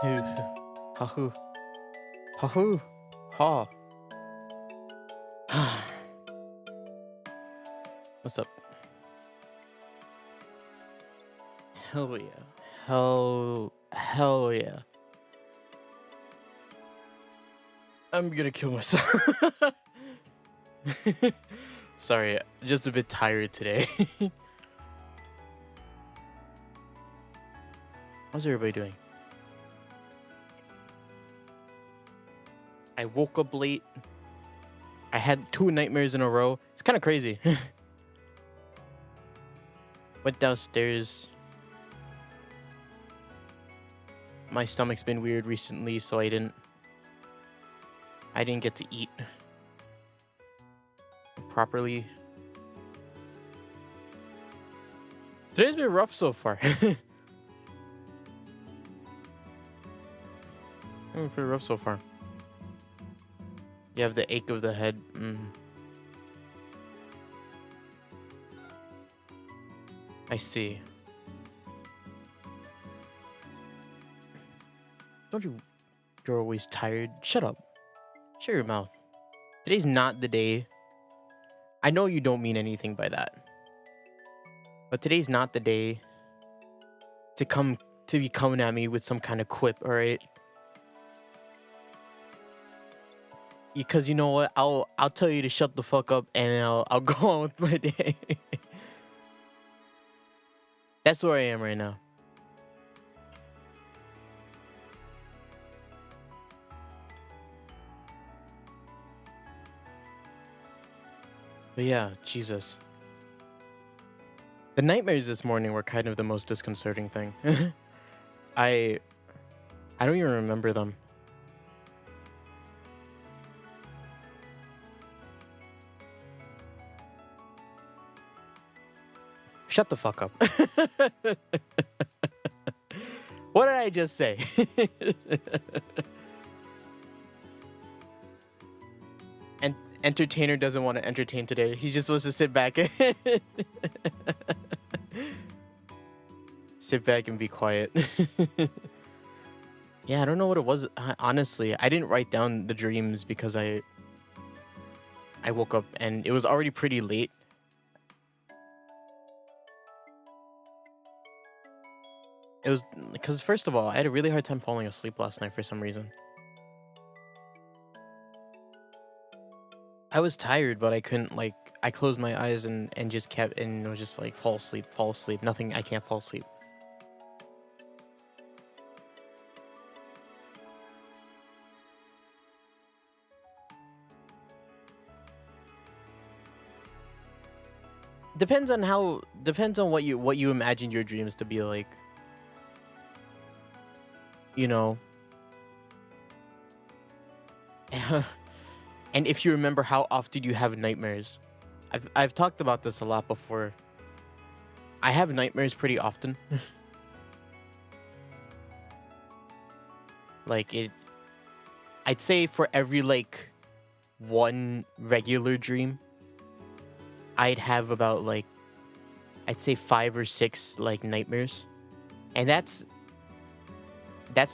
Hahu. Hahu. Ha. What's up? Hell yeah. Hell yeah. I'm gonna kill myself. Sorry, just a bit tired today. How's everybody doing? I woke up late. I had 2 nightmares in a row. It's kind of crazy. Went downstairs. My stomach's been weird recently, so I didn't get to eat properly. Today's been rough so far. Pretty rough so far. You have the ache of the head. I see. Don't you? You're always tired. Shut up. Shut your mouth. Today's not the day. I know you don't mean anything by that. But today's not the day to be coming at me with some kind of quip, alright? Because you know what? I'll tell you to shut the fuck up and I'll go on with my day. That's where I am right now. But yeah, Jesus. The nightmares this morning were kind of the most disconcerting thing. I don't even remember them. Shut the fuck up. What did I just say? And entertainer doesn't want to entertain today. He just wants to sit back and sit back and be quiet. Yeah, I don't know what it was. Honestly, I didn't write down the dreams because I woke up and it was already pretty late. It was because, first of all, I had a really hard time falling asleep last night for some reason. I was tired, but I couldn't, like, I closed my eyes and just kept, and was just like, fall asleep. Nothing, I can't fall asleep. Depends on what you imagine your dreams to be like. You know. And if you remember how often you have nightmares. I've talked about this a lot before. I have nightmares pretty often. Like I'd say for every like 1 regular dream, I'd have about like, I'd say 5 or 6 like nightmares. And that's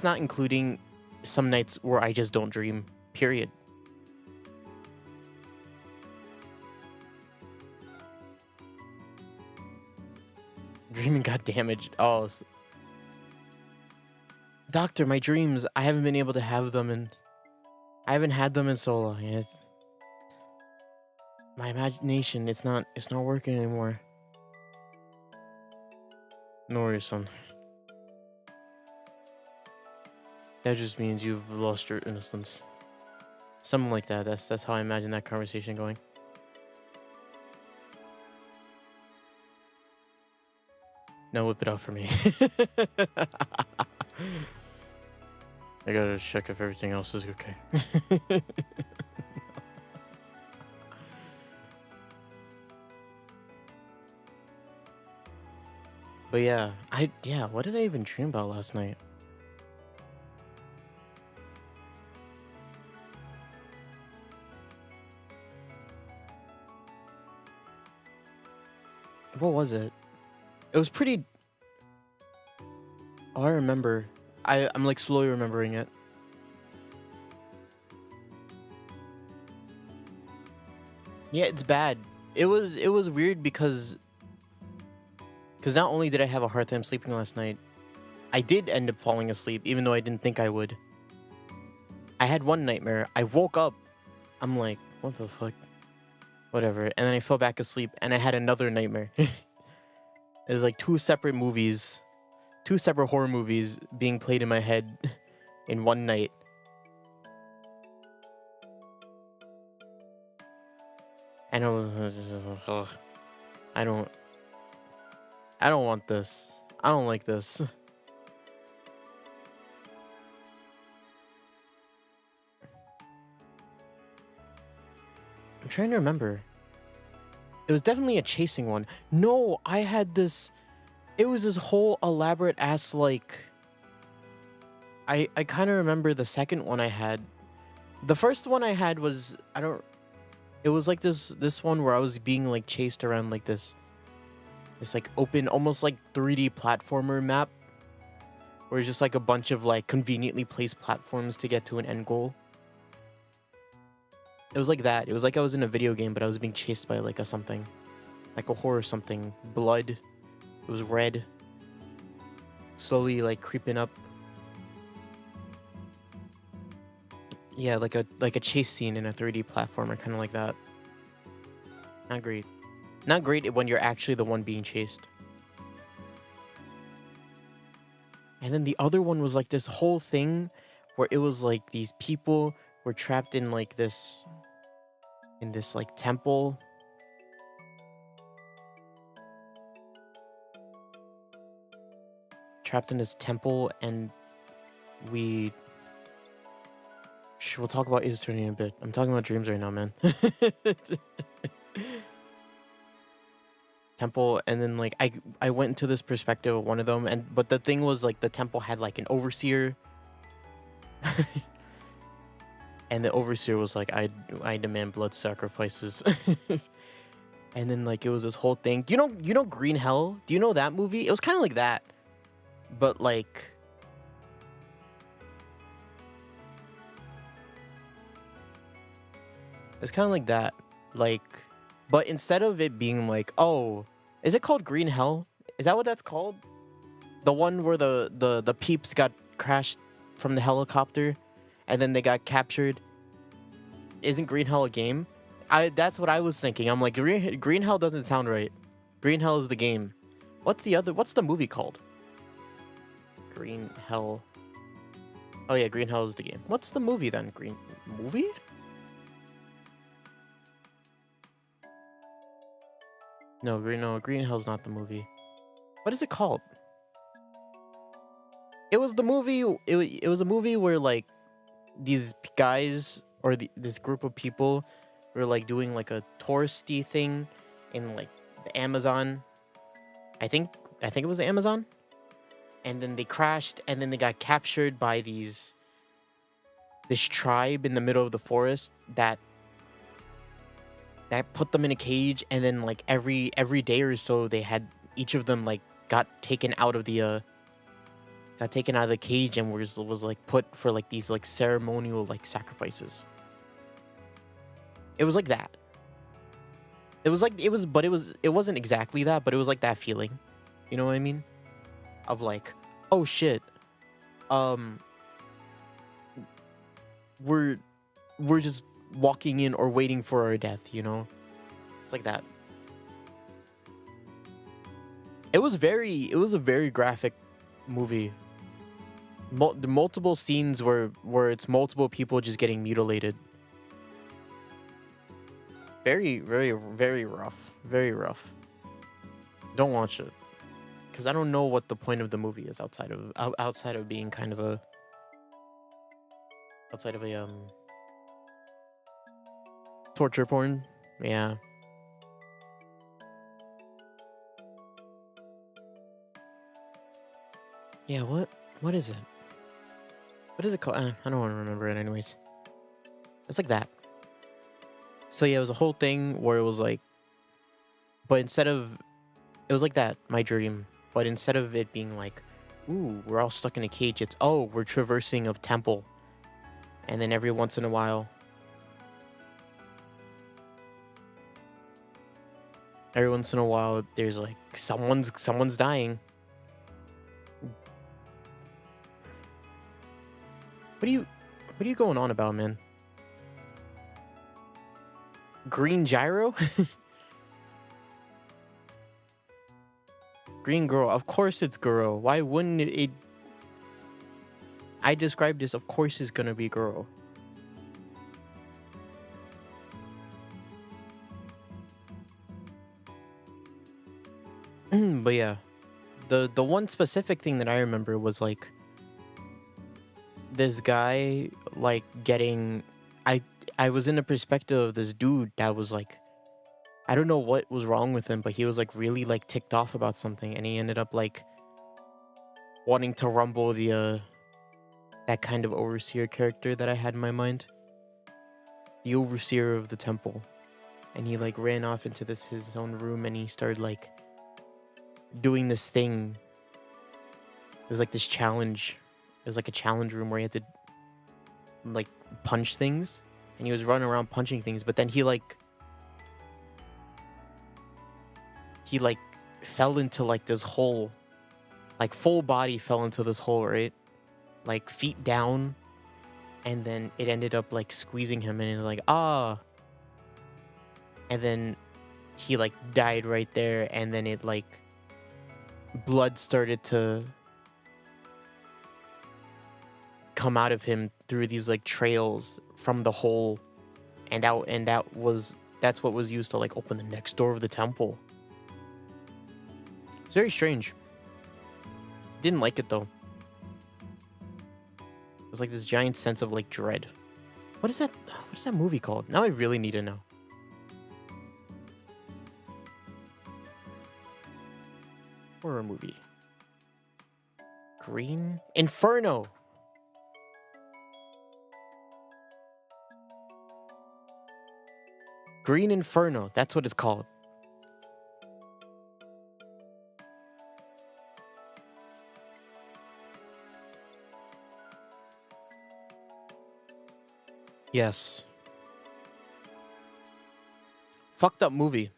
not including some nights where I just don't dream, period. Dreaming got damaged. Oh. Doctor, my dreams, I haven't been able to have them, and I haven't had them in so long. My imagination, it's not working anymore. No worries, son. That just means you've lost your innocence. Something like that. That's how I imagine that conversation going. Now whip it out for me. I gotta check if everything else is okay. But yeah, what did I even dream about last night? What was it? It was pretty... Oh, I remember. I'm like slowly remembering it. Yeah, it's bad. It was weird because not only did I have a hard time sleeping last night, I did end up falling asleep even though I didn't think I would. I had one nightmare. I woke up. I'm like, what the fuck? Whatever. And then I fell back asleep and I had another nightmare. It was like two separate horror movies being played in my head in one night. And I was, I don't want this. I don't like this. I'm trying to remember. It was definitely a chasing one. No, I had this. It was this whole elaborate ass like. I kind of remember the second one I had. The first one I had was It was like this one where I was being like chased around like this like open, almost like 3D platformer map, where it's just like a bunch of like conveniently placed platforms to get to an end goal. It was like that. It was like I was in a video game, but I was being chased by like a something. Like a horror something. Blood. It was red. Slowly like creeping up. Yeah, like a chase scene in a 3D platformer, kind of like that. Not great. Not great when you're actually the one being chased. And then the other one was like this whole thing where it was like these people were trapped in like this like temple. Trapped in this temple, and we'll talk about Ace Attorney in a bit. I'm talking about dreams right now, man. Temple, and then like I went into this perspective of one of them, but the thing was like the temple had like an overseer. And the overseer was like, I demand blood sacrifices. And then like it was this whole thing. You know Green Hell? Do you know that movie? It was kind of like that. But like it's kind of like that. Like, but instead of it being like, oh, is it called Green Hell? Is that what that's called? The one where the peeps got crashed from the helicopter and then they got captured. Isn't Green Hell a game? That's what I was thinking. I'm like, Green Hell doesn't sound right. Green Hell is the game. What's the movie called? Green Hell. Oh yeah, Green Hell is the game. What's the movie then? Green movie? No, Green Hell's not the movie. What is it called? It was the movie. It was a movie where like these guys or this group of people were like doing like a touristy thing in like the Amazon. I think it was the Amazon. And then they crashed, and then they got captured by this tribe in the middle of the forest that put them in a cage, and then like every day or so they had each of them like got taken out of the cage and was like put for like these like ceremonial like sacrifices. It was like that. It wasn't exactly that, but it was like that feeling. You know what I mean? Of like, oh shit, we're just walking in or waiting for our death, you know? It's like that. It was a very graphic movie. The multiple scenes where it's multiple people just getting mutilated. Very, very, very rough. Very rough. Don't watch it. Because I don't know what the point of the movie is outside of being kind of a torture porn. Yeah. Yeah, what is it? What is it called? I don't want to remember it anyways. It's like that. So yeah, it was a whole thing where it was like, but it was like that, my dream. But instead of it being like, Ooh, we're all stuck in a cage. It's, oh, we're traversing a temple. And then every once in a while, there's like someone's dying. What are you going on about, man? Green gyro? Green girl. Of course it's girl. Why wouldn't it? I described this. Of course it's gonna be girl. But yeah, the one specific thing that I remember was like this guy like getting. I was in the perspective of this dude that was like, I don't know what was wrong with him, but he was like really like ticked off about something, and he ended up like wanting to rumble the that kind of overseer character that I had in my mind, the overseer of the temple. And he like ran off into his own room, and he started like doing this thing. It was like this challenge. It was like a challenge room where he had to like punch things, and he was running around punching things, but then he fell into like this hole, like full body fell into this hole, right? Like feet down, and then it ended up like squeezing him, and it was like, ah. And then he like died right there, and then it like blood started to come out of him through these like trails from the hole, and that's what was used to like open the next door of the temple. It's very strange. Didn't like it though. It was like this giant sense of like dread. What is that movie called? Now I really need to know. Horror movie. Green Inferno. Green Inferno. That's what it's called. Yes. Fucked up movie.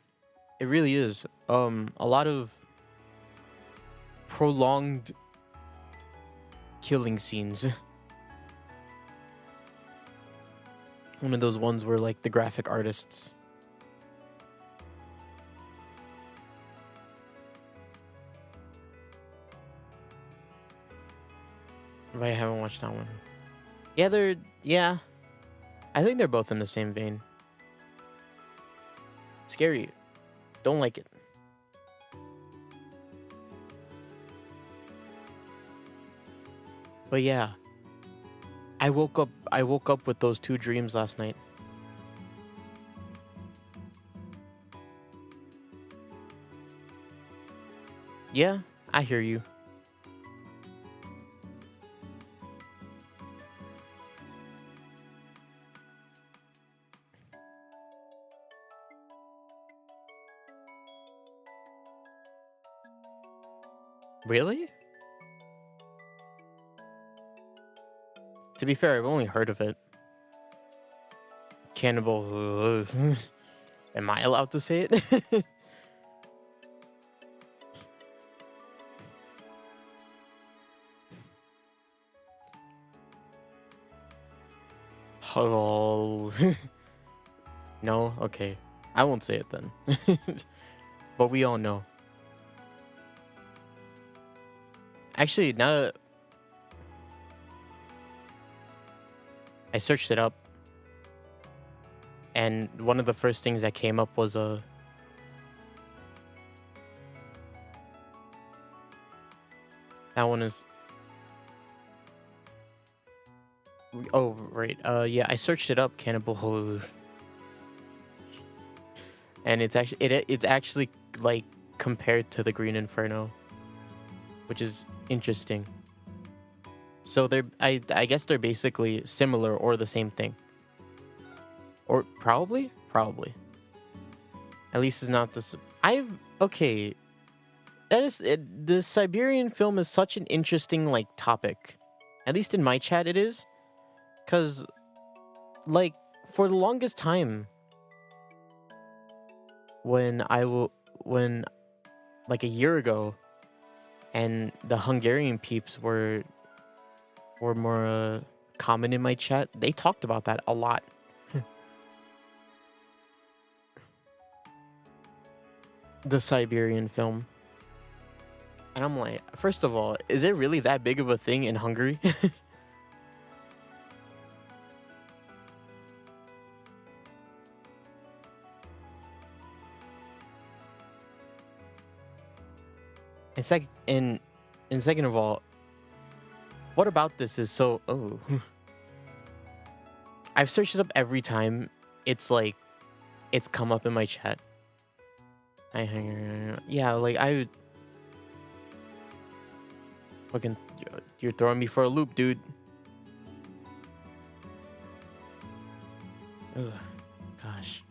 It really is. A lot of prolonged killing scenes. One of those ones where like the graphic artists I haven't watched that one. Yeah. I think they're both in the same vein. Scary. Don't like it. But yeah. I woke up with those two dreams last night. Yeah, I hear you. Really? To be fair, I've only heard of it. Cannibal. Am I allowed to say it? Oh. No? Okay. I won't say it then. But we all know. Actually, now that I searched it up, and one of the first things that came up was that one is. Oh right. Yeah, I searched it up, cannibal. And it's actually like compared to the Green Inferno, which is interesting. So I guess they're basically similar or the same thing. Or probably. At least it's not this. Okay. That is it, the Siberian film is such an interesting like topic. At least in my chat it is, cuz like for the longest time when when like a year ago and the Hungarian peeps were more common in my chat, they talked about that a lot. The Siberian film. And I'm like, first of all, is it really that big of a thing in Hungary? And second of all, what about this is so I've searched it up every time it's like it's come up in my chat. Yeah, like I would fucking you're throwing me for a loop, dude. Ugh, gosh.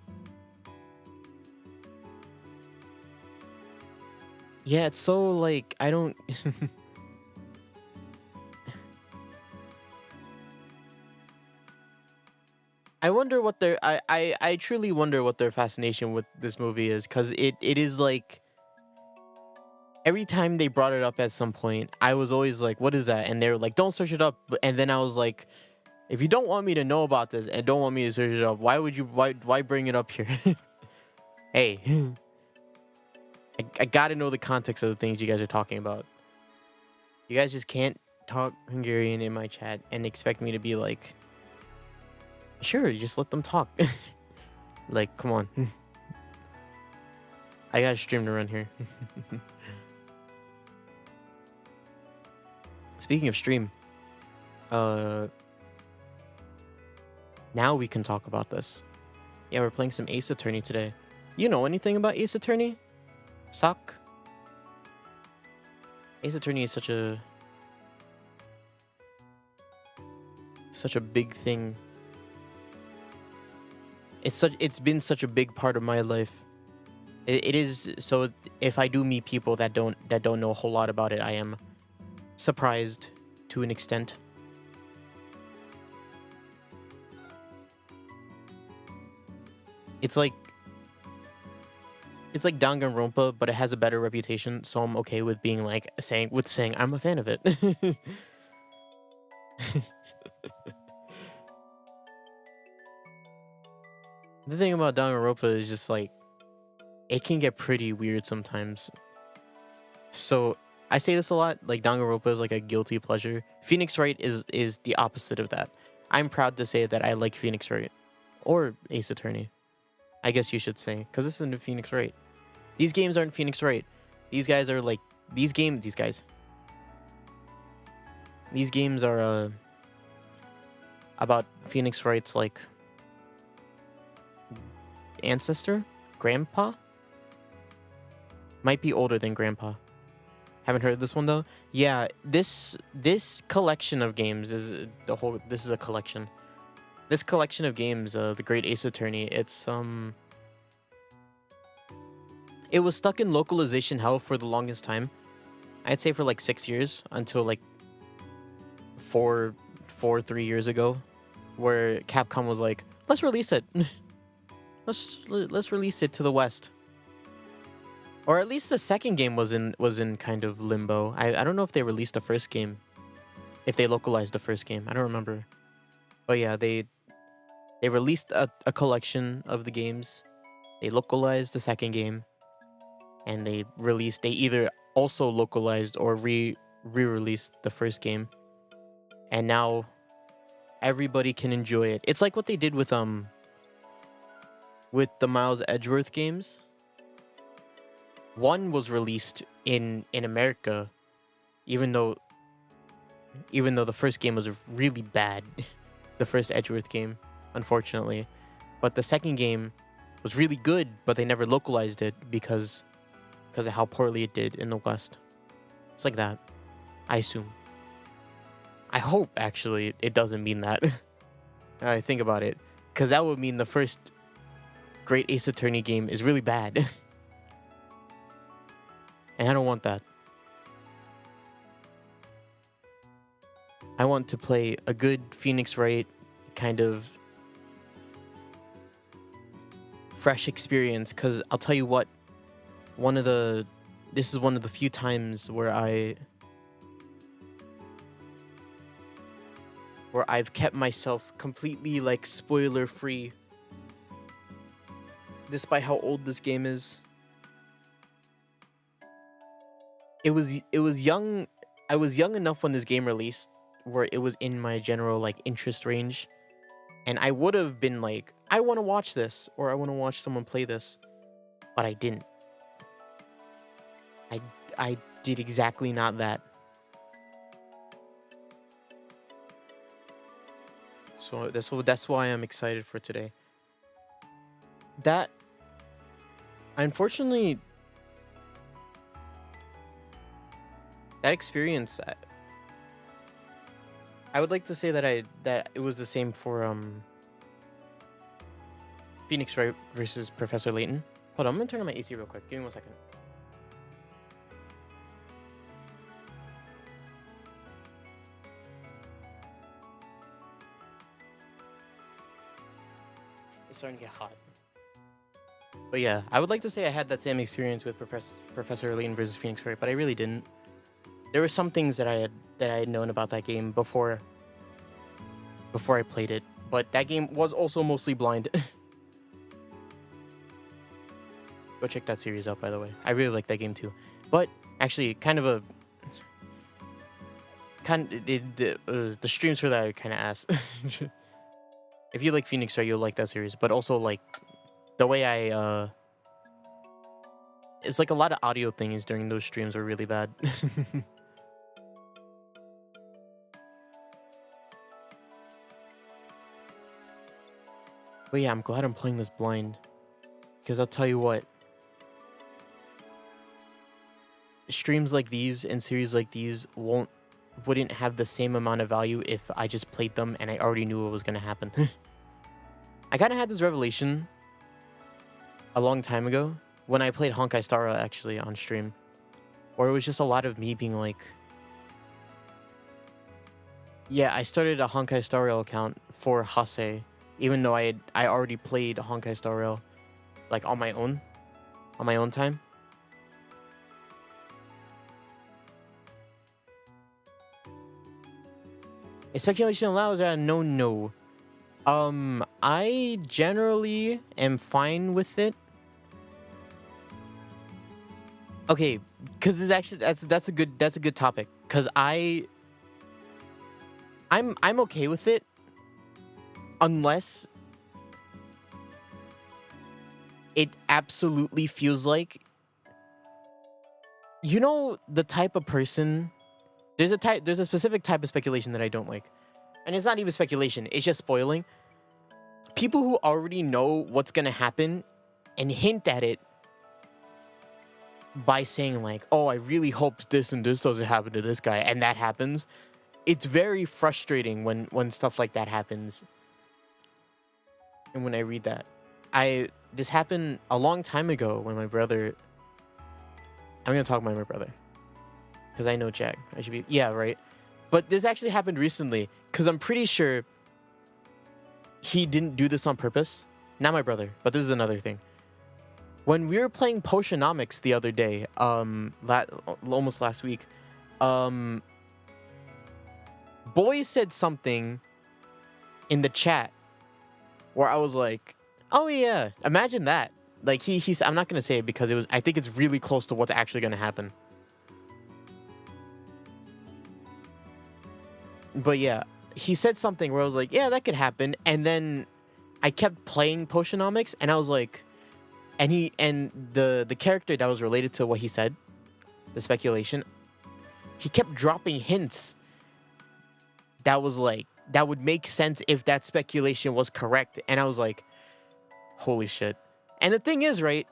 Yeah, it's so like I don't I wonder what their I truly wonder what their fascination with this movie is, because it is like every time they brought it up at some point, I was always like, what is that? And they were like, don't search it up. And then I was like, if you don't want me to know about this and don't want me to search it up, why bring it up here? Hey, I gotta know the context of the things you guys are talking about. You guys just can't talk Hungarian in my chat and expect me to be like, sure, you just let them talk. Like, come on. I got a stream to run here. Speaking of stream, now we can talk about this. Yeah, we're playing some Ace Attorney today. You know anything about Ace Attorney? Sock? Ace Attorney is such a big thing. It's been such a big part of my life. It is. So if I do meet people that don't know a whole lot about it, I am surprised to an extent. It's like Danganronpa, but it has a better reputation, so I'm okay with being like saying I'm a fan of it. The thing about Danganronpa is just like it can get pretty weird sometimes. So I say this a lot, like Danganronpa is like a guilty pleasure. Phoenix Wright is the opposite of that. I'm proud to say that I like Phoenix Wright. Or Ace Attorney, I guess you should say, because this isn't Phoenix Wright. These games aren't Phoenix Wright. These guys are like these games are about Phoenix Wright's like ancestor, grandpa. Might be older than grandpa. Haven't heard of this one though. Yeah, this collection of games is this is a collection. This collection of games, The Great Ace Attorney, it was stuck in localization hell for the longest time. I'd say for like 6 years, until like 3 years ago, where Capcom was like, let's release it. let's release it to the West. Or at least the second game was in kind of limbo. I don't know if they released the first game, if they localized the first game. I don't remember. But yeah, they released a collection of the games. They localized the second game, and they either also localized or re-released the first game. And now everybody can enjoy it. It's like what they did with the Miles Edgeworth games. One was released in America, even though the first game was really bad. The first Edgeworth game, unfortunately. But the second game was really good, but they never localized it because of how poorly it did in the West. It's like that, I assume. I hope, actually, it doesn't mean that. I think about it, because that would mean the first Great Ace Attorney game is really bad. And I don't want that. I want to play a good Phoenix Wright kind of fresh experience, because I'll tell you what, this is one of the few times where I've kept myself completely like spoiler free, despite how old this game is. It was young. I was young enough when this game released where it was in my general like interest range, and I would have been like, I want to watch this, or I want to watch someone play this, but I didn't. I did exactly not that. So that's why I'm excited for today. That, unfortunately, that experience, I would like to say that it was the same for Phoenix Wright versus Professor Layton. Hold on, I'm gonna turn on my AC real quick. Give me 1 second. It's starting to get hot. But yeah, I would like to say I had that same experience with Professor Layton versus Phoenix Wright, but I really didn't. There were some things that I had known about that game before I played it, but that game was also mostly blind. Go check that series out, by the way. I really like that game too. But actually, the streams for that are kind of ass. If you like Phoenix Wright, you'll like that series. But also, like, the way it's like a lot of audio things during those streams are really bad. But yeah, I'm glad I'm playing this blind, because I'll tell you what, streams like these and series like these wouldn't have the same amount of value if I just played them and I already knew what was going to happen. I kind of had this revelation a long time ago when I played Honkai Star Rail actually on stream, where it was just a lot of me being like, yeah, I started a Honkai Star Rail account for Hase, even though I already played Honkai Star Rail like on my own time. Is speculation allowed? No. I generally am fine with it. Okay, because it's actually that's a good topic. Because I'm okay with it, unless it absolutely feels like, you know, the type of person. There's a specific type of speculation that I don't like. And it's not even speculation, it's just spoiling. People who already know what's gonna happen and hint at it by saying like, oh, I really hope this and this doesn't happen to this guy, and that happens. It's very frustrating when stuff like that happens. And when I read that, this happened a long time ago when my brother, I'm gonna talk about my brother, because I know Jack. I should be, yeah, right. But this actually happened recently, because I'm pretty sure he didn't do this on purpose. Not my brother, but this is another thing. When we were playing Potionomics the other day, almost last week, Boy said something in the chat where I was like, oh yeah, imagine that. Like he's, I'm not gonna say it because I think it's really close to what's actually gonna happen. But yeah, he said something where I was like, yeah, that could happen. And then I kept playing Potionomics, and I was like, and the character that was related to what he said, the speculation, he kept dropping hints that was like, that would make sense if that speculation was correct. And I was like, holy shit. And the thing is, right,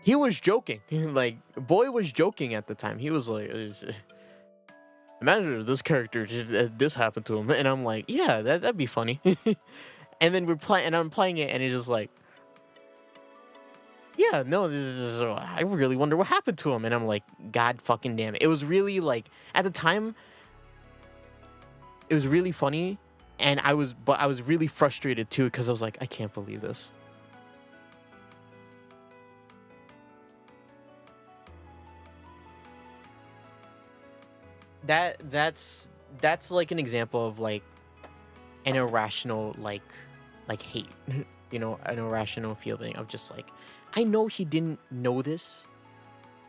he was joking. Like, Boy was joking at the time. He was like, imagine if this character, this happened to him. And I'm like, yeah, that'd be funny. And then I'm playing it, and it's just like, yeah, no, I really wonder what happened to him. And I'm like, God fucking damn it. It was really like, at the time, it was really funny. And I was really frustrated too, because I was like, I can't believe this. That's like an example of like an irrational like hate. You know, an irrational feeling of just like, I know he didn't know this,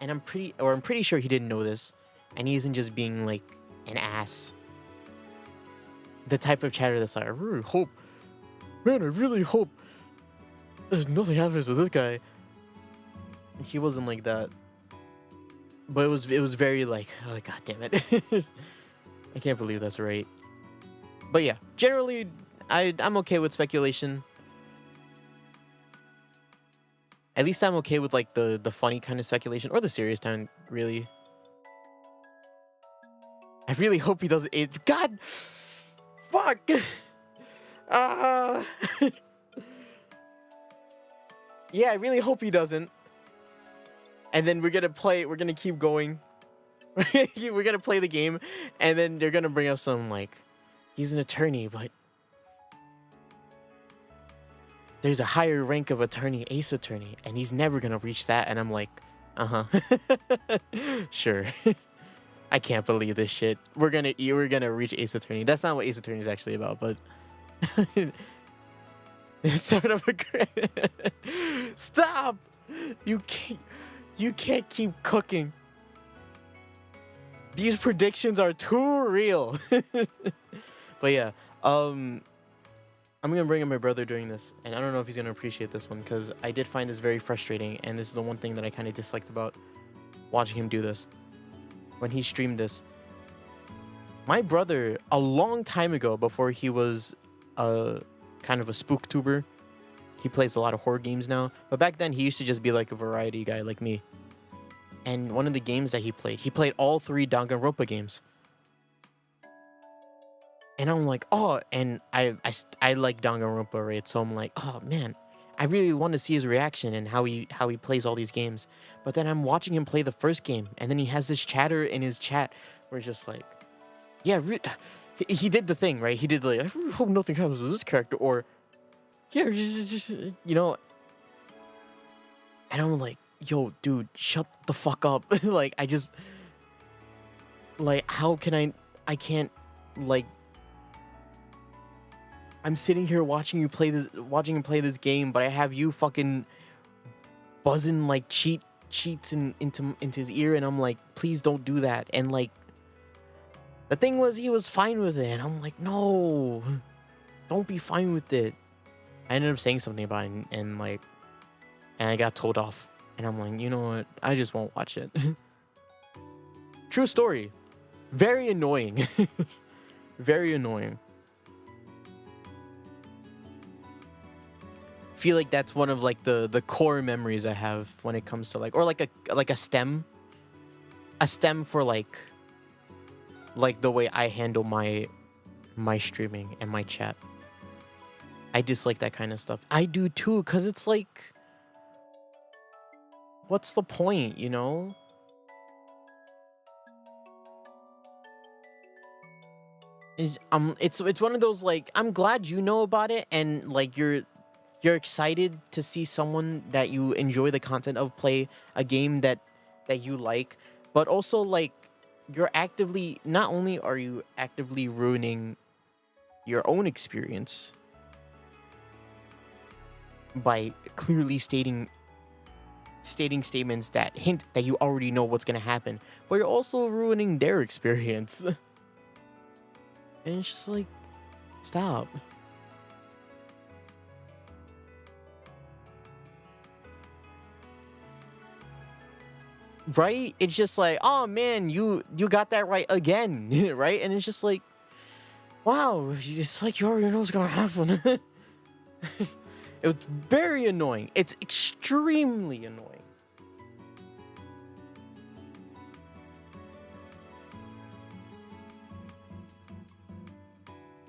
and I'm pretty sure he didn't know this, and he isn't just being like an ass. The type of chatter that's like, I really hope, man, I really hope there's nothing happens with this guy. He wasn't like that, but it was very like, oh god damn it. I can't believe that's right. But yeah, generally I'm okay with speculation. At least I'm okay with like the funny kind of speculation, or the serious kind, really. I really hope he doesn't. God, fuck. Yeah, I really hope he doesn't. And then we're gonna keep going. We're gonna play the game, and then they're gonna bring up some like, he's an attorney, but there's a higher rank of attorney, ace attorney, and he's never gonna reach that. And I'm like, sure. I can't believe this shit. We're gonna reach ace attorney. That's not what ace attorney is actually about, but it's sort of a stop. You can't keep cooking. These predictions are too real. But yeah, I'm gonna bring in my brother during this, and I don't know if he's gonna appreciate this one, because I did find this very frustrating, and this is the one thing that I kind of disliked about watching him do this when he streamed this. My brother, a long time ago, before he was a kind of a spooktuber, he plays a lot of horror games now, but back then he used to just be like a variety guy like me. And one of the games that he played all 3 Danganronpa games. And I'm like, oh, and I like Danganronpa, right? So I'm like, oh man, I really want to see his reaction and how he plays all these games. But then I'm watching him play the first game, and then he has this chatter in his chat where it's just like, yeah, he did the thing, right? He did like, I really hope nothing happens with this character, or yeah, just you know. And I'm like, yo, dude, shut the fuck up. Like, I just, like, how can I can't, like, I'm sitting here watching him play this game, but I have you fucking buzzing like cheats into his ear, and I'm like, please don't do that. And like, the thing was, he was fine with it, and I'm like, no, don't be fine with it. I ended up saying something about it, and like, and I got told off, and I'm like, you know what, I just won't watch it. True story. Very annoying. Very annoying. Feel like that's one of like the core memories I have when it comes to like, or like a stem for like the way I handle my streaming and my chat. I dislike that kind of stuff. I do too, because it's like, what's the point, you know? It's one of those like, I'm glad you know about it, and like you're excited to see someone that you enjoy the content of play a game that you like, but also like, you're actively, not only are you actively ruining your own experience by clearly stating statements that hint that you already know what's gonna happen, but you're also ruining their experience. And it's just like, stop. Right? It's just like, oh man, you got that right again. Right? And it's just like, wow, it's like you already know what's gonna happen. It was very annoying. It's extremely annoying.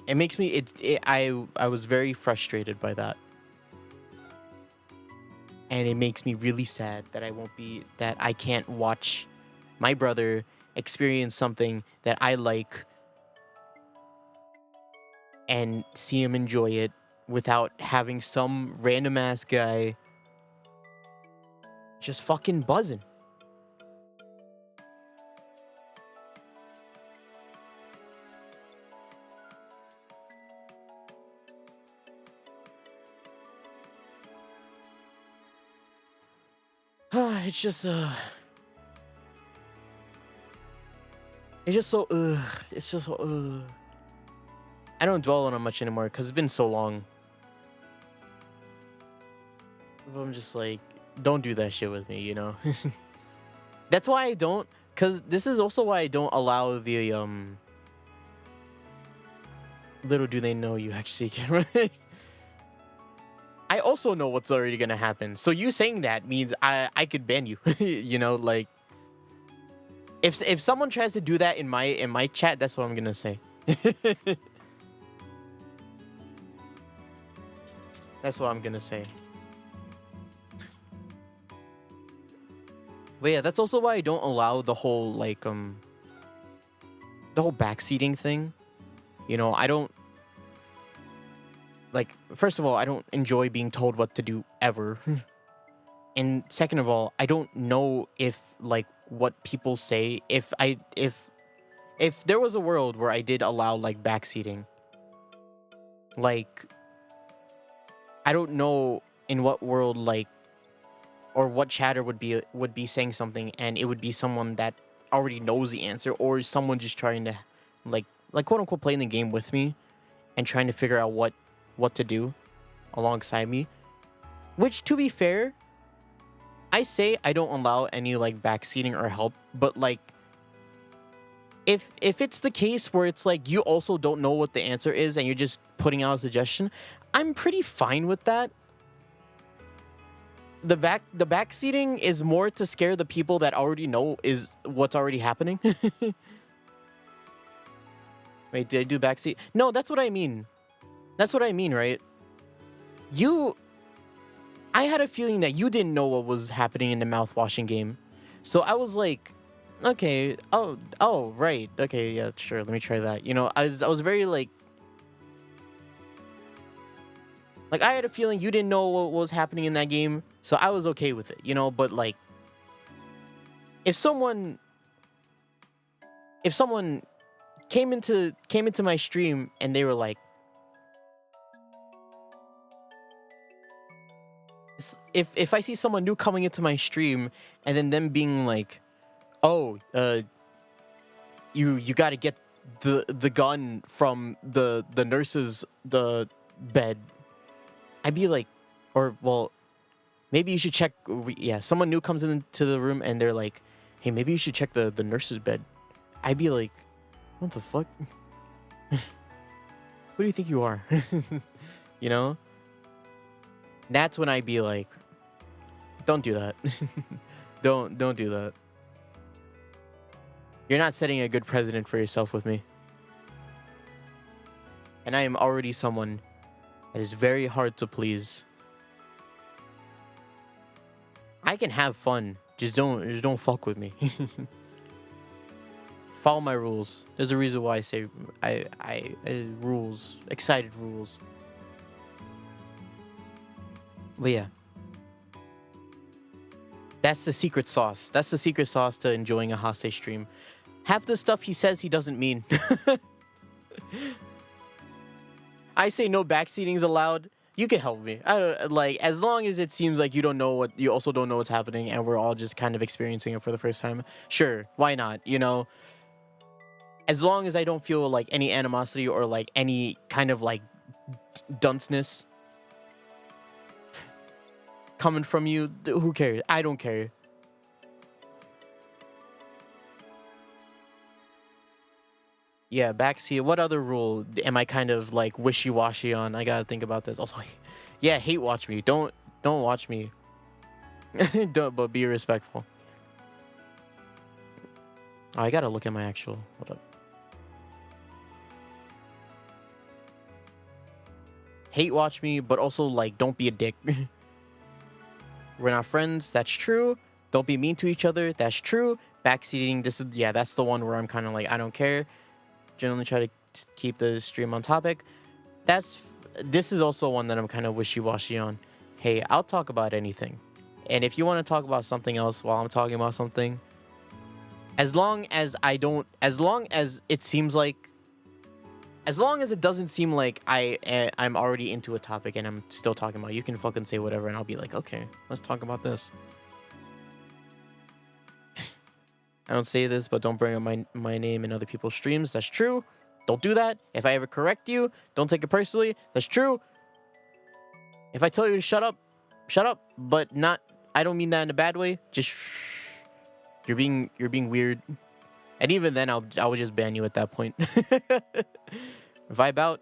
It makes me, I was very frustrated by that. And it makes me really sad that I can't watch my brother experience something that I like and see him enjoy it without having some random ass guy just fucking buzzing. It's just it's just so it's just so I don't dwell on it much anymore because it's been so long. I'm just like, don't do that shit with me, you know. That's why I don't, because this is also why I don't allow the little do they know you actually can. I also know what's already gonna happen, so you saying that means I could ban you. You know, like if someone tries to do that in my chat, that's what I'm gonna say. That's what I'm gonna say. But yeah, that's also why I don't allow the whole like the whole backseating thing. You know, I don't like, first of all, I don't enjoy being told what to do ever. And second of all, I don't know if like what people say, if there was a world where I did allow like backseating, like I don't know in what world like or what chatter would be saying something and it would be someone that already knows the answer, or someone just trying to like quote unquote playing the game with me and trying to figure out what to do alongside me. Which, to be fair, I say I don't allow any like backseating or help, but like if it's the case where it's like you also don't know what the answer is and you're just putting out a suggestion, I'm pretty fine with that. The backseating is more to scare the people that already know is what's already happening. Wait, did I do backseat? No, that's what I mean. That's what I mean, right? I had a feeling that you didn't know what was happening in the mouthwashing game. So I was like, okay, oh, right. Okay, yeah, sure, let me try that. You know, I was very like I had a feeling you didn't know what was happening in that game, so I was okay with it, you know, but like if someone came into my stream and they were like, if I see someone new coming into my stream and then them being like, oh, you got to get the gun from the nurse's the bed, I'd be like, or well, maybe you should check. Yeah, someone new comes into the room and they're like, hey, maybe you should check the nurse's bed. I'd be like, what the fuck? Who do you think you are? You know? That's when I'd be like, don't do that. don't do that. You're not setting a good precedent for yourself with me. And I am already someone that is very hard to please. I can have fun. Just don't fuck with me. Follow my rules. There's a reason why I say I rules. Excited rules. But yeah. That's the secret sauce. That's the secret sauce to enjoying a Hase stream. Half the stuff he says he doesn't mean. I say no backseating's allowed. You can help me. I don't like, as long as it seems like you also don't know what's happening and we're all just kind of experiencing it for the first time. Sure, why not? You know, as long as I don't feel like any animosity or like any kind of like dunceness coming from you, who cares? I don't care. Yeah, backseat. What other rule am I kind of like wishy-washy on? I gotta think about this. Also, yeah, hate watch me. Don't watch me. Don't, but be respectful. Oh, I gotta look at my actual. Hold up. Hate watch me, but also like don't be a dick. We're not friends. That's true. Don't be mean to each other. That's true. Backseating. That's the one where I'm kind of like, I don't care. Generally try to keep the stream on topic. This is also one that I'm kind of wishy-washy on. Hey, I'll talk about anything. And if you want to talk about something else while I'm talking about something, as long as it doesn't seem like I'm already into a topic and I'm still talking about, you can fucking say whatever and I'll be like, okay, let's talk about this. I don't say this, but don't bring up my name in other people's streams. That's true. Don't do that. If I ever correct you, don't take it personally. That's true. If I tell you to shut up, but I don't mean that in a bad way. Just you're being weird. And even then I would just ban you at that point. Vibe out.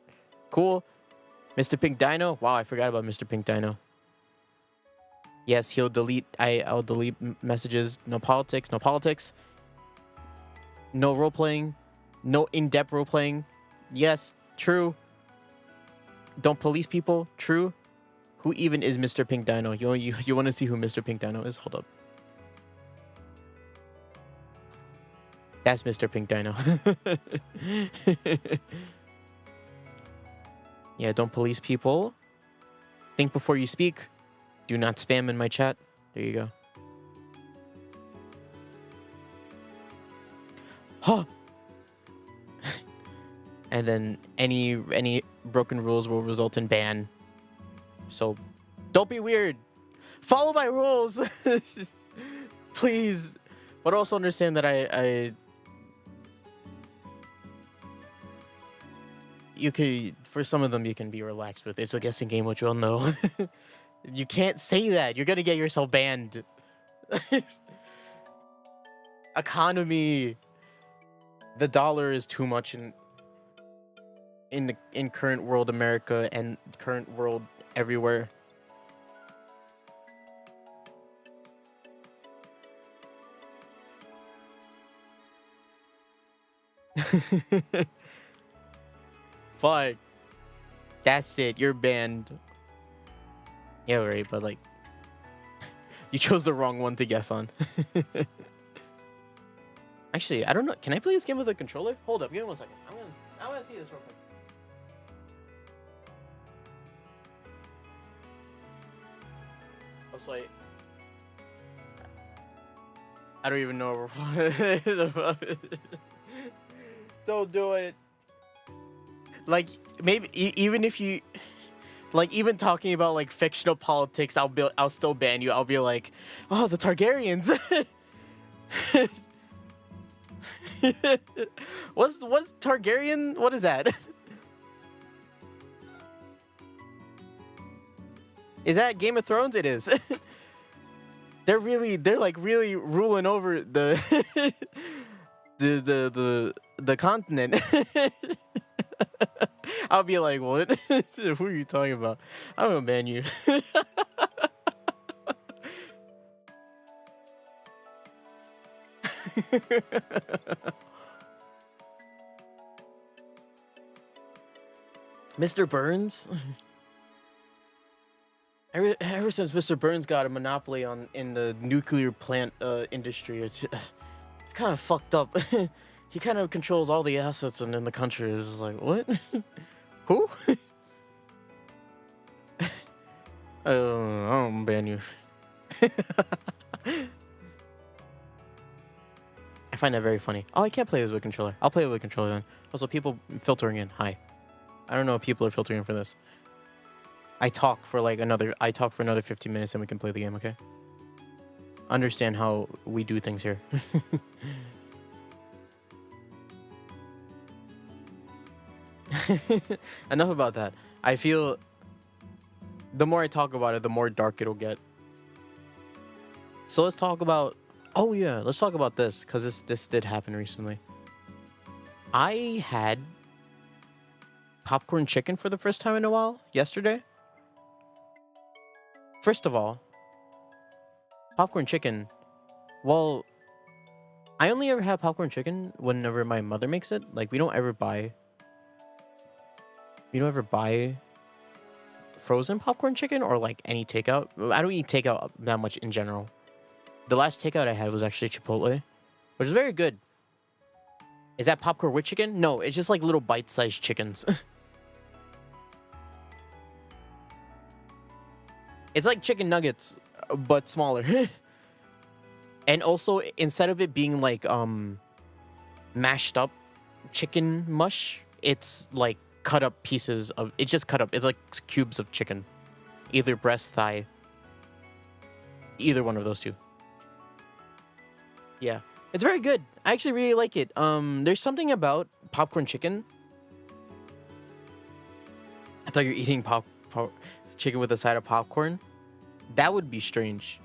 Cool. Mr. Pink Dino. Wow, I forgot about Mr. Pink Dino. Yes, he'll delete. I'll delete messages. No politics. No politics. No role playing. No in-depth role playing. Yes, true. Don't police people. True. Who even is Mr. Pink Dino? You want to see who Mr. Pink Dino is? Hold up. That's Mr. Pink Dino. Yeah, don't police people. Think before you speak. Do not spam in my chat. There you go. Huh. And then any broken rules will result in ban. So don't be weird. Follow my rules. Please. But also understand that you could, for some of them, you can be relaxed with. It's a guessing game, which you'll know. You can't say that. You're gonna get yourself banned. Economy. The dollar is too much in current world America and current world everywhere. Fuck. That's it. You're banned. Yeah, right, but like, you chose the wrong one to guess on. Actually, I don't know. Can I play this game with a controller? Hold up. Give me 1 second. I want to see this real quick. Also, I don't even know. Don't do it. Like, maybe even if you, like, even talking about like fictional politics, I'll still ban you. I'll be like, oh, the Targaryens. What's Targaryen? What is that? Is that Game of Thrones? It is. They're like really ruling over the the continent. I'll be like, what? Who are you talking about? I'm gonna ban you. Mr. Burns? Ever since Mr. Burns got a monopoly in the nuclear plant industry, it's kind of fucked up. He kind of controls all the assets in the country. It's like, what? Who? I don't ban you. I find that very funny. Oh, I can't play this with a controller. I'll play it with a controller then. Also, people filtering in. Hi. I don't know if people are filtering in for this. I talk for another 15 minutes and we can play the game, okay? Understand how we do things here. Enough about that. I feel the more I talk about it, the more dark it'll get. So let's talk about... Oh yeah, let's talk about this, because this did happen recently. I had popcorn chicken for the first time in a while yesterday. First of all, popcorn chicken, well, I only ever have popcorn chicken whenever my mother makes it. Like, we don't ever buy frozen popcorn chicken or like any takeout. I don't eat takeout that much in general. The last takeout I had was actually Chipotle, which is very good. Is that popcorn with chicken? No, it's just like little bite-sized chickens. It's like chicken nuggets, but smaller. And also, instead of it being like mashed up chicken mush, it's like cut up pieces of, it's just cut up. It's like cubes of chicken, either breast, thigh, either one of those two. Yeah, it's very good. I actually really like it. There's something about popcorn chicken. I thought you were eating chicken with a side of popcorn. That would be strange.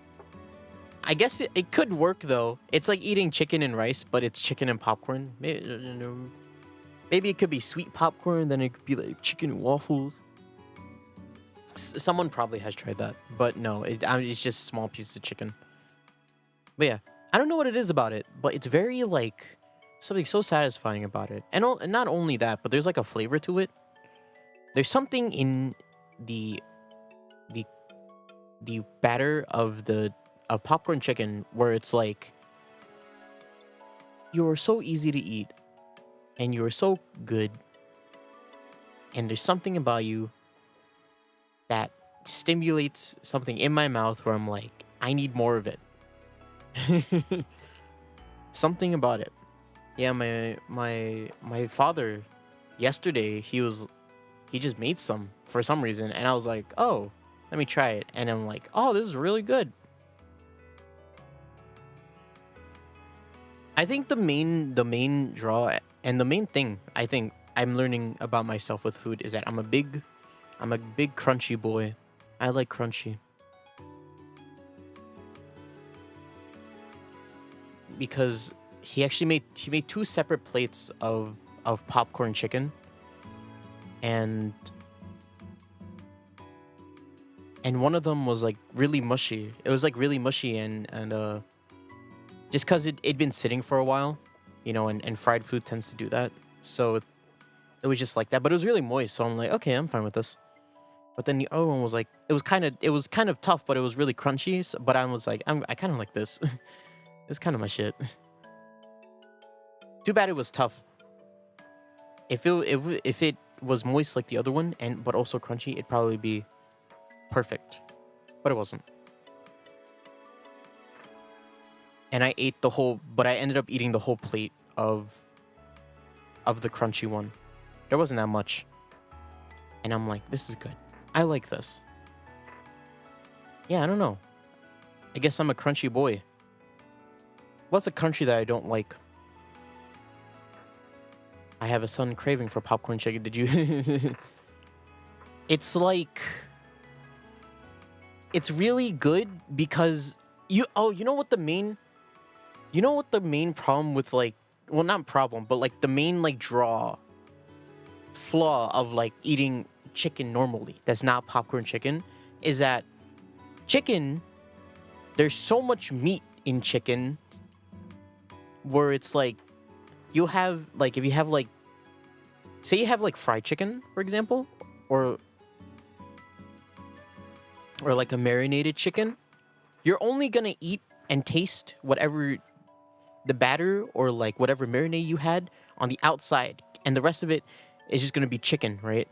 I guess it could work though. It's like eating chicken and rice, but it's chicken and popcorn. Maybe it could be sweet popcorn, then it could be like chicken and waffles. Someone probably has tried that, but no, it's just small pieces of chicken. But yeah, I don't know what it is about it, but it's very like something so satisfying about it. And not only that, but there's like a flavor to it. There's something in the batter of popcorn chicken where it's like you're so easy to eat and you're so good, and there's something about you that stimulates something in my mouth where I'm like, I need more of it. Something about it. Yeah, my father yesterday, he just made some for some reason, and I was like, oh, let me try it. And I'm like, oh, this is really good. I think the main draw and the main thing I think I'm learning about myself with food is that I'm a big crunchy boy. I like crunchy. Because he actually made two separate plates of popcorn chicken. And one of them was like really mushy. It was like really mushy and just because it'd been sitting for a while, you know, and fried food tends to do that. So it was just like that, but it was really moist. So I'm like, okay, I'm fine with this. But then the other one was like, it was kind of tough, but it was really crunchy. So, but I was like, I kind of like this. It's kind of my shit. Too bad it was tough. If it was moist like the other one but also crunchy, it'd probably be perfect. But it wasn't. And I ended up eating the whole plate of the crunchy one. There wasn't that much. And I'm like, this is good. I like this. Yeah, I don't know. I guess I'm a crunchy boy. What's a country that I don't like? I have a sudden craving for popcorn chicken. Did you? It's like, it's really good because you know what the main problem with like, well, not problem, but like the main like flaw of like eating chicken normally that's not popcorn chicken is that chicken, there's so much meat in chicken where it's like you have like, if you have like, say you have like fried chicken, for example, or like a marinated chicken, you're only gonna eat and taste whatever the batter or like whatever marinade you had on the outside, and the rest of it is just gonna be chicken, right?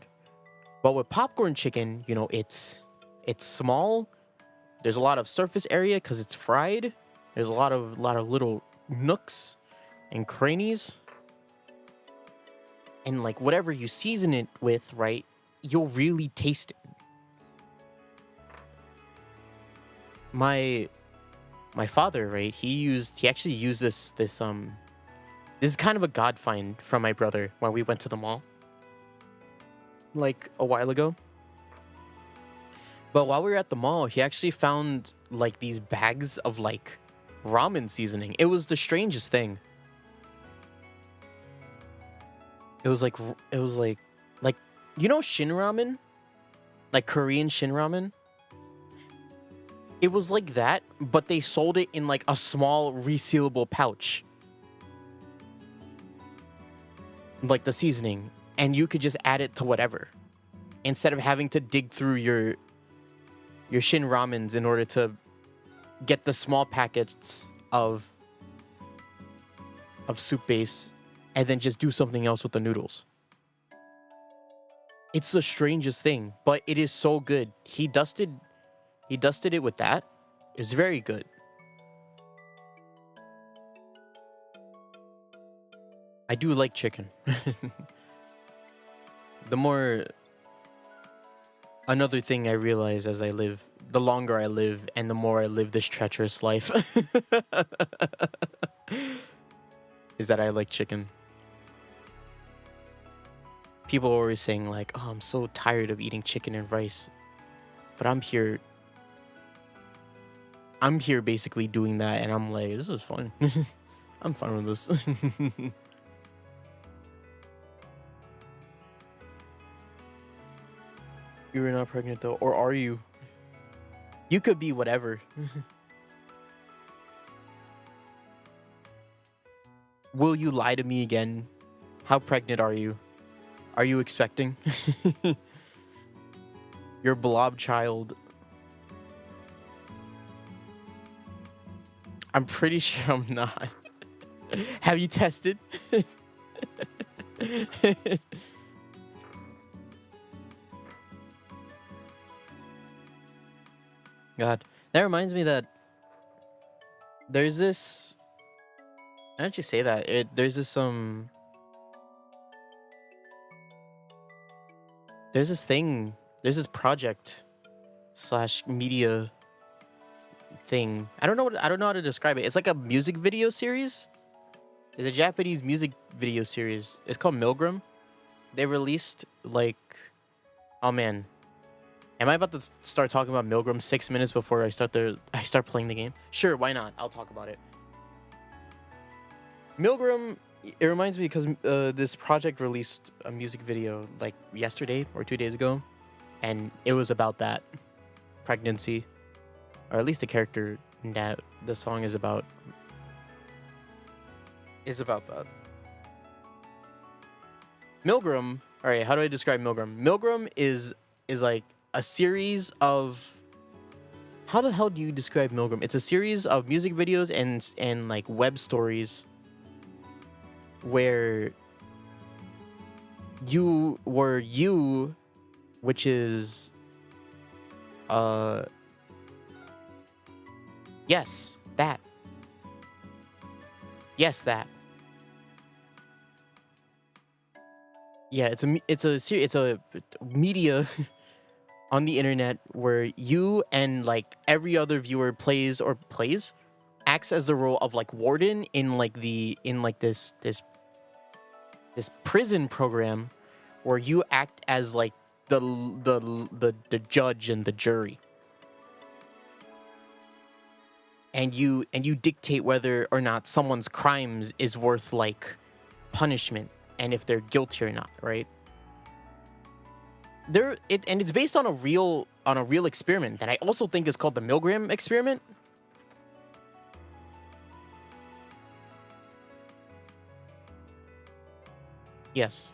But with popcorn chicken, you know, it's small. There's a lot of surface area because it's fried. There's a lot of little nooks and crannies, and like whatever you season it with, right, you'll really taste it. My father, right, he actually used this this is kind of a god find from my brother when we went to the mall like a while ago. But while we were at the mall, he actually found like these bags of like ramen seasoning. It was the strangest thing. It was like you know Shin ramen? Like Korean Shin ramen? It was like that, but they sold it in like a small resealable pouch. Like the seasoning, and you could just add it to whatever. instead of having to dig through your Shin ramens in order to get the small packets of soup base and then just do something else with the noodles. It's the strangest thing, but it is so good. He dusted it with that. It's very good. I do like chicken. Another thing I realize as I live, the longer I live and the more I live this treacherous life, is that I like chicken. People are always saying like, oh, I'm so tired of eating chicken and rice. But I'm here basically doing that, and I'm like, this is fun. I'm fine with this. You're not pregnant though, or are you? You could be whatever. Will you lie to me again? How pregnant are you? Are you expecting? Your blob child. I'm pretty sure I'm not. Have you tested? God, that reminds me that there's this. How did you say that? There's this there's this thing. There's this project / media thing. I don't know how to describe it. It's like a music video series. It's a Japanese music video series. It's called Milgram. They released like, oh man. Am I about to start talking about Milgram 6 minutes before I start playing the game? Sure, why not? I'll talk about it. Milgram, it reminds me because this project released a music video like yesterday or 2 days ago, and it was about that pregnancy, or at least the character that the song is about. Is about that. Milgram. All right, how do I describe Milgram? Milgram is like a series of. How the hell do you describe Milgram? It's a series of music videos and like web stories where you, which is yes, that. Yes, that. Yeah, it's a media on the internet where you and like every other viewer acts as the role of like warden in this prison program where you act as like the judge and the jury. And you dictate whether or not someone's crimes is worth like punishment and if they're guilty or not, right? And it's based on a real experiment that I also think is called the Milgram experiment. Yes.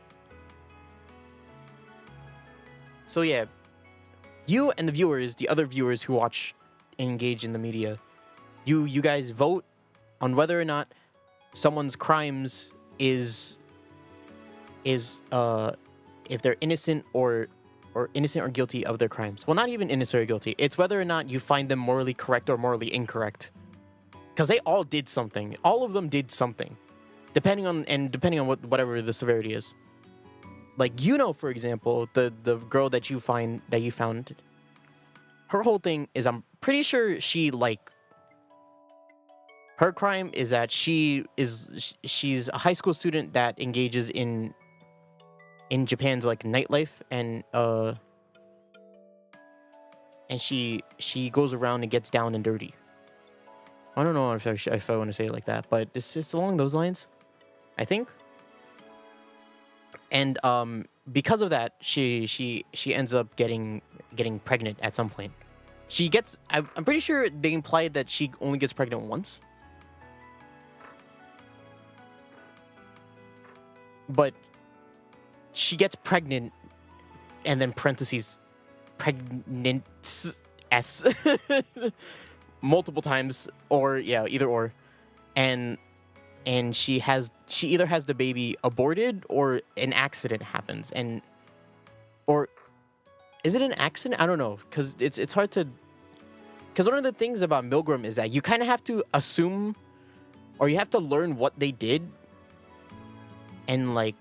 So yeah, you and the viewers, the other viewers who watch and engage in the media, you guys vote on whether or not someone's crimes is if they're innocent or guilty of their crimes. Well, not even innocent or guilty. It's whether or not you find them morally correct or morally incorrect. Because they all did something. All of them did something. Depending on whatever the severity is. Like, for example, the girl that you found, her whole thing is, I'm pretty sure she like, her crime is that she's a high school student that engages in Japan's like nightlife, and she goes around and gets down and dirty. I don't know if I want to say it like that, but it's along those lines, I think. And because of that, she ends up getting pregnant at some point. I'm pretty sure they implied that she only gets pregnant once. But she gets pregnant and then parentheses pregnant s multiple times, or yeah, either or, and she either has the baby aborted or an accident happens, and or is it an accident? I don't know, because it's hard to, because one of the things about Milgram is that you kind of have to assume, or you have to learn what they did and like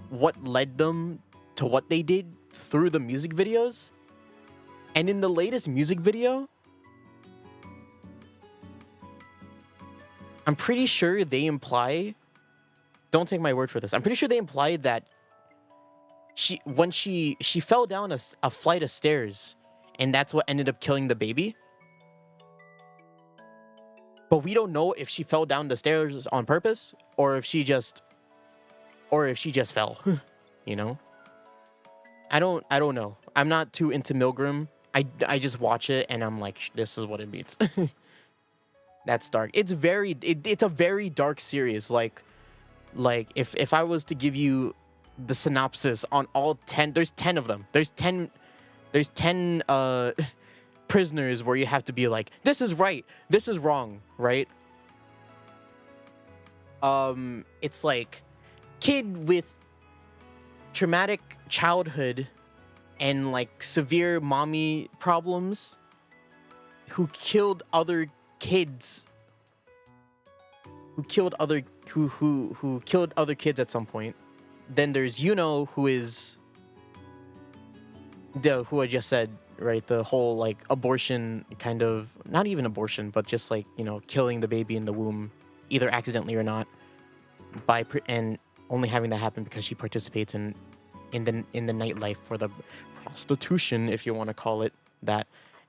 what led them to what they did through the music videos. And in the latest music video, I'm pretty sure they imply, don't take my word for this, I'm pretty sure they implied that when she fell down a flight of stairs, and that's what ended up killing the baby. But we don't know if she fell down the stairs on purpose, or if she just fell. You know? I don't know. I'm not too into Milgram. I just watch it and I'm like, this is what it means. That's dark. It's a very dark series. Like if I was to give you the synopsis on all 10, there's 10 of them. There's 10 prisoners where you have to be like, this is right, this is wrong, right? It's like kid with traumatic childhood and like severe mommy problems who killed other kids, who killed other kids at some point. Then there's Yuno, who is who I just said, right? The whole like abortion kind of, not even abortion, but just like, you know, killing the baby in the womb, either accidentally or not, and only having that happen because she participates in the nightlife for the prostitution, if you want to call it that.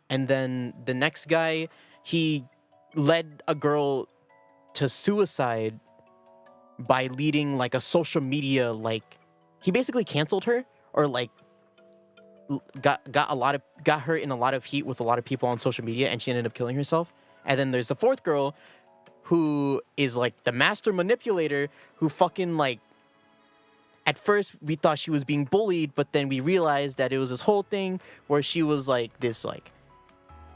And then the next guy, he led a girl to suicide by leading like a social media, like he basically canceled her, or like got her in a lot of heat with a lot of people on social media, and she ended up killing herself. And then there's the fourth girl, who is like the master manipulator, who fucking like, at first we thought she was being bullied, but then we realized that it was this whole thing where she was like this, like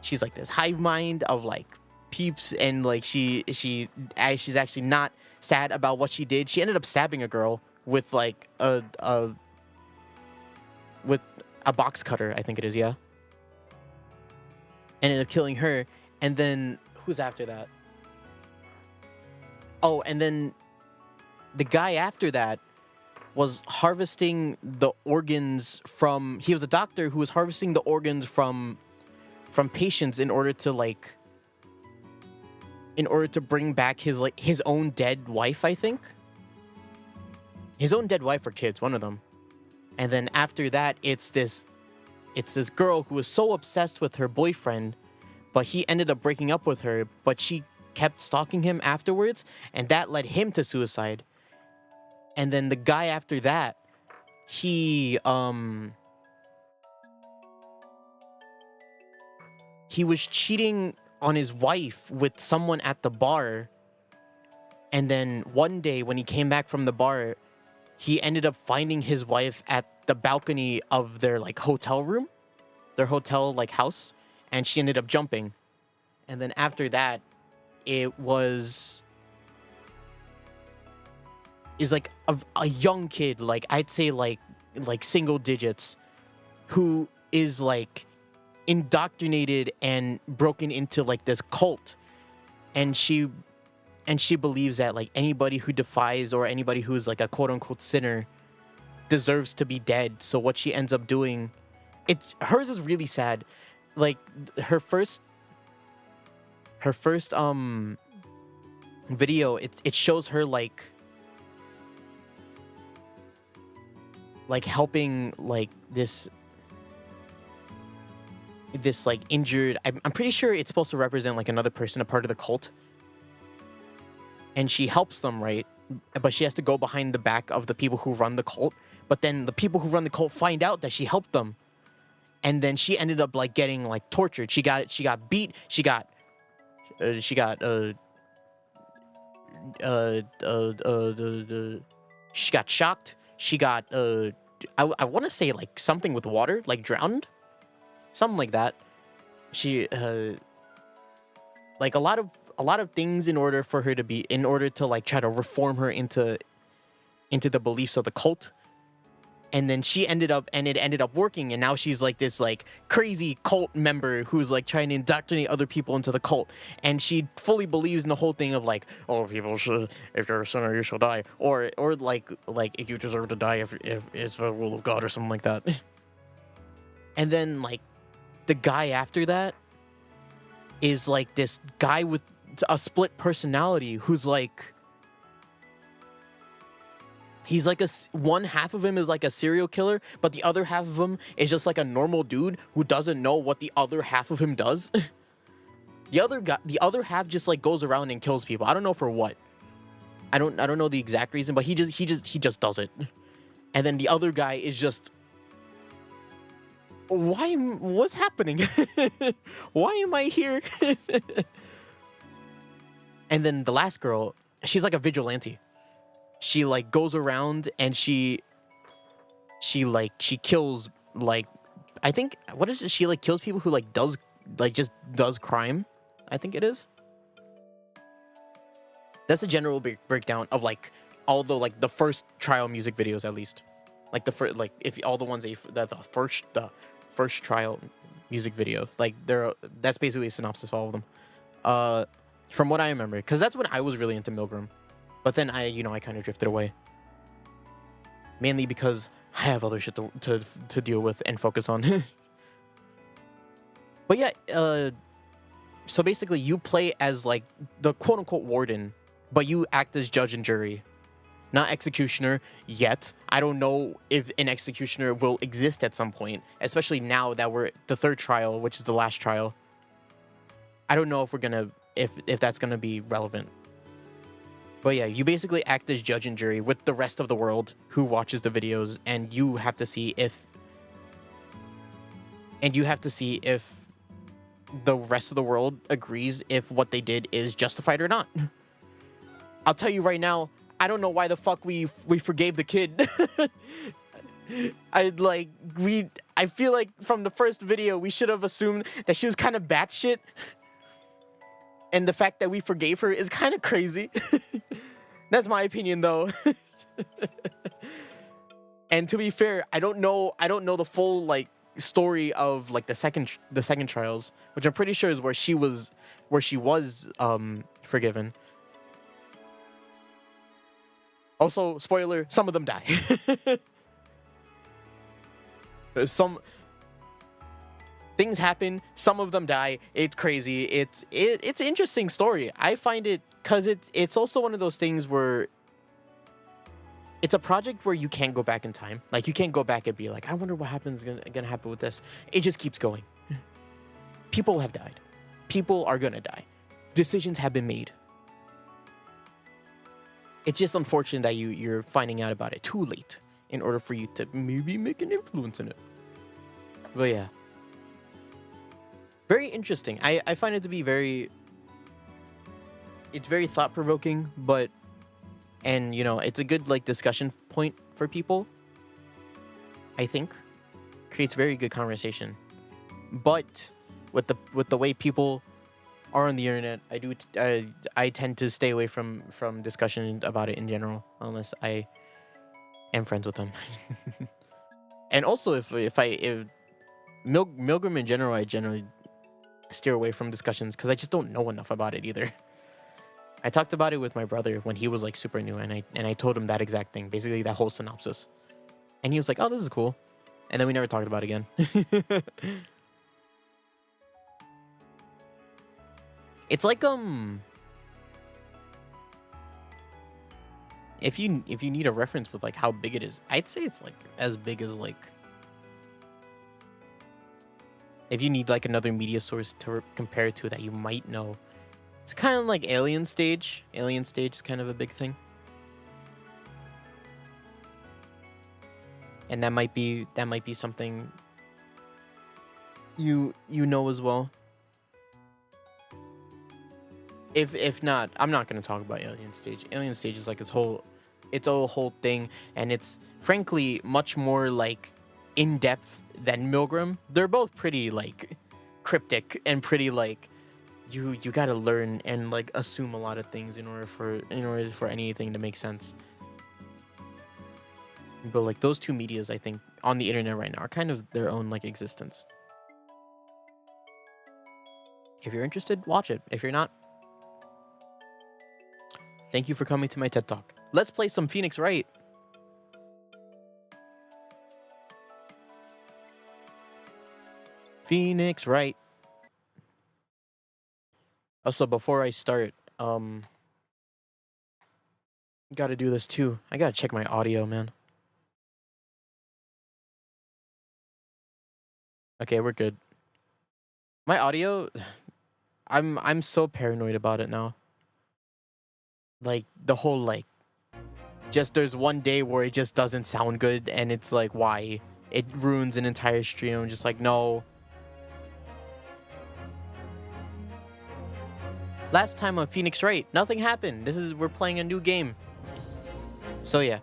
she's like this hive mind of like peeps, and like she's actually not sad about what she did. She ended up stabbing a girl with like a box cutter, I think it is, yeah. Ended up killing her. And then who's after that? Oh, and then the guy after that was harvesting the organs from, he was a doctor who was harvesting the organs from patients in order to bring back his own dead wife, I think. His own dead wife or kids, one of them. And then after that, it's this girl who was so obsessed with her boyfriend, but he ended up breaking up with her, but she kept stalking him afterwards, and that led him to suicide. And then the guy after that, he was cheating on his wife with someone at the bar. And then one day when he came back from the bar, he ended up finding his wife at the balcony of their like hotel room, their hotel like house, and she ended up jumping. And then after that, is like a young kid, like I'd say like single digits, who is like indoctrinated and broken into like this cult, and she believes that like anybody who defies, or anybody who's like a quote unquote sinner, deserves to be dead. So what she ends up doing, hers is really sad. Like her first video, it shows her like helping like this like injured, I'm pretty sure it's supposed to represent like another person, a part of the cult, and she helps them, right? But she has to go behind the back of the people who run the cult. But then the people who run the cult find out that she helped them, and then she ended up like getting like tortured. She got beat. She got shocked. She got I want to say like something with water, like drowned, something like that. She like a lot of things in order for her to be, in order to like try to reform her into the beliefs of the cult. And then she ended up, and it ended up working, and now she's like this like crazy cult member who's like trying to indoctrinate other people into the cult, and she fully believes in the whole thing of like, oh, people should, if you're a sinner you shall die, or like if you deserve to die if it's the will of God or something like that. And then like the guy after that is like this guy with a split personality who's like, he's like one half of him is like a serial killer, but the other half of him is just like a normal dude who doesn't know what the other half of him does. The other half just like goes around and kills people. I don't know for what. I don't know the exact reason, but he just does it. And then the other guy is just, what's happening? Why am I here? And then the last girl, she's like a vigilante. She like goes around and she kills, like, I think, what is it? She like kills people who like just does crime. I think it is. That's a general breakdown of like all the like the first trial music videos, at least. Like the first, like if all the ones that the first trial music video, like that's basically a synopsis of all of them. From what I remember, because that's when I was really into Milgram. But then I kind of drifted away. Mainly because I have other shit to deal with and focus on. But yeah, so basically you play as like the quote-unquote warden, but you act as judge and jury. Not executioner yet. I don't know if an executioner will exist at some point, especially now that we're the third trial, which is the last trial. I don't know if we're gonna, if that's gonna be relevant. But yeah, you basically act as judge and jury with the rest of the world who watches the videos, and you have to see if the rest of the world agrees if what they did is justified or not. I'll tell you right now, I don't know why the fuck we forgave the kid. I feel like from the first video we should have assumed that she was kind of batshit. And the fact that we forgave her is kind of crazy. That's my opinion, though. And to be fair, I don't know the full like story of like the second trials, which I'm pretty sure is where she was forgiven. Also, spoiler: some of them die. Some things happen, some of them die. It's crazy. It's an interesting story. I find it, because it's also one of those things where it's a project where you can't go back in time. Like, you can't go back and be like, I wonder what happens gonna happen with this. It just keeps going. People have died. People are gonna die. Decisions have been made. It's just unfortunate that you're finding out about it too late in order for you to maybe make an influence in it. But yeah. Very interesting. I find it to be it's very thought-provoking, and it's a good like discussion point for people. I think creates very good conversation. But with the way people are on the internet, I tend to stay away from discussion about it in general, unless I am friends with them. And also if Milgram in general, I generally steer away from discussions because I just don't know enough about it either. I talked about it with my brother when he was like super new, and I told him that exact thing, basically that whole synopsis, and he was like, "Oh, this is cool," and then we never talked about it again. It's like if you need a reference with like how big it is, I'd say it's like as big as like, if you need like another media source to compare it to that you might know, it's kind of like Alien Stage. Alien Stage is kind of a big thing. And that might be something you know as well. If not, I'm not going to talk about Alien Stage. Alien Stage is like its whole its a whole thing, and it's frankly much more like in depth than Milgram. They're both pretty like cryptic and pretty like you gotta learn and like assume a lot of things in order for anything to make sense. But like those two medias, I think, on the internet right now are kind of their own like existence. If you're interested, watch it. If you're not, thank you for coming to my TED Talk. Let's play some Phoenix Wright. Phoenix Wright. Also, before I start, gotta do this too. I gotta check my audio, man. Okay, we're good. My audio, I'm so paranoid about it now. Like the whole like just there's one day where it just doesn't sound good and it's like why? It ruins an entire stream. I'm just like, no. Last time on Phoenix Wright, nothing happened. We're playing a new game. So yeah.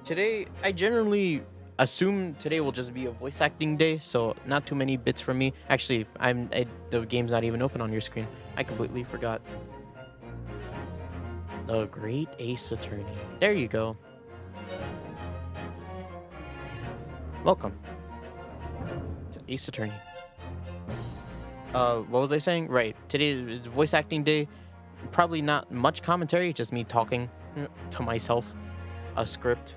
Today I generally assume today will just be a voice acting day, so not too many bits from me. Actually, the game's not even open on your screen. I completely forgot. The Great Ace Attorney. There you go. Welcome to Ace Attorney. What was I saying? Right. Today is voice acting day. Probably not much commentary, just me talking to myself. A script.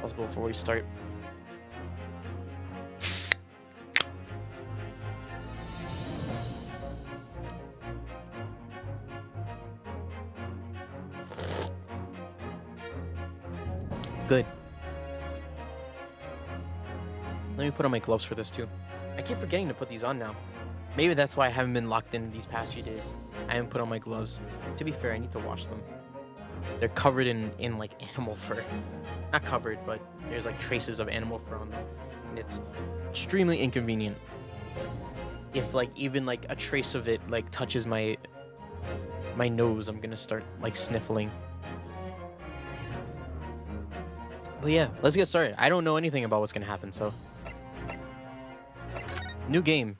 Also, before we start. Good. Let me put on my gloves for this too. I keep forgetting to put these on now. Maybe that's why I haven't been locked in these past few days. I haven't put on my gloves. To be fair, I need to wash them. They're covered in like animal fur. Not covered, but there's like traces of animal fur on them. And it's extremely inconvenient. If like even like a trace of it like touches my nose, I'm gonna start like sniffling. But yeah, let's get started. I don't know anything about what's gonna happen, so. New game.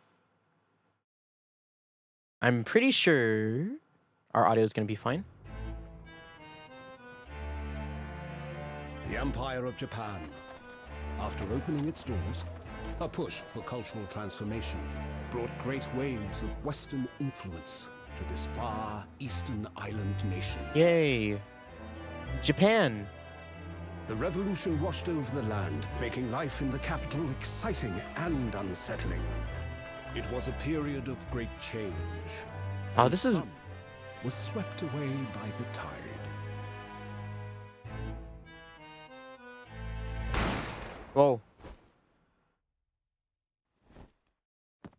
I'm pretty sure our audio is gonna be fine. The Empire of Japan. After opening its doors, a push for cultural transformation brought great waves of Western influence to this far eastern island nation. Yay! Japan! The revolution washed over the land, making life in the capital exciting and unsettling. It was a period of great change. Oh, this is... Some was swept away by the tide. Whoa.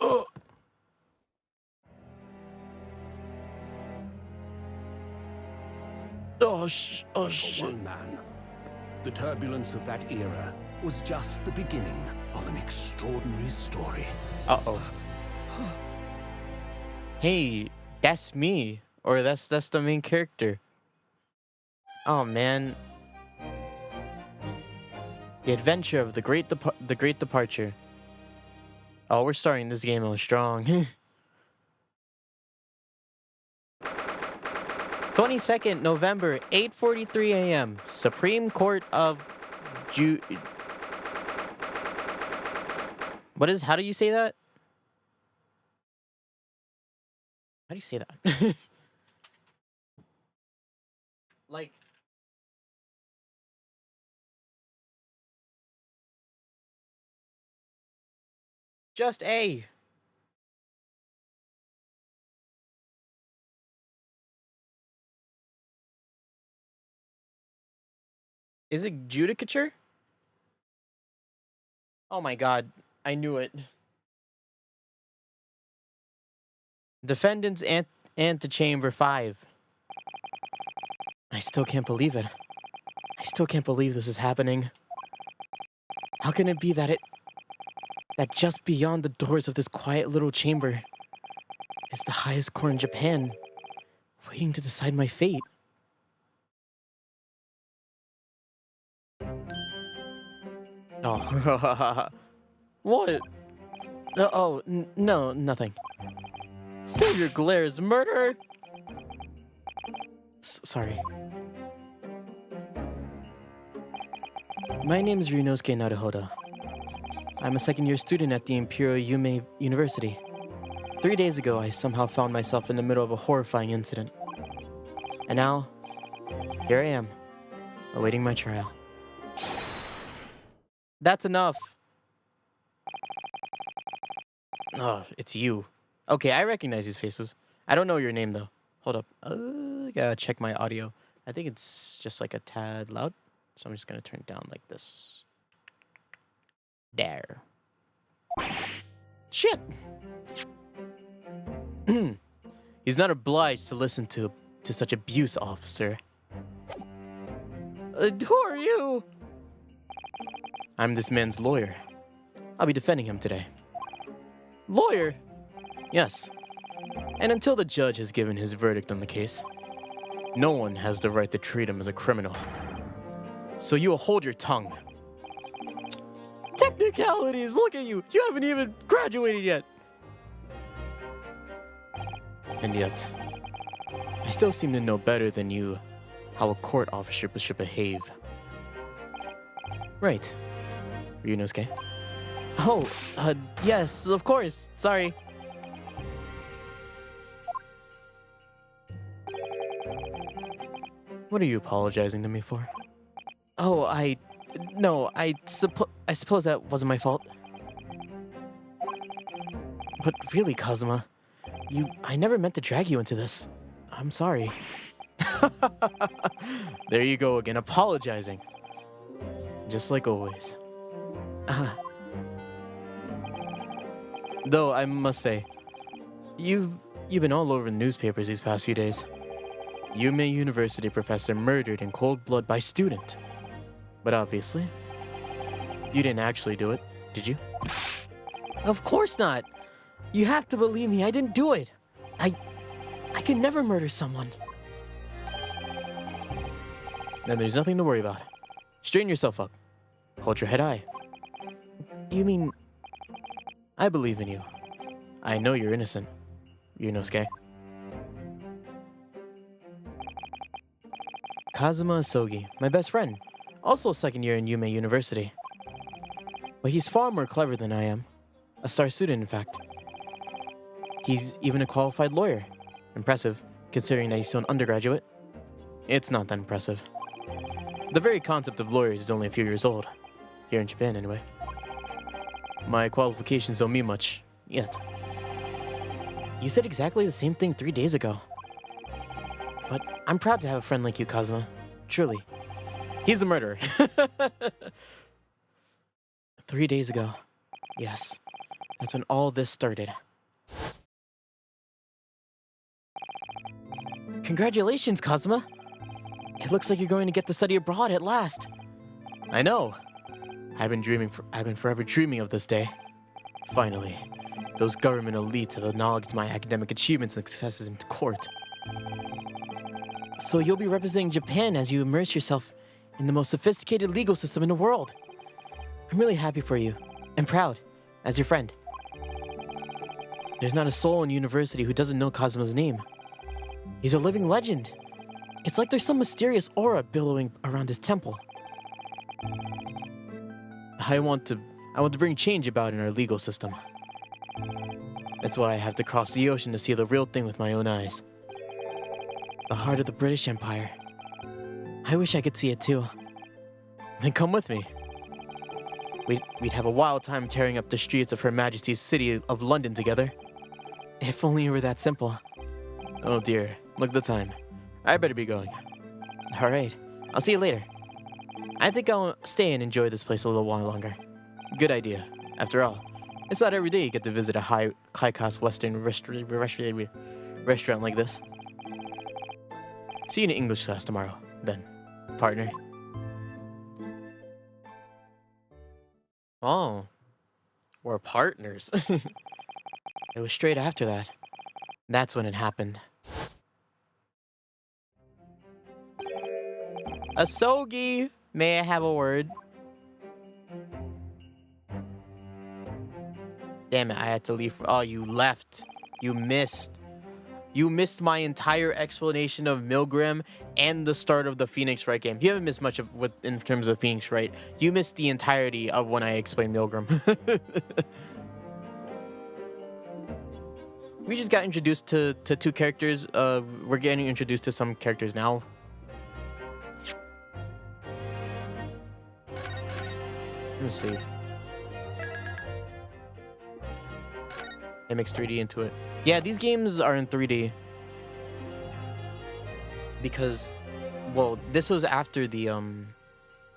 Oh. Oh, shit. For one man, the turbulence of that era was just the beginning of an extraordinary story. Uh-oh. Hey, that's me. Or that's the main character. Oh, man. The adventure of the Great Departure. Oh, we're starting this game out strong. 22nd November, 8:43 a.m. Supreme Court of how do you say that? How do you say that? Like, just A. Is it judicature? Oh my god, I knew it. Defendants antechamber 5. I still can't believe it. I still can't believe this is happening. How can it be that just beyond the doors of this quiet little chamber is the highest court in Japan, waiting to decide my fate? Oh. What? No, nothing. Save your glares, murderer! Sorry. My name is Ryunosuke Naruhodo. I'm a second-year student at the Imperial Yume University. 3 days ago, I somehow found myself in the middle of a horrifying incident. And now, here I am, awaiting my trial. That's enough. Oh, it's you. Okay, I recognize these faces. I don't know your name, though. Hold up. I gotta check my audio. I think it's just like a tad loud. So I'm just gonna turn it down like this. There. Shit! He's not obliged to listen to such abuse, officer. Who are you? I'm this man's lawyer. I'll be defending him today. Lawyer? Yes. And until the judge has given his verdict on the case, no one has the right to treat him as a criminal. So you will hold your tongue. Technicalities, look at you! You haven't even graduated yet! And yet, I still seem to know better than you how a court officer should behave. Right. Ryunosuke? Oh, yes, of course. Sorry. What are you apologizing to me for? Oh, I suppose that wasn't my fault. But really, Kazuma, I never meant to drag you into this. I'm sorry. There you go again, apologizing. Just like always. Though I must say, you've been all over the newspapers these past few days. Yume University professor murdered in cold blood by student. But obviously, you didn't actually do it, did you? Of course not. You have to believe me, I didn't do it. I could never murder someone. Then there's nothing to worry about. Straighten yourself up. Hold your head high. You mean... I believe in you. I know you're innocent, Ryunosuke. Kazuma Asogi, my best friend. Also a second year in Yume University. But he's far more clever than I am. A star student, in fact. He's even a qualified lawyer. Impressive, considering that he's still an undergraduate. It's not that impressive. The very concept of lawyers is only a few years old. Here in Japan, anyway. My qualifications don't mean much, yet. You said exactly the same thing 3 days ago. But I'm proud to have a friend like you, Kazuma. Truly. He's the murderer. 3 days ago. Yes. That's when all this started. Congratulations, Kazuma. It looks like you're going to get to study abroad at last. I know. I've been forever dreaming of this day. Finally, those government elites have acknowledged my academic achievements and successes in court. So you'll be representing Japan as you immerse yourself in the most sophisticated legal system in the world. I'm really happy for you, and proud, as your friend. There's not a soul in university who doesn't know Kazuma's name. He's a living legend. It's like there's some mysterious aura billowing around his temple. I want to bring change about in our legal system. That's why I have to cross the ocean to see the real thing with my own eyes. The heart of the British Empire. I wish I could see it too. Then come with me. We'd have a wild time tearing up the streets of Her Majesty's city of London together. If only it were that simple. Oh dear, look at the time. I better be going. Alright, I'll see you later. I think I'll stay and enjoy this place a little while longer. Good idea. After all, it's not every day you get to visit a high-class Western restaurant like this. See you in English class tomorrow, then, partner. Oh, we're partners. It was straight after that. That's when it happened. Asogi, may I have a word? Damn it, I had to leave. Oh, you left. You missed. You missed my entire explanation of Milgram and the start of the Phoenix Wright game. You haven't missed much of what in terms of Phoenix Wright. You missed the entirety of when I explained Milgram. We just got introduced to two characters. We're getting introduced to some characters now. Let me save. MX3D into it. Yeah, these games are in 3D. Because, well, this was after the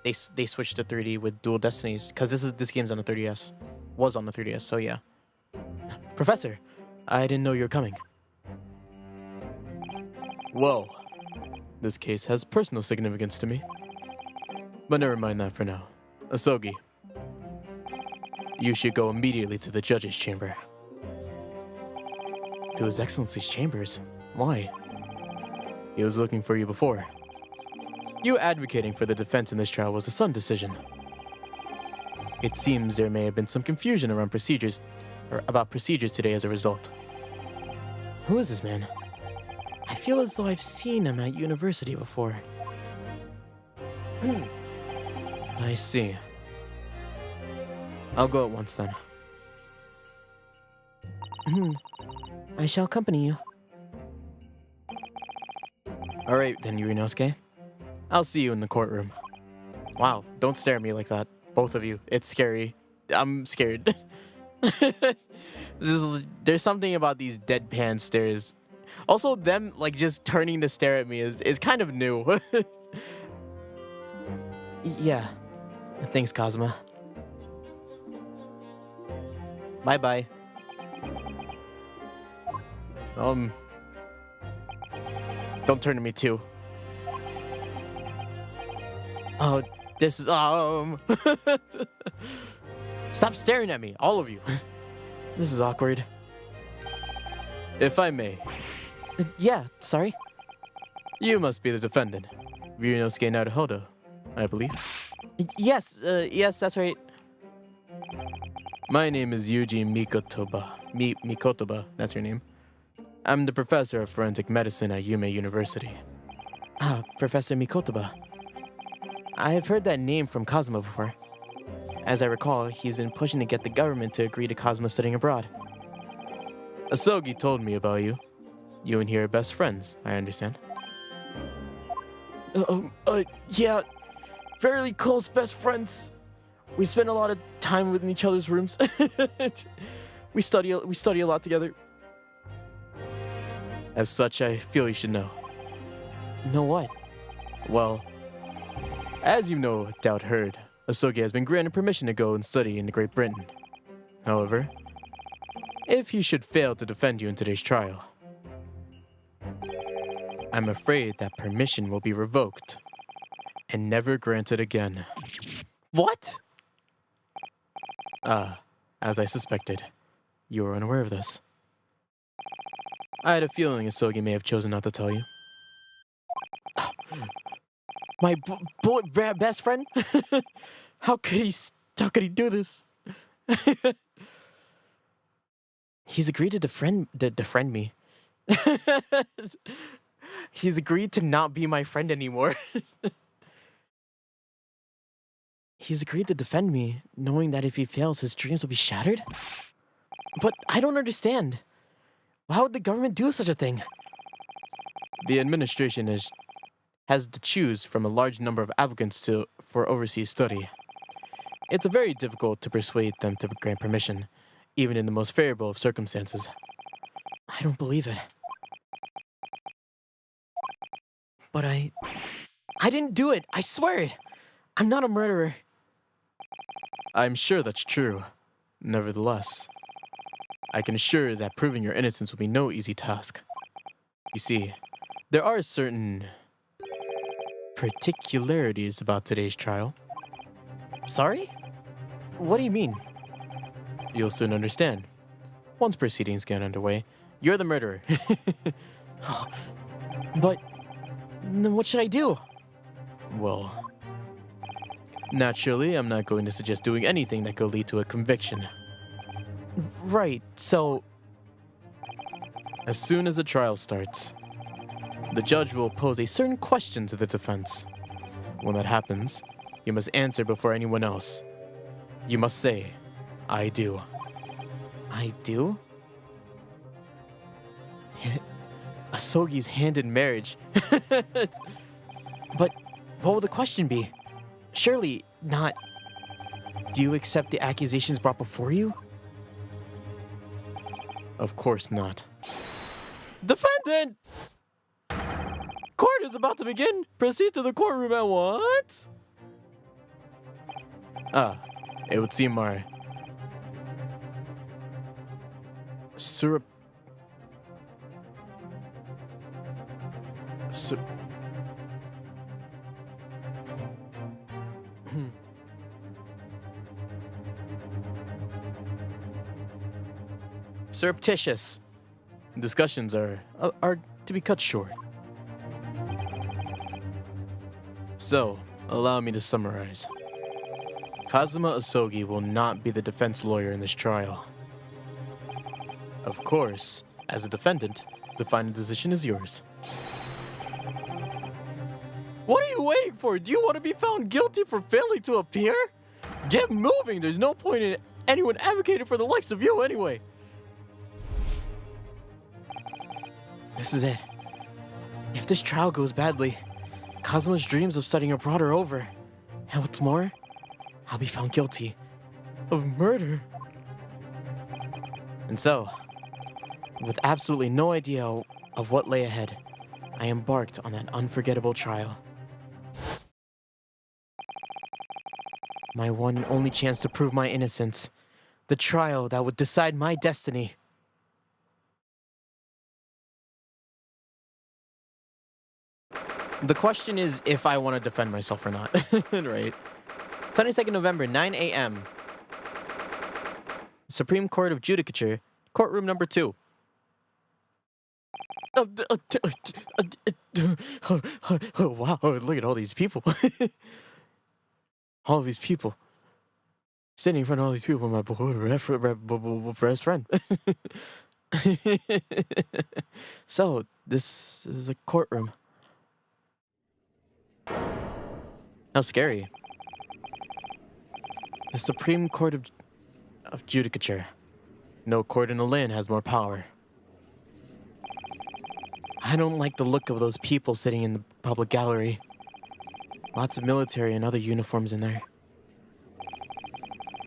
they switched to 3D with Dual Destinies. Because this game's on the 3DS. Was on the 3DS, so yeah. Professor, I didn't know you were coming. Well, this case has personal significance to me. But never mind that for now. Asogi, you should go immediately to the judge's chamber. To His Excellency's chambers? Why? He was looking for you before. You advocating for the defense in this trial was a Sun decision. It seems there may have been some confusion around procedures, or about procedures today as a result. Who is this man? I feel as though I've seen him at university before. I see. I'll go at once then. I shall accompany you. Alright then, Yurinosuke. I'll see you in the courtroom. Wow, don't stare at me like that. Both of you. It's scary. I'm scared. There's something about these deadpan stares. Also, them like just turning to stare at me is kind of new. Yeah. Thanks, Kazuma. Bye-bye. Don't turn to me too. Oh, this is Stop staring at me, all of you. This is awkward. If I may. Yeah, sorry. You must be the defendant, Ryunosuke Naruhodo, I believe. Yes, yes, that's right. My name is Yuji Mikotoba. Mikotoba, that's your name. I'm the professor of forensic medicine at Yume University. Ah, Professor Mikotoba. I have heard that name from Kazuma before. As I recall, he's been pushing to get the government to agree to Kazuma studying abroad. Asogi told me about you. You and he are best friends, I understand. Yeah. Fairly close best friends. We spend a lot of time within each other's rooms. we study a lot together. As such, I feel you should know. Know what? Well, as you no doubt heard, Asogi has been granted permission to go and study in Great Britain. However, if he should fail to defend you in today's trial, I'm afraid that permission will be revoked and never granted again. What? As I suspected, you were unaware of this. I had a feeling Asogi may have chosen not to tell you. My best friend? How could he do this? He's agreed to defriend me. He's agreed to not be my friend anymore. He's agreed to defend me, knowing that if he fails, his dreams will be shattered? But I don't understand. Why would the government do such a thing? The administration has to choose from a large number of applicants for overseas study. It's very difficult to persuade them to grant permission, even in the most favorable of circumstances. I don't believe it. But I didn't do it. I swear it. I'm not a murderer. I'm sure that's true. Nevertheless, I can assure that proving your innocence will be no easy task. You see, there are certain particularities about today's trial. Sorry? What do you mean? You'll soon understand. Once proceedings get underway, you're the murderer. But then what should I do? Well, naturally, I'm not going to suggest doing anything that could lead to a conviction. Right, so as soon as the trial starts, the judge will pose a certain question to the defense. When that happens, you must answer before anyone else. You must say, I do. I do? Asogi's hand in marriage. But what will the question be? Surely not, do you accept the accusations brought before you? Of course not. Defendant! Court is about to begin. Proceed to the courtroom at once. Ah, it would seem our Sur... surreptitious discussions are to be cut short. So, allow me to summarize. Kazuma Asogi will not be the defense lawyer in this trial. Of course, as a defendant, the final decision is yours. What are you waiting for? Do you want to be found guilty for failing to appear? Get moving! There's no point in anyone advocating for the likes of you anyway. This is it. If this trial goes badly, Kazuma's dreams of studying abroad are over. And what's more, I'll be found guilty of murder. And so, with absolutely no idea of what lay ahead, I embarked on that unforgettable trial. My one and only chance to prove my innocence. The trial that would decide my destiny. The question is if I want to defend myself or not, right? 22nd November, 9 a.m. Supreme Court of Judicature, courtroom number 2. Wow, look at all these people. All these people. Sitting in front of all these people, my best friend. So, this is a courtroom. How scary. The Supreme Court of Judicature. No court in the land has more power. I don't like the look of those people sitting in the public gallery. Lots of military and other uniforms in there.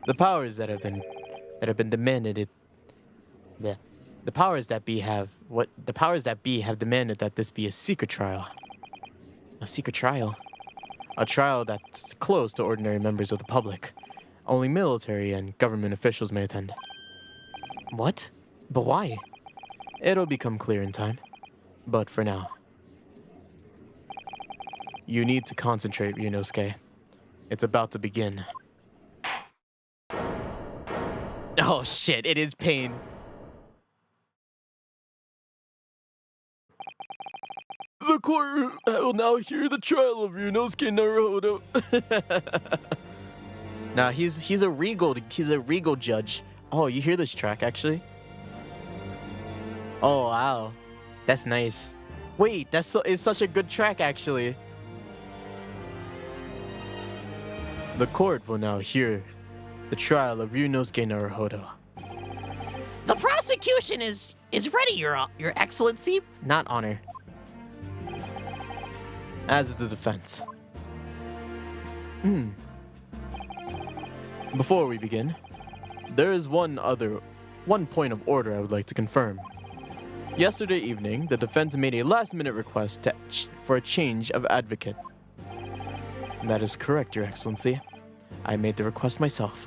The powers that have been demanded the powers that be have demanded that this be a secret trial. A secret trial. A trial that's closed to ordinary members of the public. Only military and government officials may attend. What? But why? It'll become clear in time. But for now, you need to concentrate, Ryunosuke. It's about to begin. Oh shit, it is pain. The court will now hear the trial of Ryunosuke Naruhodo. Nah, he's a regal judge. Oh, you hear this track actually? Oh wow. That's nice. Wait, it's such a good track actually. The court will now hear the trial of Ryunosuke Naruhodo. The prosecution is ready, Your Excellency. Not honor. As is the defense. Before we begin, there is one point of order I would like to confirm. Yesterday evening, the defense made a last-minute request for a change of advocate. That is correct, Your Excellency. I made the request myself.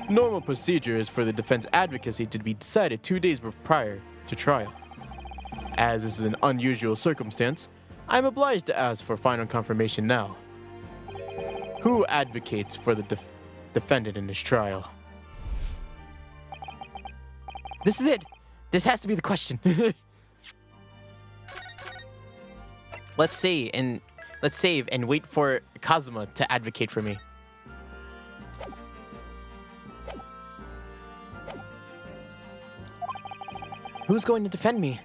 Normal procedure is for the defense advocacy to be decided 2 days prior to trial. As this is an unusual circumstance, I am obliged to ask for final confirmation now. Who advocates for the defendant in this trial? This is it! This has to be the question. Let's save and wait for Kazuma to advocate for me. Who's going to defend me?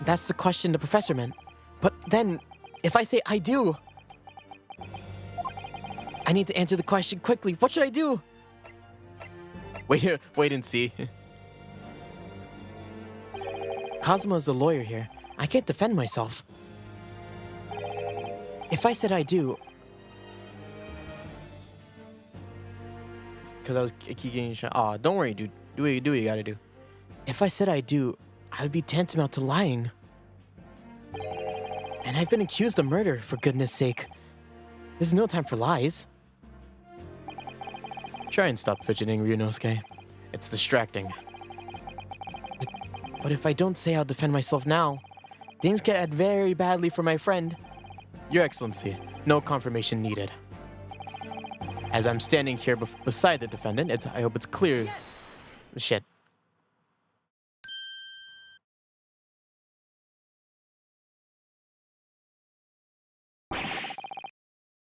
That's the question the professor meant. But then, if I say I do, I need to answer the question quickly. What should I do? Wait here, wait and see. Cosmo is the lawyer here. I can't defend myself. If I said I do, because I was keeping shot. Aw, don't worry, dude. Do what you gotta do. If I said I do, I would be tantamount to lying. And I've been accused of murder, for goodness sake. This is no time for lies. Try and stop fidgeting, Ryunosuke. It's distracting. But if I don't say I'll defend myself now, things get end very badly for my friend. Your Excellency, no confirmation needed. As I'm standing here beside the defendant, I hope it's clear. Yes. Shit.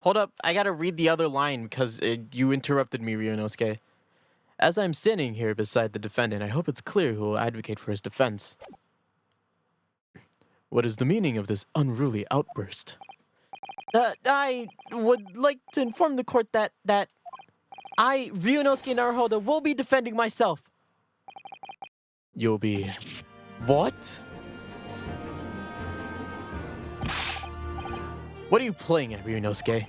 Hold up, I gotta read the other line because you interrupted me, Ryunosuke. As I'm standing here beside the defendant, I hope it's clear who will advocate for his defense. What is the meaning of this unruly outburst? I would like to inform the court that I, Ryunosuke Naruhodo, will be defending myself. You'll be... What? What are you playing at, Ryunosuke?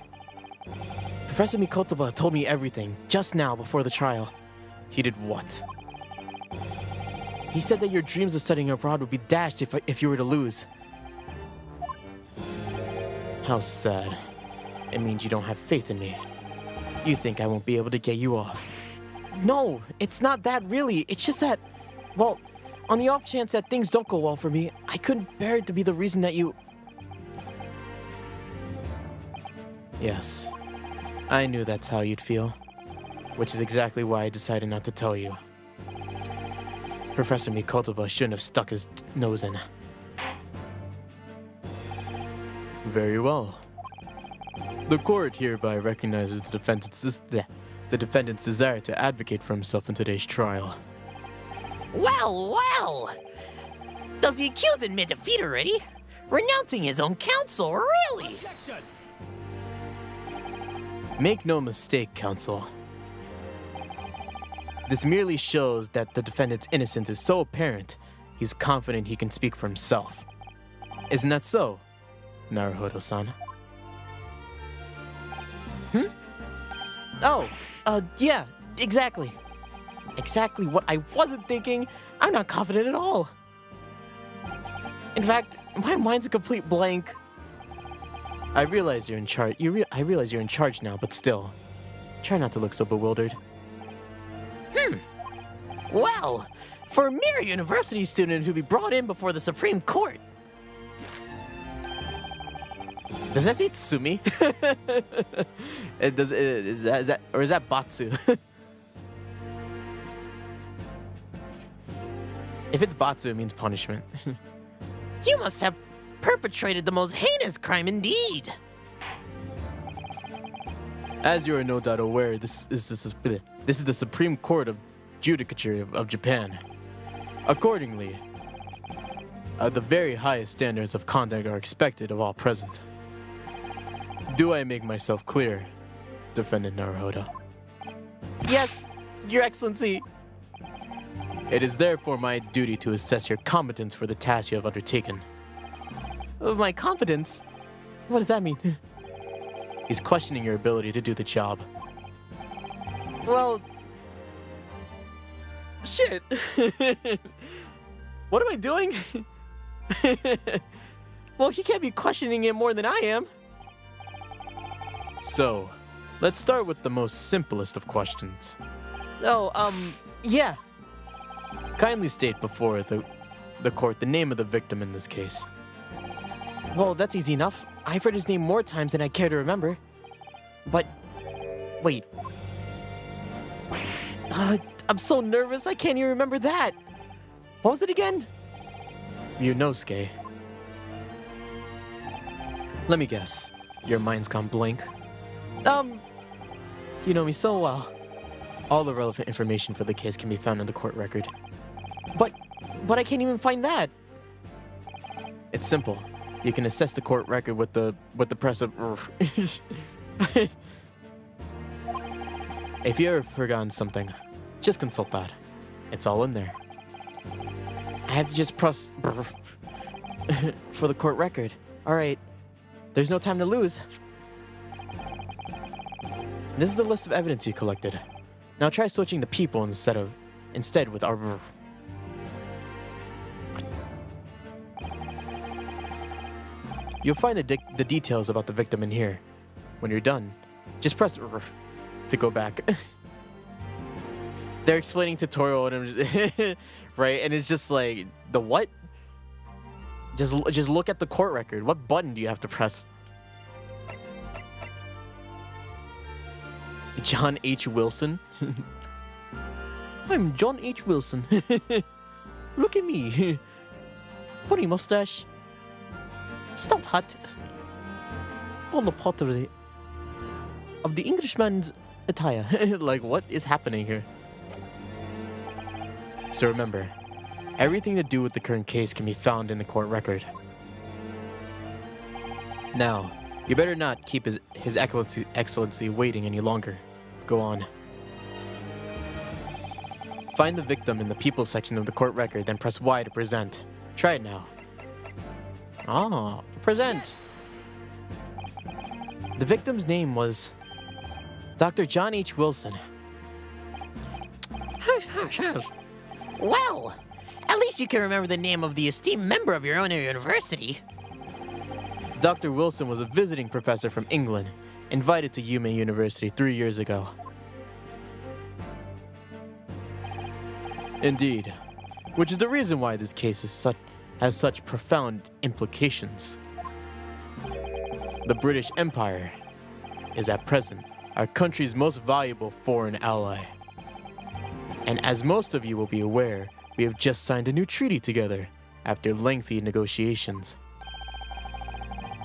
Professor Mikotoba told me everything just now before the trial. He did what? He said that your dreams of studying abroad would be dashed if you were to lose. How sad. It means you don't have faith in me. You think I won't be able to get you off. No, it's not that really. It's just that, well, on the off chance that things don't go well for me, I couldn't bear it to be the reason that you... Yes, I knew that's how you'd feel, which is exactly why I decided not to tell you. Professor Mikotoba shouldn't have stuck his nose in. Very well. The court hereby recognizes the defendant's desire to advocate for himself in today's trial. Well! Does the accused admit defeat already? Renouncing his own counsel, really? Objection! Make no mistake, counsel. This merely shows that the defendant's innocence is so apparent, he's confident he can speak for himself. Isn't that so, Naruhodo-san? Oh, yeah, exactly. Exactly what I wasn't thinking. I'm not confident at all. In fact, my mind's a complete blank. I realize you're in charge. I realize you're in charge now, but still, try not to look so bewildered. Well, for a mere university student to be brought in before the Supreme Court. Does that say Tsumi? Is that Batsu? If it's Batsu, it means punishment. You must have perpetrated the most heinous crime indeed. As you are no doubt aware, this is the Supreme Court of Judicature of Japan. Accordingly, the very highest standards of conduct are expected of all present. Do I make myself clear, Defendant Naruhodo? Yes, Your Excellency. It is therefore my duty to assess your competence for the task you have undertaken. My competence? What does that mean? He's questioning your ability to do the job. Well... Shit. What am I doing? Well, he can't be questioning it more than I am. So, let's start with the most simplest of questions. Yeah. Kindly state before the court the name of the victim in this case. Well, that's easy enough. I've heard his name more times than I care to remember. But, wait. I'm so nervous I can't even remember that. What was it again? Ryunosuke. Let me guess. Your mind's gone blank. You know me so well. All the relevant information for the case can be found in the court record. But But I can't even find that. It's simple. You can assess the court record with the press of. If you ever forgotten something, just consult that. It's all in there. I have to just press for the court record. All right. There's no time to lose. This is the list of evidence you collected. Now try switching the people instead with our. You'll find the details about the victim in here. When you're done, just press to go back. They're explaining tutorial and right, and it's just like the what? Just look at the court record. What button do you have to press? John H. Wilson. I'm John H. Wilson. Look at me. Funny mustache. Stout hat. All the pottery of the Englishman's attire. Like, what is happening here? So remember, everything to do with the current case can be found in the court record. Now, you better not keep His Excellency waiting any longer. Go on. Find the victim in the people section of the court record, then press Y to present. Try it now. Ah, present. The victim's name was Dr. John H. Wilson. Well, at least you can remember the name of the esteemed member of your own university. Dr. Wilson was a visiting professor from England, invited to Yume University 3 years ago. Indeed, which is the reason why this case has such profound implications. The British Empire is at present our country's most valuable foreign ally. And as most of you will be aware, we have just signed a new treaty together after lengthy negotiations.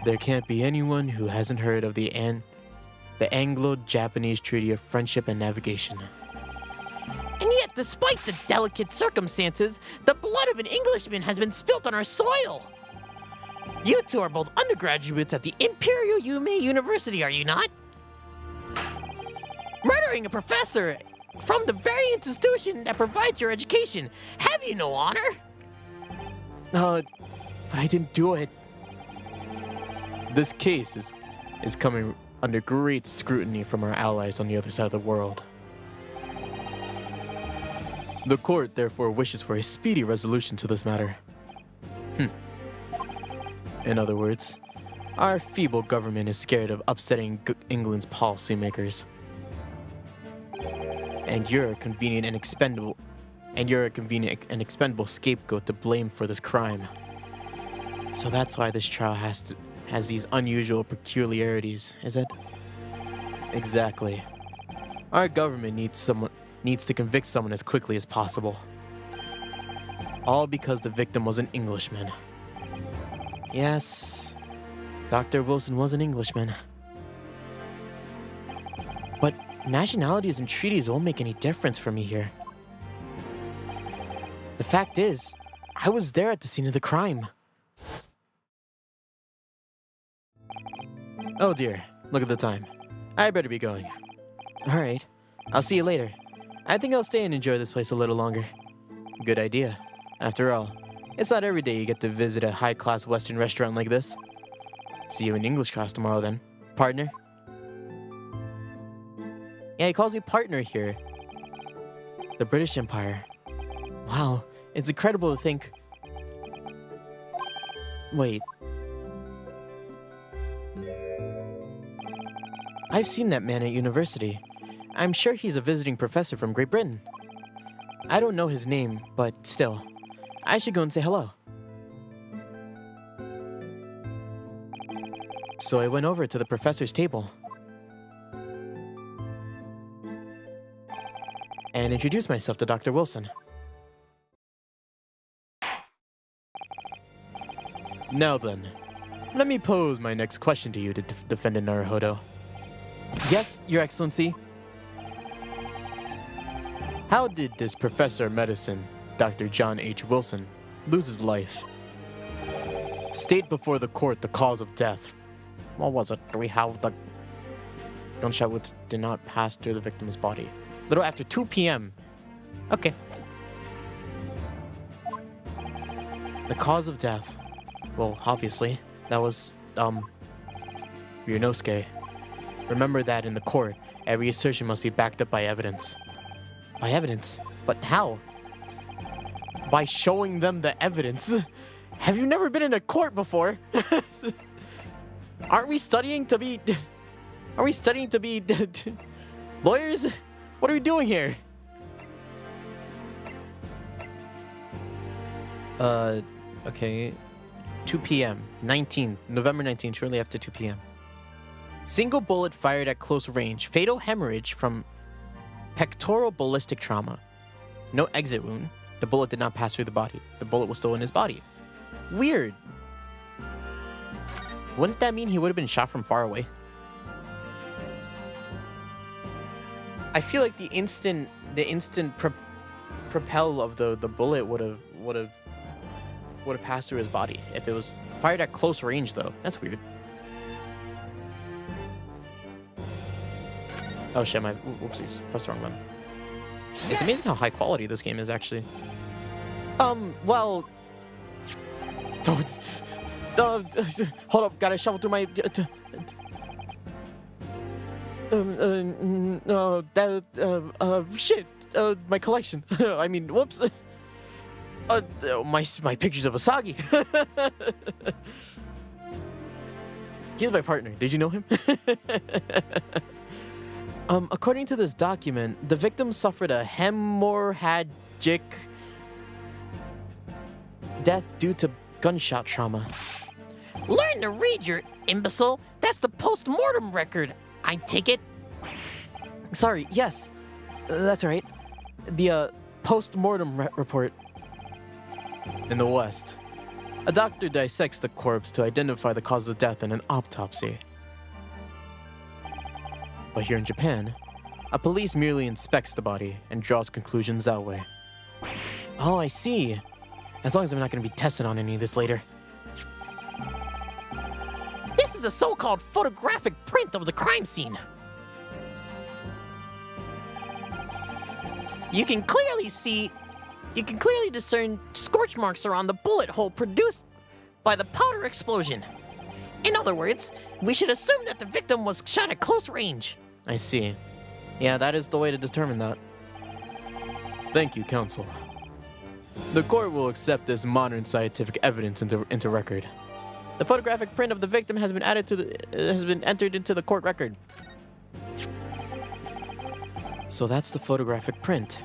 There can't be anyone who hasn't heard of the Anglo-Japanese Treaty of Friendship and Navigation. And yet, despite the delicate circumstances, the blood of an Englishman has been spilt on our soil. You two are both undergraduates at the Imperial Yume University, are you not? Murdering a professor from the very institution that provides your education, have you no honor? But I didn't do it. This case is coming under great scrutiny from our allies on the other side of the world. The court therefore wishes for a speedy resolution to this matter. In other words, our feeble government is scared of upsetting England's policymakers. And you're a convenient and expendable scapegoat to blame for this crime. So that's why this trial has these unusual peculiarities, is it? Exactly. Our government needs to convict someone as quickly as possible. All because the victim was an Englishman. Yes, Dr. Wilson was an Englishman. But nationalities and treaties won't make any difference for me here. The fact is, I was there at the scene of the crime. Oh dear, look at the time. I better be going. Alright, I'll see you later. I think I'll stay and enjoy this place a little longer. Good idea. After all, it's not every day you get to visit a high-class Western restaurant like this. See you in English class tomorrow then, partner. Yeah, he calls me partner here. The British Empire. Wow, it's incredible to think... Wait. I've seen that man at university. I'm sure he's a visiting professor from Great Britain. I don't know his name, but still, I should go and say hello. So I went over to the professor's table and introduced myself to Dr. Wilson. Now then, let me pose my next question to you, Defendant Naruhodo. Yes, Your Excellency. How did this professor of medicine Dr. John H. Wilson, loses life. State before the court the cause of death. What was it? Do we have the gunshot wound did not pass through the victim's body? Little after 2 p.m. Okay. The cause of death. Well, obviously, that was, Ryunosuke. Remember that in the court, every assertion must be backed up by evidence. By evidence? But how? By showing them the evidence. Have you never been in a court before? Aren't we studying to be... Are we studying to be lawyers? What are we doing here? Okay. 2 p.m. November 19th, shortly after 2 p.m. Single bullet fired at close range. Fatal hemorrhage from pectoral ballistic trauma. No exit wound. The bullet did not pass through the body. The bullet was still in his body. Weird. Wouldn't that mean he would have been shot from far away? I feel like the instant propel of the bullet would have passed through his body if it was fired at close range, though. That's weird. Oh shit, my whoopsies, pressed the wrong button. It's amazing how high quality this game is, actually. Well, don't. Hold up, gotta shuffle through my. Shit. My collection. I mean, whoops. My pictures of Asagi. He's my partner. Did you know him? According to this document, the victim suffered a hemorrhagic death due to gunshot trauma. Learn to read, you imbecile. That's the post-mortem record. I take it. Sorry, yes. That's right. The post-mortem report. In the West, a doctor dissects the corpse to identify the cause of death in an autopsy. But here in Japan, a police merely inspects the body and draws conclusions that way. Oh, I see. As long as I'm not going to be tested on any of this later. This is a so-called photographic print of the crime scene. You can clearly discern scorch marks around the bullet hole produced by the powder explosion. In other words, we should assume that the victim was shot at close range. I see. Yeah, that is the way to determine that. Thank you, counsel. The court will accept this modern scientific evidence into record. The photographic print of the victim has been entered into the court record. So that's the photographic print.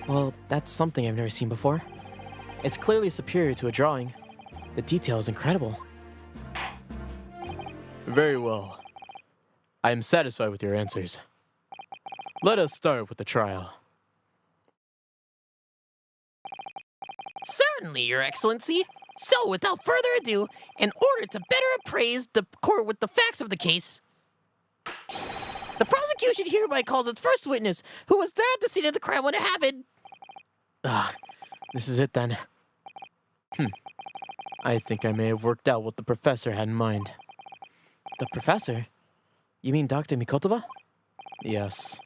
Well, that's something I've never seen before. It's clearly superior to a drawing. The detail is incredible. Very well. I am satisfied with your answers. Let us start with the trial. Certainly, Your Excellency. So, without further ado, in order to better appraise the court with the facts of the case, the prosecution hereby calls its first witness, who was there at the scene of the crime when it happened. This is it then. I think I may have worked out what the professor had in mind. The professor? You mean Dr. Mikotoba? Yes.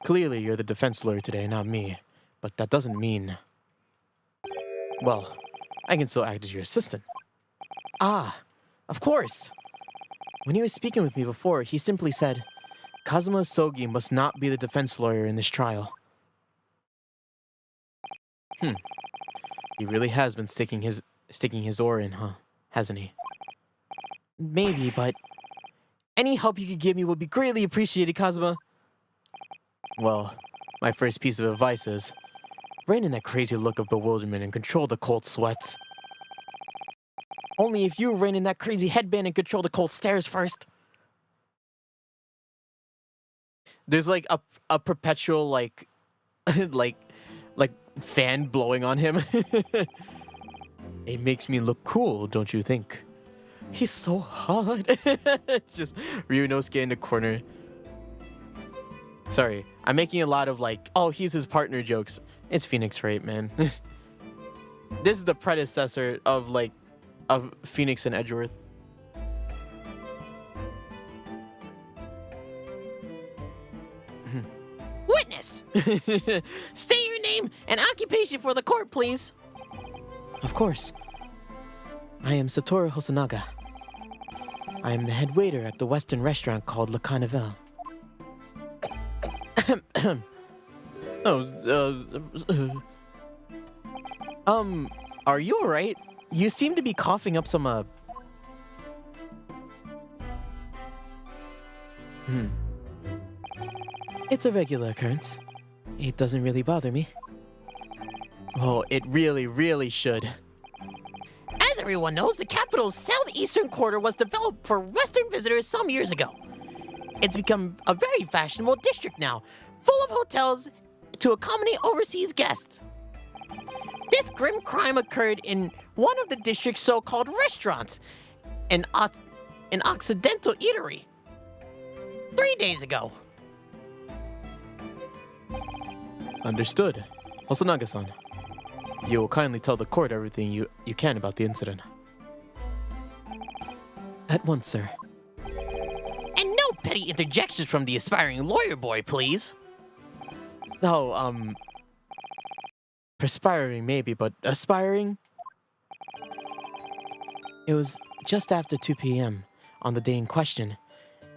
Clearly you're the defense lawyer today, not me. But that doesn't mean... Well, I can still act as your assistant. Ah, of course. When he was speaking with me before, he simply said, Kazuma Sogi must not be the defense lawyer in this trial. He really has been sticking his oar in, huh? Hasn't he? Maybe, but any help you could give me would be greatly appreciated, Kazuma. Well, my first piece of advice is, rein in that crazy look of bewilderment and control the cold sweats. Only if you rein in that crazy headband and control the cold stares first. There's like a perpetual like fan blowing on him. It makes me look cool, don't you think? He's so hot. Just Ryunosuke in the corner. Sorry, I'm making a lot of like, oh, he's his partner jokes. It's Phoenix Wright, man. This is the predecessor of of Phoenix and Edgeworth. Witness! State your name and occupation for the court, please. Of course. I am Satoru Hosonaga. I am the head waiter at the Western restaurant called Le Carnival. Are you alright? You seem to be coughing up some, It's a regular occurrence. It doesn't really bother me. Well, it really, really should. As everyone knows, the capital's southeastern quarter was developed for Western visitors some years ago. It's become a very fashionable district now, full of hotels to accommodate overseas guests. This grim crime occurred in one of the district's so-called restaurants, an Occidental eatery, 3 days ago. Understood. Hosonaga-san, you will kindly tell the court everything you can about the incident. At once, sir. And no petty interjections from the aspiring lawyer boy, please. Oh, perspiring maybe, but aspiring? It was just after 2 p.m. on the day in question.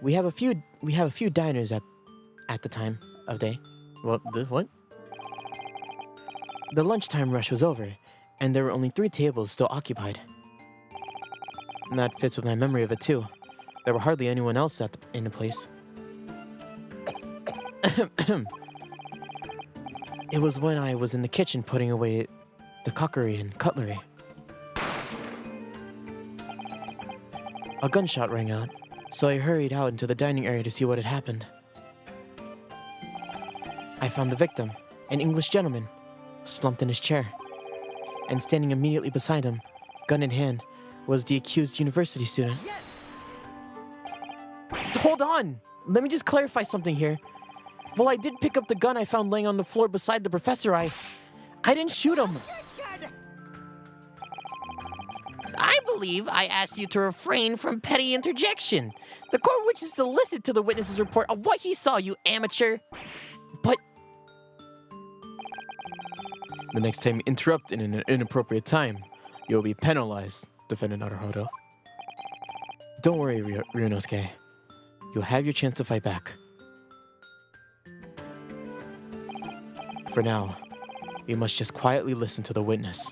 We have a few diners at the time of day. What? The lunchtime rush was over, and there were only 3 tables still occupied. And that fits with my memory of it too. There were hardly anyone else in the place. It was when I was in the kitchen putting away the cookery and cutlery. A gunshot rang out, so I hurried out into the dining area to see what had happened. I found the victim, an English gentleman, slumped in his chair. And standing immediately beside him, gun in hand, was the accused university student. Yes! Hold on! Let me just clarify something here. While I did pick up the gun I found laying on the floor beside the professor, I didn't shoot him. I believe I asked you to refrain from petty interjection. The court wishes to listen to the witness's report of what he saw, you amateur. But the next time you interrupt in an inappropriate time, you'll be penalized, Defendant Naruhodo. Don't worry, Ryunosuke. You'll have your chance to fight back. For now, you must just quietly listen to the witness.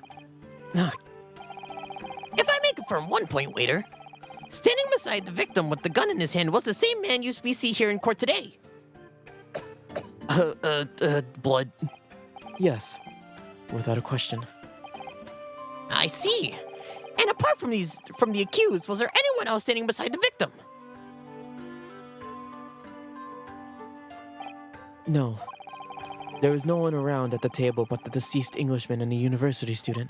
If I may confirm one point, waiter, standing beside the victim with the gun in his hand was the same man we see here in court today. Blood. Yes, without a question. I see. And apart from the accused, was there anyone else standing beside the victim? No. There was no one around at the table but the deceased Englishman and a university student.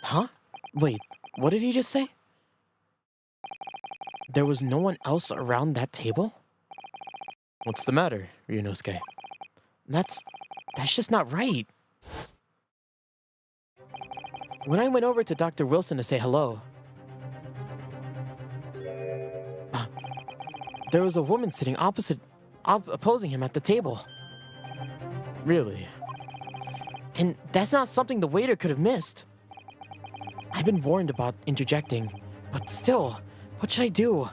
Huh? Wait, what did he just say? There was no one else around that table? What's the matter, Ryunosuke? That's just not right. When I went over to Dr. Wilson to say hello, there was a woman sitting opposing him at the table. Really? And that's not something the waiter could have missed. I've been warned about interjecting, but still, what should I do?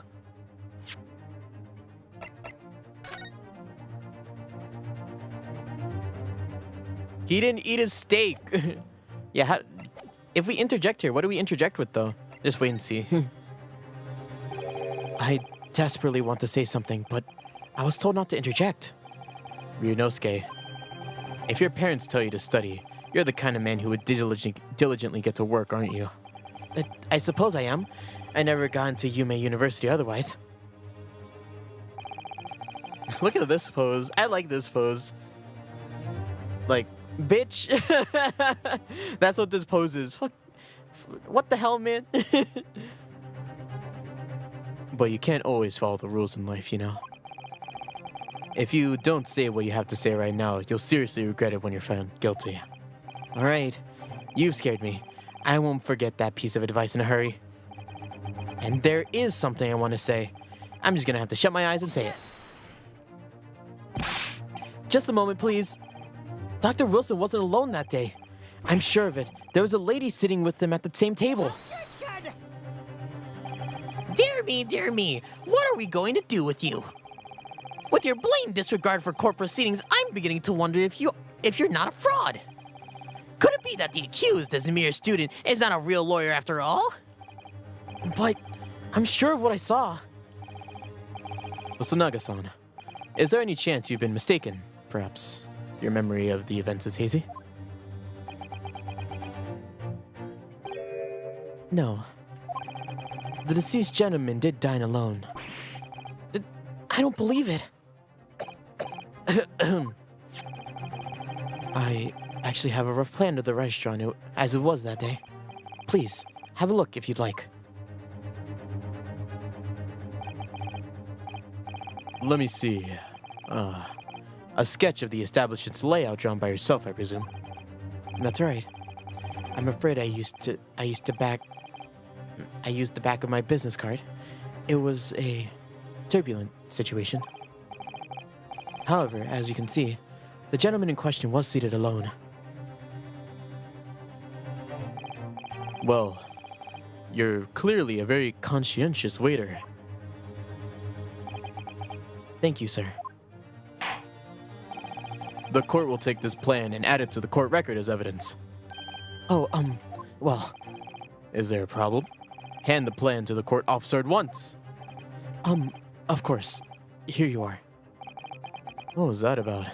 He didn't eat his steak. Yeah, if we interject here, what do we interject with, though? Just wait and see. I desperately want to say something, but I was told not to interject. Ryunosuke, if your parents tell you to study, you're the kind of man who would diligently get to work, aren't you? I suppose I am. I never got into Yume University otherwise. Look at this pose. I like this pose. Like, bitch. That's what this pose is. What the hell, man? But you can't always follow the rules in life, you know? If you don't say what you have to say right now, you'll seriously regret it when you're found guilty. Alright, You've scared me. I won't forget that piece of advice in a hurry. And there is something I want to say. I'm just gonna have to shut my eyes and say it. Just a moment, please. Dr. Wilson wasn't alone that day. I'm sure of it. There was a lady sitting with him at the same table. Dear me, what are we going to do with you? With your blatant disregard for court proceedings, I'm beginning to wonder if you're not a fraud. Could it be that the accused, as a mere student, is not a real lawyer after all? But I'm sure of what I saw. Osanaga-san, is there any chance you've been mistaken? Perhaps your memory of the events is hazy? No. The deceased gentleman did dine alone. I don't believe it. I actually have a rough plan of the restaurant as it was that day. Please, have a look if you'd like. Let me see. A sketch of the establishment's layout drawn by yourself, I presume. That's right. I'm afraid I used the back of my business card. It was a turbulent situation. However, as you can see, the gentleman in question was seated alone. Well, you're clearly a very conscientious waiter. Thank you, sir. The court will take this plan and add it to the court record as evidence. Oh, well... Is there a problem? Hand the plan to the court officer at once. Of course. Here you are. What was that about?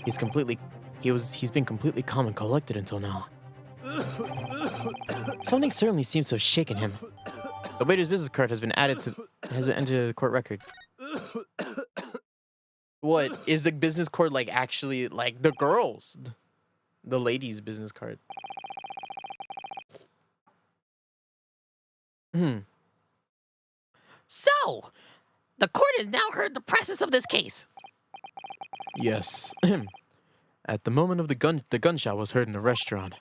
He's been completely calm and collected until now. Something certainly seems to have shaken him. The waiter's business card has been entered to the court record. What is the business card like? Actually, like the girls, the ladies' business card. So, the court has now heard the process of this case. Yes. At the moment of the gunshot was heard in the restaurant.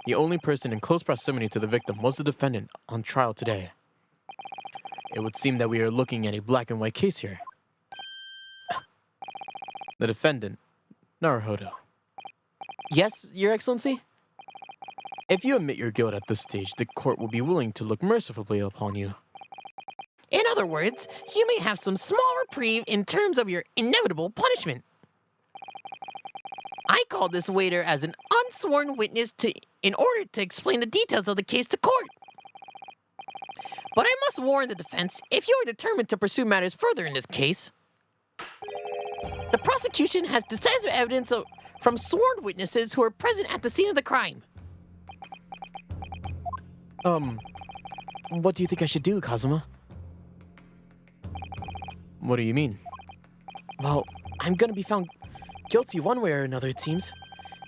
The only person in close proximity to the victim was the defendant on trial today. It would seem that we are looking at a black and white case here. The defendant, Naruhodo. Yes, Your Excellency? If you admit your guilt at this stage, the court will be willing to look mercifully upon you. In other words, you may have some small reprieve in terms of your inevitable punishment. I called this waiter as an unsworn witness in order to explain the details of the case to court. But I must warn the defense, if you are determined to pursue matters further in this case, the prosecution has decisive evidence from sworn witnesses who were present at the scene of the crime. What do you think I should do, Kazuma? What do you mean? Well, I'm gonna be found guilty one way or another, it seems.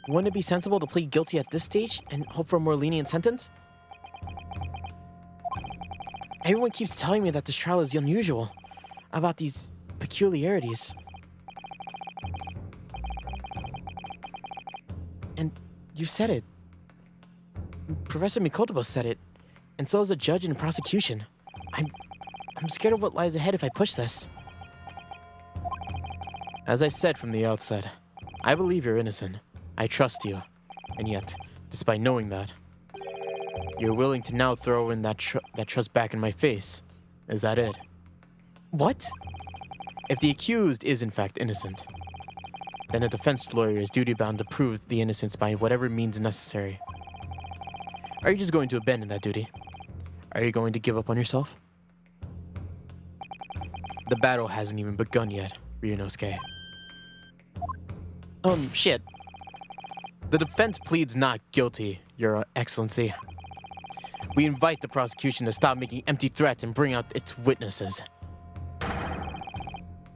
Wouldn't it be sensible to plead guilty at this stage and hope for a more lenient sentence? Everyone keeps telling me that this trial is unusual, about these peculiarities. And you said it. Professor Mikotobo said it, and so is the judge and prosecution. I'm scared of what lies ahead if I push this. As I said from the outset, I believe you're innocent. I trust you. And yet, despite knowing that, you're willing to now throw in that trust back in my face. Is that it? What? If the accused is in fact innocent, then a defense lawyer is duty-bound to prove the innocence by whatever means necessary. Are you just going to abandon that duty? Are you going to give up on yourself? The battle hasn't even begun yet, Ryunosuke. Shit. The defense pleads not guilty, Your Excellency. We invite the prosecution to stop making empty threats and bring out its witnesses.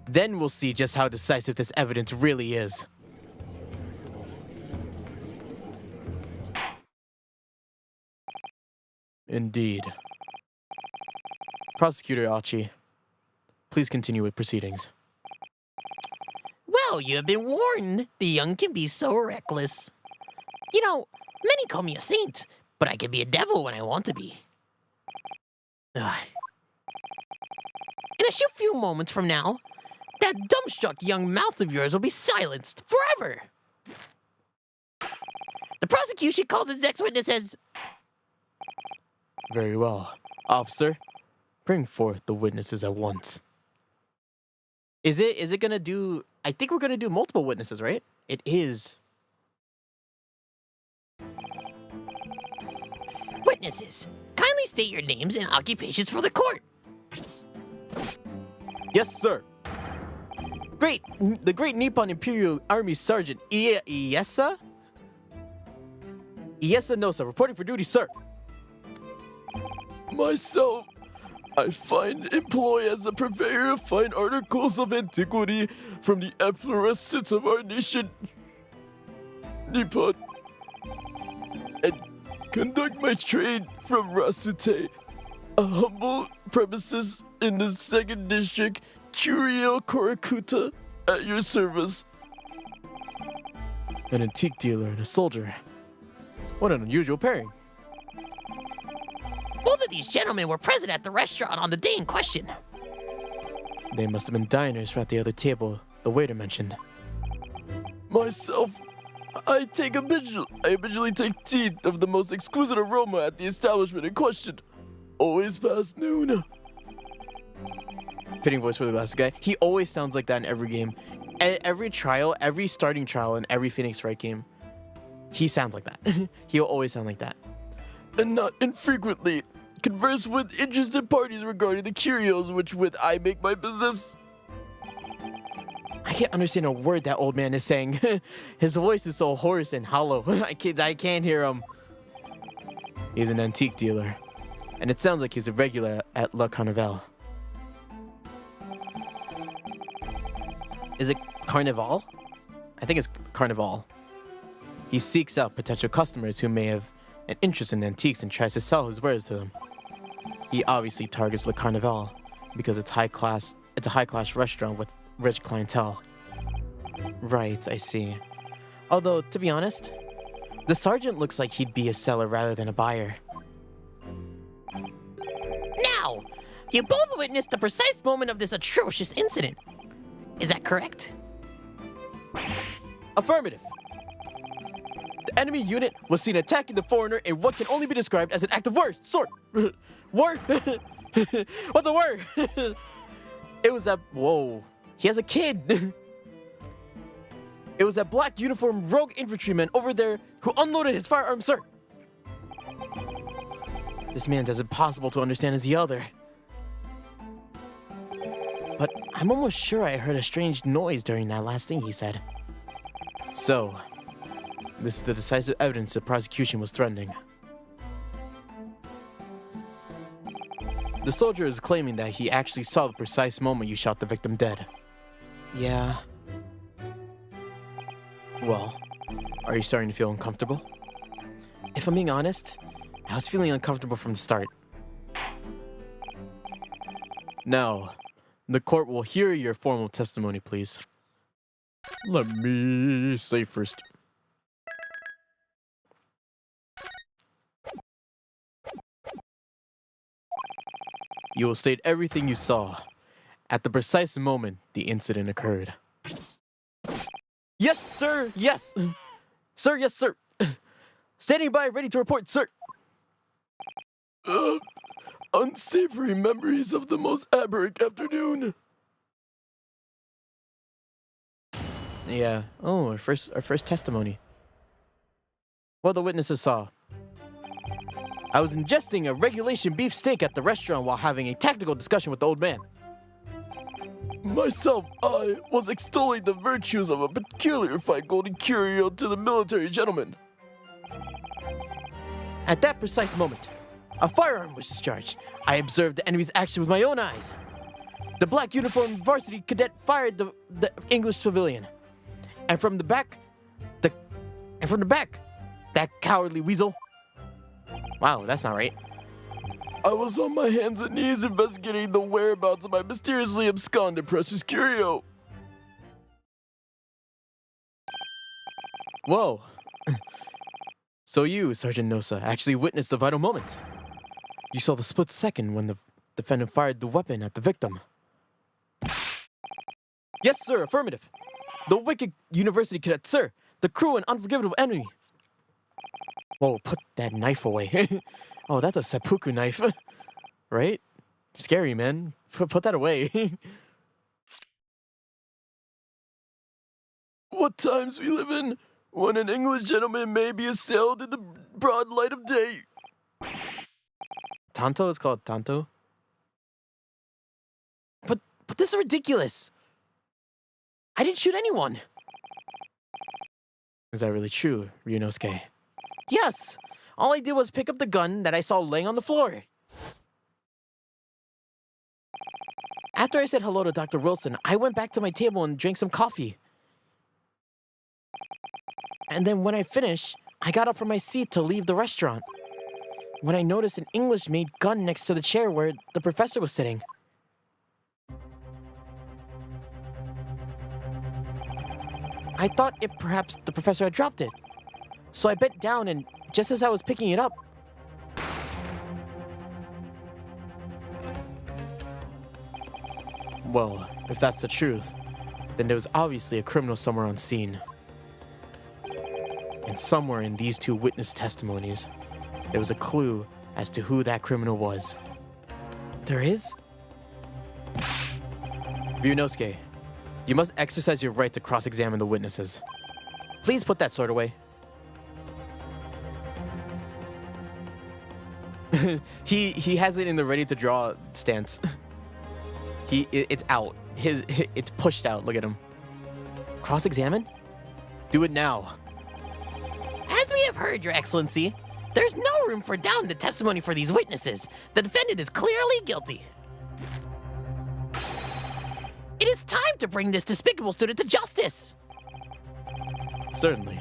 Then we'll see just how decisive this evidence really is. Indeed. Prosecutor Achi, please continue with proceedings. Well, you have been warned. The young can be so reckless. You know, Many call me a saint, but I can be a devil when I want to be. Ugh. In a few moments from now, that dumbstruck young mouth of yours will be silenced forever. The prosecution calls its next witness as... Very well. Officer, bring forth the witnesses at once. Is it gonna do? I think we're gonna do multiple witnesses, right? It is. Witnesses, kindly state your names and occupations for the court. Yes, sir. The Great Nippon Imperial Army Sergeant Iesa Nosa, reporting for duty, sir. Myself, I find employ as a purveyor of fine articles of antiquity from the efflorescence of our nation, Nippon, and conduct my trade from Rasute, a humble premises in the 2nd District, Curio Korakuta, at your service. An antique dealer and a soldier. What an unusual pairing. Both of these gentlemen were present at the restaurant on the day in question. They must have been diners at the other table the waiter mentioned. Myself, I habitually take tea of the most exquisite aroma at the establishment in question. Always past noon. Fitting voice for the last guy. He always sounds like that in every game. Every trial, every starting trial in every Phoenix Wright game, he sounds like that. He'll always sound like that. And not infrequently converse with interested parties regarding the curios which with I make my business. I can't understand a word that old man is saying. His voice is so hoarse and hollow. I can't hear him. He's an antique dealer, and it sounds like he's a regular at La Carnival. Is it Carnival? I think it's Carnival. He seeks out potential customers who may have an interest in antiques and tries to sell his wares to them. He obviously targets Le Carnival because it's a high-class restaurant with rich clientele. Right, I see. Although, to be honest, the sergeant looks like he'd be a seller rather than a buyer. Now, you both witnessed the precise moment of this atrocious incident. Is that correct? Affirmative. The enemy unit was seen attacking the foreigner in what can only be described as an act of war. Word? What's a word? It was a... Whoa. He has a kid. It was a black uniformed rogue infantryman over there who unloaded his firearm, sir. This man's as impossible to understand as the other. But I'm almost sure I heard a strange noise during that last thing he said. So, this is the decisive evidence the prosecution was threatening. The soldier is claiming that he actually saw the precise moment you shot the victim dead. Yeah. Well, are you starting to feel uncomfortable? If I'm being honest, I was feeling uncomfortable from the start. Now, the court will hear your formal testimony, please. Let me say first. You will state everything you saw at the precise moment the incident occurred. Yes, sir. Yes. Sir, yes, sir. Standing by, ready to report, sir. Unsavory memories of the most aberrant afternoon. Yeah. Oh, our first testimony. What the witnesses saw. I was ingesting a regulation beef steak at the restaurant while having a tactical discussion with the old man. Myself, I was extolling the virtues of a peculiar fine golden curio to the military gentleman. At that precise moment, a firearm was discharged. I observed the enemy's action with my own eyes. The black uniformed varsity cadet fired the English civilian. And from the back, that cowardly weasel. Wow, that's not right. I was on my hands and knees investigating the whereabouts of my mysteriously absconded precious curio. Whoa. So you, Sergeant Nosa, actually witnessed the vital moment. You saw the split second when the defendant fired the weapon at the victim. Yes, sir, affirmative. The wicked university cadet, sir. The cruel and unforgivable enemy. Whoa, put that knife away. Oh, that's a seppuku knife. Right? Scary, man. Put that away. What times we live in, when an English gentleman may be assailed in the broad light of day. Tanto is called Tanto? But this is ridiculous. I didn't shoot anyone. Is that really true, Ryunosuke? Yes. All I did was pick up the gun that I saw laying on the floor. After I said hello to Dr. Wilson, I went back to my table and drank some coffee. And then when I finished, I got up from my seat to leave the restaurant, when I noticed an English-made gun next to the chair where the professor was sitting. I thought perhaps the professor had dropped it. So I bent down, and just as I was picking it up, well, if that's the truth, then there was obviously a criminal somewhere on scene. And somewhere in these two witness testimonies, there was a clue as to who that criminal was. There is? Ryunosuke, you must exercise your right to cross-examine the witnesses. Please put that sword away. he has it in the ready-to-draw stance. It's out. It's pushed out. Look at him. Cross-examine? Do it now. As we have heard, Your Excellency, there's no room for doubt in the testimony for these witnesses. The defendant is clearly guilty. It is time to bring this despicable student to justice. Certainly.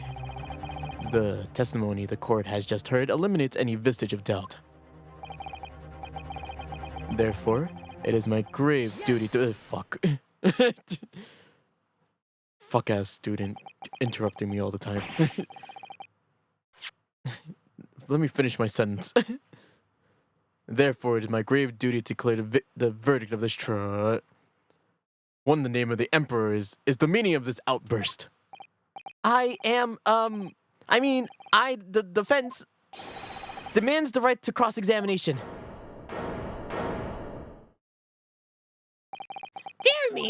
The testimony the court has just heard eliminates any vestige of doubt. Therefore, it is my grave duty to... fuck. Fuck-ass student interrupting me all the time. Let me finish my sentence. Therefore, it is my grave duty to declare the verdict of this trial. One, the name of the emperor is the meaning of this outburst. The defense demands the right to cross-examination.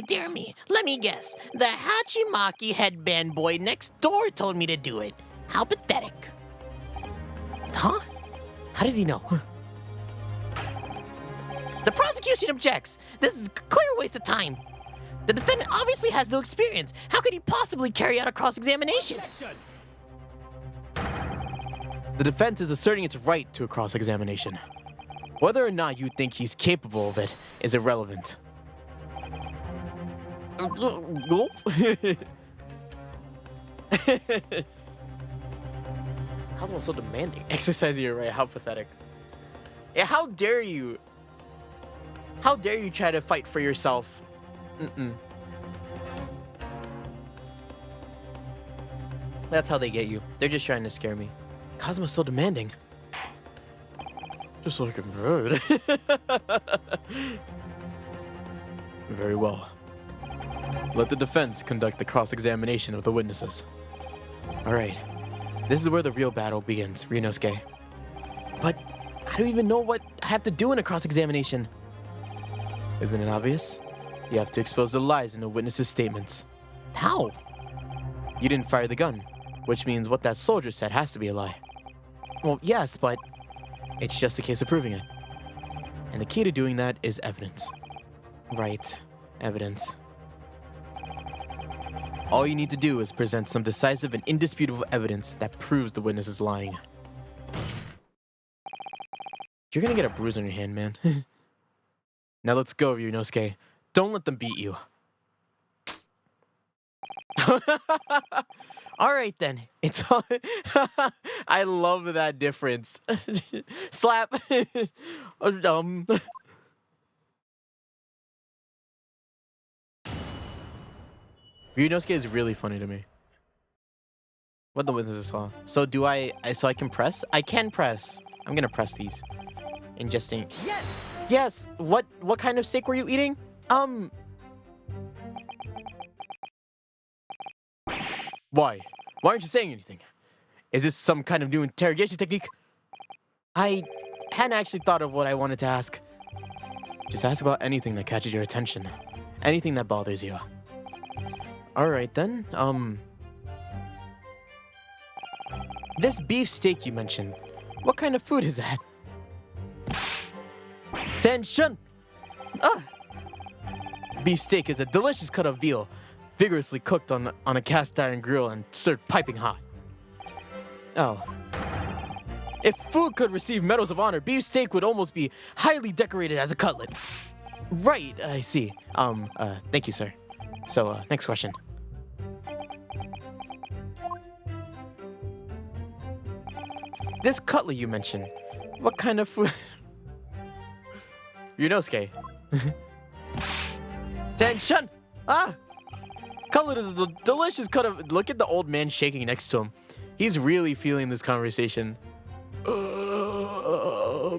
Dear me, let me guess. The Hachimaki headband boy next door told me to do it. How pathetic. Huh? How did he know? The prosecution objects. This is a clear waste of time. The defendant obviously has no experience. How could he possibly carry out a cross-examination? The defense is asserting its right to a cross-examination. Whether or not you think he's capable of it is irrelevant. Kazuma's so demanding. Exercising your right, how pathetic. Yeah, how dare you? How dare you try to fight for yourself? That's how they get you. They're just trying to scare me. Kazuma's so demanding. Just looking rude. Very well. Let the defense conduct the cross-examination of the witnesses. Alright. This is where the real battle begins, Ryunosuke. But I don't even know what I have to do in a cross-examination. Isn't it obvious? You have to expose the lies in the witnesses' statements. How? You didn't fire the gun, which means what that soldier said has to be a lie. Well, yes, but it's just a case of proving it. And the key to doing that is evidence. Right. Evidence. All you need to do is present some decisive and indisputable evidence that proves the witness is lying. You're gonna get a bruise on your hand, man. Now let's go, Ryunosuke. Don't let them beat you. Alright then. It's all... I love that difference. Slap. Ryunosuke is really funny to me. What the witnesses saw. So do so I can press? I can press. I'm gonna press these. Ingesting. Yes! Yes! What kind of steak were you eating? Why? Why aren't you saying anything? Is this some kind of new interrogation technique? I hadn't actually thought of what I wanted to ask. Just ask about anything that catches your attention. Anything that bothers you. Alright then, this beef steak you mentioned, what kind of food is that? Tension! Beef steak is a delicious cut of veal, vigorously cooked on a cast iron grill and served piping hot. Oh. If food could receive medals of honor, beef steak would almost be highly decorated as a cutlet. Right, I see. Thank you, sir. So, next question. This cutlet you mentioned, what kind of food? Yunosuke. Tension! Cutlet is a delicious cut of... Look at the old man shaking next to him. He's really feeling this conversation.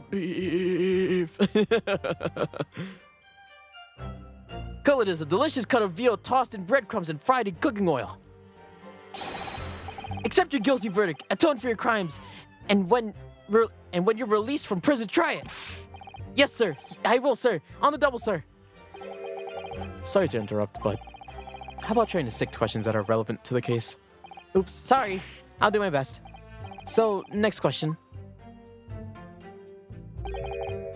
Beef. Cutlet is a delicious cut of veal tossed in breadcrumbs and fried in cooking oil. Accept your guilty verdict, atone for your crimes, and when you're released from prison, try it. Yes, sir. I will, sir. On the double, sir. Sorry to interrupt, but how about trying to stick to questions that are relevant to the case? Oops, sorry. I'll do my best. So, next question.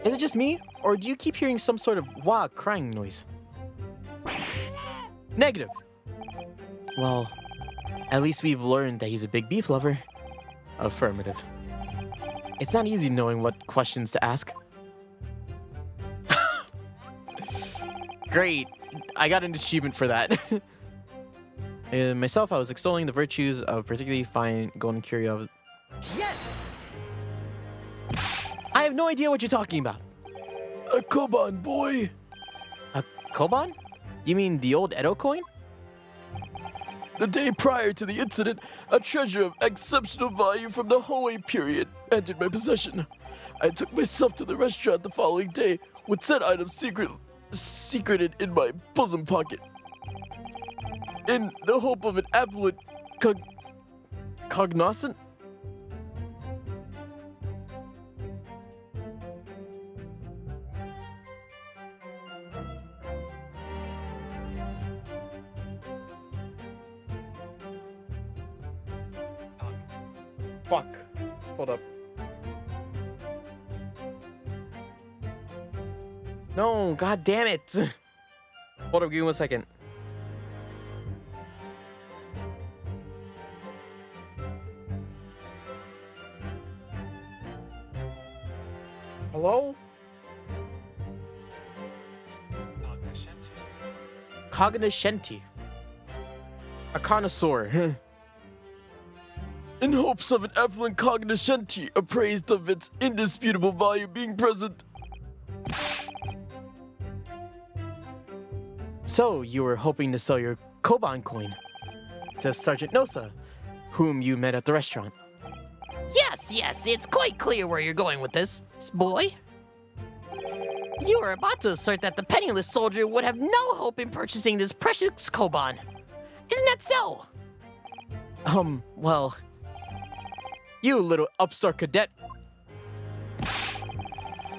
Is it just me, or do you keep hearing some sort of wah crying noise? Negative. Well, at least we've learned that he's a big beef lover. Affirmative. It's not easy knowing what questions to ask. Great. I got an achievement for that. Myself, I was extolling the virtues of particularly fine golden curio. Yes! I have no idea what you're talking about. A koban, boy. A koban? You mean the old Edo coin? The day prior to the incident, a treasure of exceptional value from the Hoei period entered my possession. I took myself to the restaurant the following day with said item secreted in my bosom pocket. In the hope of an affluent cognizant. Fuck. Hold up. No, god damn it. Hold up, give me 1 second. Hello? Cognoscenti. A connoisseur. In hopes of an affluent cognoscenti appraised of its indisputable value being present. So, you were hoping to sell your Koban coin to Sergeant Nosa, whom you met at the restaurant. Yes, it's quite clear where you're going with this, boy. You were about to assert that the penniless soldier would have no hope in purchasing this precious koban. Isn't that so? Well... You little upstart cadet.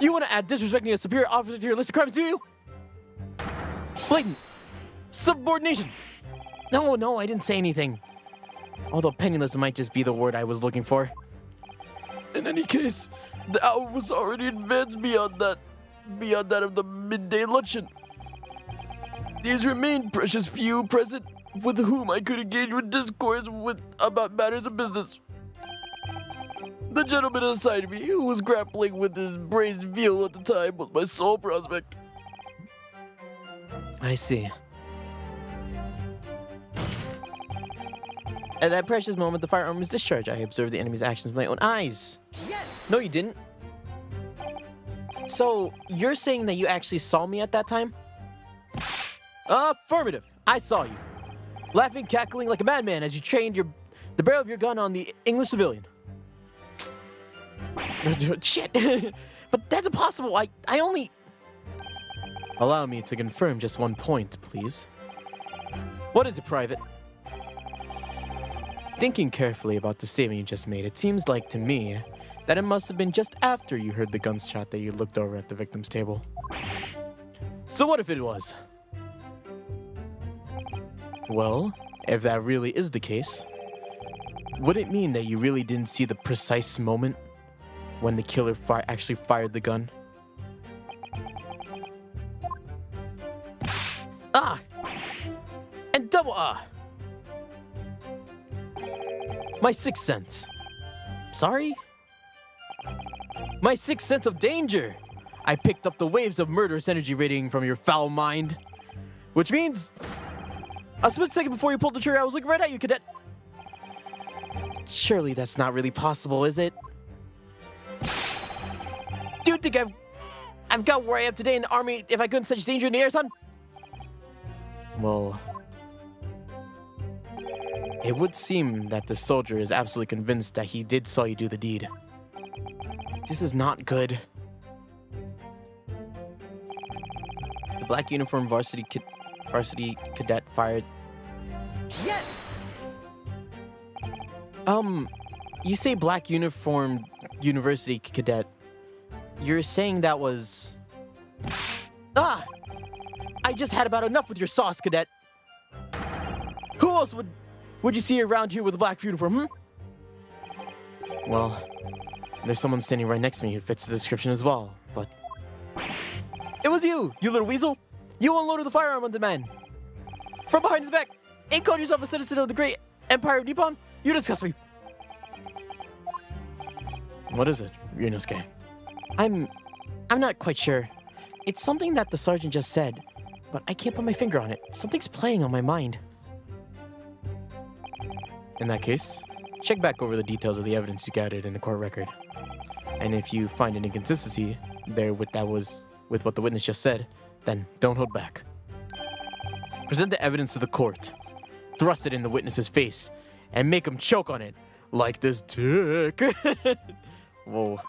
You want to add disrespecting a superior officer to your list of crimes, do you? Blatant. Subordination. No, I didn't say anything. Although penniless might just be the word I was looking for. In any case, the hour was already advanced beyond that of the midday luncheon. These remained precious few present with whom I could engage with discourse about matters of business. The gentleman assigned me, who was grappling with his braised veal at the time, was my sole prospect. I see. At that precious moment, the firearm was discharged. I observed the enemy's actions with my own eyes. Yes! No, you didn't. So, you're saying that you actually saw me at that time? Affirmative. I saw you. Laughing, cackling like a madman as you trained your the barrel of your gun on the English civilian. Shit! But that's impossible. I only... Allow me to confirm just one point, please. What is it, Private? Thinking carefully about the statement you just made, it seems like to me that it must have been just after you heard the gunshot that you looked over at the victim's table. So what if it was? Well, if that really is the case, would it mean that you really didn't see the precise moment when the killer actually fired the gun? Ah! And double ah! My sixth sense. Sorry? My sixth sense of danger! I picked up the waves of murderous energy radiating from your foul mind. Which means... a split second before you pulled the trigger, I was looking right at you, Cadet. Surely that's not really possible, is it? Do you think I've got where I am today in the army if I couldn't sense danger in the air, son? Well... it would seem that the soldier is absolutely convinced that he did saw you do the deed. This is not good. The black uniform varsity cadet fired... Yes! You say black uniform university cadet. You're saying that was... Ah! I just had about enough with your sauce, Cadet. Who else would you see around here with a black uniform, Well, there's someone standing right next to me who fits the description as well, but... It was you little weasel! You unloaded the firearm on the man! From behind his back! Ain't called yourself a citizen of the great Empire of Nippon? You disgust me! What is it, Ryunosuke? I'm not quite sure. It's something that the sergeant just said, but I can't put my finger on it. Something's playing on my mind. In that case, check back over the details of the evidence you gathered in the court record. And if you find an inconsistency there with what the witness just said, then don't hold back. Present the evidence to the court. Thrust it in the witness's face and make him choke on it like this dick. Whoa.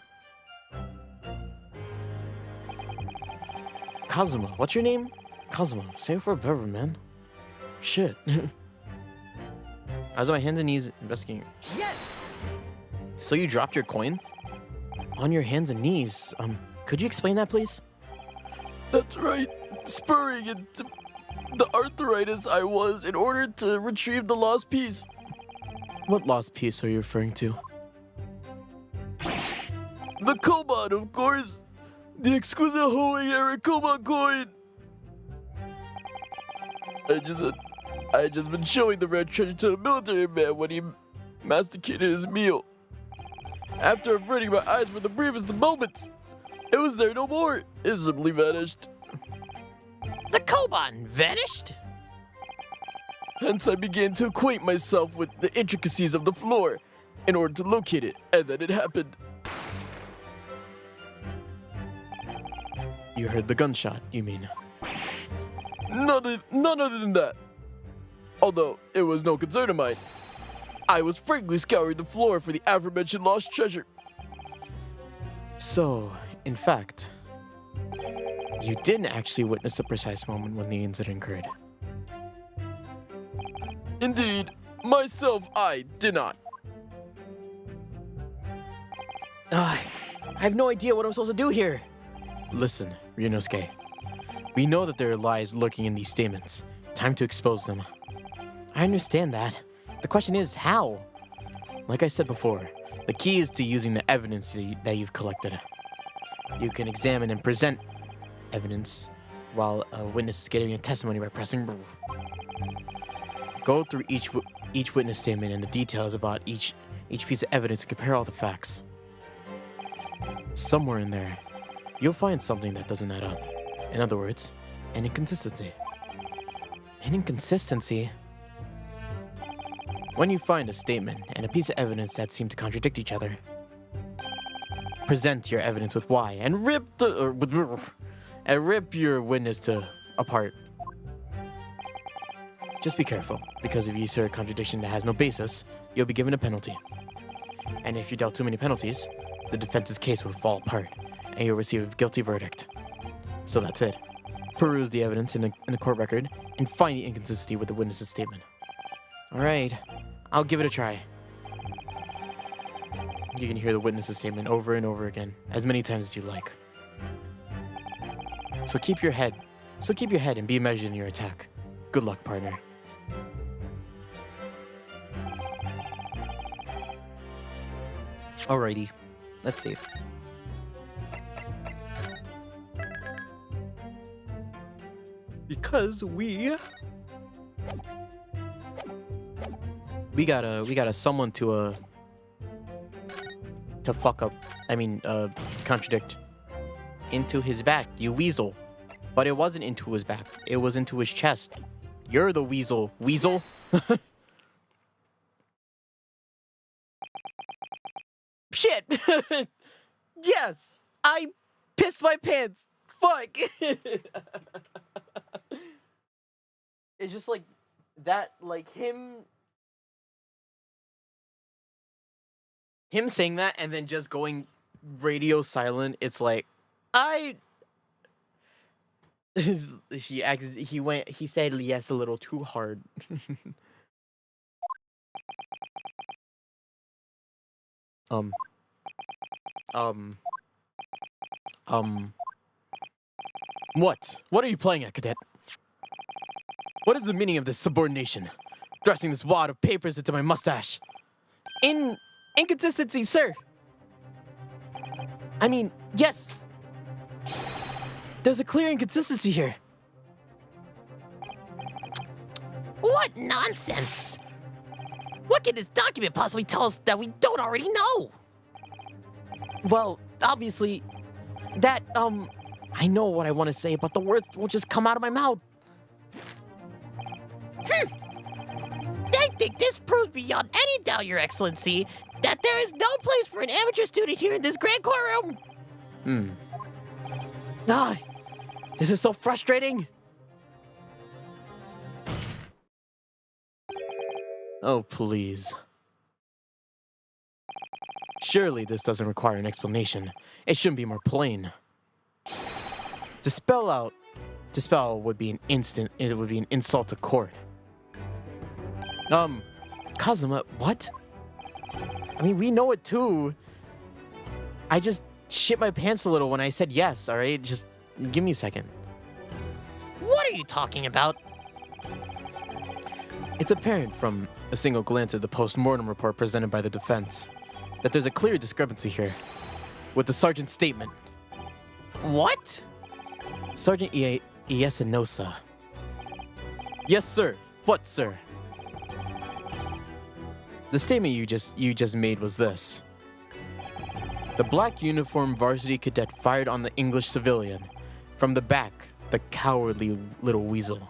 Kazuma, what's your name? Kazuma, say it for a beverage, man. Shit. I was on my hands and knees investigating. Yes! So you dropped your coin? On your hands and knees. Could you explain that, please? That's right. Spurring into the arthritis I was in order to retrieve the lost piece. What lost piece are you referring to? The Koban, of course. The exquisite Hoei era Koban coin. I just been showing the red treasure to the military man when he masticated his meal. After averting my eyes for the briefest of moments, it was there no more. It simply vanished. The Koban vanished? Hence I began to acquaint myself with the intricacies of the floor in order to locate it, and then it happened. You heard the gunshot, you mean? None other than that. Although it was no concern of mine. I was frankly scouring the floor for the aforementioned lost treasure. So, in fact, you didn't actually witness the precise moment when the incident occurred. Indeed, myself, I did not. I have no idea what I'm supposed to do here. Listen, Ryunosuke. We know that there are lies lurking in these statements. Time to expose them. I understand that. The question is, how? Like I said before, the key is to using the evidence that you've collected. You can examine and present evidence while a witness is giving a testimony by pressing. Go through each witness statement and the details about each piece of evidence and compare all the facts. Somewhere in there, you'll find something that doesn't add up. In other words, an inconsistency. An inconsistency? When you find a statement and a piece of evidence that seem to contradict each other, present your evidence with why and rip your witness apart. Just be careful, because if you see a contradiction that has no basis, you'll be given a penalty. And if you dealt too many penalties, the defense's case would fall apart, and you'll receive a guilty verdict. So that's it. Peruse the evidence in the court record, and find the inconsistency with the witness's statement. Alright, I'll give it a try. You can hear the witness's statement over and over again, as many times as you like. So keep your head and be measured in your attack. Good luck, partner. Alrighty, let's save. Because we got someone to fuck up. Contradict. Into his back, you weasel. But it wasn't into his back. It was into his chest. You're the weasel. Weasel? Shit! Yes! I pissed my pants! Fuck! It's just like that, like him saying that and then just going radio silent. It's like he said yes a little too hard. What are you playing at, cadet? What is the meaning of this subordination? Thrusting this wad of papers into my mustache. Inconsistency, sir. I mean, yes. There's a clear inconsistency here. What nonsense! What can this document possibly tell us that we don't already know? Well, obviously, that, I know what I want to say, but the words will just come out of my mouth. I think this proves beyond any doubt, Your Excellency, that there is no place for an amateur student here in this grand courtroom. This is so frustrating. Oh, please. Surely this doesn't require an explanation. It shouldn't be more plain. To spell would be an insult to court. Kazuma, what? I mean, we know it too. I just shit my pants a little when I said yes, alright? Just give me a second. What are you talking about? It's apparent from a single glance at the post-mortem report presented by the defense that there's a clear discrepancy here with the sergeant's statement. What? Sergeant Iesanosa. Yes, sir. What, sir? The statement you just made was this. The black uniformed varsity cadet fired on the English civilian. From the back, the cowardly little weasel.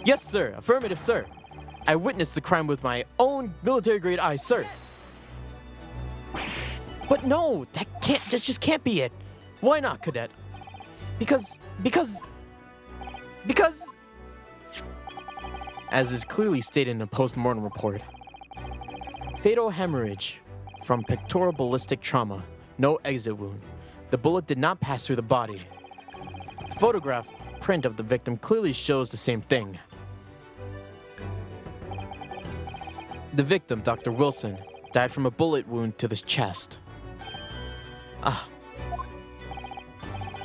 Yes, sir. Affirmative, sir. I witnessed the crime with my own military-grade eyes, sir. But no, that just can't be it. Why not, cadet? Because... As is clearly stated in the post-mortem report, fatal hemorrhage from pectoral ballistic trauma, no exit wound. The bullet did not pass through the body. The photograph print of the victim clearly shows the same thing. The victim, Dr. Wilson, died from a bullet wound to the chest.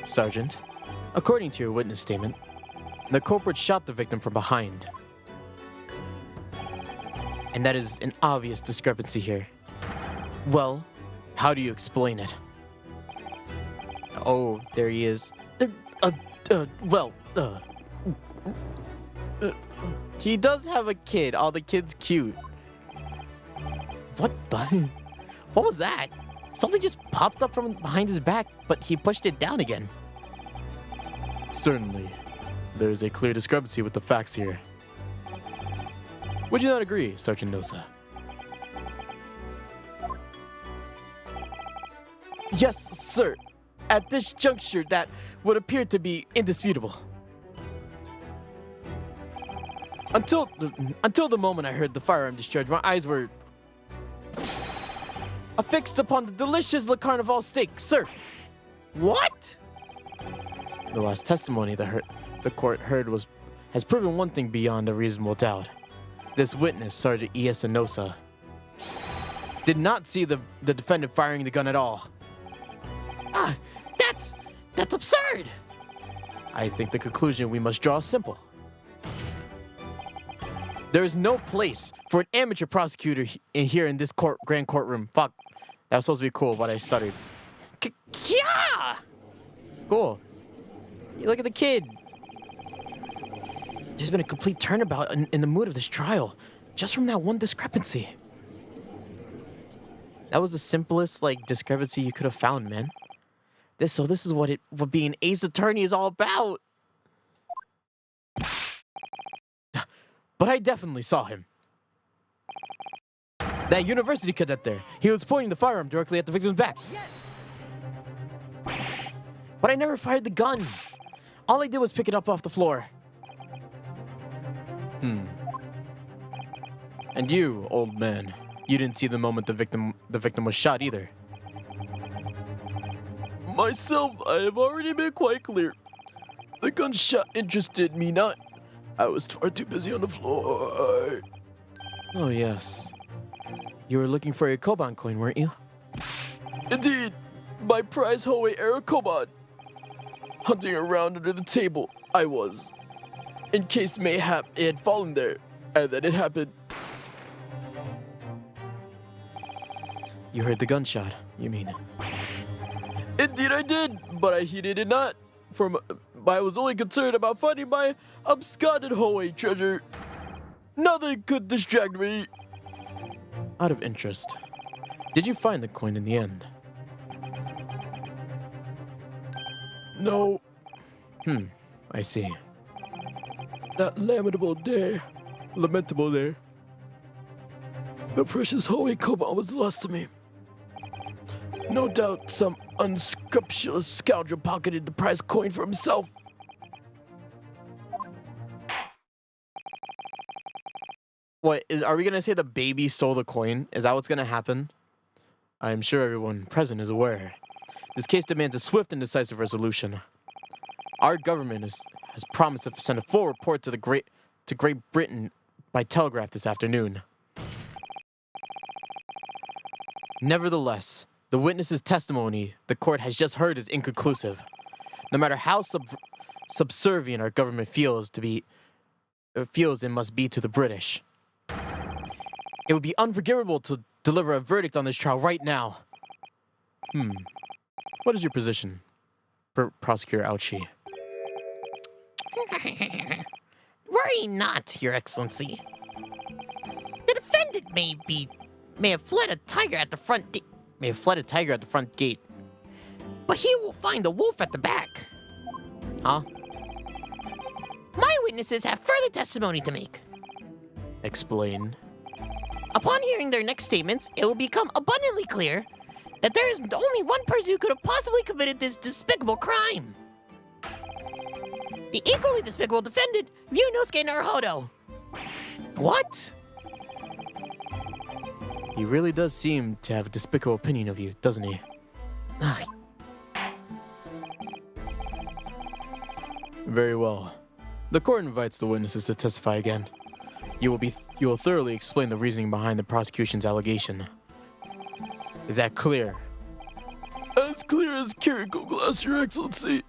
Sergeant, according to your witness statement, the culprit shot the victim from behind. And that is an obvious discrepancy here. Well, how do you explain it? Oh, there he is. He does have a kid. Oh, the kid's cute. What the? What was that? Something just popped up from behind his back, but he pushed it down again. Certainly, there is a clear discrepancy with the facts here. Would you not agree, Sergeant Nosa? Yes, sir. At this juncture, that would appear to be indisputable. Until the moment I heard the firearm discharge, my eyes were affixed upon the delicious Le Carnival steak, sir. What? The last testimony the court heard has proven one thing beyond a reasonable doubt. This witness, Sergeant E.S. Enosa, did not see the defendant firing the gun at all. Ah, that's absurd. I think the conclusion we must draw is simple. There is no place for an amateur prosecutor here in this grand courtroom. Fuck. That was supposed to be cool, but I stuttered. Yeah! Cool. You look at the kid. There's been a complete turnabout in the mood of this trial, just from that one discrepancy. That was the simplest, discrepancy you could have found, man. This is what being an ace attorney is all about. But I definitely saw him. That university cadet there. He was pointing the firearm directly at the victim's back. Yes! But I never fired the gun. All I did was pick it up off the floor. And you, old man, you didn't see the moment the victim was shot either. Myself, I have already been quite clear. The gunshot interested me not. I was far too busy on the floor. Oh, yes. You were looking for a Koban coin, weren't you? Indeed. My prize Hoei era Koban. Hunting around under the table, I was. In case mayhap it had fallen there, and then it happened. You heard the gunshot, you mean? Indeed I did, but I heeded it not. I was only concerned about finding my absconded Hoei treasure. Nothing could distract me. Out of interest, did you find the coin in the end? No. I see. That lamentable day. The precious Hoei Koban was lost to me. No doubt some unscrupulous scoundrel pocketed the prize coin for himself. Are we gonna say the baby stole the coin? Is that what's gonna happen? I am sure everyone present is aware. This case demands a swift and decisive resolution. Our government has promised to send a full report to Great Britain by telegraph this afternoon. Nevertheless, the witness's testimony the court has just heard is inconclusive. No matter how subservient our government feels it must be to the British, it would be unforgivable to deliver a verdict on this trial right now. What is your position, Prosecutor Ouchi? Worry not, Your Excellency. The defendant may have fled a tiger at the front gate. But he will find a wolf at the back. Huh? My witnesses have further testimony to make. Explain. Upon hearing their next statements, it will become abundantly clear that there is only one person who could have possibly committed this despicable crime. The equally despicable defendant, Ryunosuke Naruhodo. What? He really does seem to have a despicable opinion of you, doesn't he? Very well. The court invites the witnesses to testify again. You will thoroughly explain the reasoning behind the prosecution's allegation. Is that clear? As clear as curical glass, Your Excellency.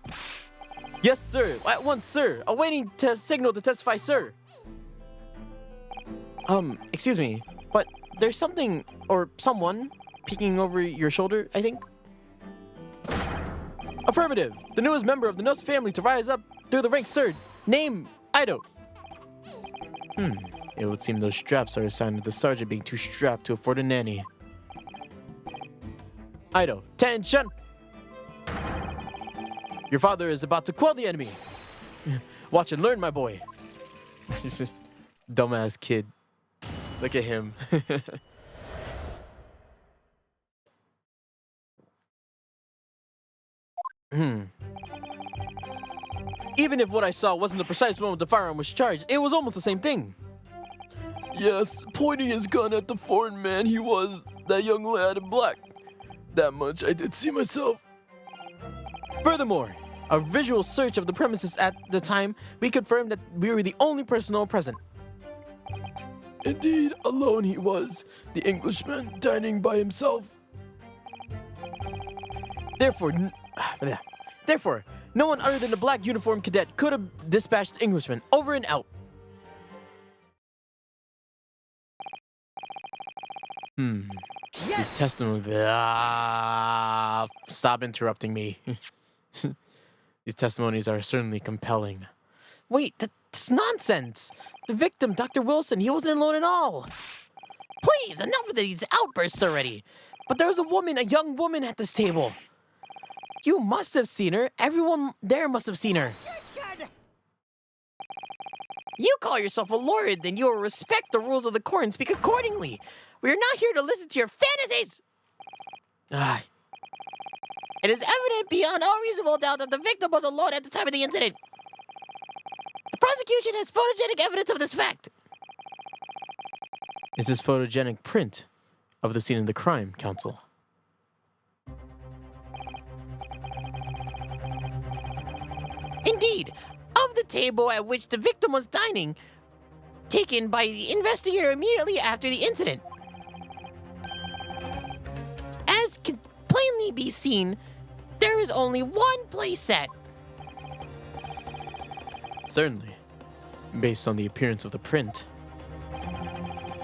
Yes, sir. At once, sir. Awaiting signal to testify, sir. Excuse me, but there's something or someone peeking over your shoulder, I think. Affirmative. The newest member of the Nos family to rise up through the ranks, sir. Name, Ido. It would seem those straps are a sign of the sergeant being too strapped to afford a nanny. Ido, attention! Your father is about to quell the enemy. Watch and learn, my boy. He's just dumbass kid. Look at him. Even if what I saw wasn't the precise moment the firearm was charged, it was almost the same thing. Yes, pointing his gun at the foreign man, he was that young lad in black. That much I did see myself. Furthermore, a visual search of the premises at the time, we confirmed that we were the only personnel present. Indeed, alone he was, the Englishman dining by himself. Therefore, no one other than the black uniformed cadet could have dispatched the Englishman. Over and out. Yes! His testimony. Stop interrupting me. These testimonies are certainly compelling. Wait, that's nonsense. The victim, Dr. Wilson, he wasn't alone at all. Please, enough of these outbursts already. But there was a young woman at this table. You must have seen her. Everyone there must have seen her. You call yourself a lawyer, then you will respect the rules of the court and speak accordingly. We are not here to listen to your fantasies. It is evident beyond all reasonable doubt that the victim was alone at the time of the incident. The prosecution has photogenic evidence of this fact. Is this photogenic print of the scene of the crime, counsel? Indeed, of the table at which the victim was dining, taken by the investigator immediately after the incident. As can plainly be seen, there is only one place set. Certainly. Based on the appearance of the print,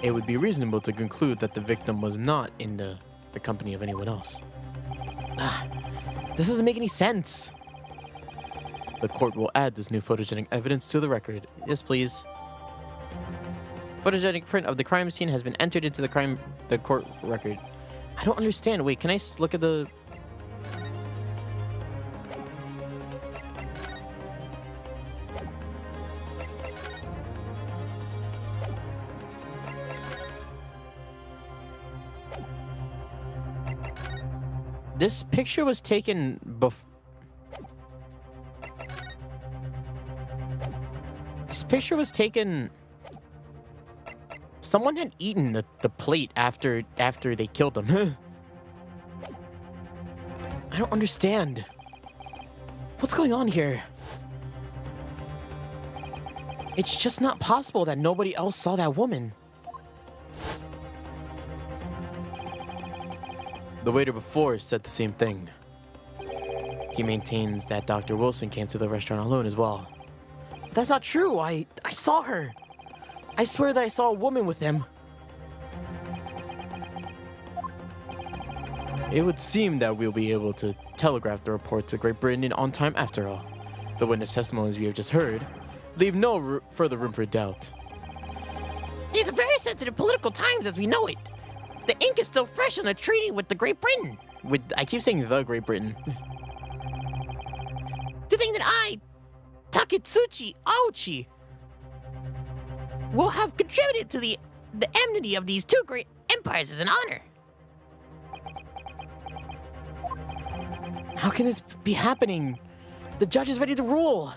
it would be reasonable to conclude that the victim was not in the company of anyone else. This doesn't make any sense. The court will add this new photogenic evidence to the record. Yes, please. Photogenic print of the crime scene has been entered into the court record. I don't understand. Wait, can I look at the... This picture was taken before... This picture was taken... Someone had eaten the plate after they killed them. I don't understand. What's going on here? It's just not possible that nobody else saw that woman. The waiter before said the same thing. He maintains that Dr. Wilson came to the restaurant alone as well. But that's not true. I saw her. I swear that I saw a woman with him. It would seem that we'll be able to telegraph the report to Great Britain on time after all. The witness testimonies we have just heard leave no further room for doubt. These are very sensitive political times as we know it. The ink is still fresh on the treaty with the Great Britain. I keep saying the Great Britain. To think that I, Taketsuchi Aochi, will have contributed to the enmity of these two great empires is an honor. How can this be happening? The judge is ready to rule.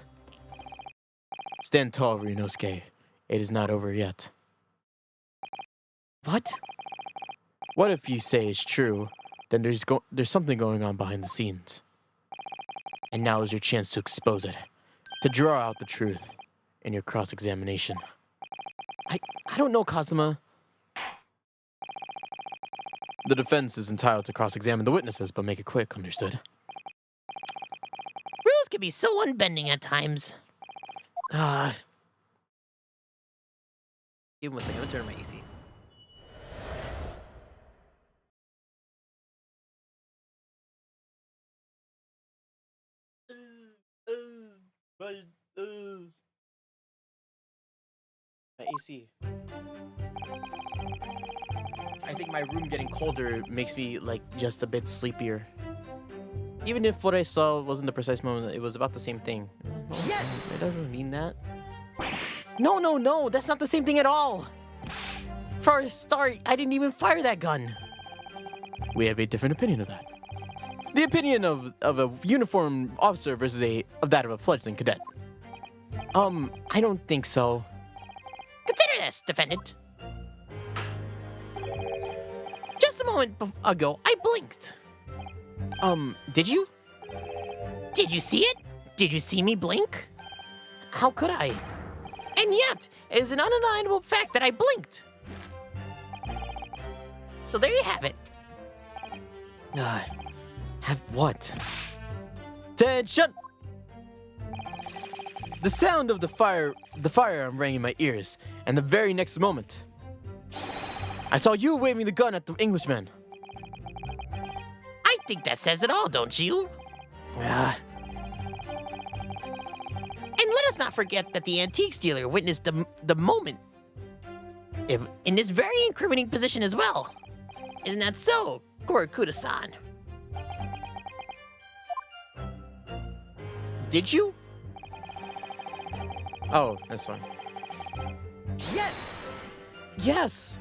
Stand tall, Ryunosuke. It is not over yet. What? What if you say it's true, then there's something going on behind the scenes. And now is your chance to expose it, to draw out the truth in your cross-examination. I don't know, Kazuma. The defense is entitled to cross-examine the witnesses, but make it quick, understood? Rules can be so unbending at times. Give me 1 second, I'm gonna turn on my AC. My AC. I think my room getting colder makes me like just a bit sleepier. Even if what I saw wasn't the precise moment, it was about the same thing. Yes! It doesn't mean that. No, that's not the same thing at all. For a start, I didn't even fire that gun. We have a different opinion of that. The opinion of a uniformed officer versus that of a fledgling cadet. I don't think so. Consider this, defendant. Just a moment ago, I blinked. Did you? Did you see it? Did you see me blink? How could I? And yet, it is an undeniable fact that I blinked. So there you have it. Have what? Attention! The sound of the firearm rang in my ears, and the very next moment, I saw you waving the gun at the Englishman. I think that says it all, don't you? Ah, And let us not forget that the antiques dealer witnessed the moment in this very incriminating position as well. Isn't that so, Korakuda-san? did you? Oh, that's fine. Yes! Yes!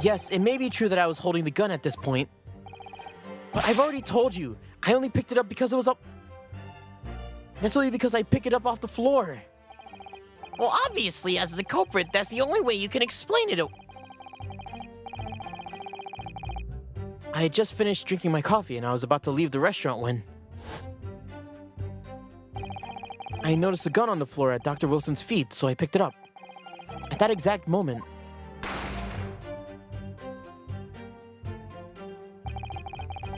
Yes, it may be true that I was holding the gun at this point, but I've already told you, I only picked it up because it was up. That's only because I picked it up off the floor. Well, obviously, as the culprit, that's the only way you can explain it. I had just finished drinking my coffee and I was about to leave the restaurant when I noticed a gun on the floor at Dr. Wilson's feet, so I picked it up. At that exact moment,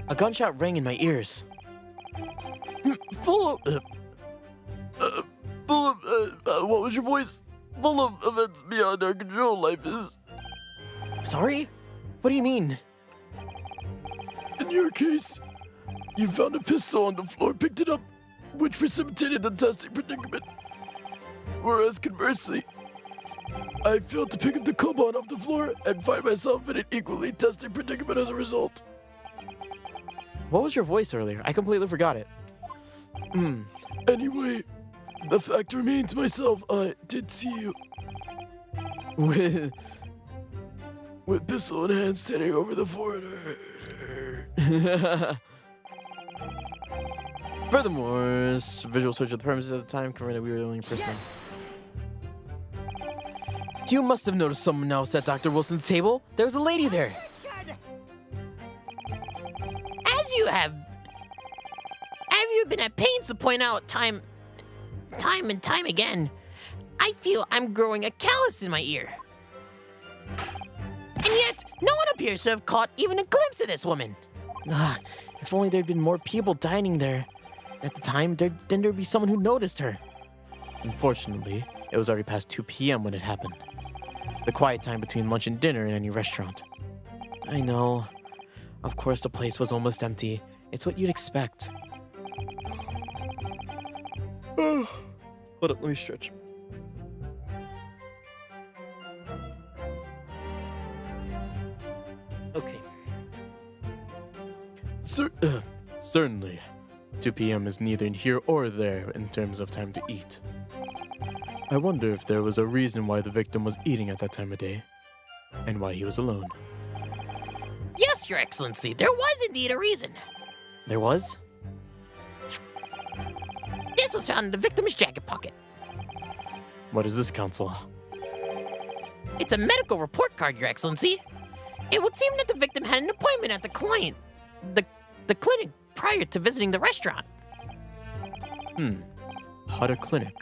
a gunshot rang in my ears. Full of... what was your voice? Full of events beyond our control, life is. Sorry? What do you mean? In your case, you found a pistol on the floor, picked it up, which precipitated the testing predicament. Whereas conversely, I failed to pick up the Koban off the floor and find myself in an equally testing predicament as a result. What was your voice earlier? I completely forgot it. Anyway, the fact remains myself, I did see you. With pistol in hand standing over the foreigner. Furthermore, visual search of the premises at the time confirmed that we were the only person. Yes! You must have noticed someone else at Dr. Wilson's table. There was a lady there. As you have you been at pains to point out time and time again, I feel I'm growing a callus in my ear. And yet, no one appears to have caught even a glimpse of this woman. If only there'd been more people dining there at the time, then there'd be someone who noticed her. Unfortunately, it was already past 2 p.m. when it happened. The quiet time between lunch and dinner in any restaurant. I know. Of course, the place was almost empty. It's what you'd expect. Hold up, let me stretch. Okay. Certainly. 2 p.m. is neither here or there in terms of time to eat. I wonder if there was a reason why the victim was eating at that time of day, and why he was alone. Yes, Your Excellency, there was indeed a reason. There was? This was found in the victim's jacket pocket. What is this, Counsel? It's a medical report card, Your Excellency. It would seem that the victim had an appointment at the clinic prior to visiting the restaurant. Had a clinic.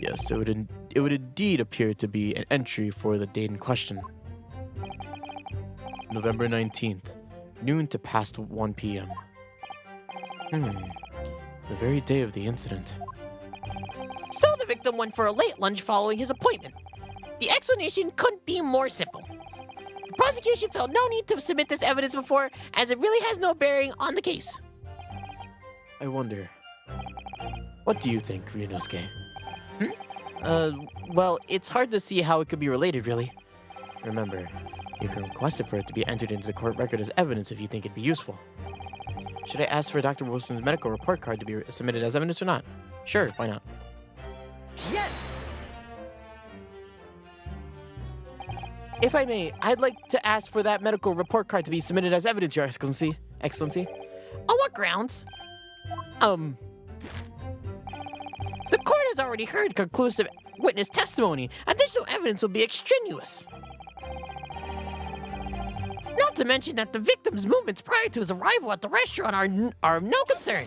Yes, it would indeed appear to be an entry for the date in question. November 19th, noon to past 1 p.m. The very day of the incident. So the victim went for a late lunch following his appointment. The explanation couldn't be more simple. The prosecution felt no need to submit this evidence before, as it really has no bearing on the case. I wonder. What do you think, Ryunosuke? Well, it's hard to see how it could be related, really. Remember, you can request it for it to be entered into the court record as evidence if you think it'd be useful. Should I ask for Dr. Wilson's medical report card to be submitted as evidence or not? Sure, why not? Yes! If I may, I'd like to ask for that medical report card to be submitted as evidence, Your Excellency. Excellency? On what grounds? The court has already heard conclusive witness testimony. Additional evidence will be extraneous. Not to mention that the victim's movements prior to his arrival at the restaurant are of no concern.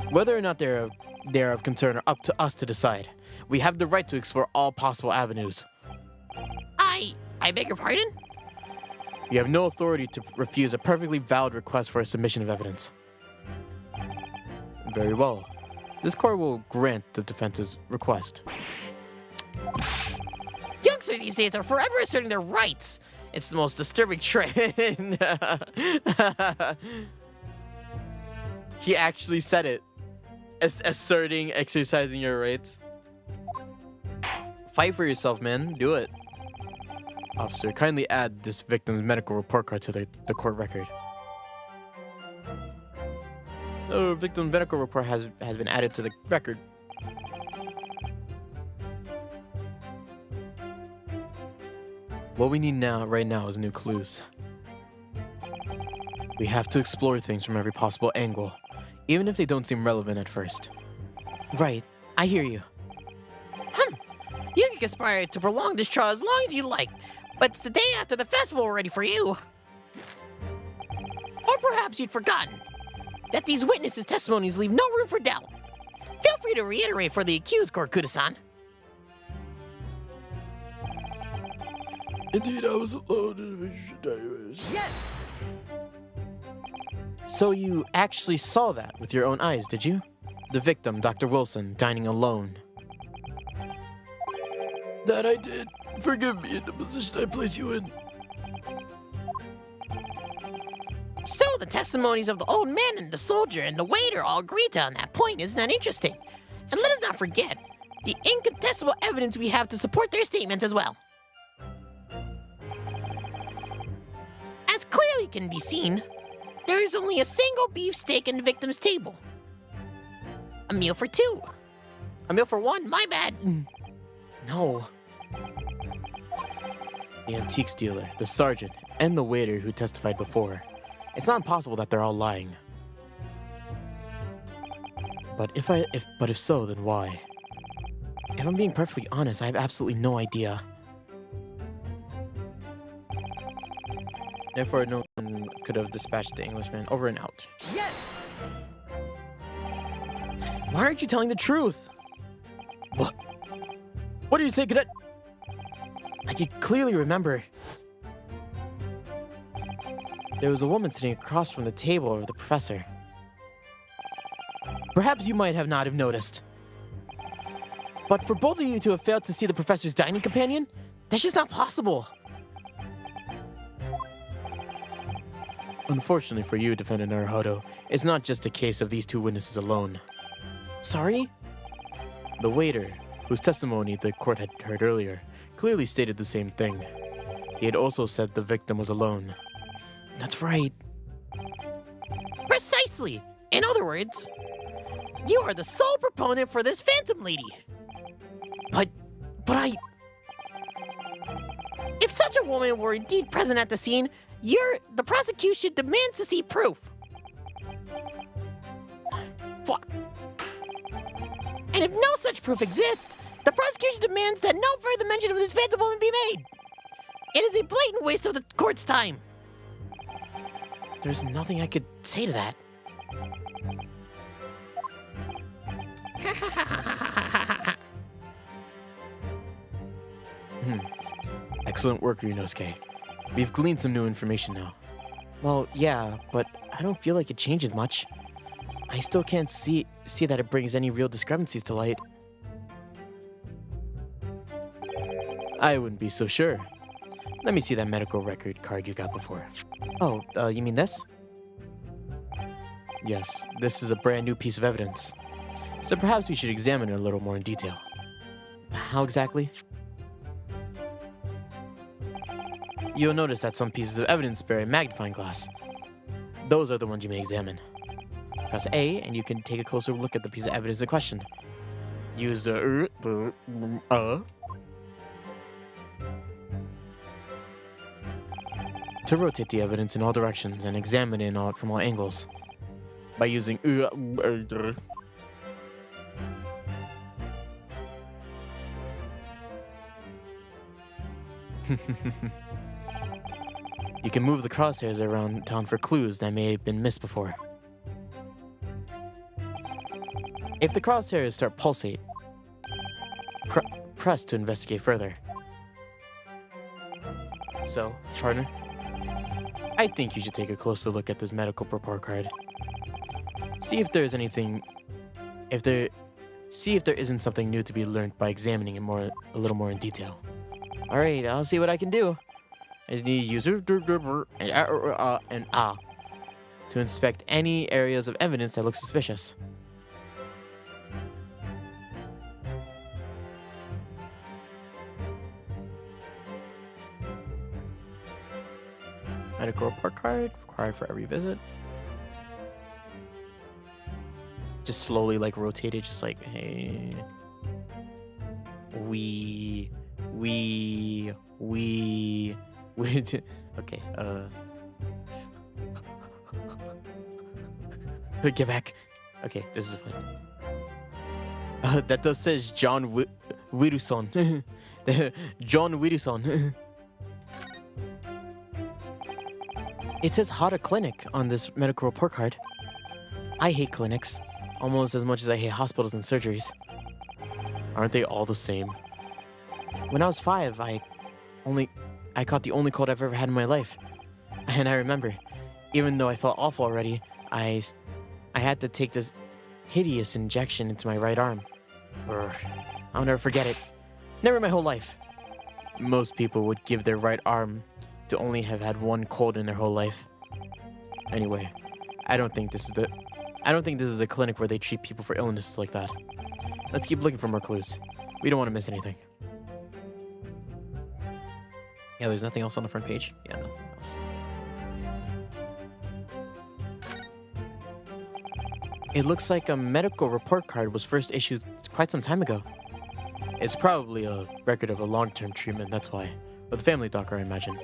Whether or not they're of concern are up to us to decide. We have the right to explore all possible avenues. I beg your pardon? You have no authority to refuse a perfectly valid request for a submission of evidence. Very well. This court will grant the defense's request. Youngsters these days are forever asserting their rights. It's the most disturbing trend. He actually said it. Asserting, exercising your rights. Fight for yourself, man. Do it. Officer, kindly add this victim's medical report card to the court record. The victim's medical report has been added to the record. What we need right now is new clues. We have to explore things from every possible angle, even if they don't seem relevant at first. Right, I hear you. You can conspire to prolong this trial as long as you like, but it's the day after the festival already for you. Or perhaps you'd forgotten that these witnesses' testimonies leave no room for doubt. Feel free to reiterate for the accused, Kokuda-san. Indeed, I was alone. Yes! So you actually saw that with your own eyes, did you? The victim, Dr. Wilson, dining alone. That I did. Forgive me in the position I place you in. So the testimonies of the old man and the soldier and the waiter all agreed on that point. Isn't that interesting? And let us not forget the incontestable evidence we have to support their statements as well. As clearly can be seen, there is only a single beefsteak in the victim's table. A meal for two. A meal for one, my bad. No. The antiques dealer, the sergeant, and the waiter who testified before. It's not impossible that they're all lying. But if so, then why? If I'm being perfectly honest, I have absolutely no idea. Therefore, no one could have dispatched the Englishman. Over and out. Yes! Why aren't you telling the truth? What? What do you say, cadet? I can clearly remember. There was a woman sitting across from the table of the professor. Perhaps you might have not have noticed. But for both of you to have failed to see the professor's dining companion, that's just not possible. Unfortunately for you, Defendant Naruhodo, it's not just a case of these two witnesses alone. Sorry? The waiter, whose testimony the court had heard earlier, clearly stated the same thing. He had also said the victim was alone. That's right. Precisely! In other words, you are the sole proponent for this phantom lady. But If such a woman were indeed present at the scene, the prosecution demands to see proof. Fuck. And if no such proof exists, the prosecution demands that no further mention of this phantom woman be made. It is a blatant waste of the court's time. there's nothing I could say to that. Excellent work, Ryunosuke. We've gleaned some new information now. Well, yeah, but I don't feel like it changes much. I still can't see that it brings any real discrepancies to light. I wouldn't be so sure. Let me see that medical record card you got before. Oh, you mean this? Yes, this is a brand new piece of evidence. So perhaps we should examine it a little more in detail. How exactly? You'll notice that some pieces of evidence bear a magnifying glass. Those are the ones you may examine. Press A, and you can take a closer look at the piece of evidence in question. Use the to rotate the evidence in all directions and examine it from all angles. by using You can move the crosshairs around town for clues that may have been missed before. If the crosshairs start pulsate, press to investigate further. So, partner, I think you should take a closer look at this medical report card. See if there's anything, see if there isn't something new to be learned by examining it a little more in detail. All right, I'll see what I can do. I just need to use and to inspect any areas of evidence that look suspicious. Medical report card required for every visit. Just slowly like rotate it, just like, hey, we okay, get back. Okay, this is fine. That does says John Widuson. John Widuson. It says Hada Clinic on this medical report card. I hate clinics, almost as much as I hate hospitals and surgeries. Aren't they all the same? When I was 5, I caught the only cold I've ever had in my life. And I remember, even though I felt awful already, I had to take this hideous injection into my right arm. I'll never forget it. Never in my whole life. Most people would give their right arm to only have had one cold in their whole life. Anyway, I don't think this is a clinic where they treat people for illnesses like that. Let's keep looking for more clues. We don't want to miss anything. Yeah, there's nothing else on the front page? Yeah, nothing else. It looks like a medical report card was first issued quite some time ago. It's probably a record of a long-term treatment, that's why. With a family doctor, I imagine.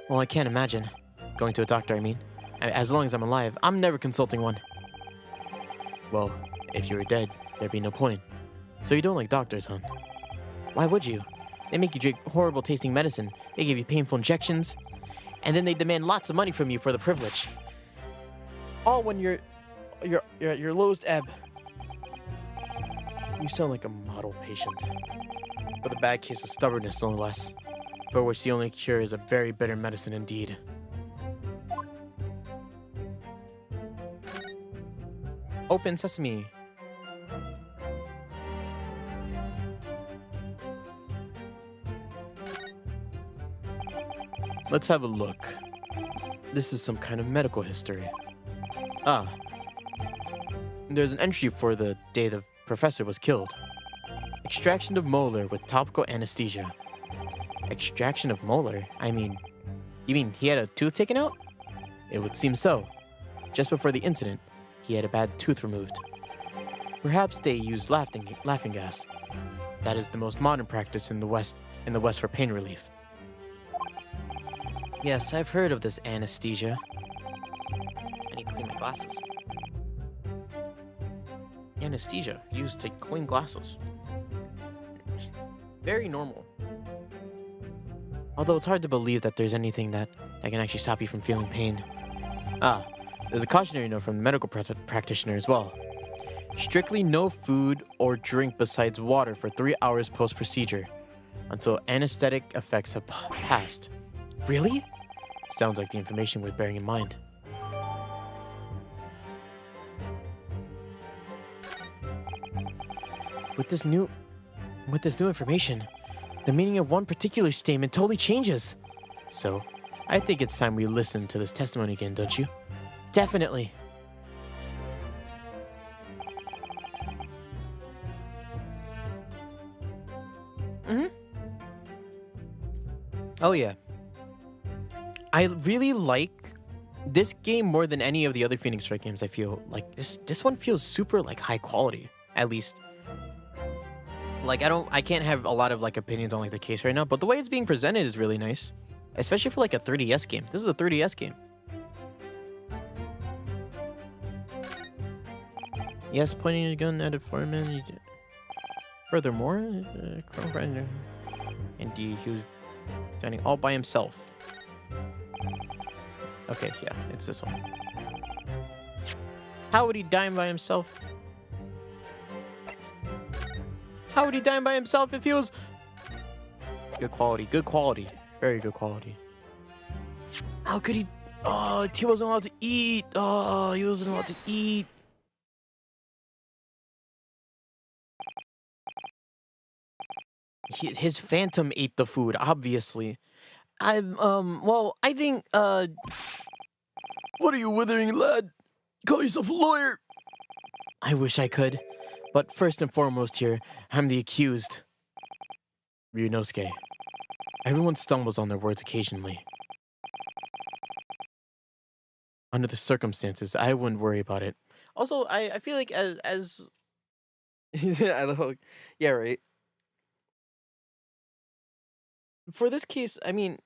Well, I can't imagine. Going to a doctor, I mean. As long as I'm alive, I'm never consulting one. Well, if you were dead, there'd be no point. So you don't like doctors, huh? Why would you? They make you drink horrible tasting medicine. They give you painful injections. And then they demand lots of money from you for the privilege. All when you're at your lowest ebb. You sound like a model patient. With a bad case of stubbornness, no less. For which the only cure is a very bitter medicine indeed. Open sesame. Let's have a look. This is some kind of medical history. Ah. There's an entry for the day the professor was killed. Extraction of molar with topical anesthesia. Extraction of molar? You mean he had a tooth taken out? It would seem so. Just before the incident, he had a bad tooth removed. Perhaps they used laughing gas. That is the most modern practice in the West for pain relief. Yes, I've heard of this anesthesia. I need to clean my glasses. Anesthesia used to clean glasses. Very normal. Although it's hard to believe that there's anything that can actually stop you from feeling pain. Ah, there's a cautionary note from the medical practitioner as well. Strictly no food or drink besides water for 3 hours post-procedure until anesthetic effects have passed. Really? Sounds like the information worth bearing in mind. With this new information, the meaning of one particular statement totally changes. So, I think it's time we listen to this testimony again, don't you? Definitely. Oh yeah. I really like this game more than any of the other Phoenix Wright games. I feel like this one feels super like high quality, at least. Like I can't have a lot of like opinions on like the case right now, but the way it's being presented is really nice, especially for like a 3DS game. This is a 3DS game. Yes, pointing a gun at a foreman. Furthermore, indeed, he was dining all by himself. Okay, yeah, it's this one. How would he dine by himself? How would he dine by himself if he was... Good quality, very good quality. How could he... Oh, he wasn't allowed to eat. Oh, he wasn't allowed to eat. His phantom ate the food, obviously. Well, I think, What are you withering, lad? Call yourself a lawyer. I wish I could. But first and foremost here, I'm the accused. Ryunosuke. Everyone stumbles on their words occasionally. Under the circumstances, I wouldn't worry about it. Also, I feel like as I love, yeah, right. For this case, I mean,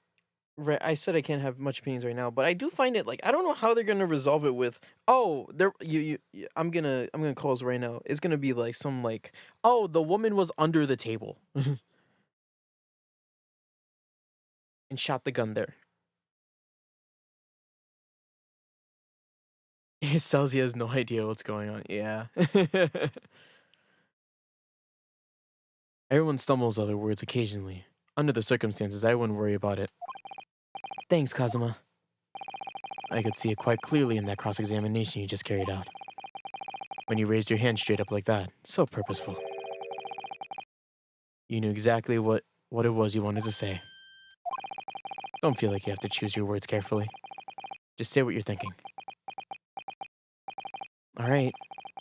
right, I said I can't have much opinions right now, but I do find it like I don't know how they're gonna resolve it with. Oh, there I'm gonna close right now. It's gonna be like some like, oh, the woman was under the table and shot the gun there. It says he has no idea what's going on. Yeah. Everyone stumbles on their words occasionally. Under the circumstances, I wouldn't worry about it. Thanks, Kazuma. I could see it quite clearly in that cross-examination you just carried out. When you raised your hand straight up like that, so purposeful. You knew exactly what it was you wanted to say. Don't feel like you have to choose your words carefully. Just say what you're thinking. Alright,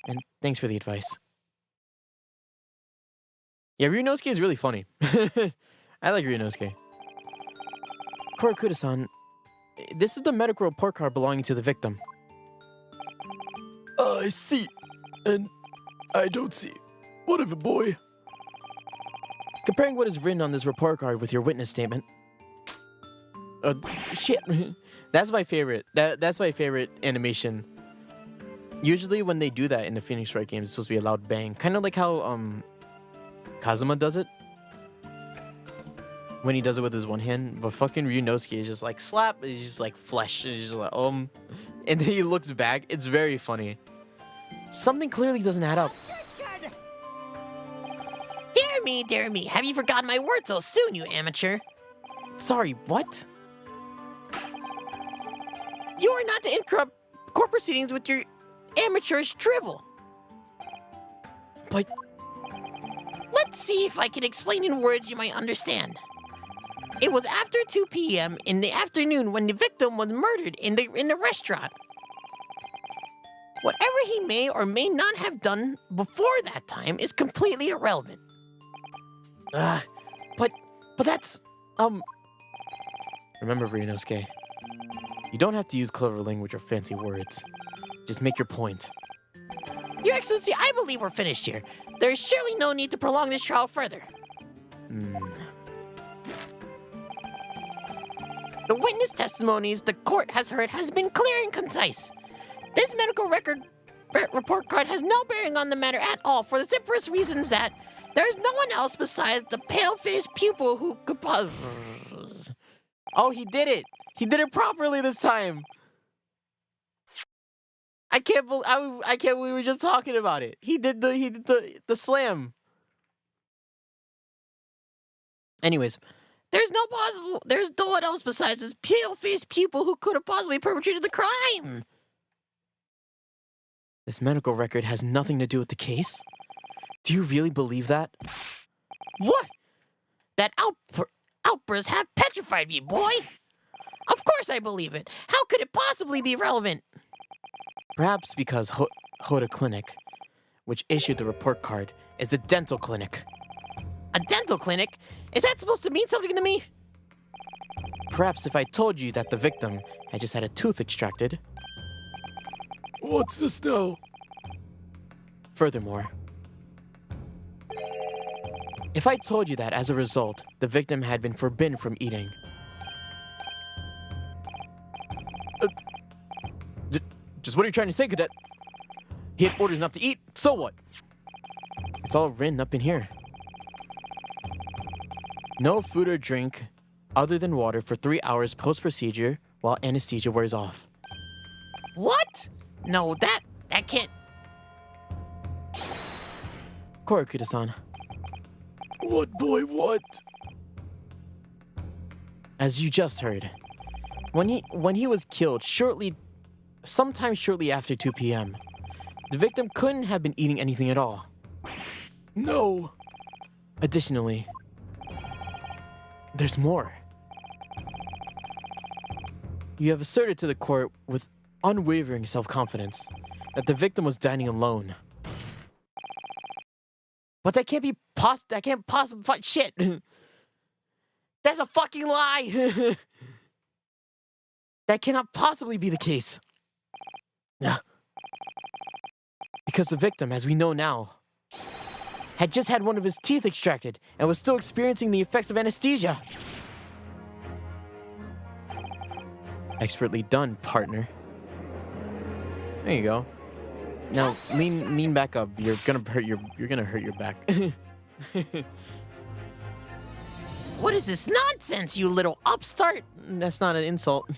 and thanks for the advice. Yeah, Ryunosuke is really funny. I like Ryunosuke. Korakuda-san, this is the medical report card belonging to the victim. I see, and I don't see. Whatever, boy. Comparing what is written on this report card with your witness statement. Shit. That's my favorite. That's my favorite animation. Usually when they do that in the Phoenix Wright games, it's supposed to be a loud bang. Kind of like how Kazuma does it. When he does it with his one hand. But fucking Ryunosuke is just like slap. It's just like flesh. It's just like, And then he looks back. It's very funny. Something clearly doesn't add up. Dear me, have you forgotten my word so soon, you amateur? Sorry, what? You are not to interrupt court proceedings with your amateurish drivel. But... Let's see if I can explain in words you might understand. It was after 2 p.m. in the afternoon when the victim was murdered in the restaurant. Whatever he may or may not have done before that time is completely irrelevant. But that's... Remember, Ryunosuke, you don't have to use clever language or fancy words. Just make your point. Your Excellency, I believe we're finished here. There is surely no need to prolong this trial further. The witness testimonies the court has heard has been clear and concise. This medical report card has no bearing on the matter at all for the simple reasons that there is no one else besides the pale-faced pupil who could Oh, he did it! He did it properly this time! I can't believe we were just talking about it. He did the slam. Anyways, there's no one else besides this pale-faced pupil who could have possibly perpetrated the crime. This medical record has nothing to do with the case? Do you really believe that? What? That outbursts have petrified me, boy. Of course I believe it. How could it possibly be relevant? Perhaps because Hoda Clinic, which issued the report card, is the dental clinic. A dental clinic? Is that supposed to mean something to me? Perhaps if I told you that the victim had just had a tooth extracted. What's this now? Furthermore, if I told you that as a result, the victim had been forbidden from eating. Just what are you trying to say, Cadet? He had orders not to eat, So what? It's all written up in here. No food or drink other than water for 3 hours post-procedure while anesthesia wears off. What? No, that can't. Korakuda-san. What, boy, what? As you just heard, when he was killed sometime shortly after 2 p.m., the victim couldn't have been eating anything at all. No. Additionally, there's more. You have asserted to the court with unwavering self-confidence that the victim was dining alone. But that can't be that can't possibly shit. That's a fucking lie. That cannot possibly be the case. Yeah. Because the victim, as we know now, had just had one of his teeth extracted and was still experiencing the effects of anesthesia. Expertly done, partner. There you go. Now lean back up. You're gonna hurt your back. What is this nonsense, you little upstart? That's not an insult.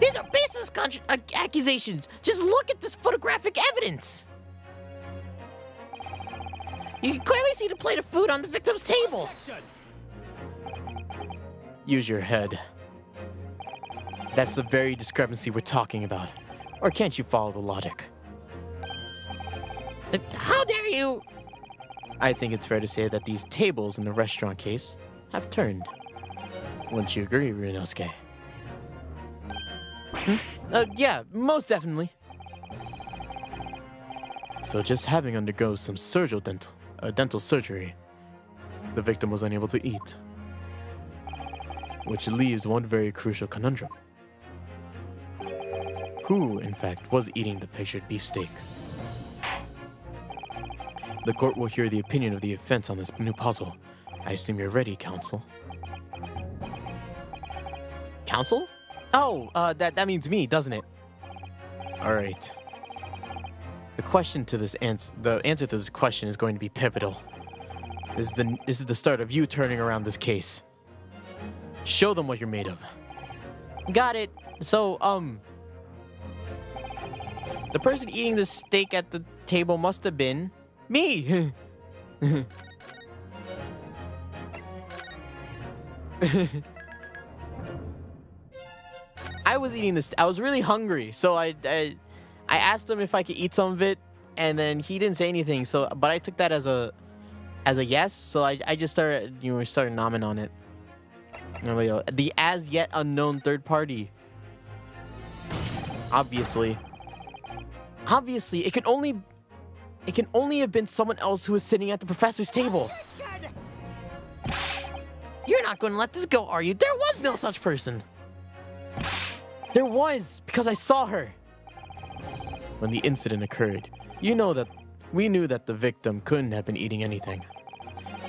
These are baseless accusations. Just look at this photographic evidence. You can clearly see the plate of food on the victim's table. Use your head. That's the very discrepancy we're talking about. Or can't you follow the logic? How dare you? I think it's fair to say that these tables in the restaurant case have turned. Wouldn't you agree, Ryunosuke? Yeah, most definitely. So just having undergone some dental surgery, the victim was unable to eat. Which leaves one very crucial conundrum. Who, in fact, was eating the pictured beefsteak? The court will hear the opinion of the offense on this new puzzle. I assume you're ready, counsel. Counsel? Oh, that means me, doesn't it? All right. The answer to this question is going to be pivotal. This is the start of you turning around this case. Show them what you're made of. Got it. So, the person eating the steak at the table must have been me. I was eating this. I was really hungry, so I asked him if I could eat some of it, and then he didn't say anything. So, but I took that as a yes. So I just started nomming on it. The as yet unknown third party. Obviously, it can only have been someone else who was sitting at the professor's table. You're not going to let this go, are you? There was no such person. There was, because I saw her. When the incident occurred, we knew that the victim couldn't have been eating anything.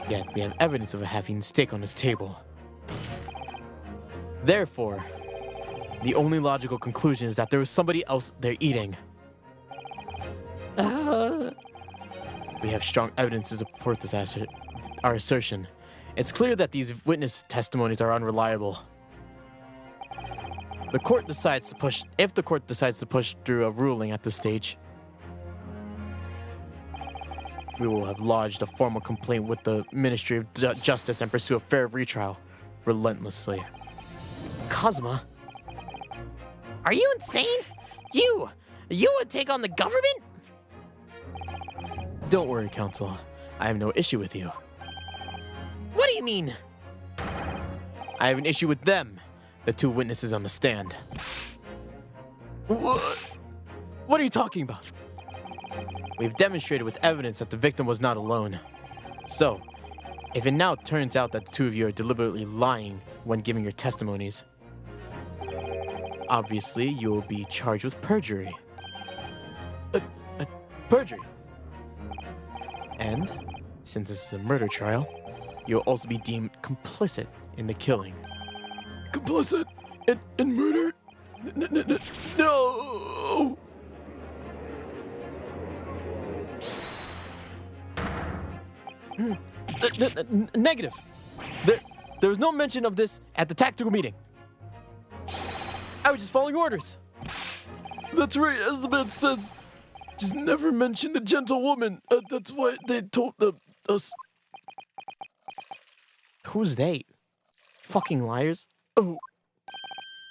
Yet we have evidence of having steak on his table. Therefore, the only logical conclusion is that there was somebody else there eating. We have strong evidence to support our assertion. It's clear that these witness testimonies are unreliable. If the court decides to push through a ruling at this stage, we will have lodged a formal complaint with the Ministry of Justice and pursue a fair retrial relentlessly. Kazuma? Are you insane? You would take on the government? Don't worry, counsel. I have no issue with you. What do you mean? I have an issue with them, the two witnesses on the stand. What are you talking about? We've demonstrated with evidence that the victim was not alone. So, if it now turns out that the two of you are deliberately lying when giving your testimonies, obviously you will be charged with perjury. Perjury. And, since this is a murder trial, you'll also be deemed complicit in the killing. Complicit? In murder? No! Negative. There was no mention of this at the tactical meeting. I was just following orders. That's right, as the man says. Just never mention a gentlewoman. That's why they told us. Who's they? Fucking liars. Oh,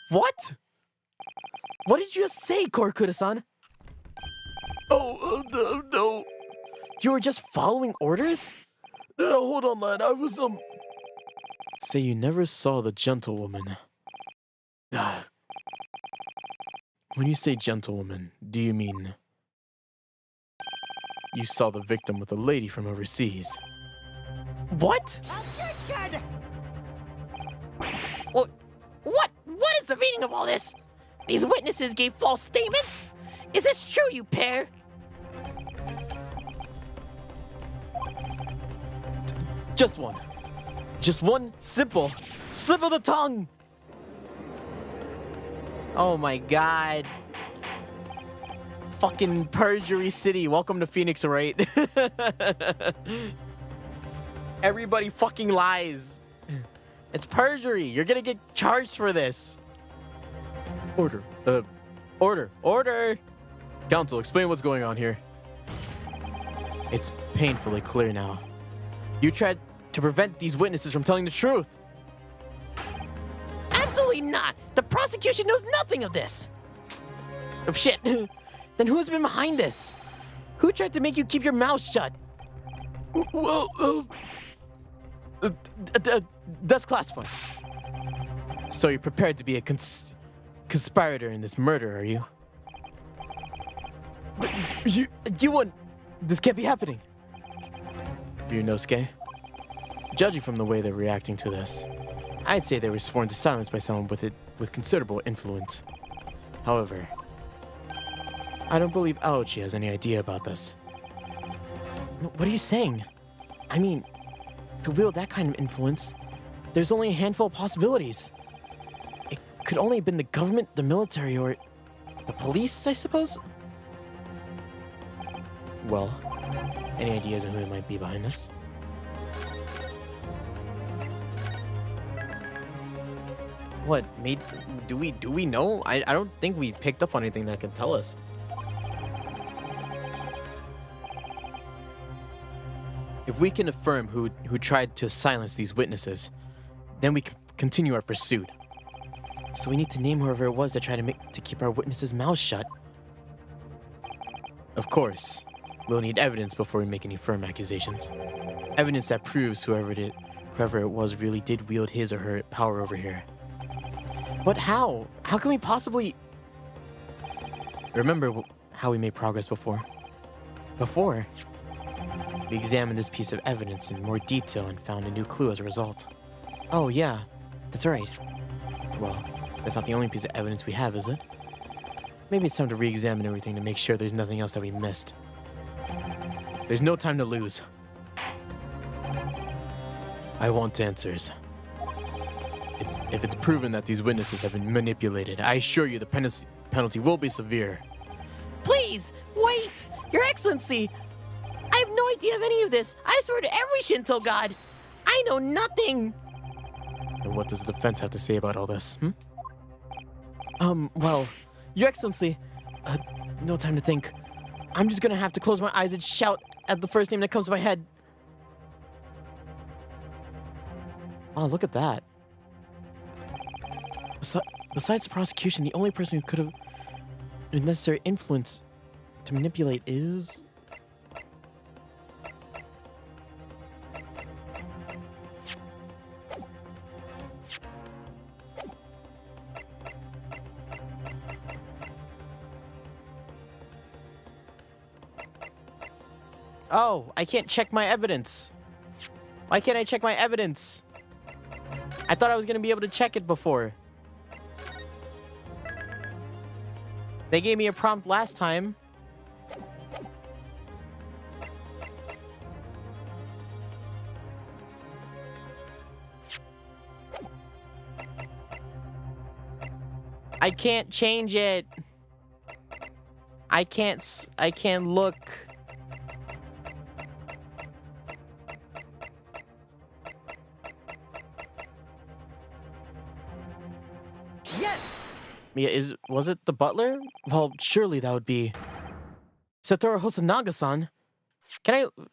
What? What did you just say, Korakura-san? no. You were just following orders? Hold on, lad. I was, Say you never saw the gentlewoman. When you say gentlewoman, do you mean you saw the victim with a lady from overseas? What? Objection! What is the meaning of all this? These witnesses gave false statements? Is this true, you pair? Just one. Just one simple slip of the tongue. Oh my god. Fucking perjury city. Welcome to Phoenix, right? Everybody fucking lies. It's perjury. You're gonna get charged for this. Order. Order. Counsel, explain what's going on here. It's painfully clear now. You tried to prevent these witnesses from telling the truth. Absolutely not! The prosecution knows nothing of this! Oh, shit. Then who's been behind this? Who tried to make you keep your mouth shut? Well, That's classified. So you're prepared to be a conspirator in this murder, are you? You wouldn't. This can't be happening. Ryunosuke, judging from the way they're reacting to this, I'd say they were sworn to silence by someone with considerable influence. However, I don't believe Aochi has any idea about this. What are you saying? I mean, to wield that kind of influence, there's only a handful of possibilities. It could only have been the government, the military, or the police, I suppose? Well, any ideas on who might be behind this? What, mate? Do we know? I don't think we picked up on anything that could tell us. If we can affirm who tried to silence these witnesses, then we can continue our pursuit. So we need to name whoever it was that tried to keep our witnesses' mouths shut. Of course, we'll need evidence before we make any firm accusations. Evidence that proves whoever it was really did wield his or her power over here. But how? How can we possibly... Remember how we made progress before? Before, we examined this piece of evidence in more detail and found a new clue as a result. Oh yeah, that's right. Well, that's not the only piece of evidence we have, is it? Maybe it's time to re-examine everything to make sure there's nothing else that we missed. There's no time to lose. I want answers. If it's proven that these witnesses have been manipulated, I assure you the penalty will be severe. Please, wait! Your Excellency! I have no idea of any of this! I swear to every Shinto god! I know nothing! And what does the defense have to say about all this, Well, Your Excellency, no time to think. I'm just gonna have to close my eyes and shout at the first name that comes to my head. Oh, look at that. Besides the prosecution, the only person who could have the necessary influence to manipulate is... Oh, I can't check my evidence. Why can't I check my evidence? I thought I was going to be able to check it before. They gave me a prompt last time. I can't change it. I can't look. Yes! Yeah, was it the butler? Well, surely that would be Satoru Hosonaga-san.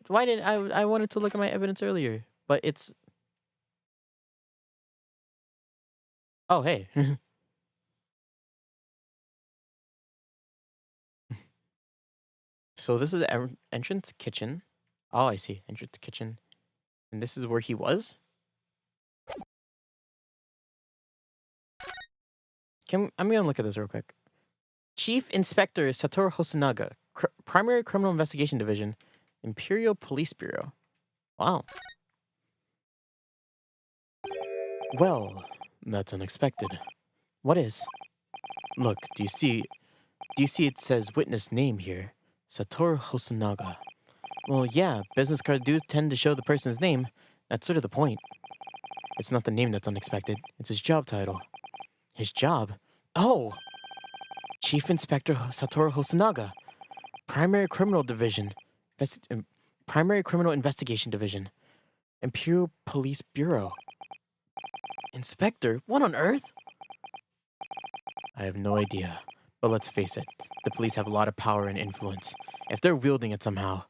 Why did I wanted to look at my evidence earlier, but it's... Oh, hey. So this is the entrance kitchen. Oh, I see. Entrance kitchen. And this is where he was? I'm gonna look at this real quick. Chief Inspector Satoru Hosonaga, Primary Criminal Investigation Division, Imperial Police Bureau. Wow. Well, that's unexpected. What is? Look, do you see it says witness name here? Satoru Hosonaga. Well, yeah, business cards do tend to show the person's name. That's sort of the point. It's not the name that's unexpected. It's his job title. His job? Oh! Chief Inspector Satoru Hosonaga. Primary Criminal Division. Primary Criminal Investigation Division. Imperial Police Bureau. Inspector? What on earth? I have no idea. But let's face it, the police have a lot of power and influence. If they're wielding it somehow...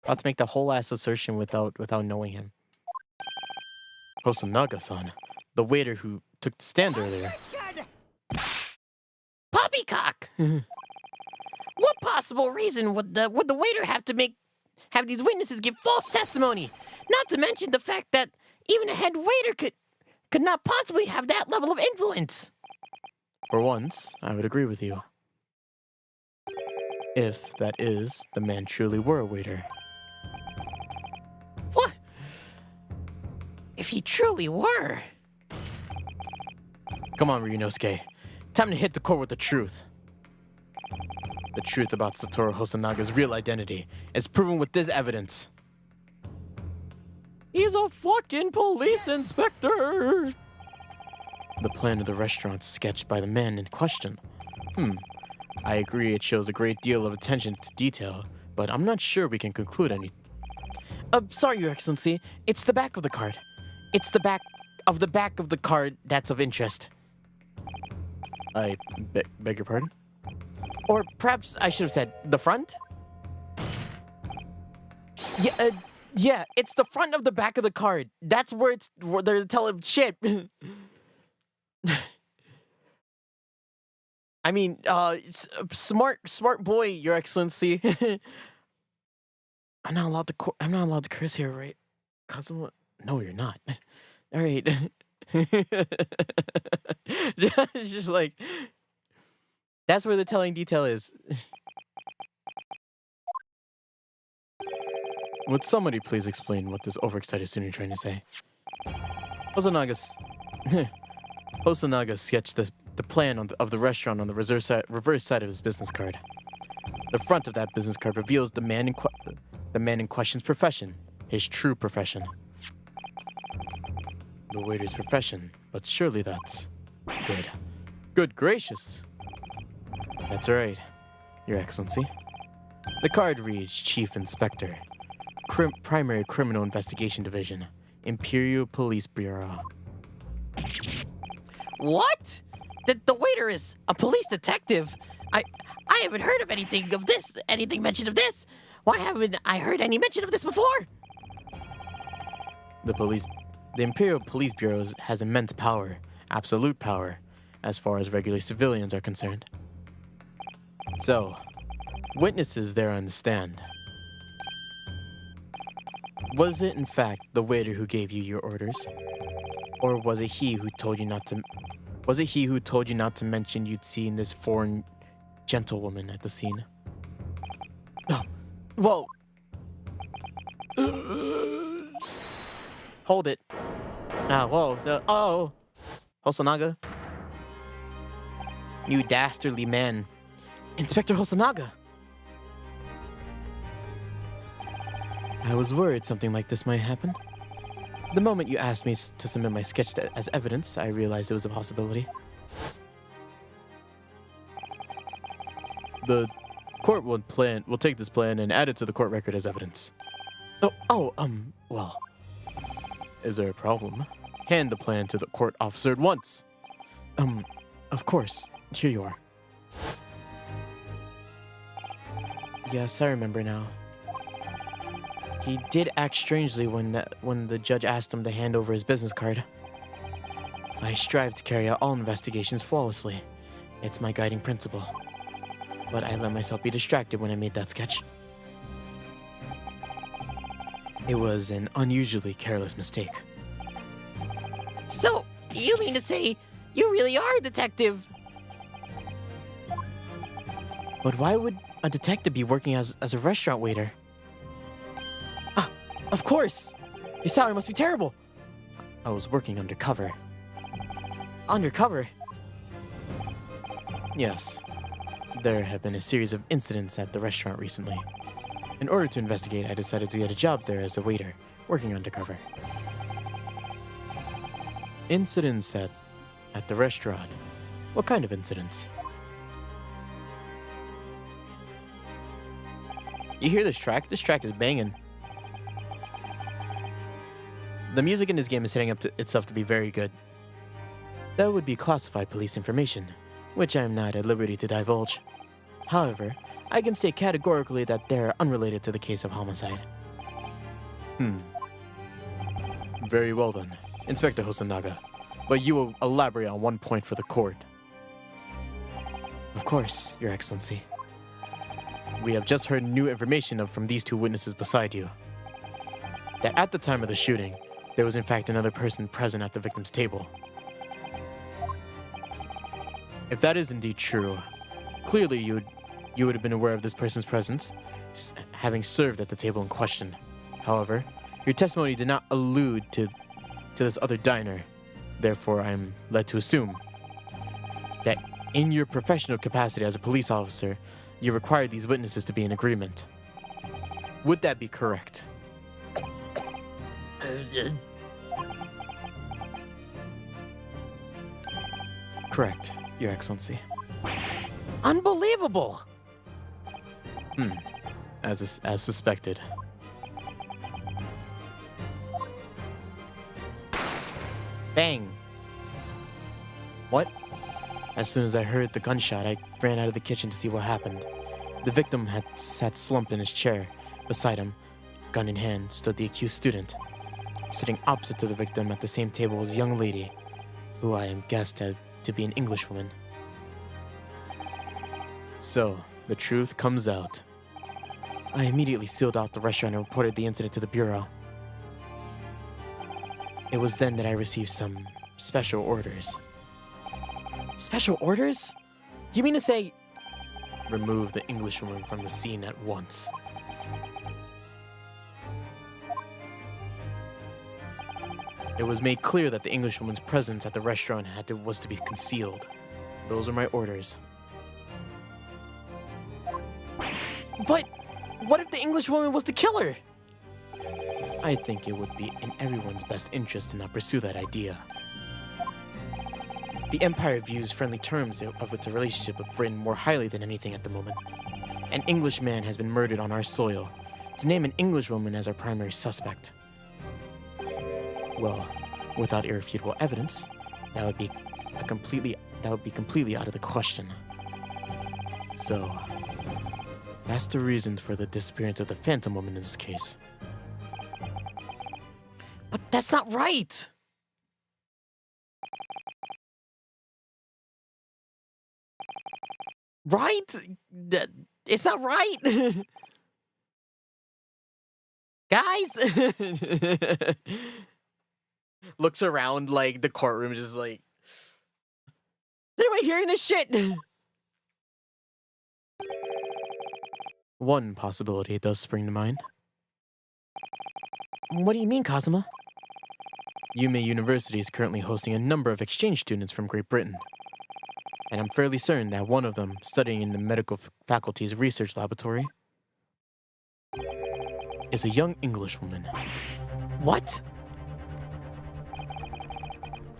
About to make the whole ass assertion without knowing him. Hosonaga-san, the waiter who took the stand earlier. Poppycock! What possible reason would the waiter have these witnesses give false testimony? Not to mention the fact that even a head waiter could not possibly have that level of influence. For once, I would agree with you. If, that is, the man truly were a waiter. What? If he truly were? Come on, Ryunosuke. Time to hit the core with the truth. The truth about Satoru Hosonaga's real identity is proven with this evidence. He's a fucking police inspector! The plan of the restaurant sketched by the man in question. I agree it shows a great deal of attention to detail, but I'm not sure we can conclude any... sorry, Your Excellency. It's the back of the card. It's the back of the card that's of interest. I beg your pardon? Or perhaps I should have said the front? Yeah, it's the front of the back of the card. That's where they're telling shit. I mean, smart boy, Your Excellency. I'm not allowed to curse here, right? Cause of what? No, you're not. All right. It's just like that's where the telling detail is. Would somebody please explain what this overexcited student is trying to say? Hosonaga sketched the plan of the restaurant on the reverse side of his business card. The front of that business card reveals the man in question's profession, his true profession. The waiter's profession, but surely that's good. Good gracious! That's right, Your Excellency. The card reads Chief Inspector, Primary Criminal Investigation Division, Imperial Police Bureau. What? The waiter is a police detective? I haven't heard of anything mentioned of this. Why haven't I heard any mention of this before? The Imperial Police Bureau has immense power, absolute power, as far as regular civilians are concerned. So, witnesses there on the stand. Was it in fact the waiter who gave you your orders? Or was it he who told you not to mention you'd seen this foreign gentlewoman at the scene? Whoa. Hold it. Whoa. Hosonaga. You dastardly man. Inspector Hosonaga. I was worried something like this might happen. The moment you asked me to submit my sketch as evidence, I realized it was a possibility. The court will take this plan and add it to the court record as evidence. Well. Is there a problem? Hand the plan to the court officer at once. Of course. Here you are. Yes, I remember now. He did act strangely when the judge asked him to hand over his business card. I strive to carry out all investigations flawlessly. It's my guiding principle. But I let myself be distracted when I made that sketch. It was an unusually careless mistake. So, you mean to say you really are a detective? But why would a detective be working as a restaurant waiter? Ah, of course! Your salary must be terrible! I was working undercover. Undercover? Yes. There have been a series of incidents at the restaurant recently. In order to investigate, I decided to get a job there as a waiter, working undercover. Incidents at the restaurant? What kind of incidents? You hear this track? This track is banging. The music in this game is setting up itself to be very good. That would be classified police information, which I am not at liberty to divulge. However, I can state categorically that they are unrelated to the case of homicide. Very well then, Inspector Hosonaga. But you will elaborate on one point for the court. Of course, Your Excellency. We have just heard new information from these two witnesses beside you. That at the time of the shooting, there was in fact another person present at the victim's table. If that is indeed true, clearly you would have been aware of this person's presence, having served at the table in question. However, your testimony did not allude to this other diner. Therefore, I am led to assume that in your professional capacity as a police officer, you required these witnesses to be in agreement. Would that be correct? Correct, Your Excellency. Unbelievable! As suspected. Bang. What? As soon as I heard the gunshot, I ran out of the kitchen to see what happened. The victim had sat slumped in his chair. Beside him, gun in hand, stood the accused student. Sitting opposite to the victim at the same table was a young lady, who I am guessed to be an Englishwoman. So, the truth comes out. I immediately sealed off the restaurant and reported the incident to the bureau. It was then that I received some special orders. Special orders? You mean to say... Remove the Englishwoman from the scene at once. It was made clear that the Englishwoman's presence at the restaurant was to be concealed. Those are my orders. But what if the Englishwoman was the killer? I think it would be in everyone's best interest to not pursue that idea. The Empire views friendly terms of its relationship with Britain more highly than anything at the moment. An Englishman has been murdered on our soil. To name an Englishwoman as our primary suspect, well, without irrefutable evidence, that would be completely out of the question. So, that's the reason for the disappearance of the Phantom Woman in this case. But that's not right! Right? It's not right! Guys! Looks around like the courtroom, just like... Is anyone hearing this shit? One possibility does spring to mind. What do you mean, Kazuma? Yume University is currently hosting a number of exchange students from Great Britain. And I'm fairly certain that one of them, studying in the medical faculty's research laboratory, is a young Englishwoman. What?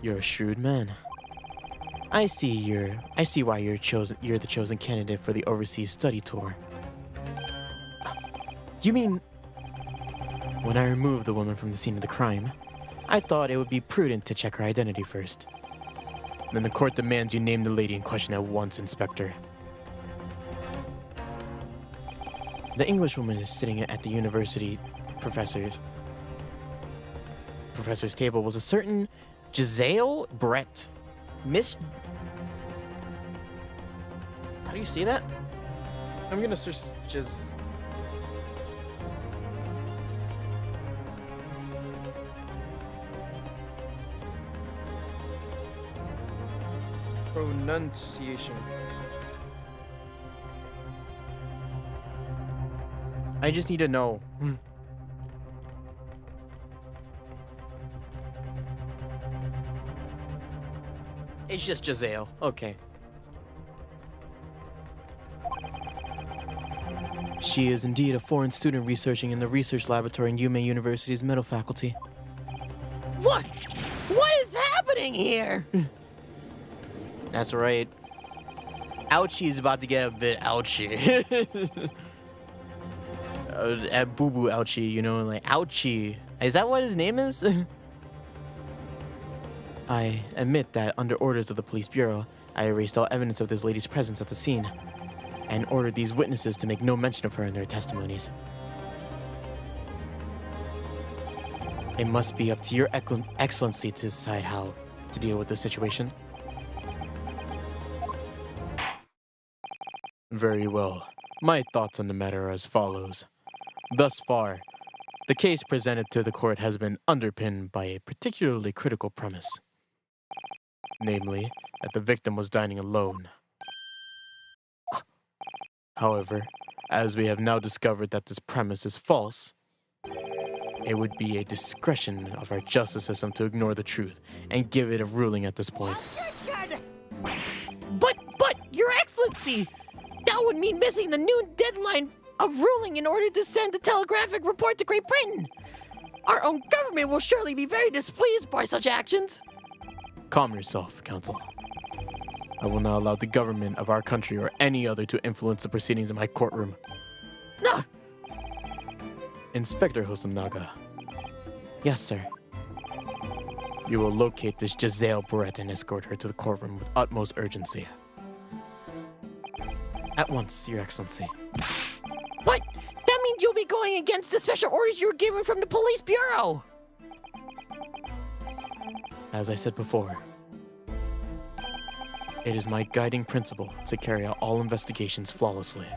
You're a shrewd man. I see why you're the chosen candidate for the overseas study tour. You mean... When I removed the woman from the scene of the crime, I thought it would be prudent to check her identity first. Then the court demands you name the lady in question at once, Inspector. The Englishwoman is sitting at the university professor's table was a certain Giselle Brett. Miss... How do you see that? I'm gonna search pronunciation. I just need to know. It's just Giselle. Okay. She is indeed a foreign student researching in the research laboratory in UMA University's medical faculty. What? What is happening here? That's right. Ouchie is about to get a bit ouchie. At Boo Boo Ouchie, you know, like ouchie. Is that what his name is? I admit that under orders of the police bureau, I erased all evidence of this lady's presence at the scene and ordered these witnesses to make no mention of her in their testimonies. It must be up to your excellency to decide how to deal with this situation. Very well. My thoughts on the matter are as follows. Thus far, the case presented to the court has been underpinned by a particularly critical premise. Namely, that the victim was dining alone. However, as we have now discovered that this premise is false, it would be a discretion of our justice system to ignore the truth and give it a ruling at this point. But, Your Excellency, that would mean missing the noon deadline of ruling in order to send a telegraphic report to Great Britain. Our own government will surely be very displeased by such actions. Calm yourself, Counsel. I will not allow the government of our country or any other to influence the proceedings in my courtroom. No. Inspector Hosonaga. Yes, sir. You will locate this Giselle Brett and escort her to the courtroom with utmost urgency. At once, Your Excellency. But that means you'll be going against the special orders you were given from the police bureau. As I said before, it is my guiding principle to carry out all investigations flawlessly.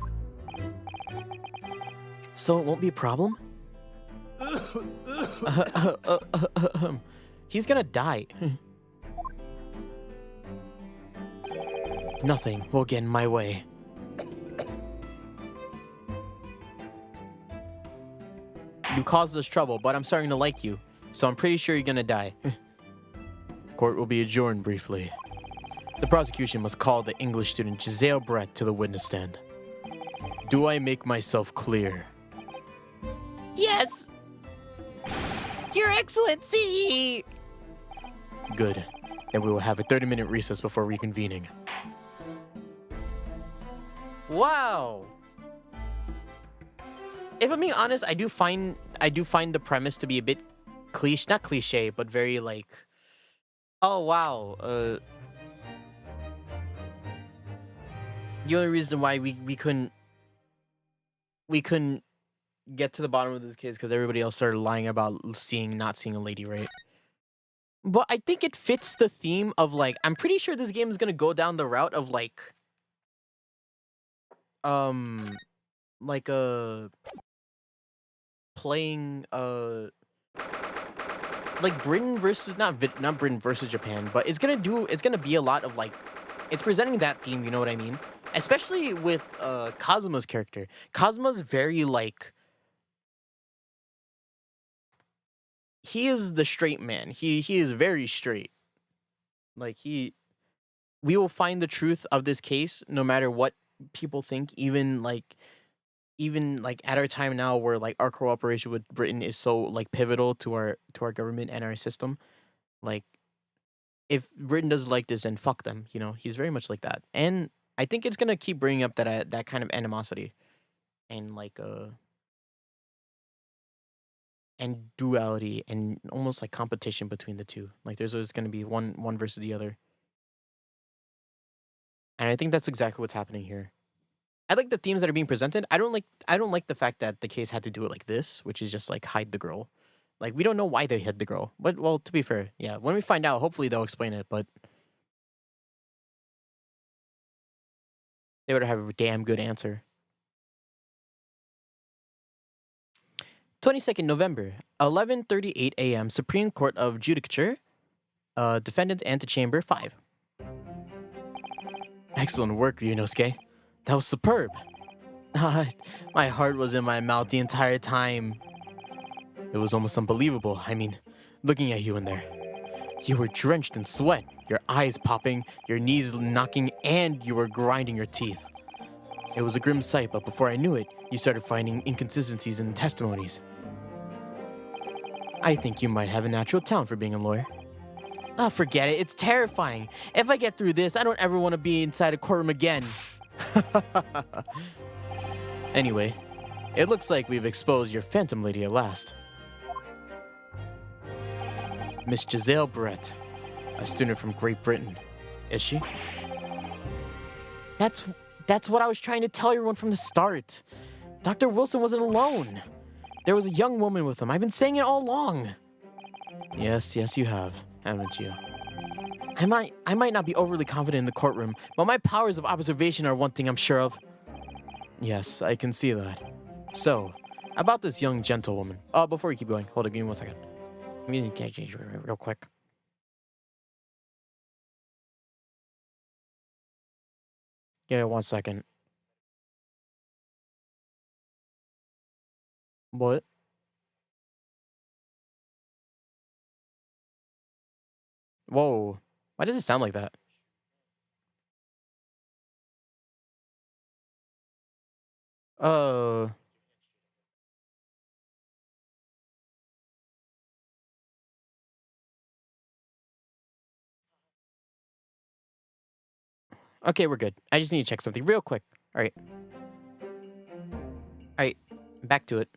So it won't be a problem? He's gonna die. Nothing will get in my way. You caused us trouble, but I'm starting to like you, so I'm pretty sure you're gonna die. Court will be adjourned briefly. The prosecution must call the English student Giselle Brett to the witness stand. Do I make myself clear? Yes. Your Excellency. Good. Then we will have a 30-minute recess before reconvening. Wow. If I'm being honest, I do find the premise to be a bit not cliche, but very like, oh wow. The only reason why we couldn't get to the bottom of this case because everybody else started lying about not seeing a lady, right? But I think it fits the theme of like, I'm pretty sure this game is gonna go down the route of like playing like Britain versus not Britain versus Japan, but it's gonna be a lot of like, it's presenting that theme, you know what I mean? Especially with Kazuma's character. Kazuma's very like, he is the straight man. He is very straight. Like we will find the truth of this case no matter what people think, even like even like at our time now where like our cooperation with Britain is so like pivotal to our government and our system, like if Britain does like this, then fuck them, you know. He's very much like that. And I think it's going to keep bringing up that kind of animosity and like and duality and almost like competition between the two. Like there's always going to be one versus the other. And I think that's exactly what's happening here. I like the themes that are being presented. I don't like the fact that the case had to do it like this, which is just like hide the girl. Like we don't know why they hid the girl. But well, to be fair, yeah, when we find out, hopefully they'll explain it, but they would have a damn good answer. 22nd November, 11:38 a.m. Supreme Court of Judicature, Defendant Antechamber 5. Excellent work, Ryunosuke. That was superb. My heart was in my mouth the entire time. It was almost unbelievable. I mean, looking at you in there. You were drenched in sweat, your eyes popping, your knees knocking, and you were grinding your teeth. It was a grim sight, but before I knew it, you started finding inconsistencies in the testimonies. I think you might have a natural talent for being a lawyer. Oh, forget it. It's terrifying. If I get through this, I don't ever want to be inside a courtroom again. Anyway, it looks like we've exposed your phantom lady at last. Miss Giselle Brett, a student from Great Britain. Is she? That's what I was trying to tell everyone from the start. Dr. Wilson wasn't alone. There was a young woman with him. I've been saying it all along. Yes, you have, haven't you? I might not be overly confident in the courtroom, but my powers of observation are one thing I'm sure of. Yes, I can see that. So, about this young gentlewoman. Oh, before we keep going, hold on, give me 1 second. Let me change real quick. Give me 1 second. What? Whoa. Why does it sound like that? Uh. Okay, we're good. I just need to check something real quick. All right. All right. Back to it.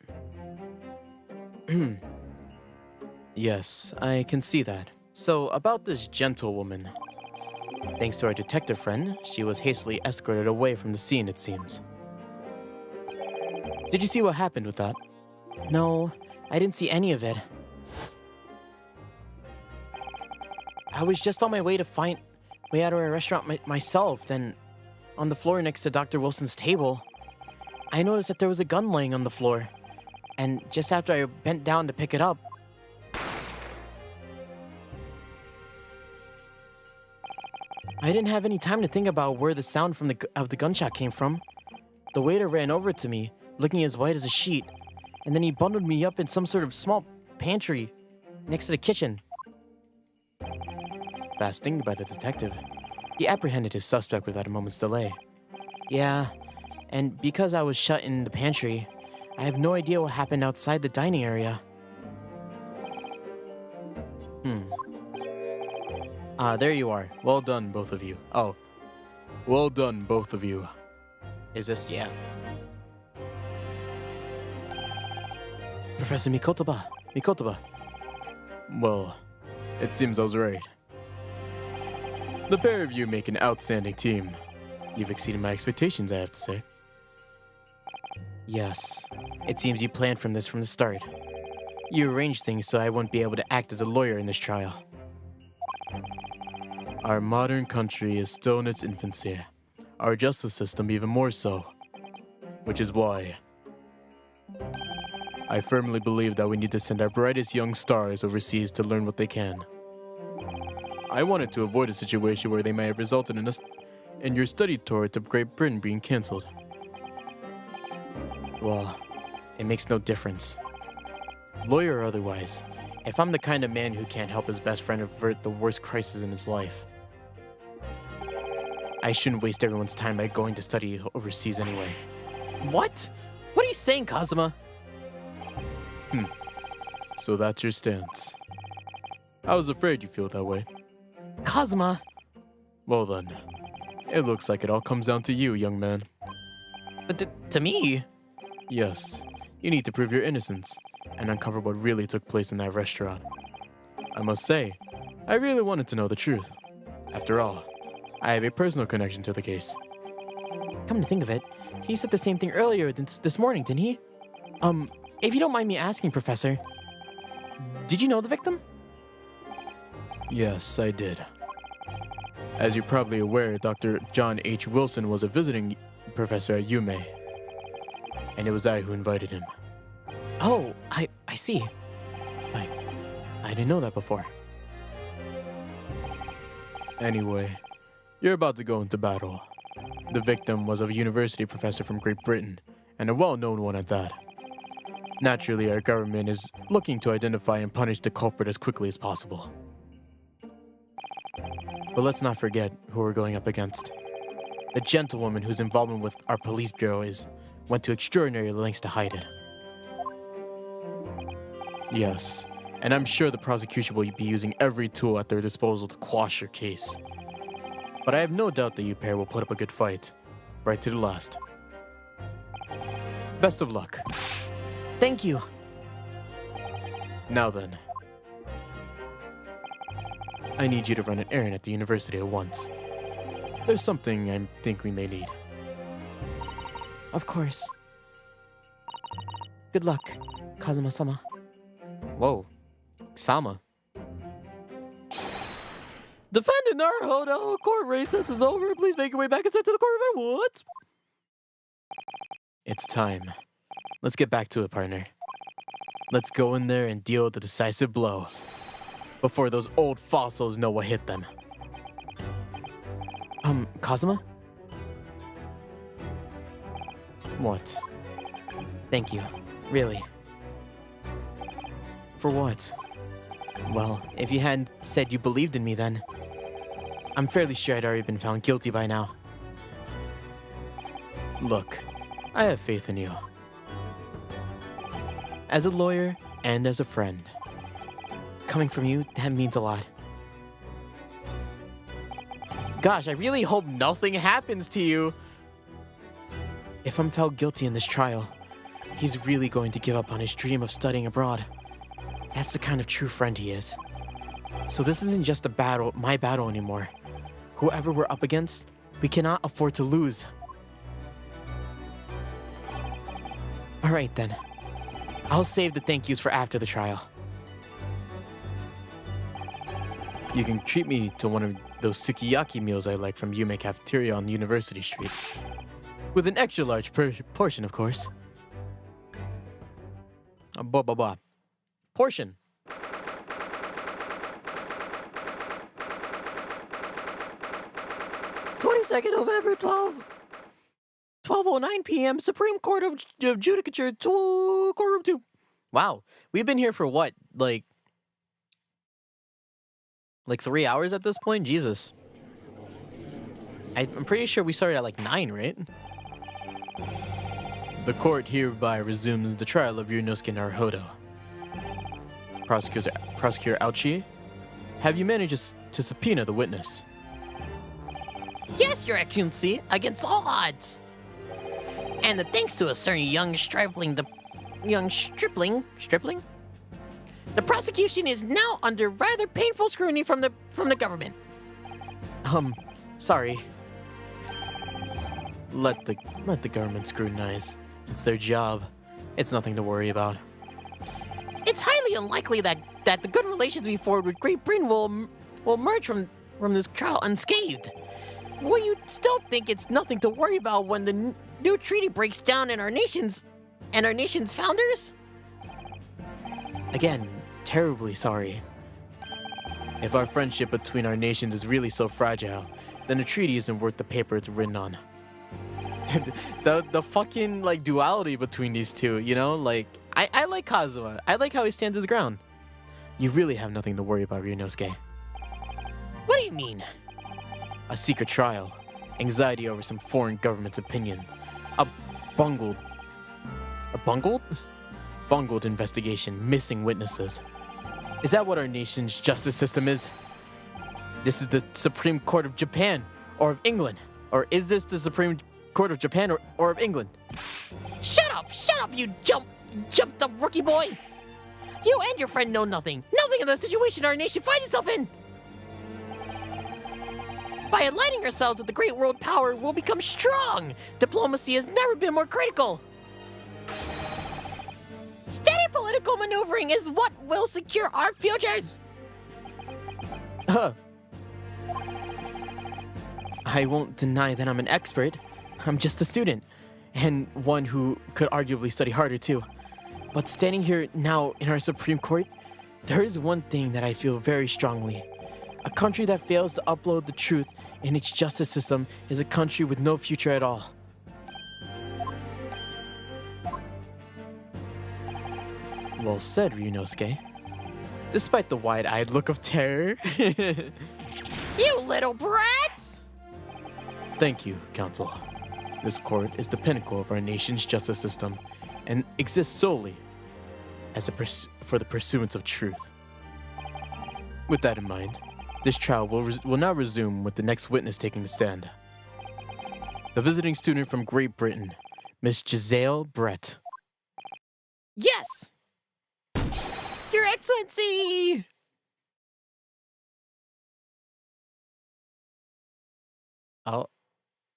Yes, I can see that. So, about this gentlewoman. Thanks to our detective friend, she was hastily escorted away from the scene, it seems. Did you see what happened with that? No, I didn't see any of it. I was just on my way out of a restaurant myself, then on the floor next to Dr. Wilson's table, I noticed that there was a gun laying on the floor. And just after I bent down to pick it up, I didn't have any time to think about where the sound of the gunshot came from. The waiter ran over to me, looking as white as a sheet, and then he bundled me up in some sort of small pantry next to the kitchen. Fast thinking by the detective. He apprehended his suspect without a moment's delay. Yeah, and because I was shut in the pantry, I have no idea what happened outside the dining area. There you are. Well done, both of you. Oh. Well done, both of you. Is this, yeah. Professor Mikotoba. Well, it seems I was right. The pair of you make an outstanding team. You've exceeded my expectations, I have to say. Yes, it seems you planned from the start. You arranged things so I wouldn't be able to act as a lawyer in this trial. Our modern country is still in its infancy. Our justice system even more so. Which is why I firmly believe that we need to send our brightest young stars overseas to learn what they can. I wanted to avoid a situation where they may have resulted in your study tour to Great Britain being cancelled. Well, it makes no difference. Lawyer or otherwise, if I'm the kind of man who can't help his best friend avert the worst crisis in his life, I shouldn't waste everyone's time by going to study overseas anyway. What? What are you saying, Kazuma? So that's your stance. I was afraid you feel that way. Kazuma. Well then, it looks like it all comes down to you, young man. But to me? Yes, you need to prove your innocence and uncover what really took place in that restaurant. I must say, I really wanted to know the truth. After all, I have a personal connection to the case. Come to think of it, he said the same thing earlier this morning, didn't he? If you don't mind me asking, Professor, did you know the victim? Yes, I did. As you're probably aware, Dr. John H. Wilson was a visiting professor at Yume, and it was I who invited him. Oh, I see. I didn't know that before. Anyway, you're about to go into battle. The victim was a university professor from Great Britain, and a well-known one at that. Naturally, our government is looking to identify and punish the culprit as quickly as possible. But let's not forget who we're going up against. The gentlewoman whose involvement with our police bureau went to extraordinary lengths to hide it. Yes, and I'm sure the prosecution will be using every tool at their disposal to quash your case. But I have no doubt that you pair will put up a good fight, right to the last. Best of luck. Thank you. Now then, I need you to run an errand at the university at once. There's something I think we may need. Of course. Good luck, Kazuma-sama. Whoa. Sama. Defendant Naruhodo, court recess is over. Please make your way back inside to the court at once. It's time. Let's get back to it, partner. Let's go in there and deal the decisive blow before those old fossils know what hit them. Kazuma? What? Thank you. Really. For what? Well, if you hadn't said you believed in me then, I'm fairly sure I'd already been found guilty by now. Look, I have faith in you. As a lawyer and as a friend. Coming from you, that means a lot. Gosh, I really hope nothing happens to you. If I'm found guilty in this trial, he's really going to give up on his dream of studying abroad. That's the kind of true friend he is. So this isn't just my battle anymore. Whoever we're up against, we cannot afford to lose. Alright then. I'll save the thank yous for after the trial. You can treat me to one of those sukiyaki meals I like from Yume Cafeteria on University Street. With an extra large portion, of course. Portion. 22nd November, 12:09 p.m. Supreme Court of Judicature, Courtroom 2. Wow. We've been here for what? Like 3 hours at this point? Jesus. I'm pretty sure we started at like 9, right? The court hereby resumes the trial of Ryunosuke Naruhodo. Prosecutor Aochi, have you managed to subpoena the witness? Yes, Your Excellency, against all odds. And thanks to a certain young stripling, the prosecution is now under rather painful scrutiny from the government. Sorry. Let the government scrutinize. It's their job. It's nothing to worry about. It's highly unlikely that the good relations we forward with Great Britain will emerge from this trial unscathed. Will you still think it's nothing to worry about when the new treaty breaks down in our nation's founders? Again, terribly sorry. If our friendship between our nations is really so fragile, then the treaty isn't worth the paper it's written on. the fucking like duality between these two, you know? Like I like Kazuma. I like how he stands his ground. You really have nothing to worry about, Ryunosuke. What do you mean? A secret trial, anxiety over some foreign government's opinion, a bungled A bungled? Bungled investigation, missing witnesses. Is that what our nation's justice system is? This is the Supreme Court of Japan, or of England. Or is this the Supreme Court of Japan, or of England? Shut up, you jumped up rookie boy! You and your friend know nothing of the situation our nation finds itself in! By aligning ourselves with the great world power, we'll become strong! Diplomacy has never been more critical! Steady political maneuvering is what will secure our futures! I won't deny that I'm an expert. I'm just a student, and one who could arguably study harder too. But standing here now in our Supreme Court, there is one thing that I feel very strongly. A country that fails to uphold the truth in its justice system is a country with no future at all. Well said, Ryunosuke. Despite the wide-eyed look of terror. You little brats! Thank you, Counsel. This court is the pinnacle of our nation's justice system and exists solely as for the pursuance of truth. With that in mind, this trial will now resume with the next witness taking the stand. The visiting student from Great Britain, Miss Giselle Brett. Yes! Your Excellency!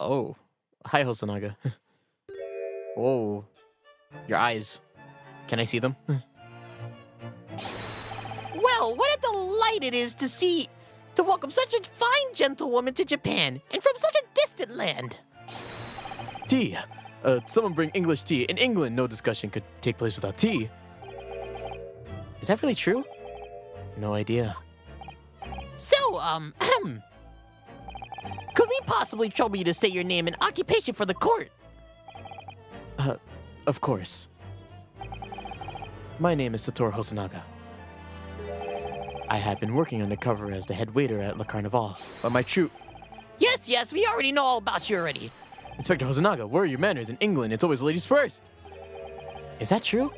Oh. Hi, Hosonaga. Whoa. Your eyes. Can I see them? Well, what a delight it is to welcome such a fine gentlewoman to Japan, and from such a distant land. Tea. Someone bring English tea. In England, no discussion could take place without tea. Is that really true? No idea. So, could we possibly trouble you to state your name and occupation for the court? Of course. My name is Satoru Hosonaga. I had been working undercover as the head waiter at Le Carnival, but my true... Yes, we already know all about you already. Inspector Hosonaga, where are your manners? In England, it's always ladies first. Is that true?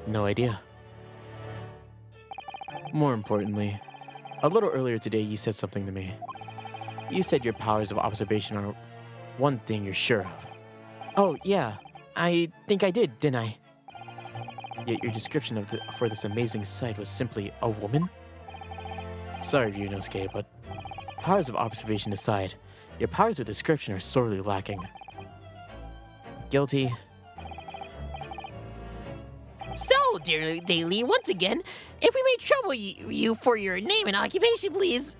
No idea. More importantly, a little earlier today you said something to me. You said your powers of observation are one thing you're sure of. Oh, yeah. I think I did, didn't I? Yet your description for this amazing sight was simply a woman? Sorry, Ryunosuke, but powers of observation aside, your powers of description are sorely lacking. Guilty. So, dear Daily, once again, if we may trouble you for your name and occupation, please.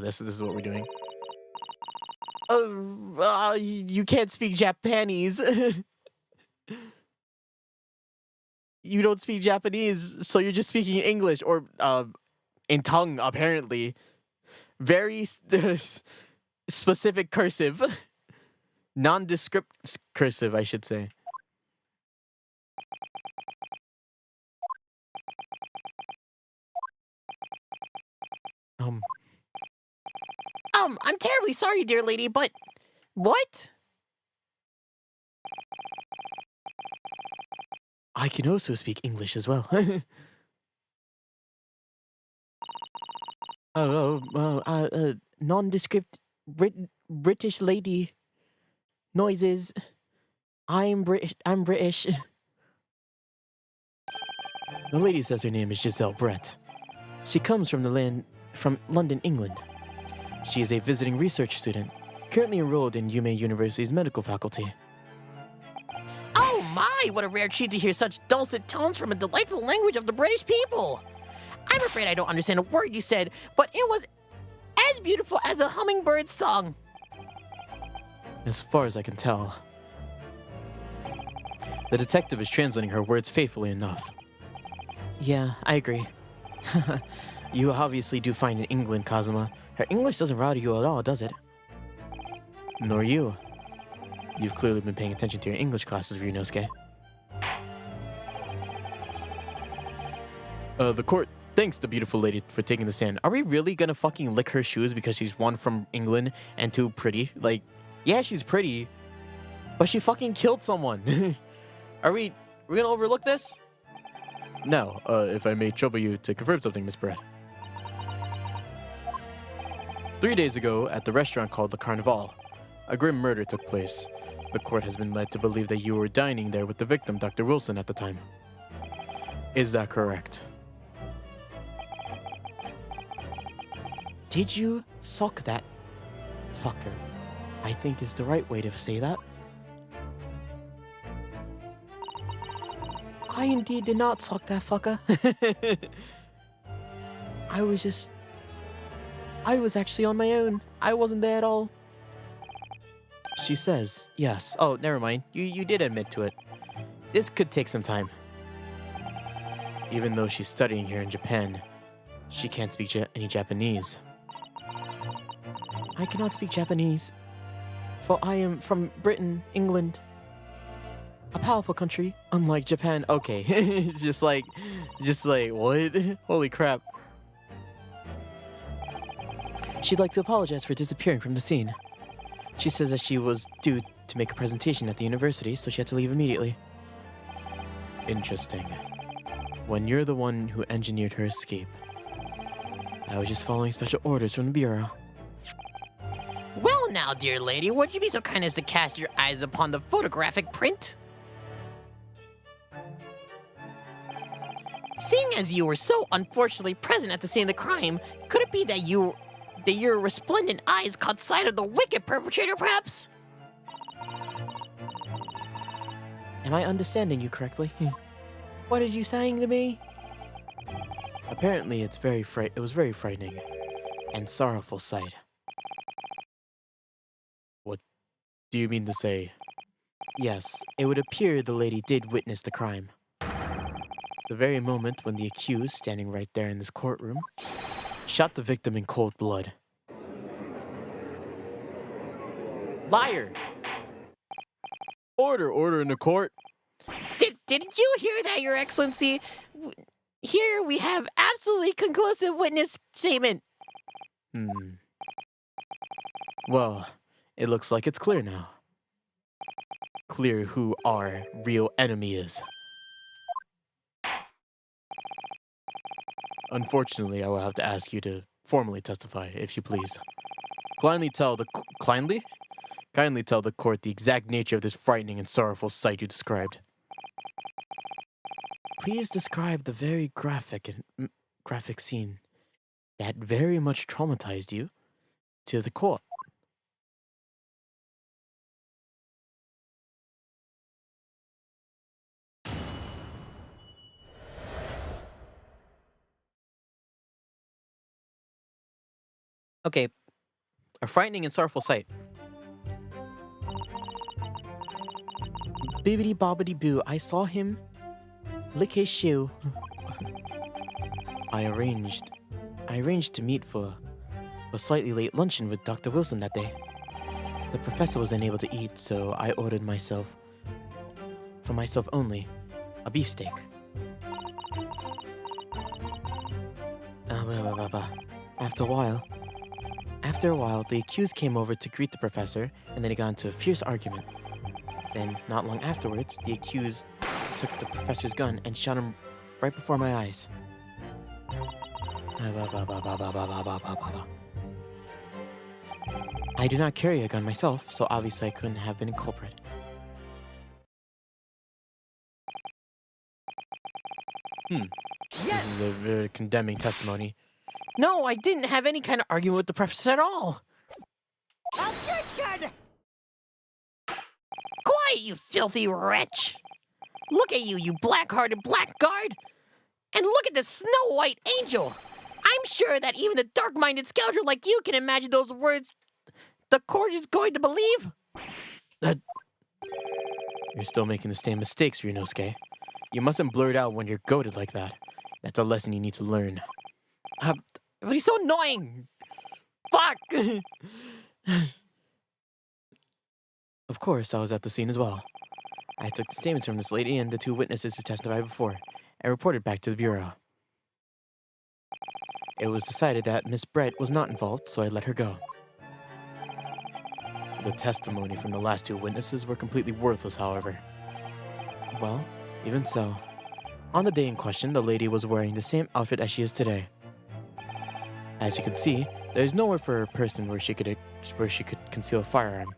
This is what we're doing. You can't speak Japanese. You don't speak Japanese, so you're just speaking English or in tongue, apparently. Very specific cursive. Nondescript cursive, I should say. I'm terribly sorry, dear lady, but... What? I can also speak English as well. Nondescript British lady. Noises. I'm British. The lady says her name is Giselle Brett. She comes from London, England. She is a visiting research student, currently enrolled in Yume University's medical faculty. Oh my, what a rare treat to hear such dulcet tones from a delightful language of the British people. I'm afraid I don't understand a word you said, but it was as beautiful as a hummingbird's song. As far as I can tell. The detective is translating her words faithfully enough. Yeah, I agree. You obviously do fine in England, Kazuma. Her English doesn't router you at all, does it? Nor you. You've clearly been paying attention to your English classes, Ryunosuke. The court Thanks, the beautiful lady, for taking the stand. Are we really gonna fucking lick her shoes because she's one from England and two pretty? Like, yeah, she's pretty, but she fucking killed someone. Are we gonna overlook this? No, if I may trouble you to confirm something, Miss Brett. 3 days ago, at the restaurant called the Carnival, a grim murder took place. The court has been led to believe that you were dining there with the victim, Dr. Wilson, at the time. Is that correct? Did you suck that fucker? I think is the right way to say that. I indeed did not suck that fucker. I was actually on my own. I wasn't there at all. She says, yes. Oh, never mind. You did admit to it. This could take some time. Even though she's studying here in Japan, she can't speak any Japanese. I cannot speak Japanese, for I am from Britain, England. A powerful country. Unlike Japan. Okay. just like, what? Holy crap. She'd like to apologize for disappearing from the scene. She says that she was due to make a presentation at the university, so she had to leave immediately. Interesting. When you're the one who engineered her escape. I was just following special orders from the Bureau. Well now, dear lady, would you be so kind as to cast your eyes upon the photographic print? Seeing as you were so unfortunately present at the scene of the crime, could it be that your resplendent eyes caught sight of the wicked perpetrator, perhaps? Am I understanding you correctly? What are you saying to me? Apparently, it was very frightening and sorrowful sight. What do you mean to say? Yes, it would appear the lady did witness the crime. The very moment when the accused, standing right there in this courtroom, shot the victim in cold blood. Liar! Order in the court. Didn't you hear that, Your Excellency? Here we have absolutely conclusive witness statement. Well, it looks like it's clear now. Clear who our real enemy is. Unfortunately, I will have to ask you to formally testify, if you please. Kindly tell the court the exact nature of this frightening and sorrowful sight you described. Please describe the very graphic scene that very much traumatized you to the court. Okay, a frightening and sorrowful sight. Bibbidi bobbidi boo, I saw him lick his shoe. I arranged to meet for a slightly late luncheon with Dr. Wilson that day. The professor was unable to eat, so I ordered for myself only, a beefsteak. After a while, the accused came over to greet the professor, and then he got into a fierce argument. Then, not long afterwards, the accused took the professor's gun and shot him right before my eyes. I do not carry a gun myself, so obviously I couldn't have been a culprit. This is a very condemning testimony. No, I didn't have any kind of argument with the professor at all. Objection! Quiet, you filthy wretch! Look at you, you black-hearted blackguard! And look at the Snow White angel! I'm sure that even the dark-minded scoundrel like you can imagine those words the court is going to believe. You're still making the same mistakes, Ryunosuke. You mustn't blurt out when you're goaded like that. That's a lesson you need to learn. But he's so annoying! Fuck! Of course, I was at the scene as well. I took the statements from this lady and the two witnesses who testified before, and reported back to the Bureau. It was decided that Miss Brett was not involved, so I let her go. The testimony from the last two witnesses were completely worthless, however. Well, even so, on the day in question, the lady was wearing the same outfit as she is today. As you can see, there's nowhere for a person where she could conceal a firearm.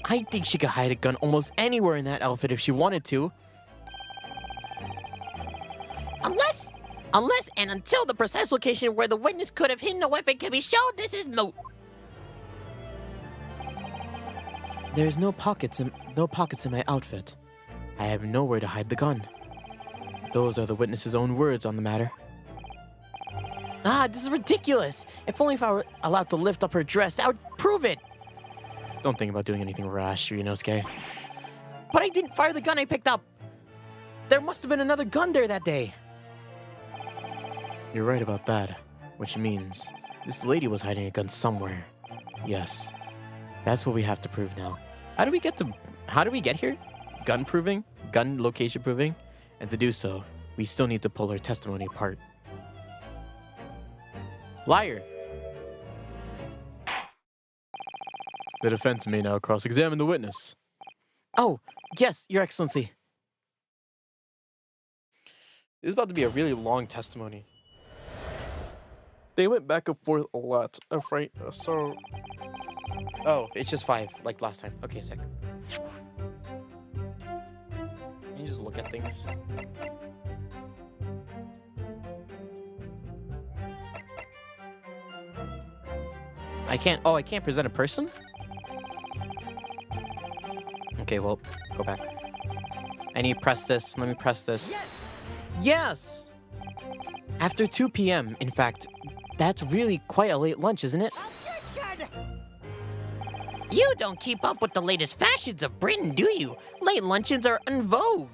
I think she could hide a gun almost anywhere in that outfit if she wanted to. Unless and until the precise location where the witness could have hidden a weapon can be shown, this is moot. There's no pockets in my outfit. I have nowhere to hide the gun. Those are the witness's own words on the matter. Ah, this is ridiculous. If only if I were allowed to lift up her dress, that would prove it. Don't think about doing anything rash, Ryunosuke. But I didn't fire the gun I picked up. There must have been another gun there that day. You're right about that, which means this lady was hiding a gun somewhere. Yes, that's what we have to prove now. How do we get here? Gun proving? Gun location proving? And to do so, we still need to pull her testimony apart. Liar. The defense may now cross-examine the witness. Oh, yes, Your Excellency. This is about to be a really long testimony. They went back and forth a lot, right? So... Oh, it's just 5, like last time. Okay, sick. Can you just look at things? I can't present a person? Okay, well, go back. I need to press this. Let me press this. Yes! Yes! After 2 p.m., in fact, that's really quite a late lunch, isn't it? Objection! You don't keep up with the latest fashions of Britain, do you? Late luncheons are en vogue.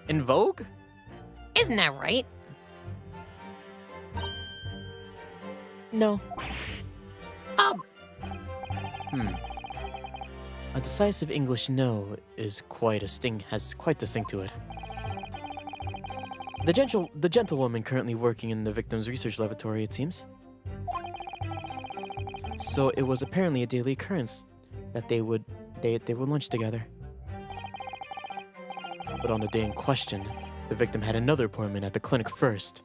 In vogue? Isn't that right? No. A decisive English no is has quite a sting to it. The gentlewoman currently working in the victim's research laboratory, it seems. So it was apparently a daily occurrence that they would lunch together. But on the day in question, the victim had another appointment at the clinic first.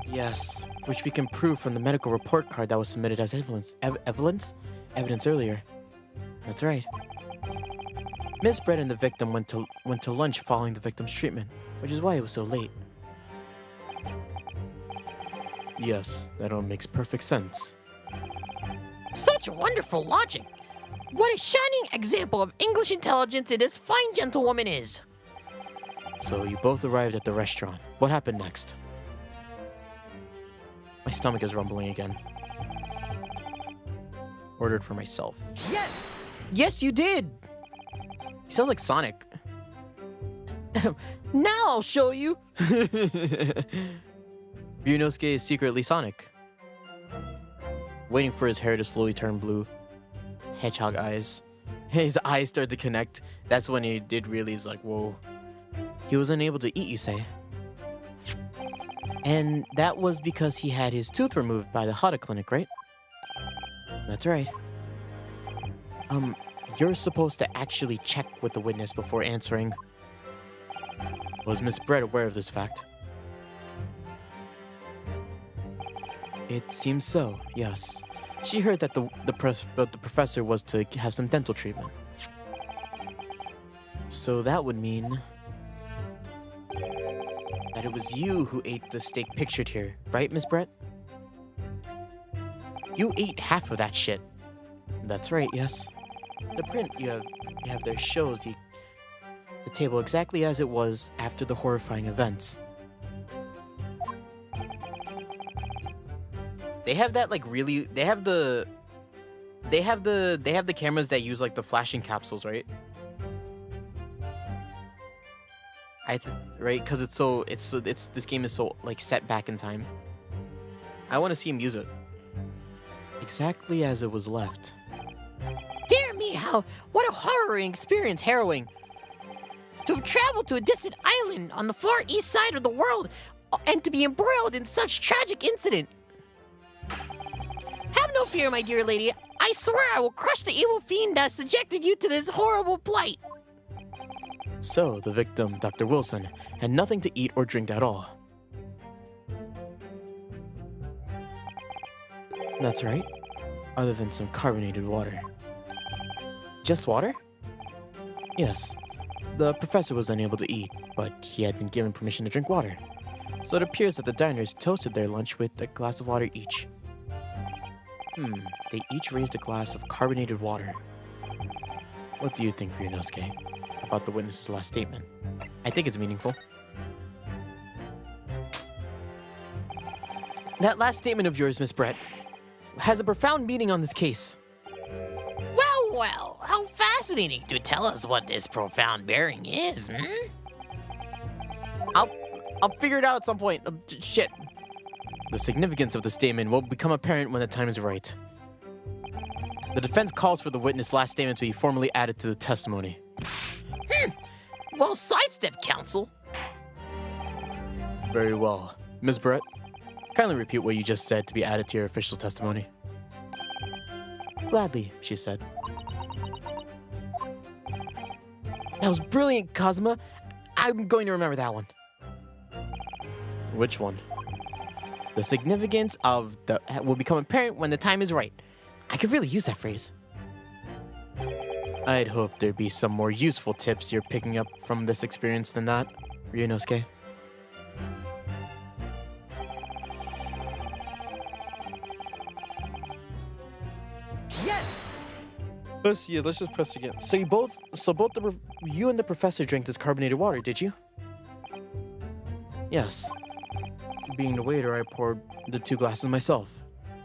Yes, which we can prove from the medical report card that was submitted as evidence earlier. That's right. Miss Brett and the victim went to lunch following the victim's treatment, which is why it was so late. Yes, that all makes perfect sense. Such wonderful logic. What a shining example of English intelligence this fine gentlewoman is. So you both arrived at the restaurant. What happened next? My stomach is rumbling again. Ordered for myself. Yes! Yes, you did. You sound like Sonic. Now I'll show you. Ryunosuke is secretly Sonic. Waiting for his hair to slowly turn blue. Hedgehog eyes. His eyes start to connect. That's when he did realize, like, whoa. He was unable to eat, you say? And that was because he had his tooth removed by the Hada clinic, right? That's right. You're supposed to actually check with the witness before answering. Was Miss Brett aware of this fact? It seems so, yes. She heard that the professor was to have some dental treatment. So that would mean that it was you who ate the steak pictured here, right, Miss Brett? You ate half of that shit. That's right, yes. The print you have there shows the table exactly as it was after the horrifying events. They have that like really. They have the cameras that use like the flashing capsules, right? Right, because this game is so like set back in time. I want to see him use it. Exactly as it was left. Dear me, what a harrowing experience, harrowing. To have traveled to a distant island on the far east side of the world, and to be embroiled in such tragic incident. Have no fear, my dear lady. I swear I will crush the evil fiend that subjected you to this horrible plight. So, the victim, Dr. Wilson, had nothing to eat or drink at all. That's right, other than some carbonated water. Just water? Yes. The professor was unable to eat, but he had been given permission to drink water. So it appears that the diners toasted their lunch with a glass of water each. They each raised a glass of carbonated water. What do you think, Ryunosuke, about the witness's last statement? I think it's meaningful. That last statement of yours, Miss Brett, has a profound meaning on this case. Well, how fascinating to tell us what this profound bearing is, hmm? I'll figure it out at some point. Shit. The significance of the statement will become apparent when the time is right. The defense calls for the witness' last statement to be formally added to the testimony. Well, sidestep, counsel. Very well. Ms. Brett, kindly repeat what you just said to be added to your official testimony. Gladly, she said. That was brilliant, Cosma. I'm going to remember that one. Which one? The significance of the will become apparent when the time is right. I could really use that phrase. I'd hope there'd be some more useful tips you're picking up from this experience than that, Ryunosuke. Yes! Let's just press it again. So you and the professor drank this carbonated water, did you? Yes. Being the waiter, I poured the 2 glasses myself.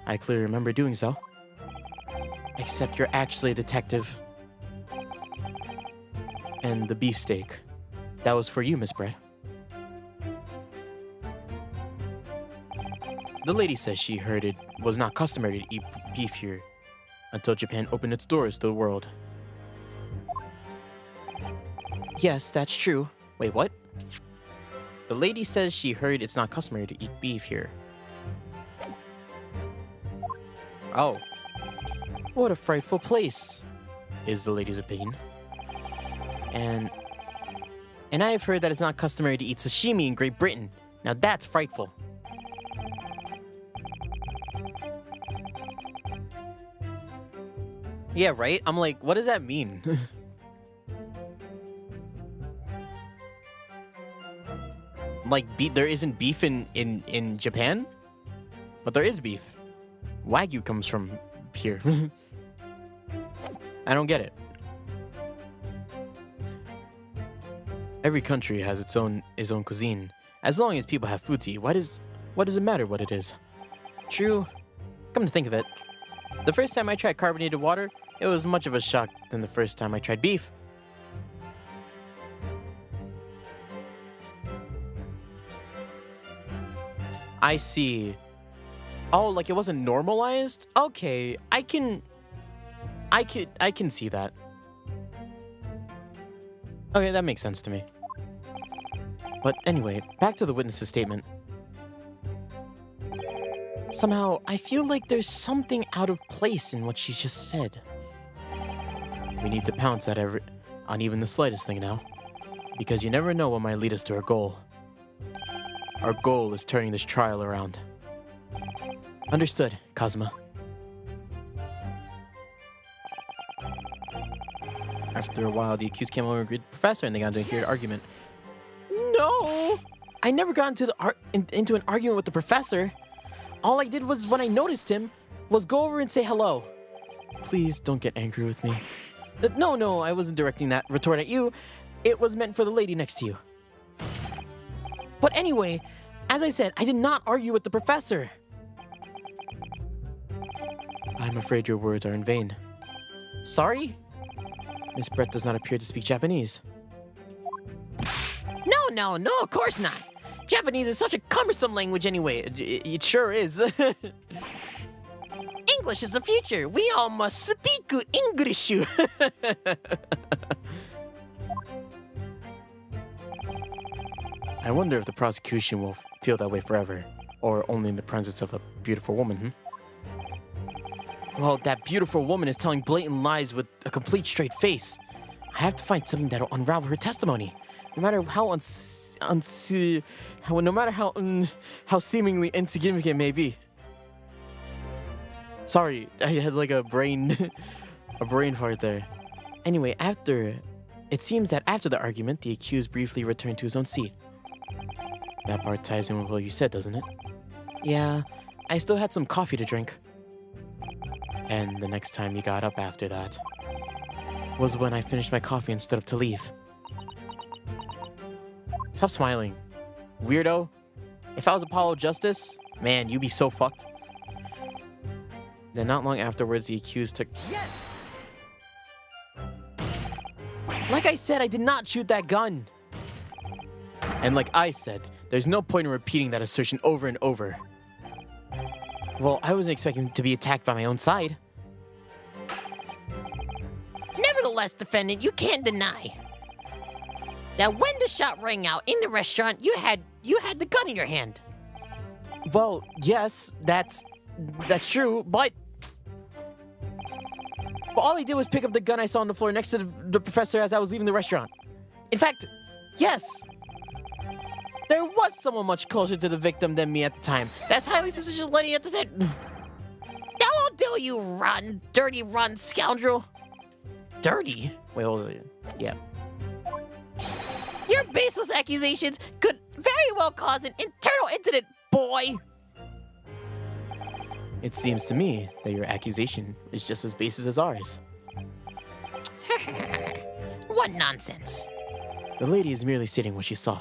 I clearly remember doing so. Except you're actually a detective. And the beefsteak. That was for you, Miss Brett. The lady says she heard it was not customary to eat beef here until Japan opened its doors to the world. Yes, that's true. Wait, what? The lady says she heard it's not customary to eat beef here. Oh. What a frightful place, is the lady's opinion. And I've heard that it's not customary to eat sashimi in Great Britain. Now that's frightful. Yeah, right? I'm like, what does that mean? Like, there isn't beef in Japan? But there is beef. Wagyu comes from here. I don't get it. Every country has its own cuisine. As long as people have food to eat, what does it matter what it is? True. Come to think of it, the first time I tried carbonated water, it was much of a shock than the first time I tried beef. I see. Oh, like it wasn't normalized? Okay, I can see that. Okay, that makes sense to me. But anyway, back to the witness's statement. Somehow, I feel like there's something out of place in what she just said. We need to pounce on even the slightest thing now, because you never know what might lead us to our goal. Our goal is turning this trial around. Understood, Cosma. After a while, the accused came over and greeted the professor, and they got into a heated argument. No! I never got into an argument with the professor. All I did was, when I noticed him, was go over and say hello. Please don't get angry with me. No, I wasn't directing that retort at you. It was meant for the lady next to you. But anyway, as I said, I did not argue with the professor. I'm afraid your words are in vain. Sorry? Miss Brett does not appear to speak Japanese. No, of course not. Japanese is such a cumbersome language anyway. It sure is. English is the future. We all must speak English. I wonder if the prosecution will feel that way forever, or only in the presence of a beautiful woman, Well, that beautiful woman is telling blatant lies with a complete straight face. I have to find something that'll unravel her testimony, no matter how how seemingly insignificant it may be. Sorry, I had like a brain fart there. Anyway, it seems that after the argument, the accused briefly returned to his own seat. That part ties in with what you said, doesn't it? Yeah, I still had some coffee to drink. And the next time he got up after that was when I finished my coffee and stood up to leave. Stop smiling. Weirdo. If I was Apollo Justice, man, you'd be so fucked. Then not long afterwards, the accused took... Yes! Like I said, I did not shoot that gun. And like I said, there's no point in repeating that assertion over and over. Well, I wasn't expecting to be attacked by my own side. Nevertheless, defendant, you can't deny that when the shot rang out in the restaurant, you had the gun in your hand. Well, yes, that's true, but all he did was pick up the gun I saw on the floor next to the professor as I was leaving the restaurant. In fact, yes, there was someone much closer to the victim than me at the time. That's highly suspicious, lady at the set. That won't do, you rotten, dirty, rotten scoundrel. Dirty? Wait, hold on. Yeah. Your baseless accusations could very well cause an internal incident, boy. It seems to me that your accusation is just as baseless as ours. What nonsense. The lady is merely stating what she saw.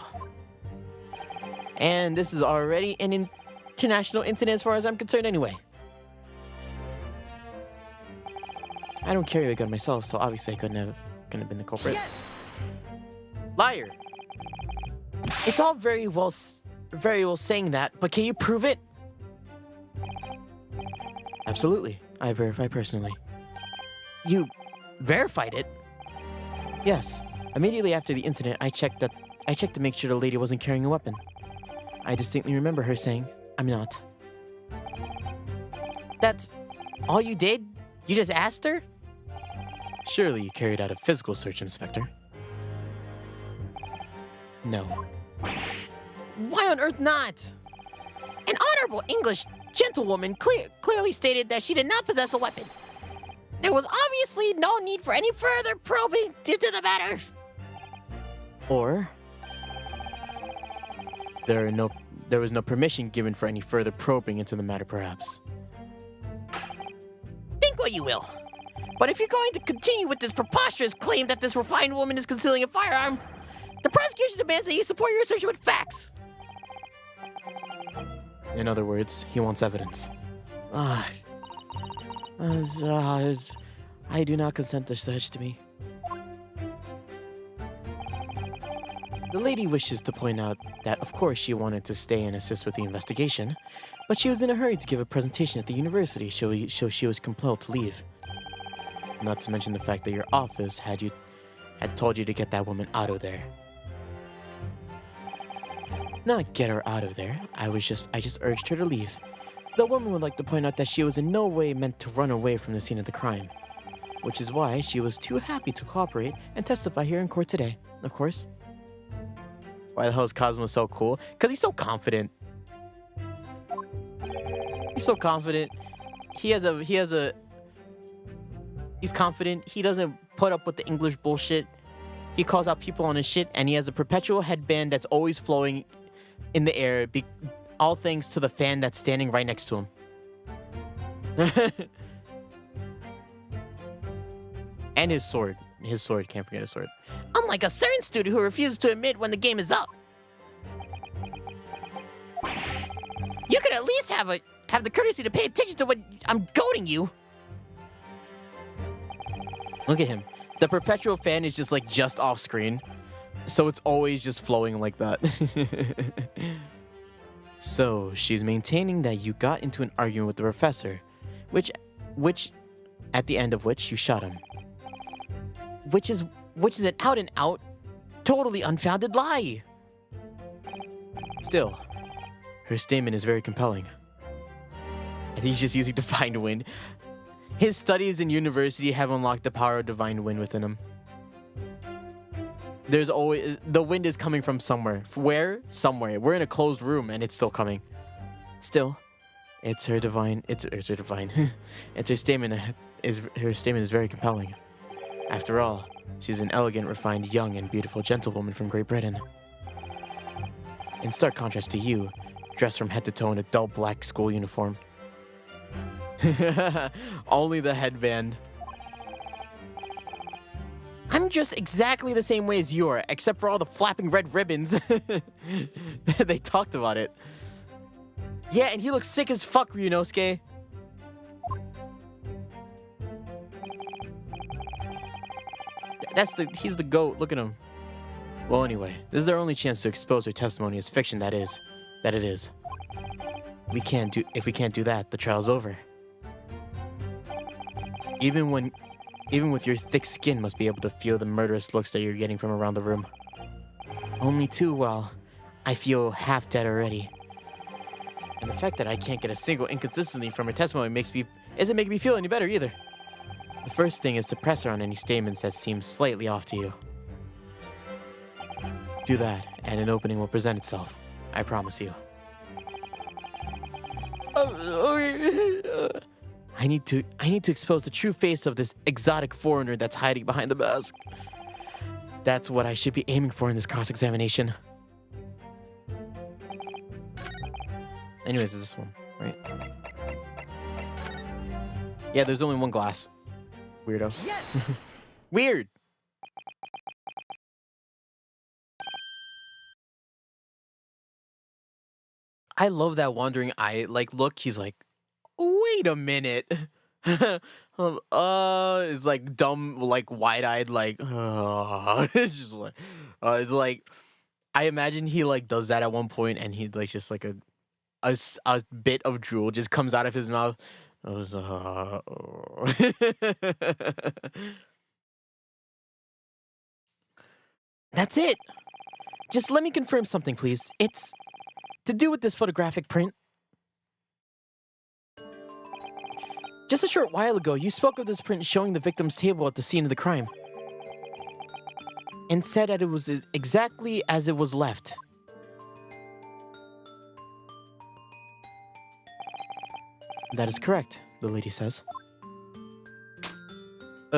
And this is already an international incident as far as I'm concerned anyway. I don't carry a gun myself, so obviously I couldn't have been the culprit. Yes! Liar! It's all very well saying that, but can you prove it? Absolutely. I verified personally. You verified it? Yes. Immediately after the incident, I checked to make sure the lady wasn't carrying a weapon. I distinctly remember her saying, "I'm not." That's all you did? You just asked her? Surely you carried out a physical search, Inspector. No. Why on earth not? An honorable English gentlewoman clearly stated that she did not possess a weapon. There was obviously no need for any further probing into the matter. Or there was no permission given for any further probing into the matter, perhaps. Think what you will. But if you're going to continue with this preposterous claim that this refined woman is concealing a firearm, the prosecution demands that you support your assertion with facts. In other words, he wants evidence. I do not consent to such to me. The lady wishes to point out that, of course, she wanted to stay and assist with the investigation, but she was in a hurry to give a presentation at the university, so she was compelled to leave. Not to mention the fact that your office had told you to get that woman out of there. Not get her out of there. I just urged her to leave. The woman would like to point out that she was in no way meant to run away from the scene of the crime, which is why she was too happy to cooperate and testify here in court today, of course. Why the hell is Cosmo so cool? Because he's so confident. He's so confident. He's confident. He doesn't put up with the English bullshit. He calls out people on his shit, and he has a perpetual headband that's always flowing in the air, all thanks to the fan that's standing right next to him. And his sword. His sword. Can't forget his sword. Unlike a certain student who refuses to admit when the game is up. You could at least have the courtesy to pay attention to what I'm goading you. Look at him. The perpetual fan is just off screen. So it's always just flowing like that. So she's maintaining that you got into an argument with the professor, which at the end of which you shot him. Which is an out and out, totally unfounded lie. Still, Her statement is very compelling. And he's just using Divine Wind. His studies in university have unlocked the power of Divine Wind within him. There's always... The wind is coming from somewhere. Where? Somewhere. We're in a closed room and it's still coming. Still, it's her divine... It's her divine... it's her statement is very compelling. After all, she's an elegant, refined, young, and beautiful gentlewoman from Great Britain. In stark contrast to you, dressed from head to toe in a dull black school uniform. Only the headband. I'm just exactly the same way as you are, except for all the flapping red ribbons. They talked about it. Yeah, and he looks sick as fuck, Ryunosuke. He's the GOAT. Look at him. Well, anyway, this is our only chance to expose her testimony as fiction that it is. If we can't do that, the trial's over. Even with your thick skin must be able to feel the murderous looks that you're getting from around the room. Only too well, I feel half dead already. And the fact that I can't get a single inconsistency from her testimony isn't making me feel any better either. The first thing is to press her on any statements that seem slightly off to you. Do that, and an opening will present itself. I promise you. I need to expose the true face of this exotic foreigner that's hiding behind the mask. That's what I should be aiming for in this cross-examination. Anyways, it's this one, right? Yeah, there's only one glass. Weirdo. Yes! Weird! I love that wandering eye, look, he's like, wait a minute. It's like dumb, like wide-eyed, it's just like, it's like, I imagine he like does that at one point and he like just like a bit of drool just comes out of his mouth. That's it. Just let me confirm something, please. It's to do with this photographic print. Just a short while ago, you spoke of this print showing the victim's table at the scene of the crime. And said that it was exactly as it was left. That is correct, the lady says.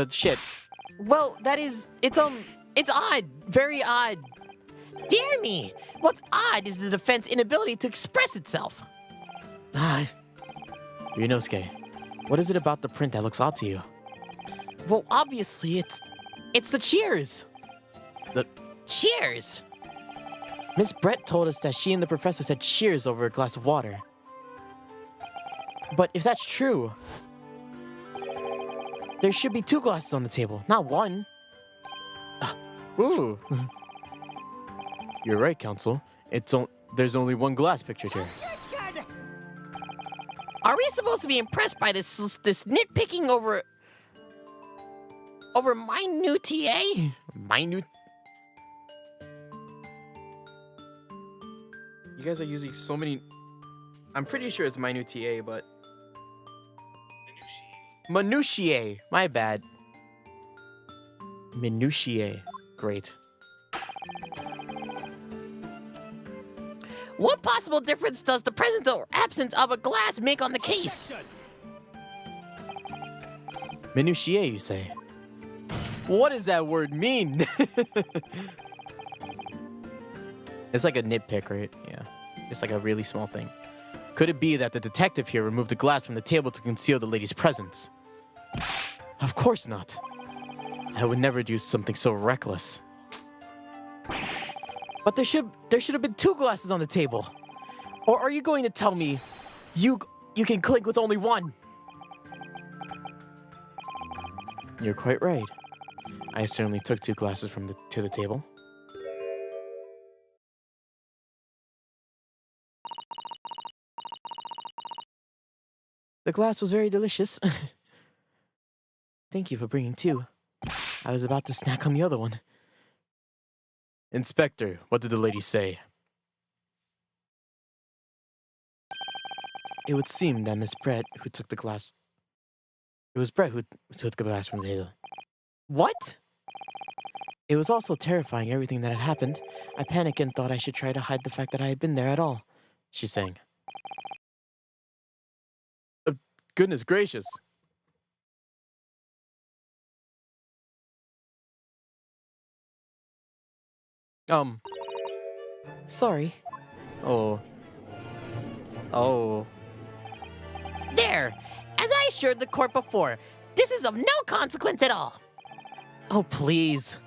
Shit. Well, it's odd. Very odd. Dear me, what's odd is the defense's inability to express itself. Ryunosuke, what is it about the print that looks odd to you? Well, obviously, it's the cheers. The Cheers! Miss Brett told us that she and the professor said cheers over a glass of water. But if that's true, there should be 2 glasses on the table, not 1. Ooh. You're right, Counsel. There's only 1 glass pictured here. Are we supposed to be impressed by this nitpicking over minutiae? Minute. You guys are using so many. I'm pretty sure it's minutiae, but minutiae. My bad. Minutiae. Great. What possible difference does the presence or absence of a glass make on the case? Minutiae, you say? What does that word mean? It's like a nitpick, right? Yeah. It's like a really small thing. Could it be that the detective here removed the glass from the table to conceal the lady's presence? Of course not. I would never do something so reckless. But there should have been 2 glasses on the table. Or are you going to tell me you can clink with only 1? You're quite right. I certainly took 2 glasses to the table. The glass was very delicious. Thank you for bringing 2. I was about to snack on the other one. Inspector, what did the lady say? It would seem that Miss Brett who took the glass. It was Brett who took the glass from the table. What? It was also terrifying, everything that had happened. I panicked and thought I should try to hide the fact that I had been there at all, she's saying. Goodness gracious. Sorry. Oh. There! As I assured the court before, this is of no consequence at all. Oh, please.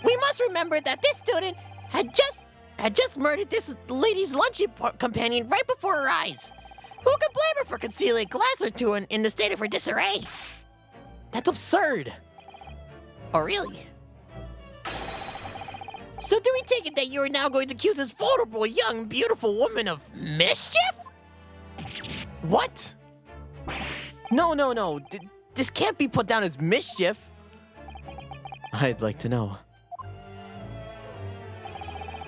We must remember that this student had just murdered this lady's lunch companion right before her eyes. Who could blame her for concealing a glass or two in the state of her disarray? That's absurd. Oh, really? So do we take it that you are now going to accuse this vulnerable, young, beautiful woman of mischief? What? No. This can't be put down as mischief. I'd like to know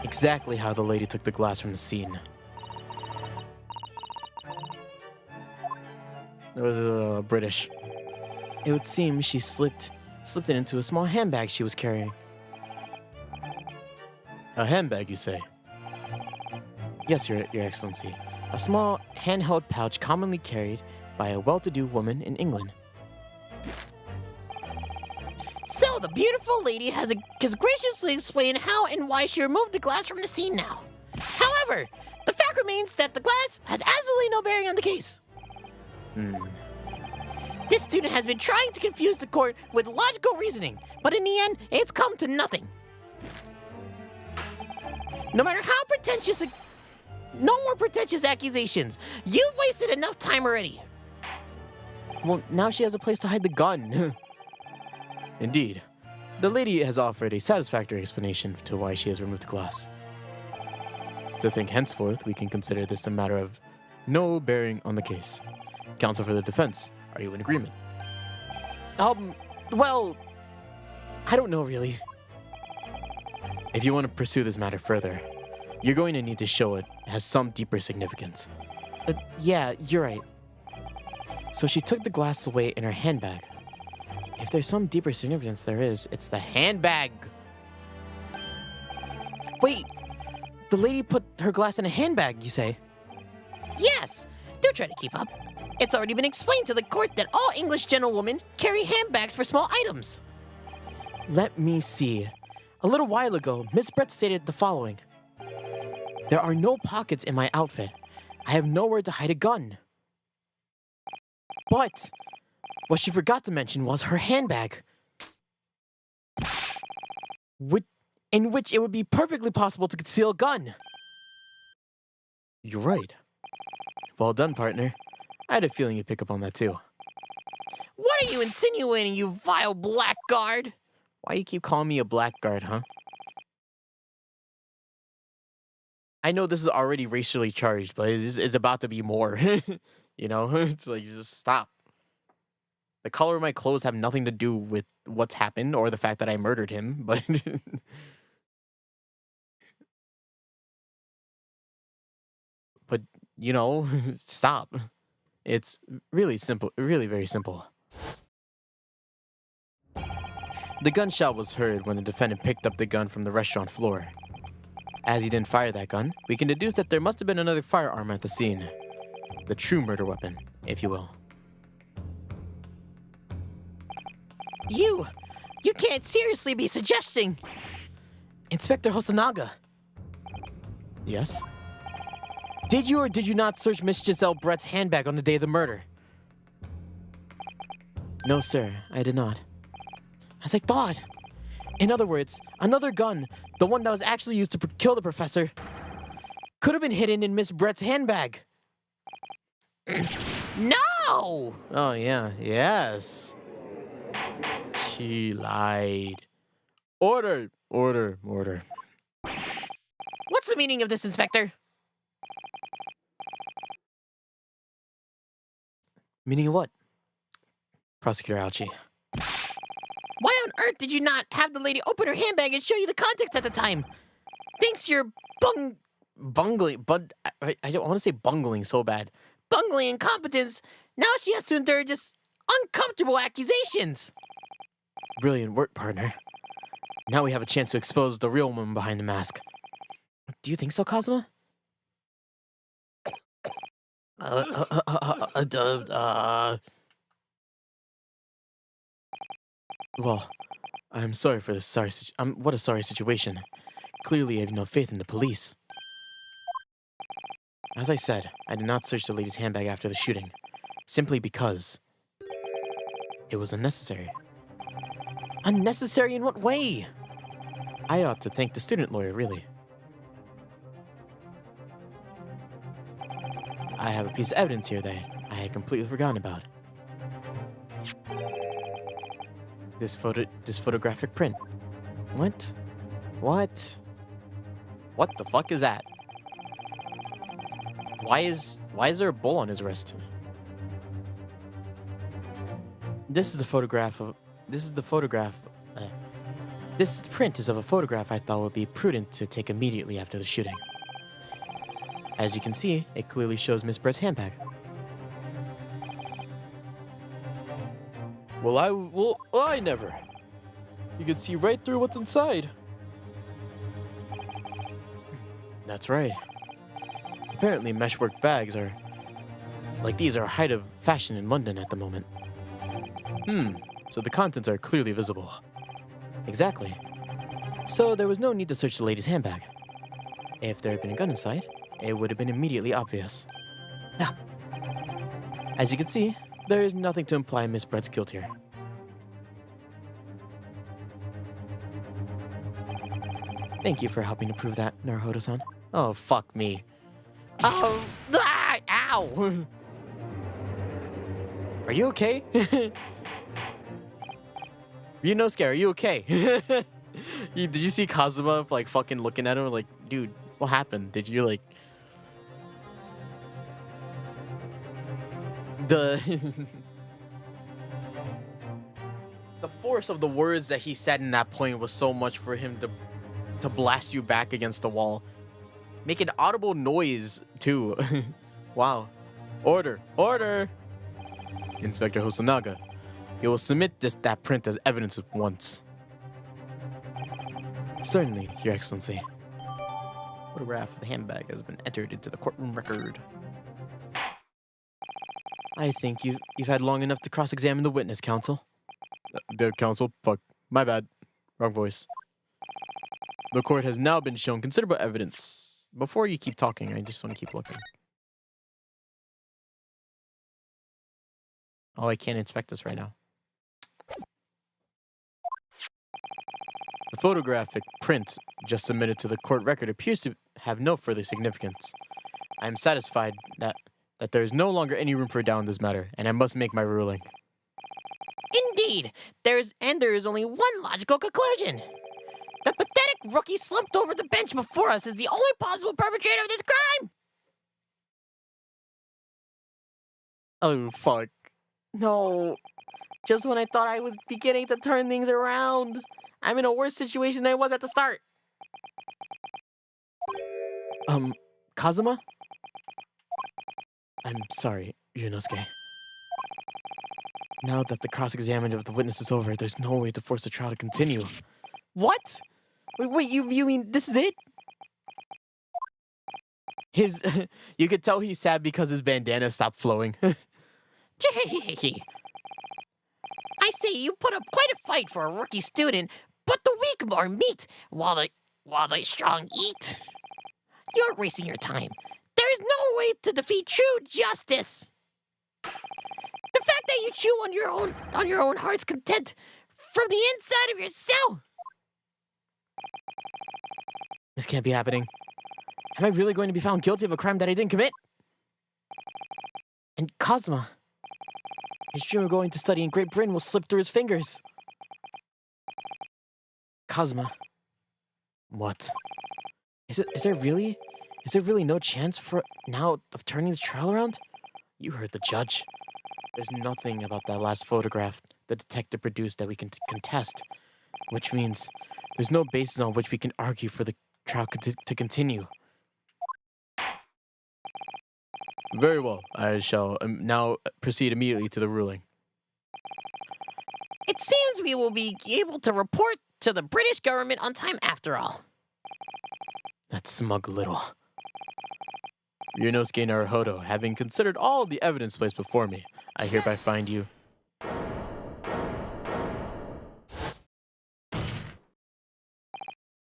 exactly how the lady took the glass from the scene. It was British. It would seem she slipped it into a small handbag she was carrying. A handbag, you say? Yes, Your Excellency. A small handheld pouch commonly carried by a well-to-do woman in England. So the beautiful lady has graciously explained how and why she removed the glass from the scene now. However, the fact remains that the glass has absolutely no bearing on the case. This student has been trying to confuse the court with logical reasoning, but in the end, it's come to nothing. No matter how pretentious, no more pretentious accusations. You've wasted enough time already. Well, now she has a place to hide the gun. Indeed. The lady has offered a satisfactory explanation to why she has removed the glass. To think henceforth, we can consider this a matter of no bearing on the case. Counsel for the defense, are you in agreement? Well, I don't know really. If you want to pursue this matter further, you're going to need to show it has some deeper significance. Yeah, you're right. So she took the glass away in her handbag. If there's some deeper significance there is, it's the handbag. Wait, the lady put her glass in a handbag, you say? Yes, do try to keep up. It's already been explained to the court that all English gentlewomen carry handbags for small items. Let me see. A little while ago, Miss Brett stated the following. There are no pockets in my outfit. I have nowhere to hide a gun. But what she forgot to mention was her handbag, in which it would be perfectly possible to conceal a gun. You're right. Well done, partner. I had a feeling you'd pick up on that too. What are you insinuating, you vile blackguard? Why you keep calling me a blackguard, huh? I know this is already racially charged, but it's about to be more. You know? It's like, just stop. The color of my clothes have nothing to do with what's happened or the fact that I murdered him, but... But, you know, stop. It's really simple, really very simple. The gunshot was heard when the defendant picked up the gun from the restaurant floor. As he didn't fire that gun, we can deduce that there must have been another firearm at the scene. The true murder weapon, if you will. You can't seriously be suggesting. Inspector Hosonaga. Yes? Did you or did you not search Miss Giselle Brett's handbag on the day of the murder? No, sir, I did not. As I thought. In other words, another gun, the one that was actually used to kill the professor, could have been hidden in Miss Brett's handbag. No! Oh, yeah, yes. She lied. Order, order, order. What's the meaning of this, Inspector? Meaning of what? Prosecutor Ouchie. Why on earth did you not have the lady open her handbag and show you the contents at the time? Thanks your bungling, but I don't want to say bungling so bad. Bungling incompetence. Now she has to endure just uncomfortable accusations. Brilliant work, partner. Now we have a chance to expose the real woman behind the mask. Do you think so, Kazuma? Well, I'm sorry for this what a sorry situation. Clearly, I have no faith in the police. As I said, I did not search the lady's handbag after the shooting, simply because it was unnecessary. Unnecessary in what way? I ought to thank the student lawyer, really. I have a piece of evidence here that I had completely forgotten about. This photographic print. What? What? What the fuck is that? Why is there a bowl on his wrist? This print is of a photograph I thought would be prudent to take immediately after the shooting. As you can see, it clearly shows Miss Brett's handbag. Well, I never. You can see right through what's inside. That's right. Apparently, meshwork bags like these are a height of fashion in London at the moment. So the contents are clearly visible. Exactly. So there was no need to search the lady's handbag. If there had been a gun inside, it would have been immediately obvious. Ah. As you can see, there is nothing to imply Miss Brett's guilt here. Thank you for helping to prove that, Naruhodo-san. Oh, fuck me. Oh, ow! Are you okay? Ryunosuke, are you okay? Did you see Kazuma like fucking looking at him like, dude, what happened? Did you like the the force of the words that he said in that point was so much for him to blast you back against the wall. Make an audible noise too. Wow. Order. Order. Inspector Hosonaga, you will submit that print as evidence at once. Certainly, Your Excellency. Photograph of the handbag has been entered into the courtroom record. I think you've had long enough to cross-examine the witness, counsel. The counsel? Fuck. My bad. Wrong voice. The court has now been shown considerable evidence. Before you keep talking, I just want to keep looking. Oh, I can't inspect this right now. The photographic print just submitted to the court record appears to have no further significance. I am satisfied that there is no longer any room for doubt in this matter, and I must make my ruling. Indeed, there is only one logical conclusion. The pathetic rookie slumped over the bench before us is the only possible perpetrator of this crime. Oh, fuck. No. Just when I thought I was beginning to turn things around, I'm in a worse situation than I was at the start. Kazuma? I'm sorry, Ryunosuke. Now that the cross-examination of the witness is over, there's no way to force the trial to continue. What? Wait, you mean this is it? You could tell he's sad because his bandana stopped flowing. I say you put up quite a fight for a rookie student, but the weak are meat while the strong eat. You're wasting your time. There is no way to defeat true justice. The fact that you chew on your own heart's content from the inside of your cell. This can't be happening. Am I really going to be found guilty of a crime that I didn't commit? And Kazuma, his dream of going to study in Great Britain will slip through his fingers. Kazuma. What? Is there really no chance for now of turning the trial around? You heard the judge. There's nothing about that last photograph the detective produced that we can contest, which means there's no basis on which we can argue for the trial to continue. Very well. I shall now proceed immediately to the ruling. It seems we will be able to report to the British government on time after all. That smug little. Ryunosuke Naruhodo, having considered all the evidence placed before me, I hereby find you.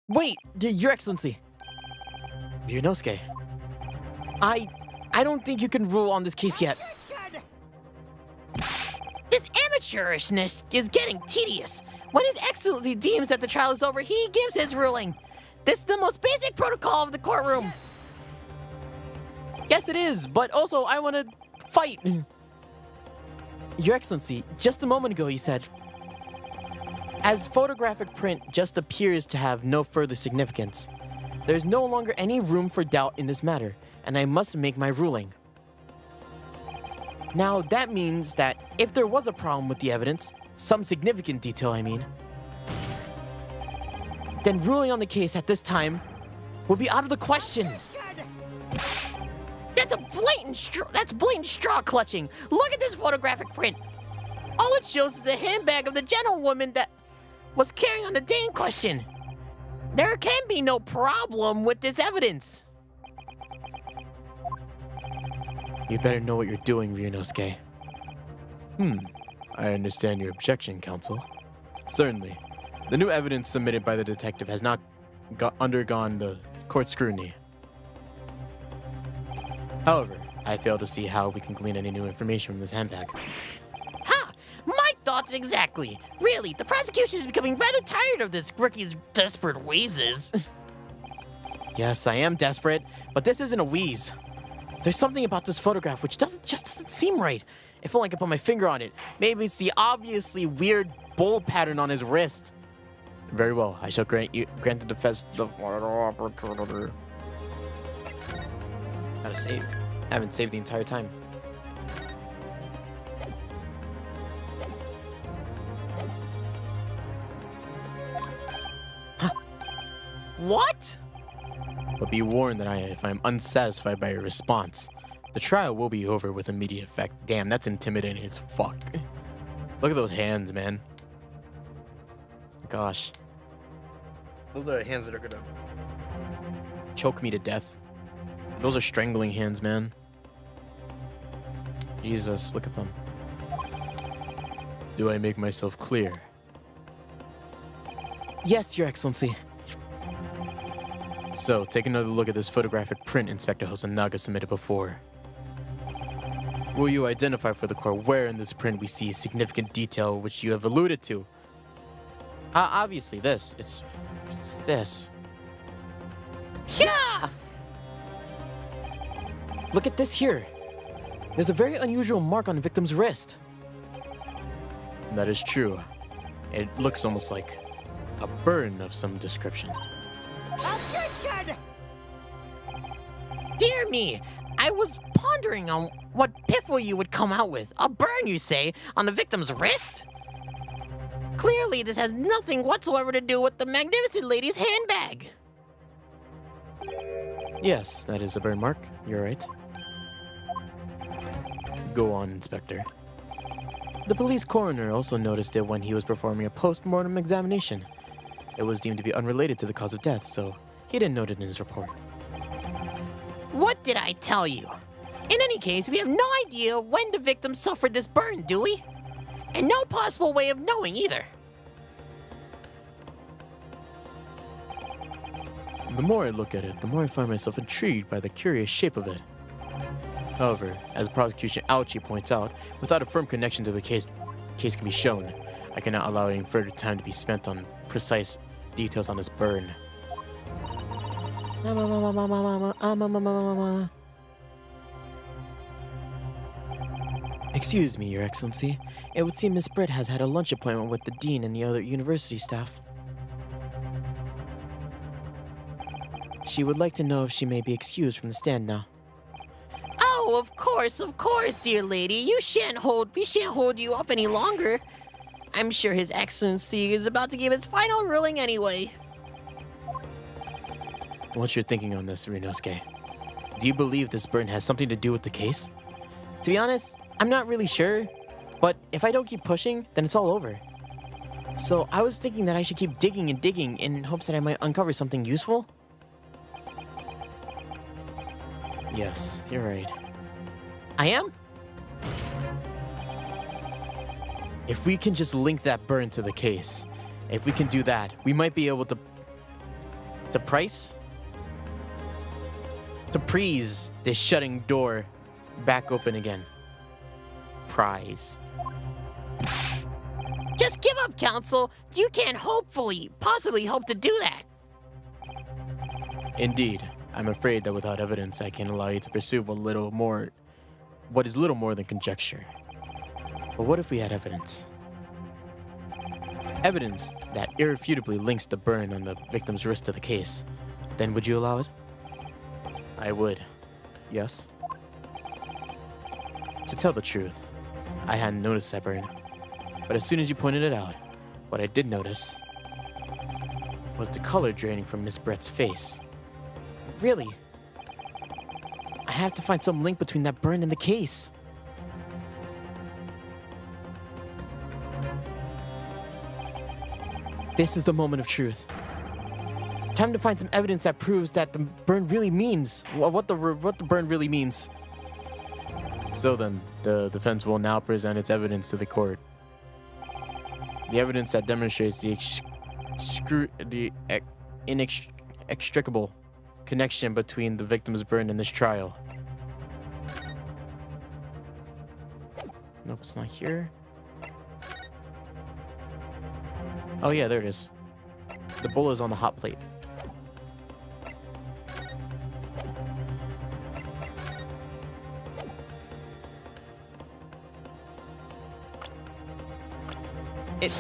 Wait, Your Excellency. Ryunosuke. I don't think you can rule on this case yet. This amateurishness is getting tedious. When His Excellency deems that the trial is over, he gives his ruling. This is the most basic protocol of the courtroom. Yes, it is, but also I want to fight. Your Excellency, just a moment ago you said, as photographic print just appears to have no further significance, there's no longer any room for doubt in this matter, and I must make my ruling. Now, that means that if there was a problem with the evidence, some significant detail I mean, then ruling on the case at this time would be out of the question. That's blatant straw clutching. Look at this photographic print. All it shows is the handbag of the gentlewoman that was carrying on the day in question. There can be no problem with this evidence. You better know what you're doing, Ryunosuke. I understand your objection, counsel. Certainly. The new evidence submitted by the detective has not undergone the court scrutiny. However, I fail to see how we can glean any new information from this handbag. Ha! My thoughts exactly. Really, the prosecution is becoming rather tired of this rookie's desperate wheezes. Yes, I am desperate, but this isn't a wheeze. There's something about this photograph which just doesn't seem right. If only I could put my finger on it. Maybe it's the obviously weird bowl pattern on his wrist. Very well, I shall grant the defense the final opportunity. Gotta save. I haven't saved the entire time. Huh. What? But be warned that if I'm unsatisfied by your response, the trial will be over with immediate effect. Damn, that's intimidating as fuck. Look at those hands, man. Gosh. Those are hands that are gonna choke me to death. Those are strangling hands, man. Jesus, look at them. Do I make myself clear? Yes, Your Excellency. So, take another look at this photographic print Inspector Hosonaga submitted before. Will you identify for the court where in this print we see significant detail which you have alluded to? Obviously this. It's this. Yeah! Look at this here. There's a very unusual mark on the victim's wrist. That is true. It looks almost like a burn of some description. Objection! Dear me, I was pondering on what piffle you would come out with. A burn, you say, on the victim's wrist? Clearly, this has nothing whatsoever to do with the magnificent lady's handbag. Yes, that is a burn mark. You're right. Go on, Inspector. The police coroner also noticed it when he was performing a post-mortem examination. It was deemed to be unrelated to the cause of death, so he didn't note it in his report. What did I tell you? In any case, we have no idea when the victim suffered this burn, do we? And no possible way of knowing either. The more I look at it, the more I find myself intrigued by the curious shape of it. However, as prosecution Ouchie points out, without a firm connection to the case can be shown, I cannot allow any further time to be spent on precise details on this burn. Excuse me, Your Excellency. It would seem Miss Britt has had a lunch appointment with the dean and the other university staff. She would like to know if she may be excused from the stand now. Oh, of course, dear lady. We shan't hold you up any longer. I'm sure His Excellency is about to give its final ruling anyway. What's your thinking on this, Ryunosuke? Do you believe this burn has something to do with the case? To be honest, I'm not really sure, but if I don't keep pushing, then it's all over. So I was thinking that I should keep digging and digging in hopes that I might uncover something useful. Yes, you're right. I am? If we can just link that burn to the case, if we can do that, we might be able to freeze this shutting door back open again. Prize. Just give up, Council. You can't possibly hope to do that. Indeed, I'm afraid that without evidence, I can't allow you to pursue what is little more than conjecture. But what if we had evidence? Evidence that irrefutably links the burn on the victim's wrist to the case. Then would you allow it? I would. Yes? To tell the truth, I hadn't noticed that burn. But as soon as you pointed it out, what I did notice was the color draining from Miss Brett's face. Really? I have to find some link between that burn and the case. This is the moment of truth. Time to find some evidence that proves that the burn really means what the burn really means. So then, the defense will now present its evidence to the court. The evidence that demonstrates the inextricable connection between the victim's burn and this trial. Nope, it's not here. Oh yeah, there it is. The bowl is on the hot plate.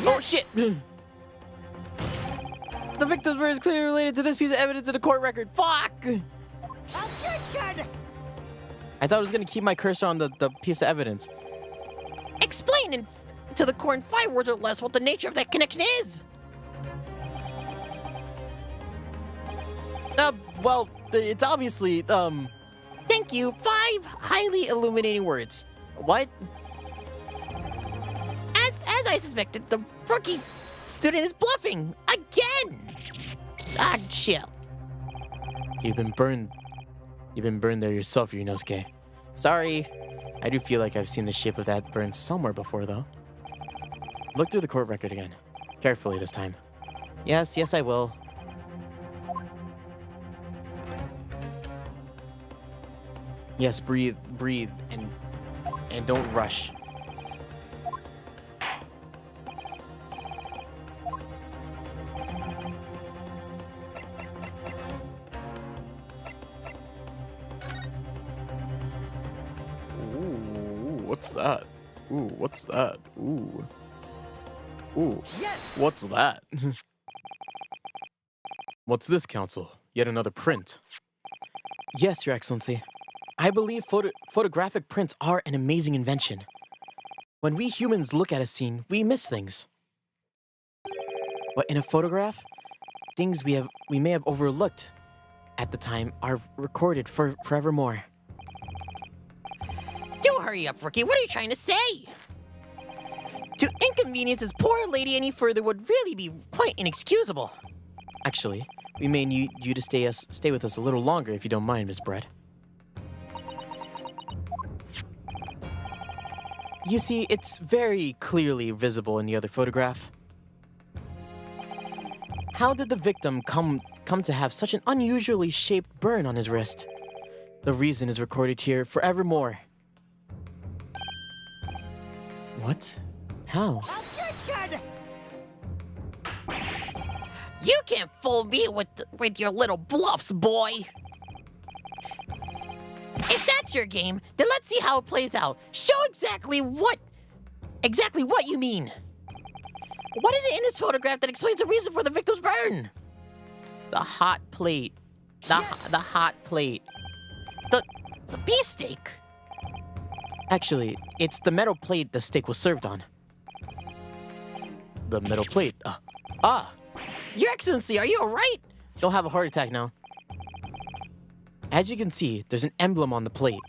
Oh shit! The victim's burn is clearly related to this piece of evidence in the court record. Fuck! Objection! I thought I was gonna keep my cursor on the piece of evidence. Explain to the court in 5 words or less what the nature of that connection is. Well, it's obviously, Thank you. 5 highly illuminating words. What? As I suspected, the rookie student is bluffing again. Ah, chill. You've been burned there yourself, Ryunosuke. Sorry. I do feel like I've seen the shape of that burn somewhere before, though. Look through the court record again. Carefully this time. Yes, I will. Yes, breathe, and don't rush. What's that? Ooh, what's that? Ooh. Ooh. Yes! What's that? What's this, Counsel? Yet another print. Yes, Your Excellency. I believe photographic prints are an amazing invention. When we humans look at a scene, we miss things. But in a photograph, things we may have overlooked at the time are recorded forevermore. Do hurry up, rookie. What are you trying to say? To inconvenience this poor lady any further would really be quite inexcusable. Actually, we may need you to stay with us a little longer if you don't mind, Miss Brett. You see, it's very clearly visible in the other photograph. How did the victim come to have such an unusually shaped burn on his wrist? The reason is recorded here forevermore. What? How? Objection! You can't fool me with your little bluffs, boy. If that's your game, then let's see how it plays out. Show exactly what you mean. What is it in this photograph that explains the reason for the victim's burn? The hot plate. The hot plate. The beefsteak. Actually, it's the metal plate the steak was served on. The metal plate. Your Excellency, are you alright? Don't have a heart attack now. As you can see, there's an emblem on the plate.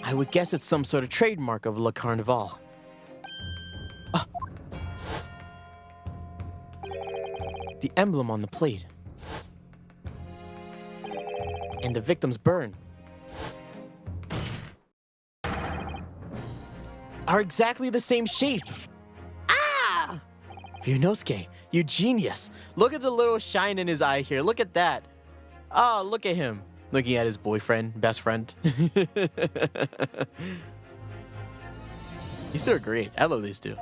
I would guess it's some sort of trademark of Le Carnival. Ah. The emblem on the plate. And the victim's burn are exactly the same shape. Ah! Ryunosuke, you genius. Look at the little shine in his eye here. Look at that. Oh, look at him. Looking at his boyfriend, best friend. These two are great. I love these two.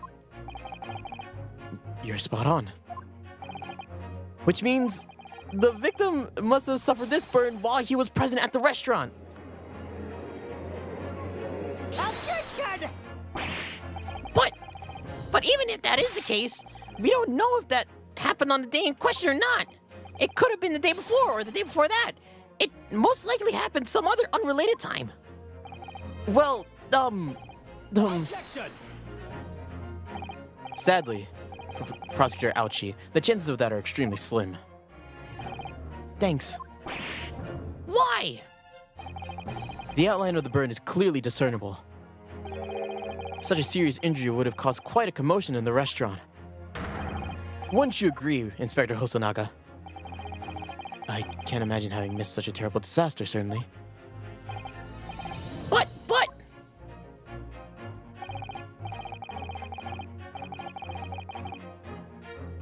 You're spot on. Which means the victim must have suffered this burn while he was present at the restaurant. Objection! But even if that is the case, we don't know if that happened on the day in question or not. It could have been the day before or the day before that. It most likely happened some other unrelated time. Well, Objection! sadly, Prosecutor Ouchie, the chances of that are extremely slim. Thanks. Why? The outline of the burn is clearly discernible. Such a serious injury would have caused quite a commotion in the restaurant. Wouldn't you agree, Inspector Hosonaga? I can't imagine having missed such a terrible disaster, certainly. But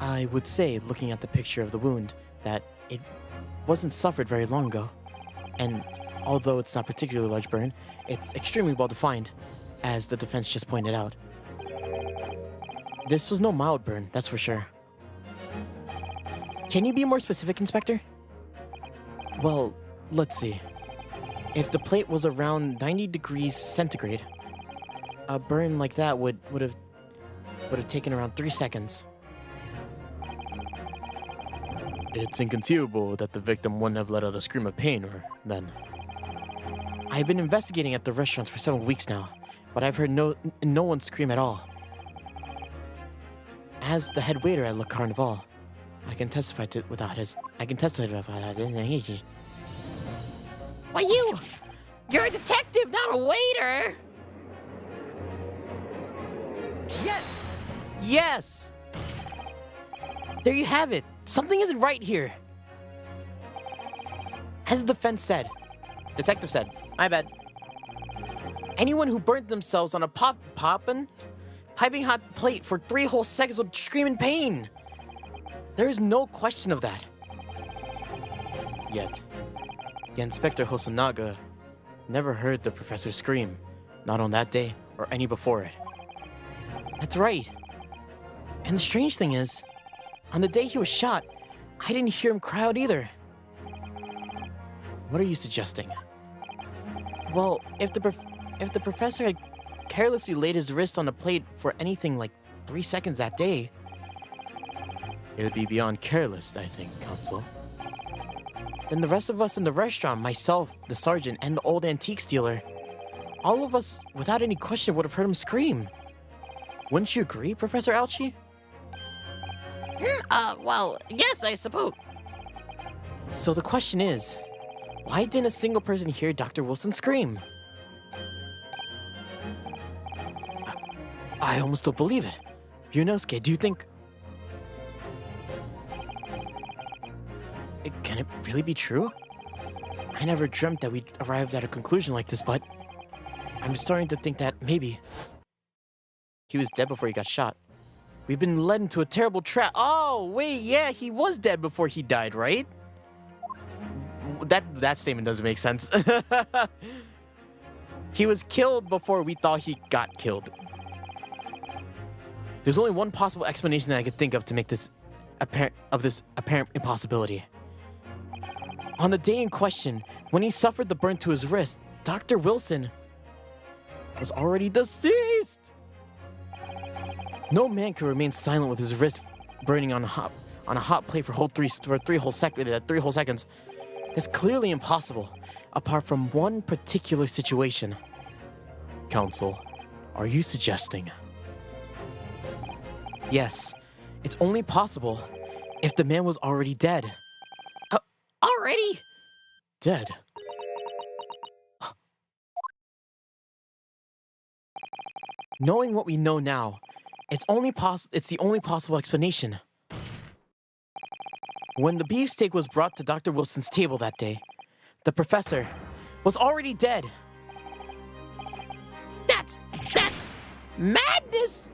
I would say, looking at the picture of the wound, that it wasn't suffered very long ago. And although it's not particularly large burn, it's extremely well defined, as the defense just pointed out. This was no mild burn, that's for sure. Can you be more specific, Inspector? Well, let's see. If the plate was around 90 degrees centigrade, a burn like that would have taken around 3 seconds. It's inconceivable that the victim wouldn't have let out a scream of pain or then. I've been investigating at the restaurants for several weeks now, but I've heard no one scream at all. As the head waiter at Le Carnival, I can testify to that. Well, you're a detective, not a waiter. Yes! Yes! There you have it. Something isn't right here. As the defense said, detective said, my bad. Anyone who burnt themselves on a piping hot plate for 3 whole seconds would scream in pain. There is no question of that. Yet, the Inspector Hosonaga never heard the professor scream, not on that day or any before it. That's right. And the strange thing is, on the day he was shot, I didn't hear him cry out either. What are you suggesting? Well, if the professor had carelessly laid his wrist on the plate for anything like 3 seconds that day, it would be beyond careless, I think, Counsel. Then the rest of us in the restaurant, myself, the sergeant, and the old antique dealer, all of us, without any question, would have heard him scream. Wouldn't you agree, Professor Ouchie? Well, yes, I suppose. So the question is, why didn't a single person hear Dr. Wilson scream? I almost don't believe it. Ryunosuke, do you think... Can it really be true? I never dreamt that we'd arrived at a conclusion like this, but I'm starting to think that maybe he was dead before he got shot. We've been led into a terrible trap. Oh, wait, yeah, he was dead before he died, right? That statement doesn't make sense. He was killed before we thought he got killed. There's only one possible explanation that I could think of to make this apparent impossibility. On the day in question, when he suffered the burn to his wrist, Dr. Wilson was already deceased. No man could remain silent with his wrist burning on a hot plate for 3 whole seconds. That's clearly impossible, apart from one particular situation. Counsel, are you suggesting? Yes, it's only possible if the man was already dead. Already? Dead? Knowing what we know now, it's the only possible explanation. When the beefsteak was brought to Dr. Wilson's table that day, the professor was already dead. That's madness!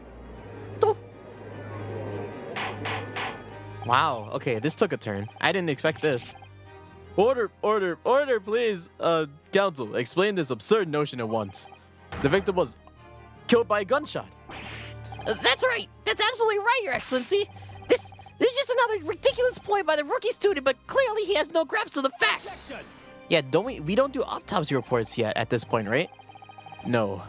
Wow, okay, this took a turn. I didn't expect this. Order, please. Counsel, explain this absurd notion at once. The victim was killed by a gunshot. That's right. That's absolutely right, Your Excellency. This is just another ridiculous ploy by the rookie student, but clearly he has no grasp of the facts. Objection! Yeah, we don't do autopsy reports yet at this point, right? No.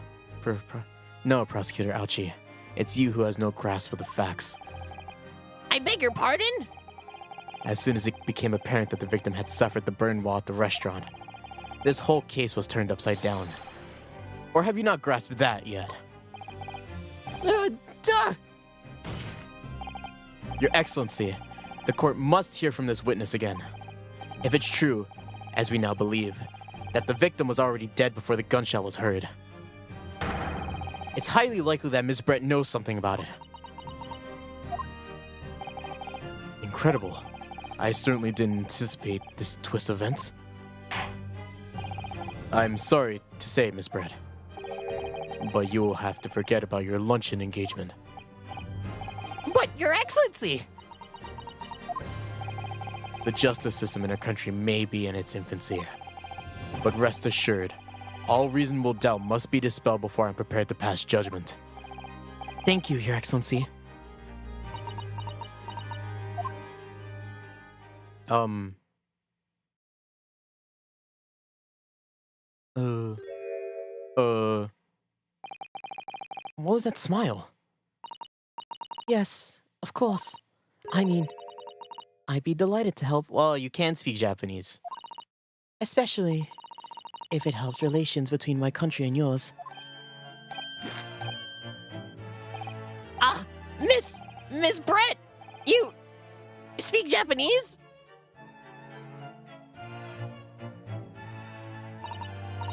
No, Prosecutor Ouchie. It's you who has no grasp of the facts. I beg your pardon? As soon as it became apparent that the victim had suffered the burn while at the restaurant, this whole case was turned upside down. Or have you not grasped that yet? Duh. Your Excellency, the court must hear from this witness again. If it's true, as we now believe, that the victim was already dead before the gunshot was heard, it's highly likely that Miss Brett knows something about it. Incredible. I certainly didn't anticipate this twist of events. I'm sorry to say, Miss Brett, but you will have to forget about your luncheon engagement. But, Your Excellency! The justice system in our country may be in its infancy, but rest assured, all reasonable doubt must be dispelled before I'm prepared to pass judgment. Thank you, Your Excellency. What was that smile? Yes, of course. I mean, I'd be delighted to help, Well, you can speak Japanese. especially if it helps relations between my country and yours. Miss Brett! You speak Japanese?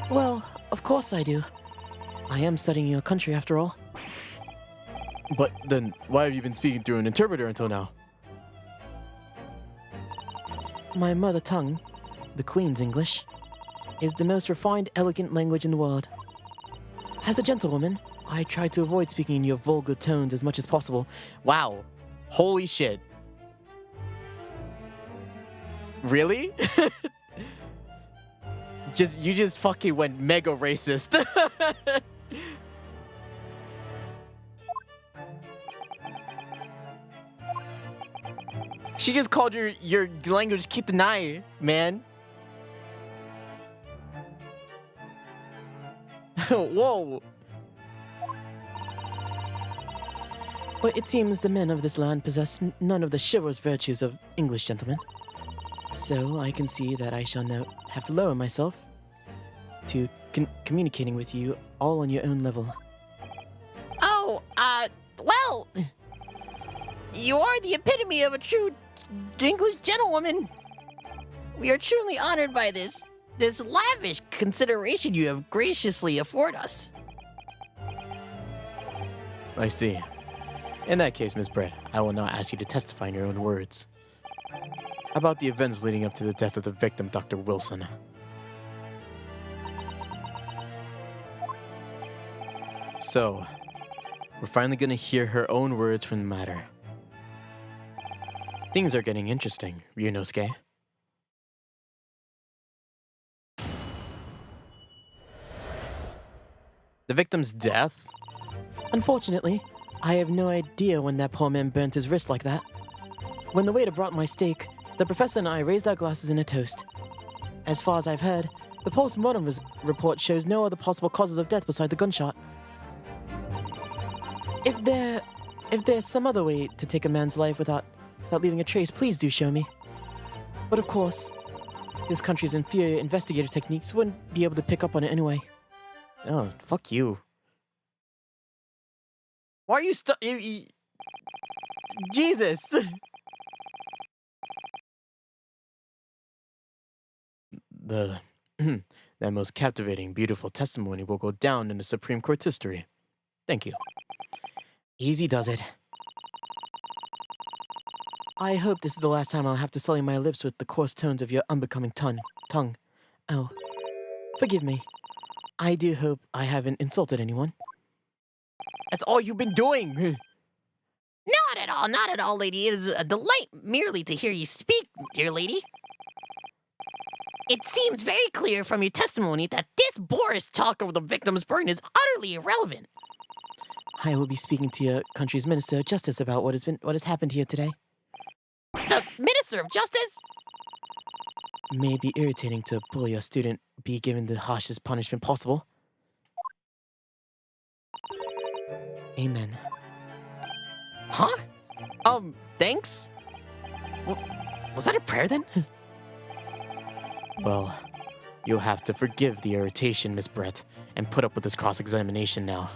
Well, of course I do. I am studying your country after all. But then, why have you been speaking through an interpreter until now? My mother tongue, the Queen's English, is the most refined, elegant language in the world. As a gentlewoman, I try to avoid speaking in your vulgar tones as much as possible. Wow. Holy shit. Really? You just fucking went mega racist. She just called your language kitanai, man. Whoa. But it seems the men of this land possess none of the chivalrous virtues of English gentlemen. So I can see that I shall now have to lower myself to communicating with you all on your own level. Oh, well, you are the epitome of a true English gentlewoman. We are truly honored by this lavish consideration you have graciously afford us. I see. In that case, Miss Brett, I will now ask you to testify in your own words about the events leading up to the death of the victim, Dr. Wilson. So, we're finally going to hear her own words from the matter. Things are getting interesting, Ryunosuke. The victim's death? Unfortunately, I have no idea when that poor man burnt his wrist like that. When the waiter brought my steak, the professor and I raised our glasses in a toast. As far as I've heard, the post-mortem report shows no other possible causes of death beside the gunshot. If there's some other way to take a man's life without leaving a trace, please do show me. But of course, this country's inferior investigative techniques wouldn't be able to pick up on it anyway. Oh, fuck you. Why are you Jesus! That most captivating, beautiful testimony will go down in the Supreme Court's history. Thank you. Easy does it. I hope this is the last time I'll have to sully my lips with the coarse tones of your unbecoming tongue. Oh, forgive me. I do hope I haven't insulted anyone. That's all you've been doing. Not at all, lady. It is a delight merely to hear you speak, dear lady. It seems very clear from your testimony that this boorish talk of the victim's burn is utterly irrelevant. I will be speaking to your country's Minister of Justice about what has happened here today. The Minister of Justice? May be irritating to bully a student be given the harshest punishment possible. Amen. Huh? Thanks? Was that a prayer then? Well, you'll have to forgive the irritation, Miss Brett, and put up with this cross-examination now.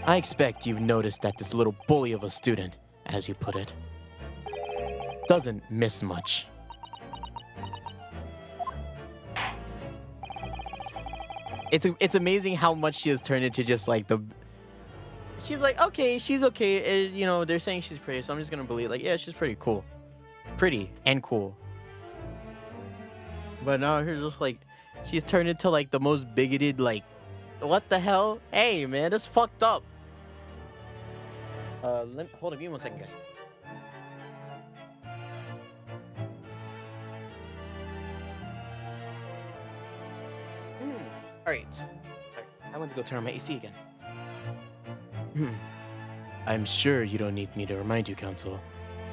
I expect you've noticed that this little bully of a student, as you put it, doesn't miss much. It's amazing how much she has turned into just like the... She's like, okay, she's okay. You know, they're saying she's pretty, so I'm just gonna believe. Like, yeah, she's pretty cool. Pretty and cool. But now here's just like... She's turned into like the most bigoted, like... What the hell? Hey, man, that's fucked up. Hold on, give me 1 second, guys. Alright. Sorry, I went to go turn on my AC again. I'm sure you don't need me to remind you, counsel,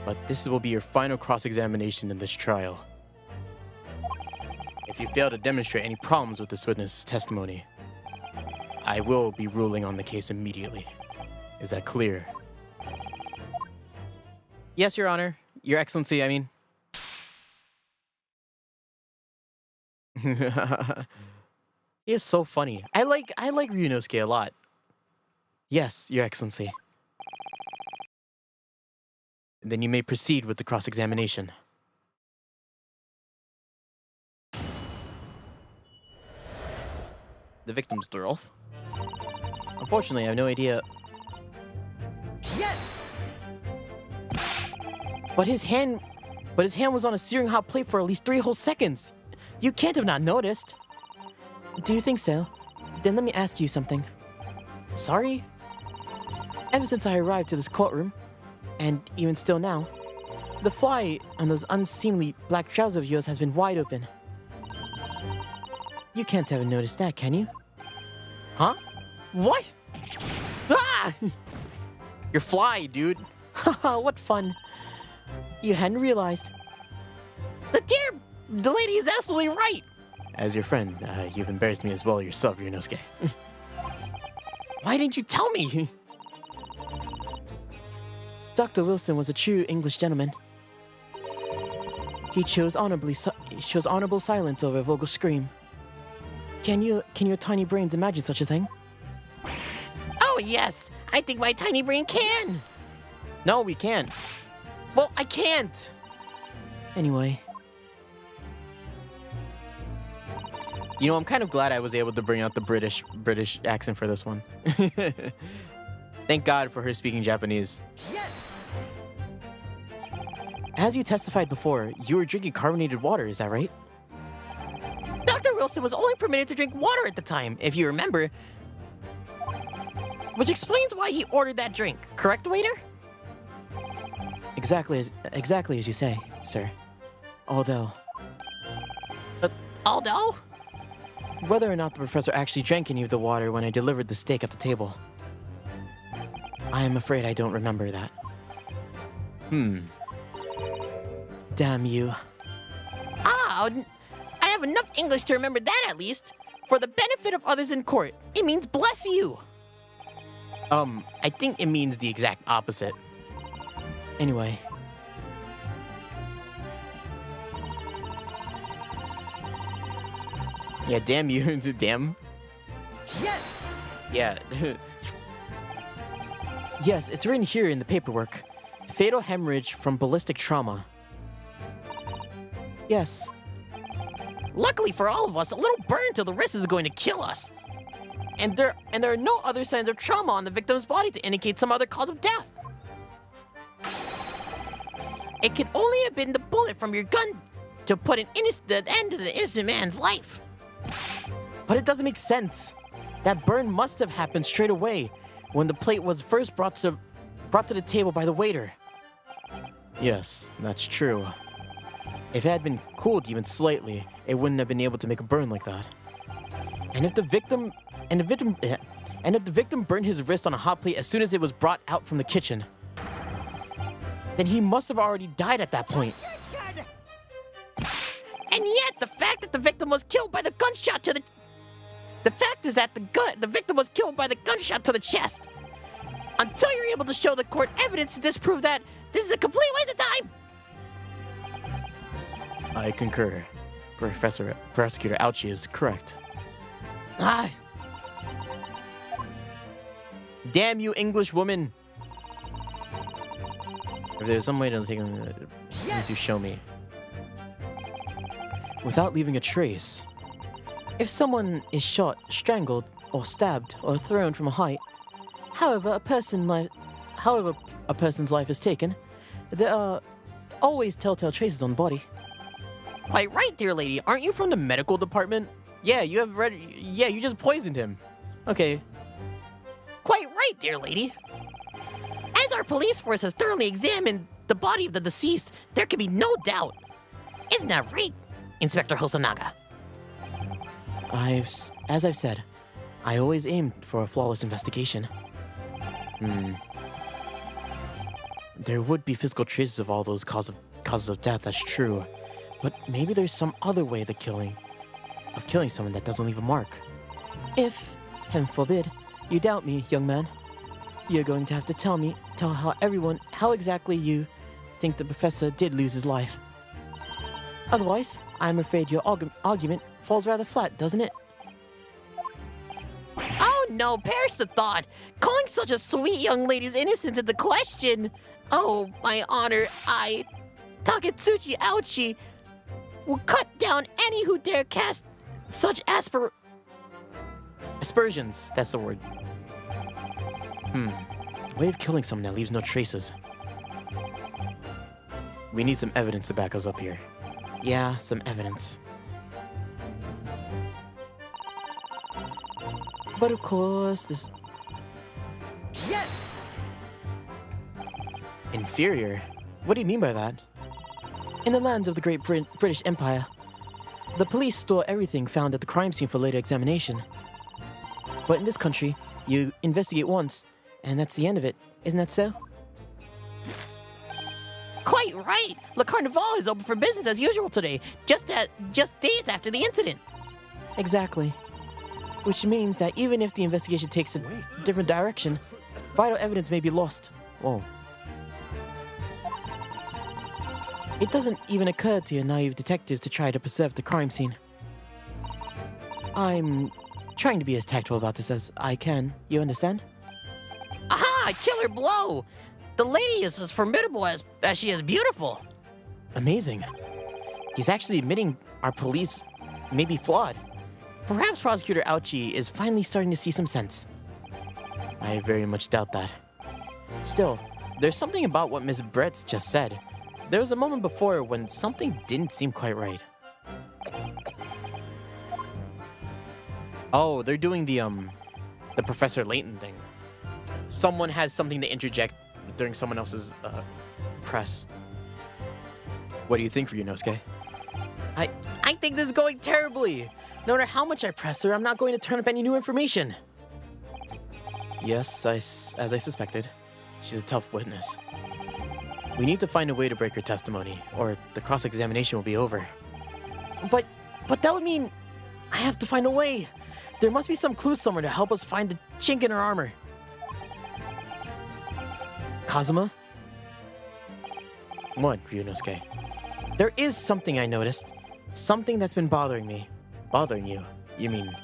but this will be your final cross-examination in this trial. If you fail to demonstrate any problems with this witness's testimony, I will be ruling on the case immediately. Is that clear? Yes, Your Honor. Your Excellency, I mean. He is so funny. I like Ryunosuke a lot. Yes, Your Excellency. Then you may proceed with the cross-examination. The victim's oath. Unfortunately, I have no idea. Yes! But his hand was on a searing hot plate for at least 3 whole seconds. You can't have not noticed. Do you think so? Then let me ask you something. Sorry? Ever since I arrived to this courtroom, and even still now, the fly on those unseemly black trousers of yours has been wide open. You can't have noticed that, can you? Huh? What? Ah! You're fly, dude. Haha, what fun. You hadn't realized. The lady is absolutely right. As your friend, you've embarrassed me as well yourself, Ryunosuke. Why didn't you tell me? Dr. Wilson was a true English gentleman. He chose honorable silence over a vulgar scream. Can your tiny brains imagine such a thing? Oh, yes. I think my tiny brain can. No, we can't. Well, I can't. Anyway. You know, I'm kind of glad I was able to bring out the British accent for this one. Thank God for her speaking Japanese. Yes! As you testified before, you were drinking carbonated water, is that right? Dr. Wilson was only permitted to drink water at the time, if you remember. Which explains why he ordered that drink, correct, waiter? Exactly as you say, sir. Although, whether or not the professor actually drank any of the water when I delivered the steak at the table, I am afraid I don't remember that. Damn you. I have enough English to remember that at least. For the benefit of others in court, it means bless you. I think it means the exact opposite. Anyway. Yeah, damn you. Damn. Yes! Yeah. Yes, it's written here in the paperwork. Fatal hemorrhage from ballistic trauma. Yes. Luckily for all of us, a little burn to the wrist is going to kill us. And there are no other signs of trauma on the victim's body to indicate some other cause of death. It could only have been the bullet from your gun to put the end to the innocent man's life. But it doesn't make sense. That burn must have happened straight away when the plate was first brought to the table by the waiter. Yes, that's true. If it had been cooled even slightly, it wouldn't have been able to make a burn like that. And if the victim burned his wrist on a hot plate as soon as it was brought out from the kitchen, then he must have already died at that point. And yet, the fact that the victim was killed by the gunshot to the... The fact is that the victim was killed by the gunshot to the chest. Until you're able to show the court evidence to disprove that, this is a complete waste of time. I concur. Prosecutor Ouchie is correct. Ah, Damn you, English woman! If there's some way to take him, please you show me. Without leaving a trace. If someone is shot, strangled, or stabbed, or thrown from a height, however a person's life is taken, there are always telltale traces on the body. quite right, dear lady. Aren't you from the medical department? Yeah, you just poisoned him. Okay. Quite right, dear lady. As our police force has thoroughly examined the body of the deceased, there can be no doubt. Isn't that right, Inspector Hosonaga? As I've said, I always aimed for a flawless investigation. There would be physical traces of all those causes of death, that's true. But maybe there's some other way of killing someone that doesn't leave a mark. If, heaven forbid, you doubt me, young man, you're going to have to tell how exactly you think the professor did lose his life. Otherwise, I'm afraid your argument falls rather flat, doesn't it? Oh no, perish the thought! Calling such a sweet young lady's innocence into question! Oh, my honor, I, Taketsuchi Ouchi, will cut down any who dare cast such aspersions, that's the word. Way of killing someone that leaves no traces. We need some evidence to back us up here. Yeah, some evidence. But of course, this... Yes! Inferior? What do you mean by that? In the lands of the great British Empire, the police store everything found at the crime scene for later examination. But in this country, you investigate once, and that's the end of it. Isn't that so? Quite right! Le Carnival is open for business as usual today, just days after the incident. Exactly. Which means that even if the investigation takes a different direction, vital evidence may be lost. Whoa. It doesn't even occur to your naive detectives to try to preserve the crime scene. I'm trying to be as tactful about this as I can, you understand? Aha! Killer blow! The lady is as formidable as she is beautiful. Amazing. He's actually admitting our police may be flawed. Perhaps Prosecutor Ouchi is finally starting to see some sense. I very much doubt that. Still, there's something about what Miss Bretz just said. There was a moment before when something didn't seem quite right. Oh, they're doing the Professor Layton thing. Someone has something to interject during someone else's press. What do you think, Ryunosuke? I think this is going terribly. No matter how much I press her, I'm not going to turn up any new information. Yes, as I suspected, she's a tough witness. We need to find a way to break her testimony, or the cross-examination will be over. But that would mean I have to find a way. There must be some clue somewhere to help us find the chink in her armor. Kazuma? What, Ryunosuke? There is something I noticed. Something that's been bothering me. Bothering you? You mean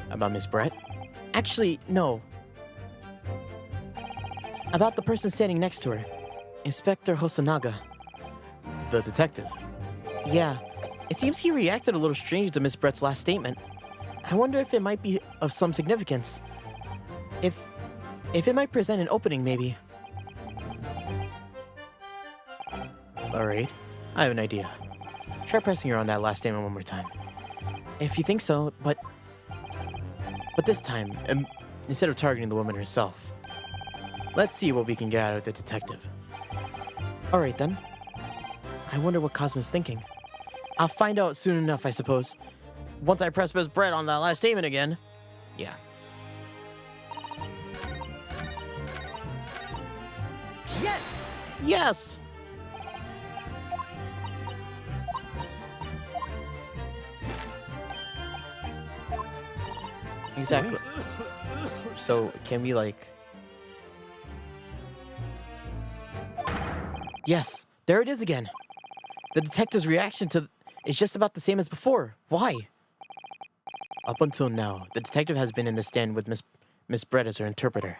about Miss Brett? Actually, no. About the person standing next to her. Inspector Hosonaga. The detective. Yeah. It seems he reacted a little strange to Miss Brett's last statement. I wonder if it might be of some significance. If it might present an opening, maybe. Alright, I have an idea. Try pressing her on that last statement one more time. If you think so, but this time, instead of targeting the woman herself, let's see what we can get out of the detective. Alright then. I wonder what Cosmo's thinking. I'll find out soon enough, I suppose. Once I press Miss Brett on that last statement again. Yeah. Yes! Yes! Exactly. So, can we, like... Yes, there it is again. The detective's reaction to is just about the same as before. Why? Up until now, the detective has been in the stand with Miss Brett as her interpreter.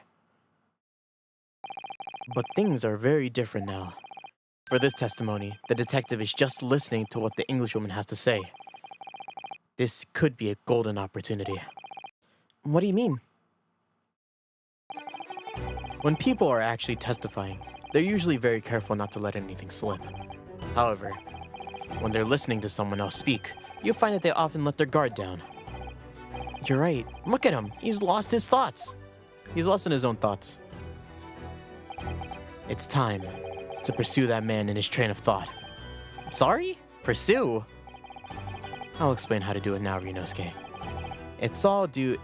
But things are very different now. For this testimony, the detective is just listening to what the Englishwoman has to say. This could be a golden opportunity. What do you mean? When people are actually testifying, they're usually very careful not to let anything slip. However, when they're listening to someone else speak, you'll find that they often let their guard down. You're right. Look at him. He's lost his thoughts. He's lost in his own thoughts. It's time to pursue that man in his train of thought. Sorry? Pursue? I'll explain how to do it now, Ryunosuke. It's all to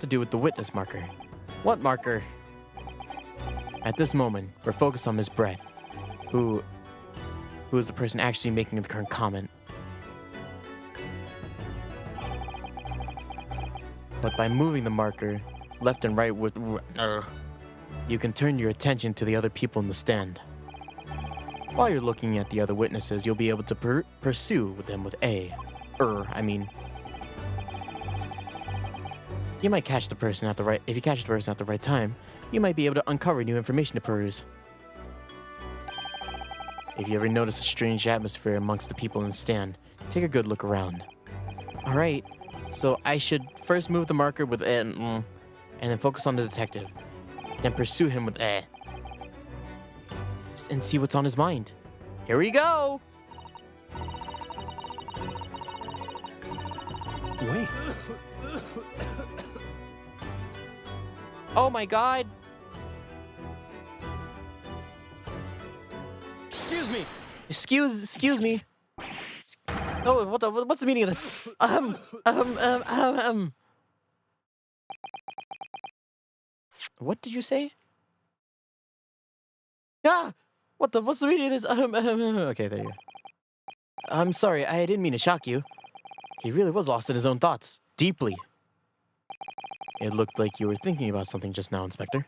do with the witness marker. What marker? At this moment, we're focused on Miss Brett, who is the person actually making the current comment. But by moving the marker left and right with you can turn your attention to the other people in the stand. While you're looking at the other witnesses, you'll be able to pursue them with you might catch the person at the right. If you catch the person at the right time, you might be able to uncover new information to peruse. If you ever notice a strange atmosphere amongst the people in the stand, take a good look around. Alright, so I should first move the marker with and then focus on the detective. Then pursue him with and see what's on his mind. Here we go! Wait. Oh my god! Excuse me! Excuse me. Oh, what's the meaning of this? What did you say? Ah! What's the meaning of this? Okay, there you go. I'm sorry, I didn't mean to shock you. He really was lost in his own thoughts. Deeply. It looked like you were thinking about something just now, Inspector.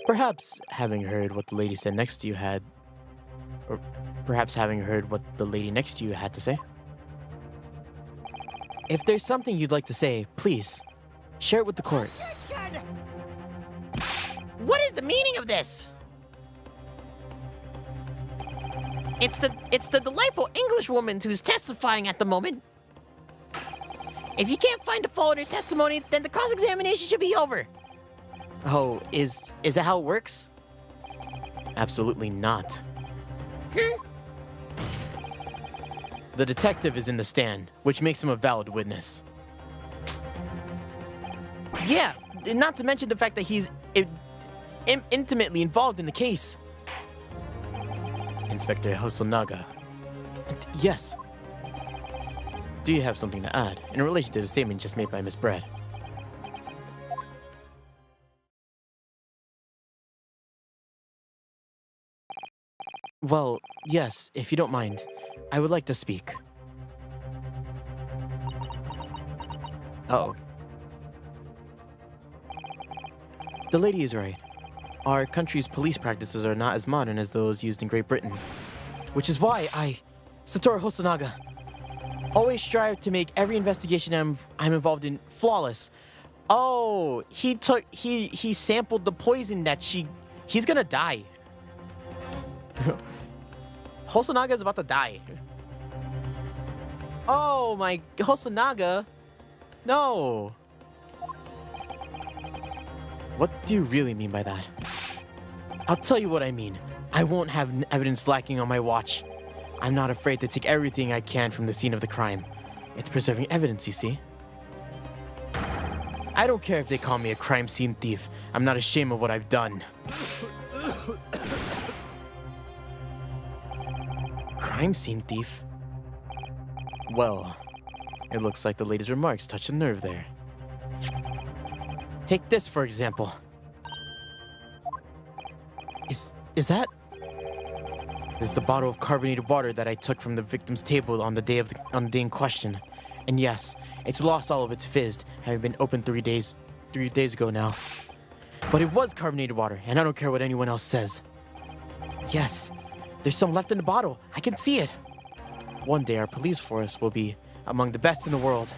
Perhaps having heard what the lady said next to you had... Or perhaps having heard what the lady next to you had to say. If there's something you'd like to say, please, share it with the court. What is the meaning of this? It's the delightful Englishwoman who's testifying at the moment. If you can't find a fault in her testimony, then the cross-examination should be over. Oh, is that how it works? Absolutely not. The detective is in the stand, which makes him a valid witness. Yeah, not to mention the fact that he's intimately involved in the case. Inspector Hosonaga. Yes. Do you have something to add in relation to the statement just made by Miss Brett? Well, yes, if you don't mind. I would like to speak. Uh-oh. The lady is right. Our country's police practices are not as modern as those used in Great Britain. Which is why I, Satoru Hosonaga, always strive to make every investigation I'm involved in flawless. Oh, he sampled the poison that he's gonna die. Hosonaga is about to die. Oh my, Hosonaga. No. What do you really mean by that? I'll tell you what I mean. I won't have evidence lacking on my watch. I'm not afraid to take everything I can from the scene of the crime. It's preserving evidence, you see. I don't care if they call me a crime scene thief. I'm not ashamed of what I've done. Crime scene thief? Well, it looks like the lady's remarks touched a nerve there. Take this, for example. Is that? This is the bottle of carbonated water that I took from the victim's table on the day in question. And yes, it's lost all of its fizz, having been opened 3 days ago now. But it was carbonated water, and I don't care what anyone else says. Yes, there's some left in the bottle. I can see it. One day our police force will be among the best in the world.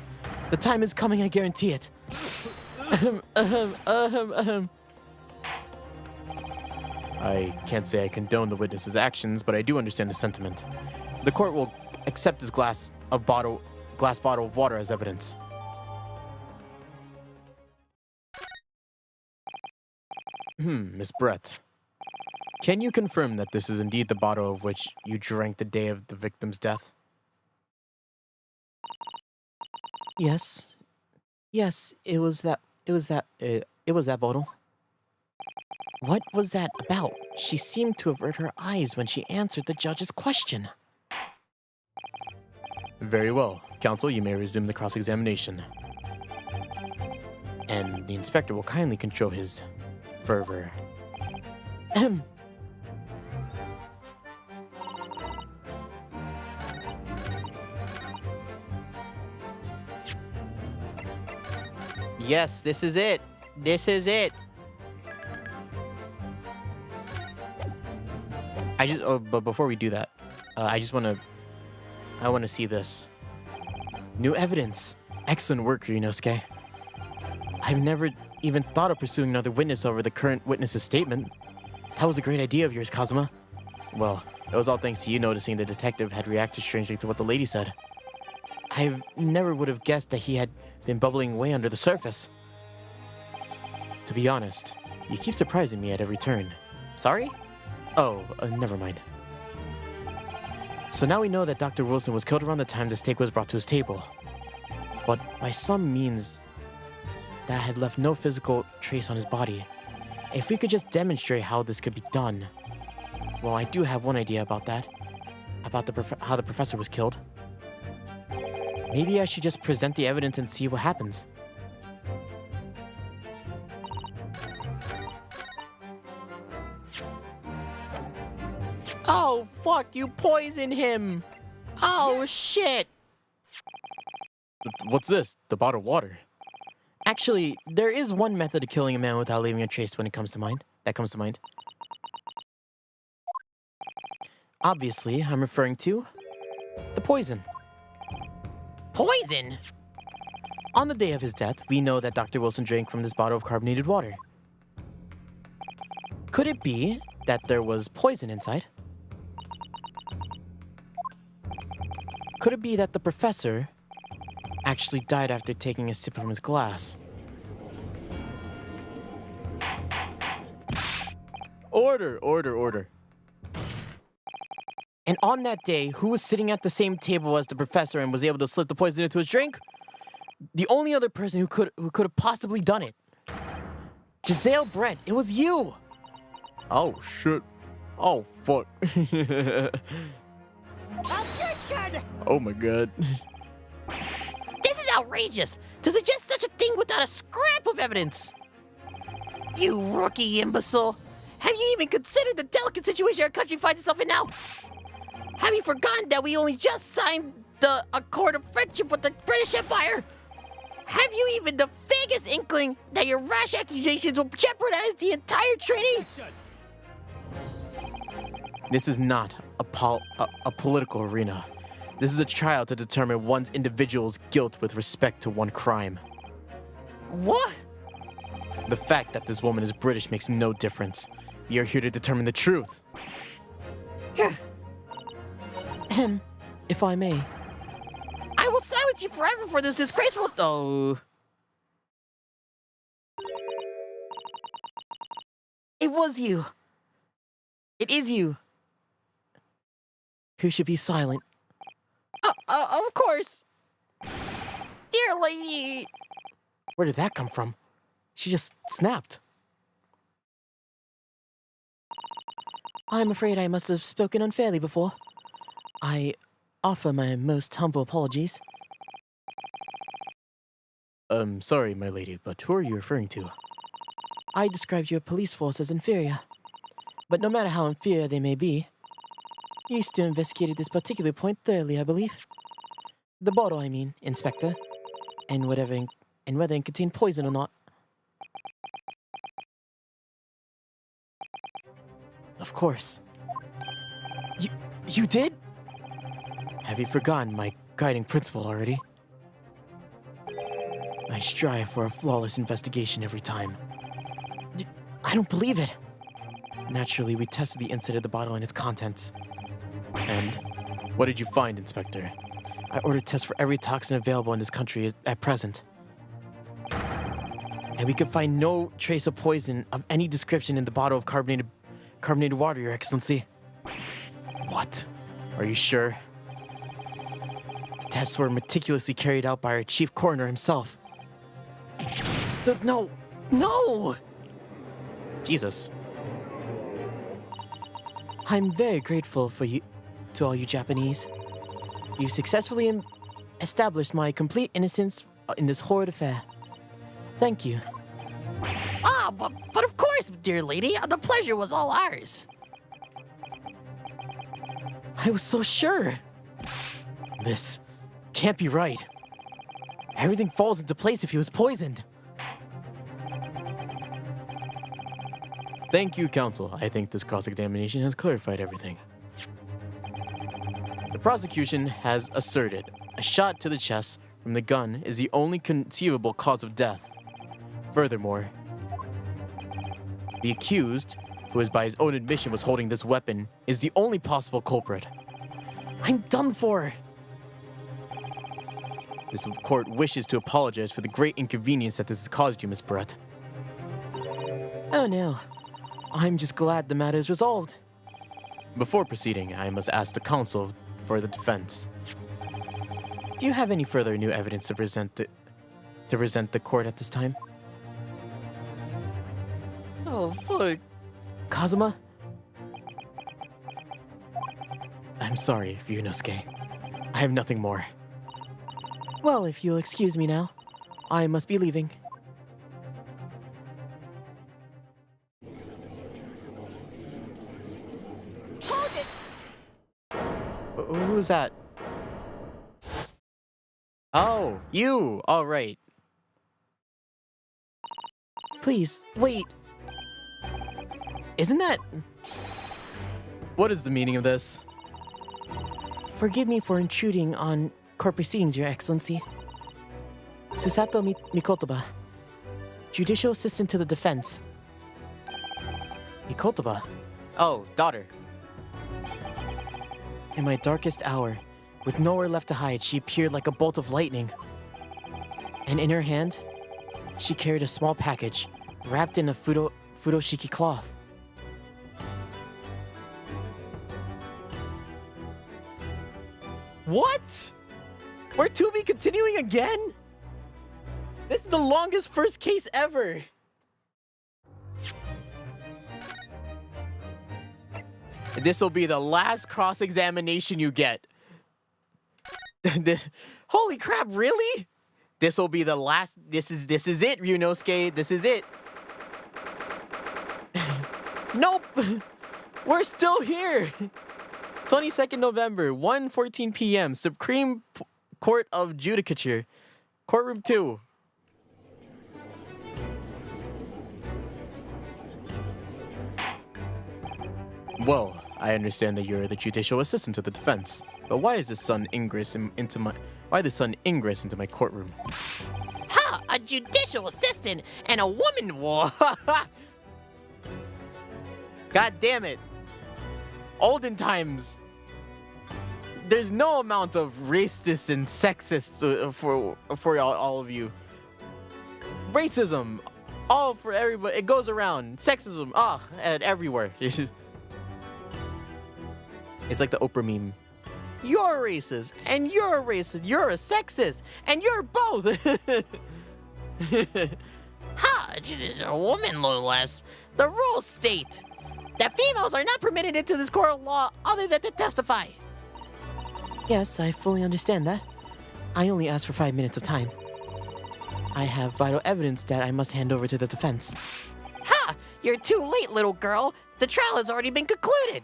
The time is coming, I guarantee it. I can't say I condone the witness's actions, but I do understand the sentiment. The court will accept this glass bottle of water as evidence. Miss Brett. Can you confirm that this is indeed the bottle of which you drank the day of the victim's death? Yes. Yes, it was that bottle. What was that about? She seemed to avert her eyes when she answered the judge's question. Very well. Counsel, you may resume the cross-examination. And the inspector will kindly control his fervor. Ahem. Yes, this is it. This is it. But before we do that, I want to see this. New evidence. Excellent work, Ryunosuke. I've never even thought of pursuing another witness over the current witness's statement. That was a great idea of yours, Kazuma. Well, it was all thanks to you noticing the detective had reacted strangely to what the lady said. I never would have guessed that he had been bubbling away under the surface. To be honest, you keep surprising me at every turn. Sorry? Oh, never mind. So now we know that Dr. Wilson was killed around the time the steak was brought to his table. But by some means, that had left no physical trace on his body. If we could just demonstrate how this could be done. Well, I do have one idea about that. About how the professor was killed. Maybe I should just present the evidence and see what happens. Oh, fuck, you poisoned him. Oh, shit. What's this? The bottled water? Actually, there is one method of killing a man without leaving a trace when it comes to mind. That comes to mind. Obviously, I'm referring to the poison. Poison? On the day of his death, we know that Dr. Wilson drank from this bottle of carbonated water. Could it be that there was poison inside? Could it be that the professor actually died after taking a sip from his glass? Order, order, order. And on that day, who was sitting at the same table as the professor and was able to slip the poison into his drink? The only other person who could have possibly done it. Giselle Brett, it was you! Oh, shit. Oh, fuck. Objection! Oh my god. This is outrageous to suggest such a thing without a scrap of evidence. You rookie imbecile. Have you even considered the delicate situation our country finds itself in now? Have you forgotten that we only just signed the Accord of Friendship with the British Empire? Have you even the vaguest inkling that your rash accusations will jeopardize the entire treaty? This is not a political arena. This is a trial to determine one's individual's guilt with respect to one crime. What? The fact that this woman is British makes no difference. We are here to determine the truth. If I may. I will silence you forever for this disgraceful. Oh. It was you. It is you. Who should be silent? Of course. Dear lady. Where did that come from? She just snapped. I'm afraid I must have spoken unfairly before. I offer my most humble apologies. Sorry, my lady, but who are you referring to? I described your police force as inferior. But no matter how inferior they may be, you still investigated this particular point thoroughly, I believe. The bottle, I mean, Inspector. And whether it contained poison or not. Of course. You did? Have you forgotten my guiding principle already? I strive for a flawless investigation every time. I don't believe it. Naturally, we tested the inside of the bottle and its contents. And what did you find, Inspector? I ordered tests for every toxin available in this country at present. And we could find no trace of poison of any description in the bottle of carbonated water, Your Excellency. What? Are you sure? The tests were meticulously carried out by our chief coroner himself. No! No! Jesus. I'm very grateful to all you Japanese. You successfully established my complete innocence in this horrid affair. Thank you. But of course, dear lady, the pleasure was all ours. I was so sure. This can't be right. Everything falls into place if he was poisoned. Thank you, counsel. I think this cross-examination has clarified everything. The prosecution has asserted a shot to the chest from the gun is the only conceivable cause of death. Furthermore, the accused, who is by his own admission was holding this weapon, is the only possible culprit. I'm done for. This court wishes to apologize for the great inconvenience that this has caused you, Miss Brett. Oh no. I'm just glad the matter is resolved. Before proceeding, I must ask the counsel for the defense. Do you have any further new evidence to present the court at this time? Oh, fuck. Kazuma? I'm sorry, Ryunosuke. I have nothing more. Well, if you'll excuse me now, I must be leaving. Hold it! Who's that? Oh, you! All right. Please, wait. Isn't that... What is the meaning of this? Forgive me for intruding on court proceedings, Your Excellency. Susato Mikotoba, Judicial Assistant to the Defense. Mikotoba? Oh, daughter. In my darkest hour, with nowhere left to hide, she appeared like a bolt of lightning. And in her hand, she carried a small package wrapped in a furoshiki cloth. What? We're to be continuing again? This is the longest first case ever. This will be the last cross-examination you get. Holy crap, really? This will be the last. This is it, Ryunosuke. This is it. Nope. We're still here. 22nd November, 1:14 p.m. Supreme Court of Judicature. Courtroom 2. Well, I understand that you're the judicial assistant to the defense, but why is the son ingress into my courtroom? Ha! A judicial assistant and a woman war! God damn it! Olden times. there's no amount of racist and sexist for all of you. Racism, all for everybody. It goes around. Sexism, and everywhere. It's like the Oprah meme. You're racist, and you're a racist. You're a sexist, and you're both. Ha! A woman, no less. The rules state that females are not permitted into this court of law other than to testify. Yes, I fully understand that. I only asked for 5 minutes of time. I have vital evidence that I must hand over to the defense. Ha! You're too late, little girl. The trial has already been concluded.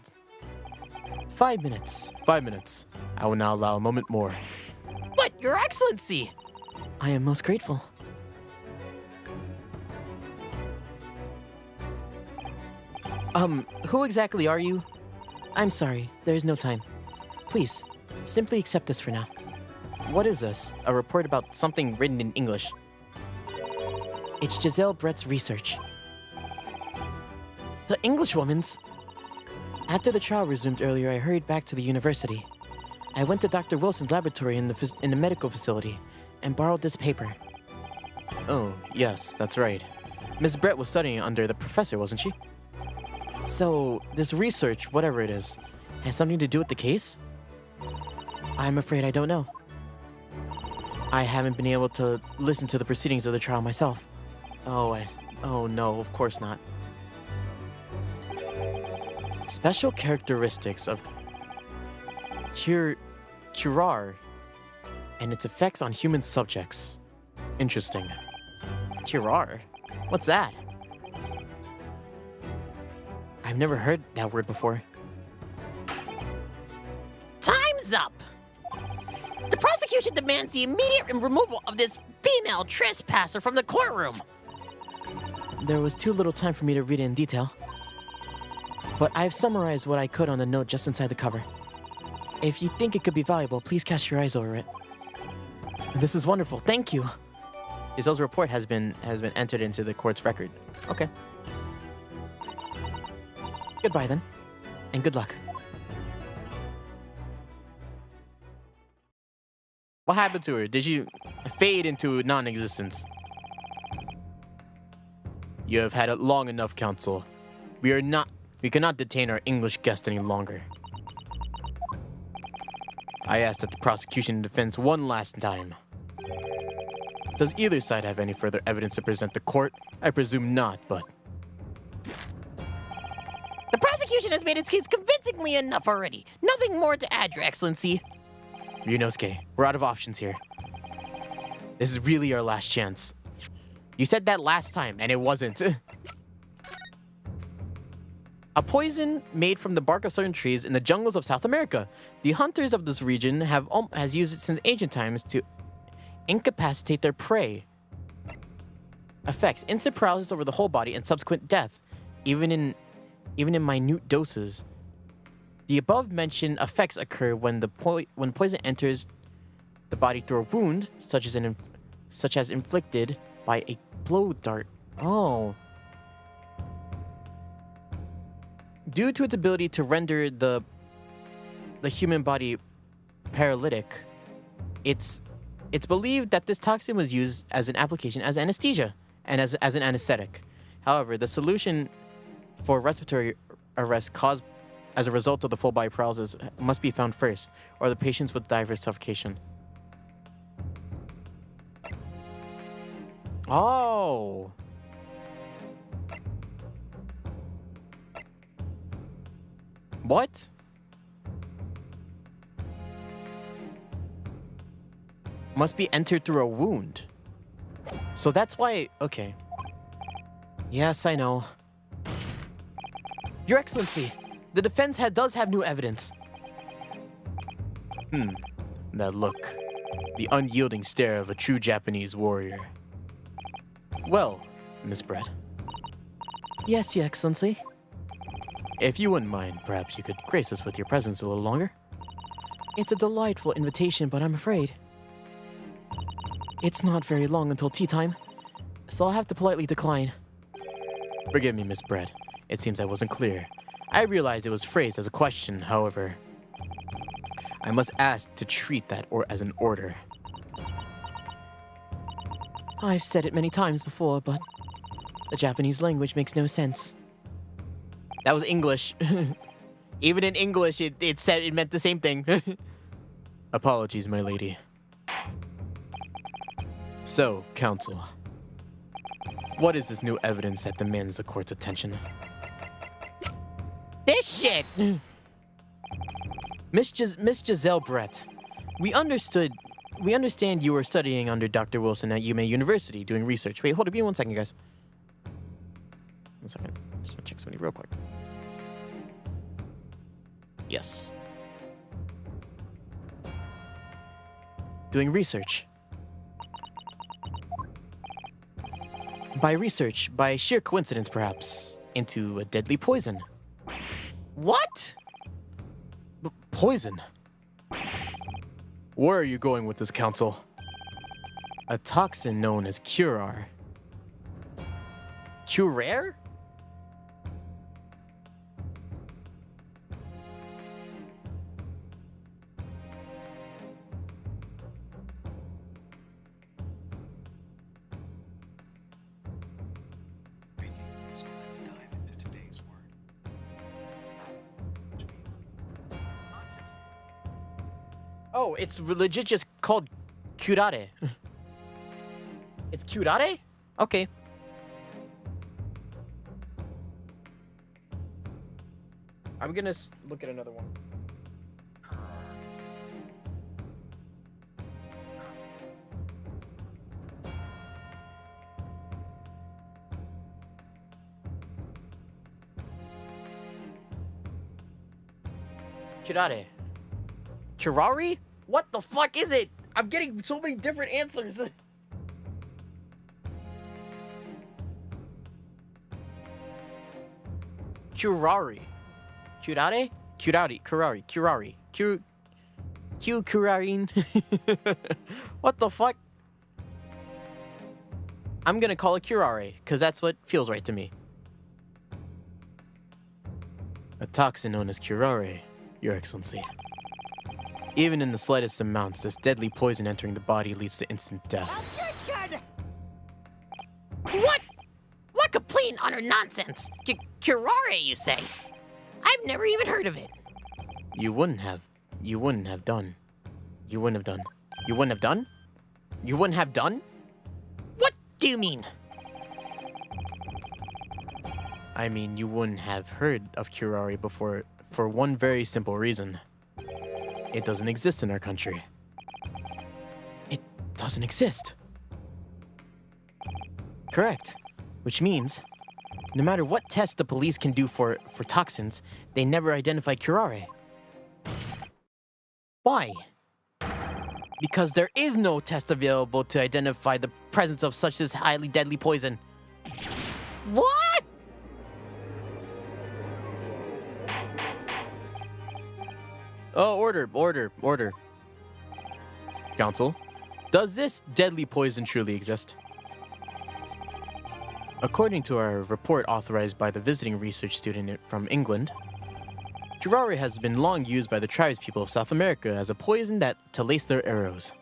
5 minutes. 5 minutes. I will now allow a moment more. But, Your Excellency! I am most grateful. Who exactly are you? I'm sorry, there's no time. Please, simply accept this for now. What is this? A report about something written in English. It's Giselle Brett's research. The Englishwoman's? After the trial resumed earlier, I hurried back to the university. I went to Dr. Wilson's laboratory in the medical facility and borrowed this paper. Oh, yes, that's right. Miss Brett was studying under the professor, wasn't she? So, this research, whatever it is, has something to do with the case? I'm afraid I don't know. I haven't been able to listen to the proceedings of the trial myself. Oh no, of course not. Special characteristics of curar and its effects on human subjects. Interesting. Curar? What's that? I've never heard that word before. Time's up! The prosecution demands the immediate removal of this female trespasser from the courtroom. There was too little time for me to read it in detail. But I've summarized what I could on the note just inside the cover. If you think it could be valuable, please cast your eyes over it. This is wonderful, thank you. Giselle's report has been entered into the court's record. Okay. Goodbye then, and good luck. What happened to her? Did she fade into non-existence? You have had it long enough, counsel. We cannot detain our English guest any longer. I ask that the prosecution and defense one last time. Does either side have any further evidence to present the court? I presume not, but... The prosecution has made its case convincingly enough already. Nothing more to add, Your Excellency. Ryunosuke, we're out of options here. This is really our last chance. You said that last time, and it wasn't. A poison made from the bark of certain trees in the jungles of South America. The hunters of this region has used it since ancient times to incapacitate their prey. Effects: instant paralysis over the whole body and subsequent death, even in minute doses. The above-mentioned effects occur when when poison enters the body through a wound, such as inflicted by a blow dart. Oh. Due to its ability to render the human body paralytic, it's believed that this toxin was used as an application as anesthesia and as an anesthetic. However, the solution for respiratory arrest caused as a result of the full body paralysis must be found first, or the patients would die of suffocation. Oh. What? Must be entered through a wound. So that's why... Okay. Yes, I know. Your Excellency, the defense does have new evidence. That look. The unyielding stare of a true Japanese warrior. Well, Miss Brett. Yes, Your Excellency. If you wouldn't mind, perhaps you could grace us with your presence a little longer. It's a delightful invitation, but I'm afraid it's not very long until tea time, so I'll have to politely decline. Forgive me, Miss Brett. It seems I wasn't clear. I realized it was phrased as a question, however. I must ask to treat that or as an order. I've said it many times before, but the Japanese language makes no sense. That was English. Even in English, it said it meant the same thing. Apologies, my lady. So, counsel, what is this new evidence that demands the court's attention? This shit! Miss Giselle Brett, we understand you were studying under Dr. Wilson at UMA University doing research. Wait, hold up, give me 1 second, guys. 1 second. Just want to check somebody real quick. Yes. Doing research. By research, by sheer coincidence perhaps, into a deadly poison. What? Poison? Where are you going with this, counsel? A toxin known as curare. Curare? So let's dive into today's word. Which means Oh, it's legit just called curare. It's curare? Okay. I'm gonna look at another one. Curare. Curare? What the fuck is it? I'm getting so many different answers. Curare. Curare? Curare. Curare. Curare. Curarine. What the fuck? I'm gonna call it curare, because that's what feels right to me. A toxin known as curare, Your Excellency. Even in the slightest amounts, this deadly poison entering the body leads to instant death. What? What complete and utter nonsense? Curare, you say? I've never even heard of it. You wouldn't have done. You wouldn't have done? You wouldn't have done? You wouldn't have done? What do you mean? I mean, you wouldn't have heard of curare before for one very simple reason. It doesn't exist in our country. It doesn't exist. Correct. Which means, no matter what test the police can do for toxins, they never identify curare. Why? Because there is no test available to identify the presence of such this highly deadly poison. What? Oh, order. Counsel, does this deadly poison truly exist? According to our report authorized by the visiting research student from England, curare has been long used by the tribespeople of South America as a poison to lace their arrows.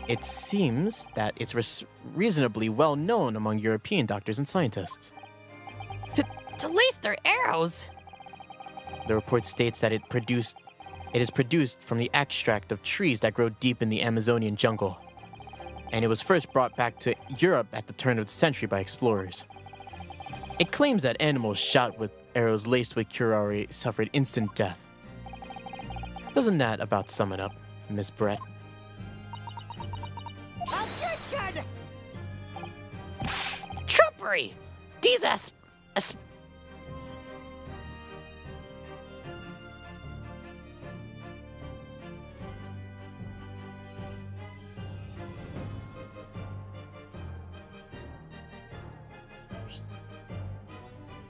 It seems that it's reasonably well known among European doctors and scientists. To lace their arrows? The report states that it is produced from the extract of trees that grow deep in the Amazonian jungle, and it was first brought back to Europe at the turn of the century by explorers. It claims that animals shot with arrows laced with curare suffered instant death. Doesn't that about sum it up, Miss Brett? Objection! Trumpery! These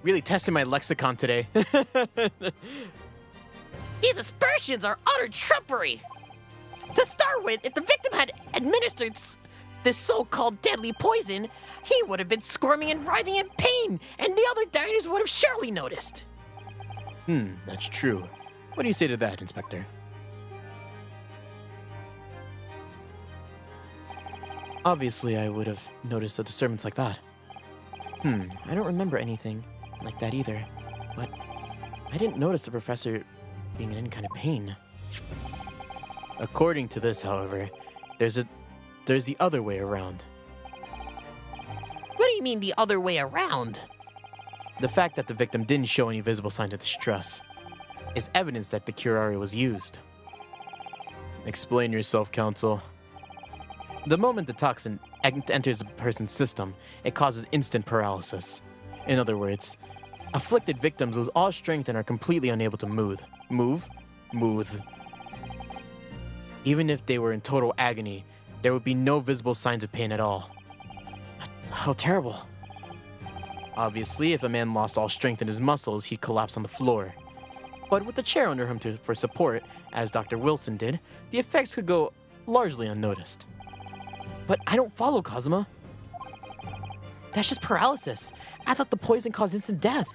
Really testing my lexicon today. These aspersions are utter trumpery! To start with, if the victim had administered this so-called deadly poison, he would have been squirming and writhing in pain, and the other diners would have surely noticed. That's true. What do you say to that, Inspector? Obviously, I would have noticed a disturbance like that. I don't remember anything like that either, but I didn't notice the professor being in any kind of pain. According to this, however, there's the other way around. What do you mean the other way around? The fact that the victim didn't show any visible signs of distress is evidence that the curare was used. Explain yourself, counsel. The moment the toxin enters a person's system, it causes instant paralysis. In other words, afflicted victims lose all strength and are completely unable to move. Even if they were in total agony, there would be no visible signs of pain at all. How terrible. Obviously, if a man lost all strength in his muscles, he'd collapse on the floor. But with a chair under him for support, as Dr. Wilson did, the effects could go largely unnoticed. But I don't follow, Kazuma. That's just paralysis. I thought the poison caused instant death.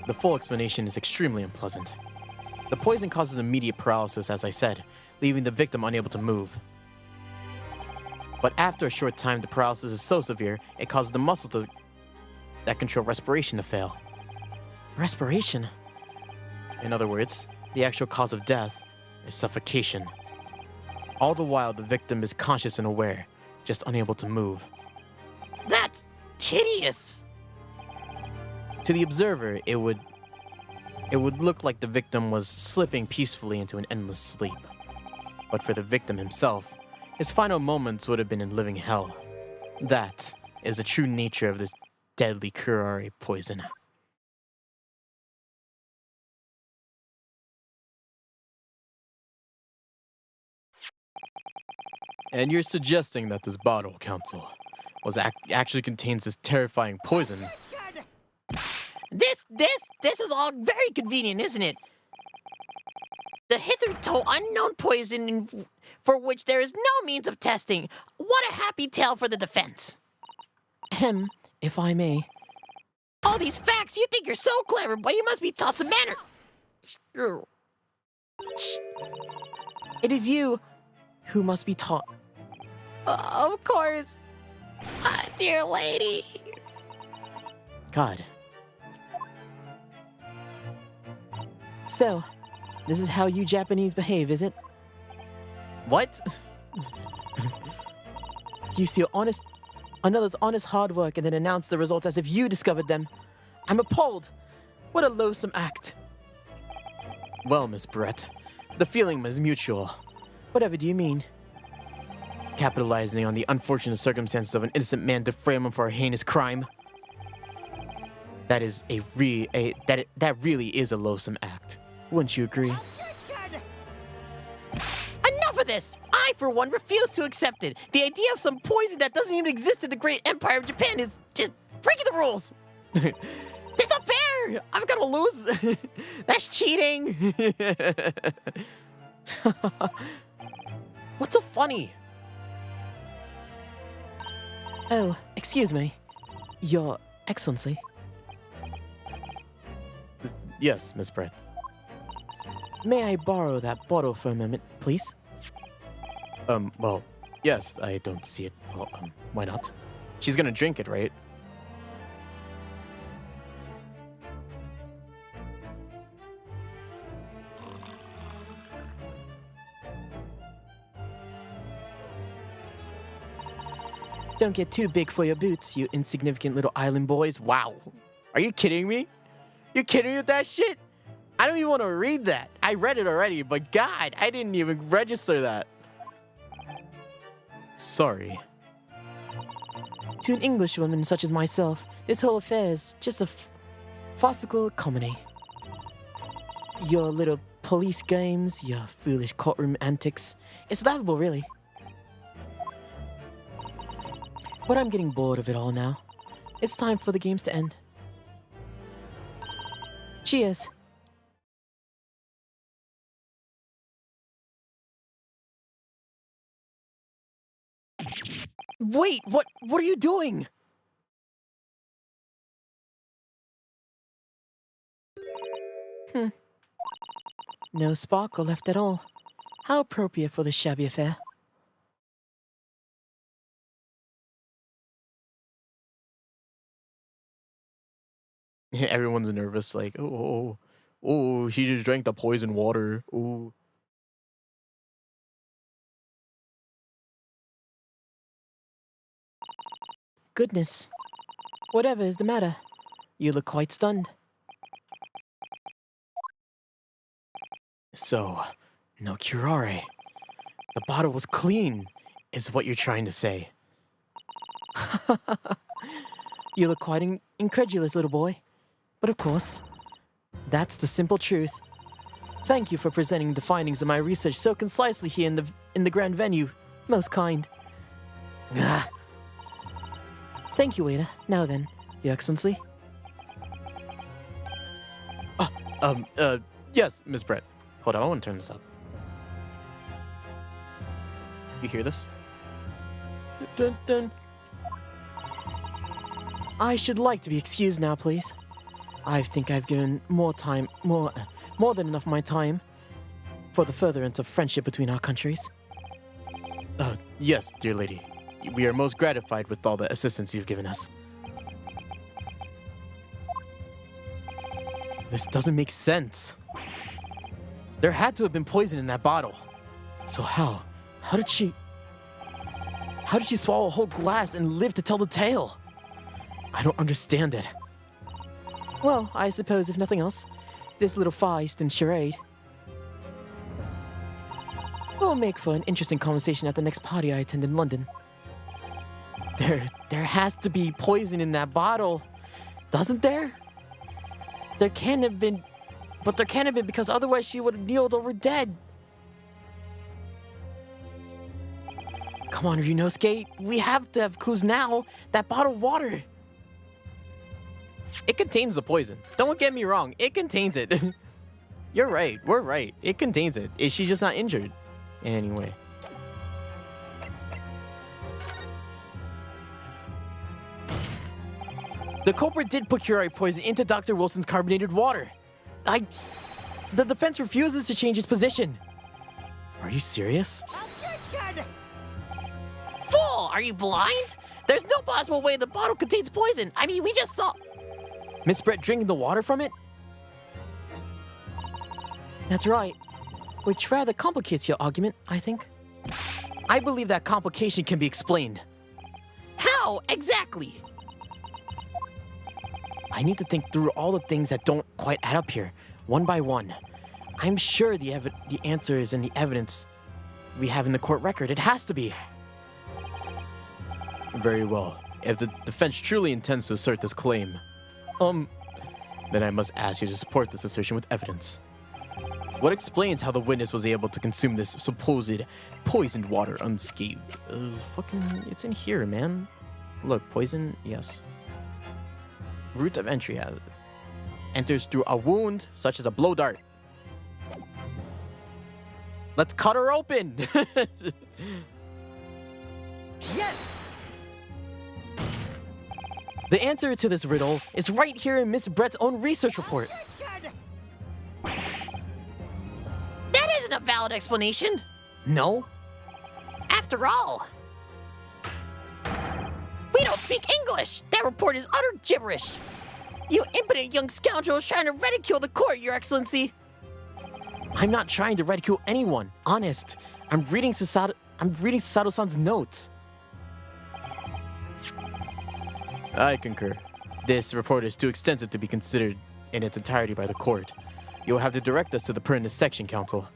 The full explanation is extremely unpleasant. The poison causes immediate paralysis, as I said, leaving the victim unable to move. But after a short time, the paralysis is so severe, it causes the muscles that control respiration to fail. Respiration? In other words, the actual cause of death is suffocation. All the while, the victim is conscious and aware, just unable to move. That's hideous! To the observer, it would look like the victim was slipping peacefully into an endless sleep. But for the victim himself, his final moments would have been in living hell. That is the true nature of this deadly curare poison. And you're suggesting that this bottle, Counsel, actually contains this terrifying poison? This is all very convenient, isn't it? The hitherto unknown poison for which there is no means of testing. What a happy tale for the defense. If I may. All these facts, you think you're so clever, but you must be taught some manner. It is you who must be taught. Of course. Dear lady. God. So, this is how you Japanese behave, is it? What? You steal another's honest hard work and then announce the results as if you discovered them. I'm appalled. What a loathsome act. Well, Miss Brett, the feeling is mutual. Whatever do you mean? Capitalizing on the unfortunate circumstances of an innocent man to frame him for a heinous crime. That is that really is a loathsome act. Wouldn't you agree? Enough of this! I, for one, refuse to accept it. The idea of some poison that doesn't even exist in the great empire of Japan is just breaking the rules. That's not fair! I'm gonna lose. That's cheating. What's so funny? Oh, excuse me. Your Excellency. Yes, Miss Brett. May I borrow that bottle for a moment, please? Well, yes, I don't see it. Well, why not? She's gonna drink it, right? Don't get too big for your boots, you insignificant little island boys. Wow. Are you kidding me? You kidding me with that shit? I don't even want to read that. I read it already, but God, I didn't even register that. Sorry. To an Englishwoman such as myself, this whole affair is just a farcical comedy. Your little police games, your foolish courtroom antics, it's laughable, really. But I'm getting bored of it all now. It's time for the games to end. Cheers. Wait, what are you doing? No sparkle left at all. How appropriate for this shabby affair. Everyone's nervous, like, oh, she just drank the poison water. Oh. Goodness. Whatever is the matter? You look quite stunned. So, no curare. The bottle was clean, is what you're trying to say. You look quite incredulous, little boy. But of course, that's the simple truth. Thank you for presenting the findings of my research so concisely here in the grand venue. Most kind. Ah. Thank you, waiter. Now then, Your Excellency. Yes, Miss Brett. Hold on, I want to turn this up. You hear this? Dun, dun. I should like to be excused now, please. I think I've given more than enough of my time for the furtherance of friendship between our countries. Yes, dear lady. We are most gratified with all the assistance you've given us. This doesn't make sense. There had to have been poison in that bottle. So how? How did she swallow a whole glass and live to tell the tale? I don't understand it. Well, I suppose if nothing else, this little feist and charade will make for an interesting conversation at the next party I attend in London. There has to be poison in that bottle, doesn't there? There can't have been, but there can't have been because otherwise she would have kneeled over dead. Come on, Ryunosuke, we have to have clues now. That bottle of water. It contains the poison. Don't get me wrong, it contains it. You're right, we're right. It contains it. Is she just not injured? Anyway. The culprit did put curare poison into Dr. Wilson's carbonated water. The defense refuses to change its position. Are you serious? Objection! Fool! Are you blind? There's no possible way the bottle contains poison. I mean, we just saw... Miss Brett drinking the water from it? That's right. Which rather complicates your argument, I think. I believe that complication can be explained. How exactly? I need to think through all the things that don't quite add up here, one by one. I'm sure the answer is in the evidence we have in the court record. It has to be. Very well. If the defense truly intends to assert this claim, then I must ask you to support this assertion with evidence. What explains how the witness was able to consume this supposed poisoned water unscathed? It's in here, man. Look, poison, yes. Route of entry has it. Enters through a wound, such as a blow dart. Let's cut her open! Yes! The answer to this riddle is right here in Miss Brett's own research report. Objection! That isn't a valid explanation. No? After all, we don't speak English. That report is utter gibberish. You impudent young scoundrel is trying to ridicule the court, Your Excellency. I'm not trying to ridicule anyone. Honest. I'm reading Susato-san's notes. I concur. This report is too extensive to be considered in its entirety by the court. You will have to direct us to the pertinent section, counsel.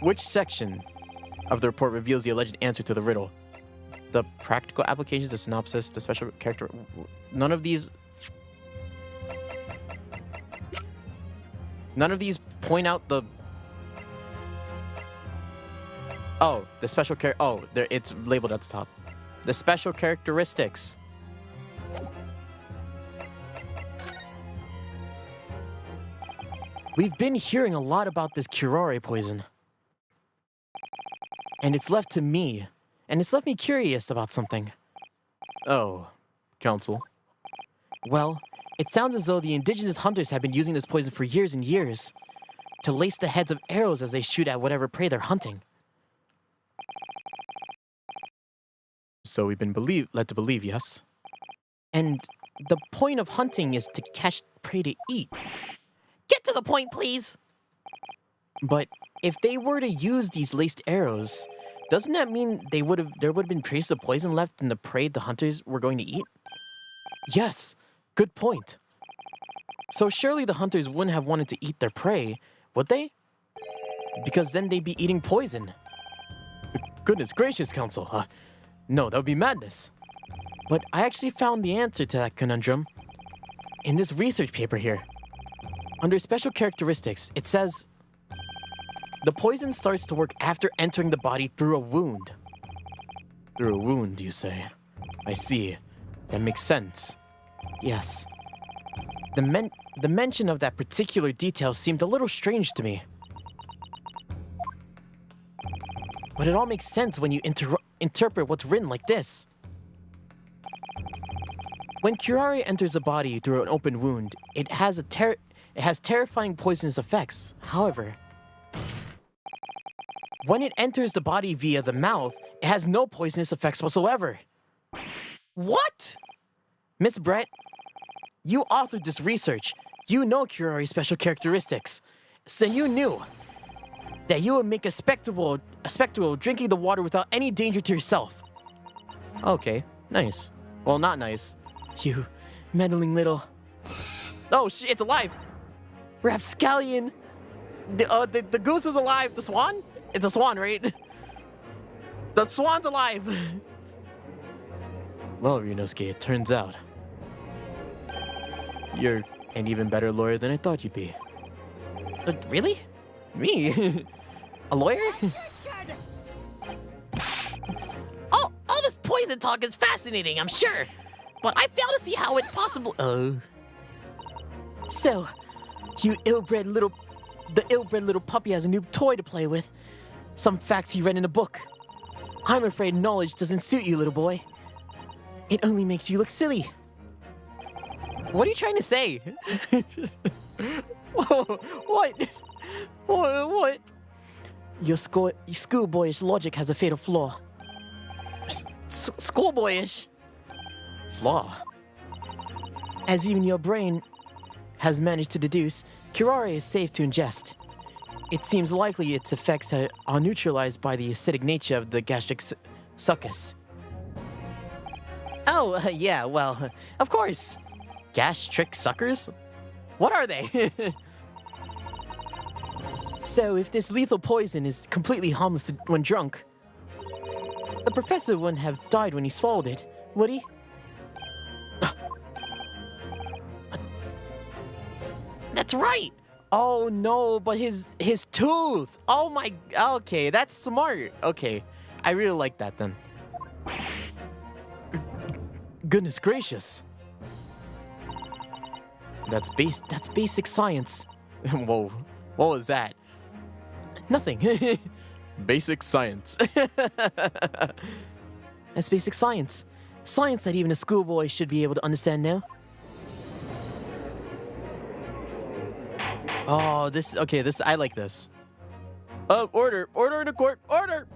Which section of the report reveals the alleged answer to the riddle? The practical applications, the synopsis, the special character... None of these point out the... Oh, the special character... Oh, there, it's labeled at the top. The special characteristics. We've been hearing a lot about this curare poison. And it's left me curious about something. Oh, counsel. Well, it sounds as though the indigenous hunters have been using this poison for years and years. to lace the heads of arrows as they shoot at whatever prey they're hunting. So we've been led to believe, yes? And the point of hunting is to catch prey to eat. Get to the point, please. But if they were to use these laced arrows, doesn't that mean there would have been traces of poison left in the prey the hunters were going to eat? Yes, good point. So surely the hunters wouldn't have wanted to eat their prey, would they? Because then they'd be eating poison. Goodness gracious, Council. No, that would be madness. But I actually found the answer to that conundrum in this research paper here. Under special characteristics, it says, the poison starts to work after entering the body through a wound. Through a wound, you say? I see. That makes sense. Yes. The mention of that particular detail seemed a little strange to me. But it all makes sense when you interpret what's written like this. When curare enters a body through an open wound, it has terrifying poisonous effects. However, when it enters the body via the mouth, it has no poisonous effects whatsoever. What? Miss Brett, you authored this research. You know curare's special characteristics. So you knew that you would make a spectacle drinking the water without any danger to yourself. Okay, nice. Well, not nice. You meddling little... Oh shit, it's alive! Rapscallion! The goose is alive! The swan? It's a swan, right? The swan's alive! Well, Ryunosuke, it turns out you're an even better lawyer than I thought you'd be. Really? Me? A lawyer? All this poison talk is fascinating, I'm sure. But I fail to see how it possible. So, the ill-bred little puppy has a new toy to play with. Some facts he read in a book. I'm afraid knowledge doesn't suit you, little boy. It only makes you look silly. What are you trying to say? What? What? Your schoolboyish logic has a fatal flaw. Schoolboyish? Flaw? As even your brain has managed to deduce, curare is safe to ingest. It seems likely its effects are neutralized by the acidic nature of the gastric succus. Oh, yeah, well, of course. Gastric suckers? What are they? So, if this lethal poison is completely harmless when drunk, the professor wouldn't have died when he swallowed it, would he? That's right. Oh no, but his tooth! Oh my... Okay, that's smart. Okay, I really like that then. Goodness gracious. That's basic science. Whoa, what was that? Nothing. Basic science. That's basic science. Science that even a schoolboy should be able to understand now. Oh, I like this. Order in the court, order!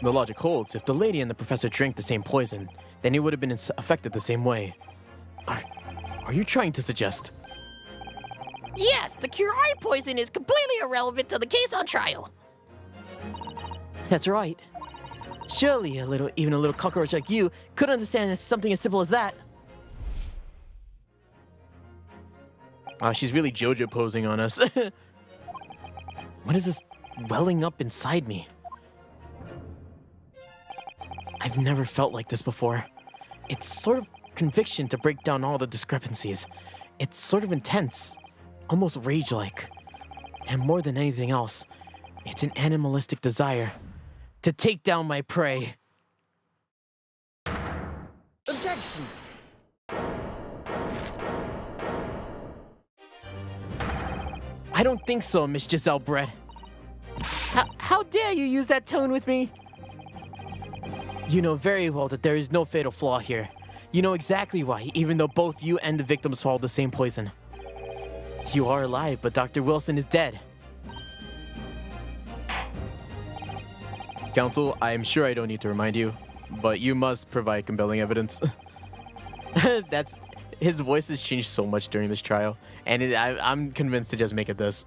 The logic holds. If the lady and the professor drank the same poison, then he would have been affected the same way. Are you trying to suggest? Yes, the curare poison is completely irrelevant to the case on trial. That's right. Surely even a little cockroach like you could understand something as simple as that. She's really JoJo posing on us. What is this welling up inside me? I've never felt like this before. It's sort of conviction to break down all the discrepancies. It's sort of intense, almost rage-like. And more than anything else, it's an animalistic desire to take down my prey. Objection! I don't think so, Miss Giselle Brett. How dare you use that tone with me? You know very well that there is no fatal flaw here. You know exactly why, even though both you and the victim swallowed the same poison. You are alive, but Dr. Wilson is dead. Counsel, I am sure I don't need to remind you, but you must provide compelling evidence. His voice has changed so much during this trial, and I'm convinced to just make it this.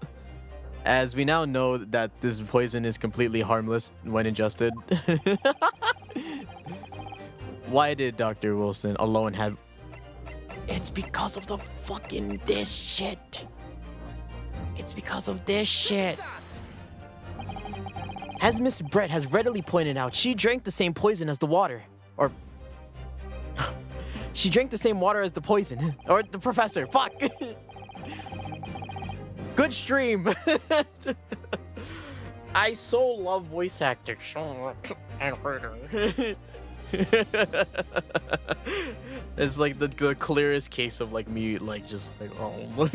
As we now know that this poison is completely harmless when ingested. Why did Dr. Wilson alone have... It's because of the fucking this shit. It's because of this shit. As Miss Brett has readily pointed out, she drank the same poison as the water. Or... she drank the same water as the poison. Or the professor. Fuck! Good stream! I so love voice acting. It's like the clearest case of like me, like just like, oh.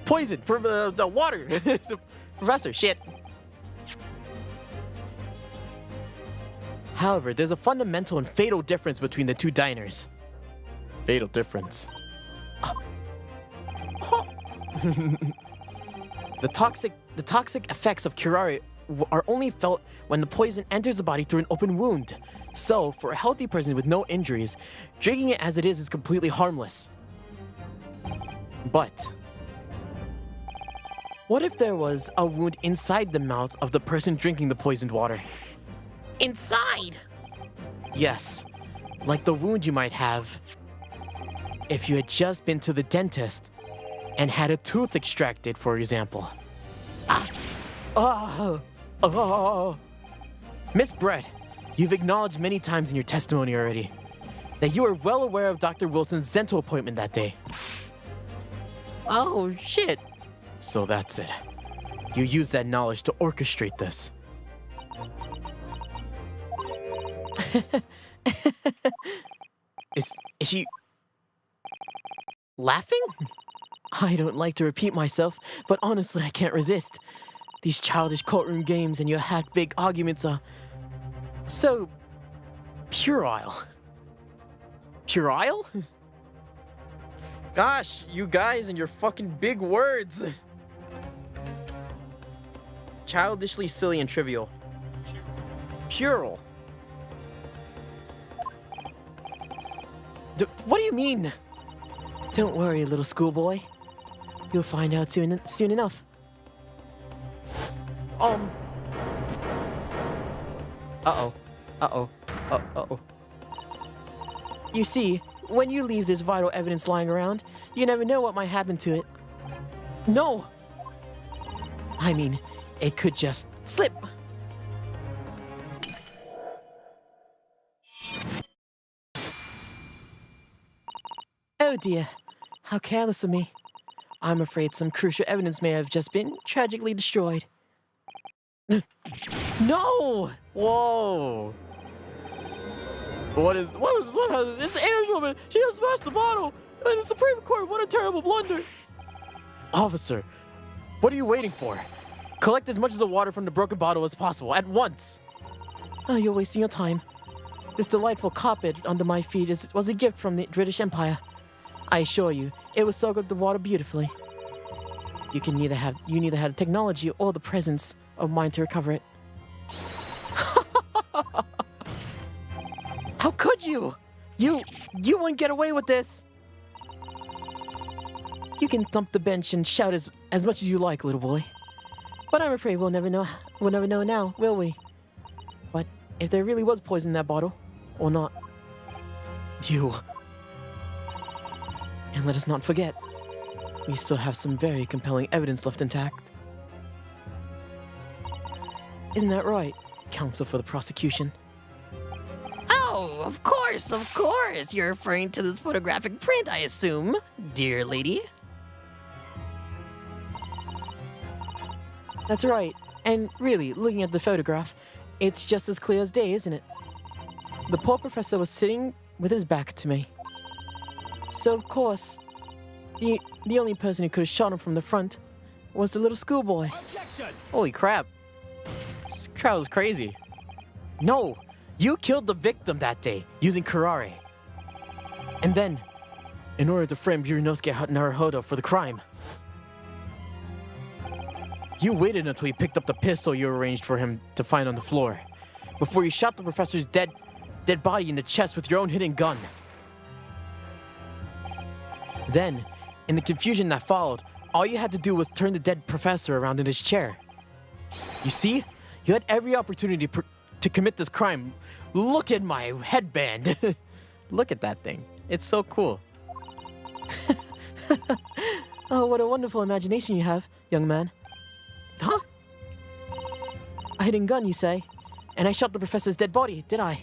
Poison! The water! The professor, shit! However, there's a fundamental and fatal difference between the two diners. Fatal difference. The toxic effects of curare are only felt when the poison enters the body through an open wound. So, for a healthy person with no injuries, drinking it as it is completely harmless. But what if there was a wound inside the mouth of the person drinking the poisoned water? Inside? Yes, like the wound you might have if you had just been to the dentist and had a tooth extracted, for example. Miss Brett, you've acknowledged many times in your testimony already that you are well aware of Dr. Wilson's dental appointment that day. Oh, shit. So that's it. You used that knowledge to orchestrate this. Is she laughing? I don't like to repeat myself, but honestly, I can't resist. These childish courtroom games and your half-baked arguments are so puerile. Puerile? Gosh, you guys and your fucking big words. Childishly silly and trivial. Puerile. What do you mean? Don't worry, little schoolboy. You'll find out soon enough. Uh-oh. You see, when you leave this vital evidence lying around, you never know what might happen to it. No! I mean, it could just slip. Oh dear, how careless of me. I'm afraid some crucial evidence may have just been tragically destroyed. No! Whoa! What happened? It's the Irishwoman! She just smashed the bottle! And the Supreme Court, what a terrible blunder! Officer, what are you waiting for? Collect as much of the water from the broken bottle as possible, at once! Oh, you're wasting your time. This delightful carpet under my feet was a gift from the British Empire. I assure you, it will soak up the water beautifully. You neither have the technology or the presence of mind to recover it. How could you? You wouldn't get away with this. You can thump the bench and shout as much as you like, little boy. But I'm afraid we'll never know now, will we? But if there really was poison in that bottle, or not. And let us not forget, we still have some very compelling evidence left intact. Isn't that right, counsel for the prosecution? Oh, of course. You're referring to this photographic print, I assume, dear lady. That's right. And really, looking at the photograph, it's just as clear as day, isn't it? The poor professor was sitting with his back to me. So, of course, the only person who could have shot him from the front was the little schoolboy. Objection! Holy crap. This trial is crazy. No, you killed the victim that day using curare. And then, in order to frame Yurinosuke Naruhodo for the crime, You waited until he picked up the pistol you arranged for him to find on the floor, before you shot the professor's dead body in the chest with your own hidden gun. Then, in the confusion that followed, all you had to do was turn the dead professor around in his chair. You see? You had every opportunity to commit this crime. Look at my headband. Look at that thing. It's so cool. Oh, what a wonderful imagination you have, young man. Huh? A hidden gun, you say? And I shot the professor's dead body, did I?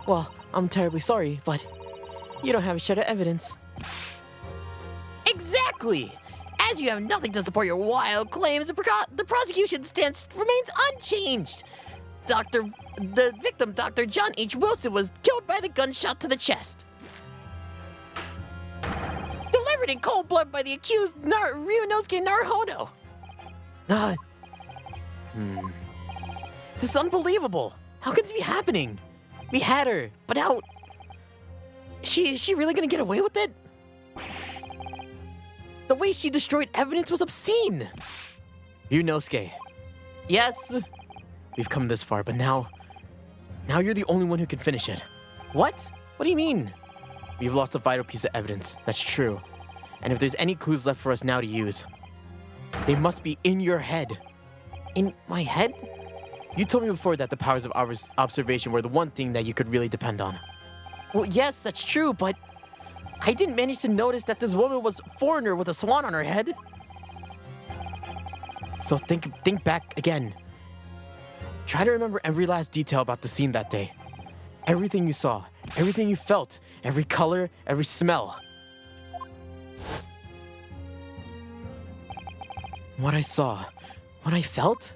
Well, I'm terribly sorry, but you don't have a shred of evidence. Exactly! As you have nothing to support your wild claims, the prosecution stance remains unchanged. The victim, Dr. John H. Wilson, was killed by the gunshot to the chest. Delivered in cold blood by the accused Ryunosuke Naruhodo. This is unbelievable. How can this be happening? We had her, but how? Is she really gonna get away with it? The way she destroyed evidence was obscene. Ryunosuke. Yes? We've come this far, but now you're the only one who can finish it. What? What do you mean? We've lost a vital piece of evidence. That's true. And if there's any clues left for us now to use, they must be in your head. In my head? You told me before that the powers of observation were the one thing that you could really depend on. Well, yes, that's true, but I didn't manage to notice that this woman was a foreigner with a swan on her head. So think back again. Try to remember every last detail about the scene that day. Everything you saw, everything you felt, every color, every smell. What I saw, what I felt?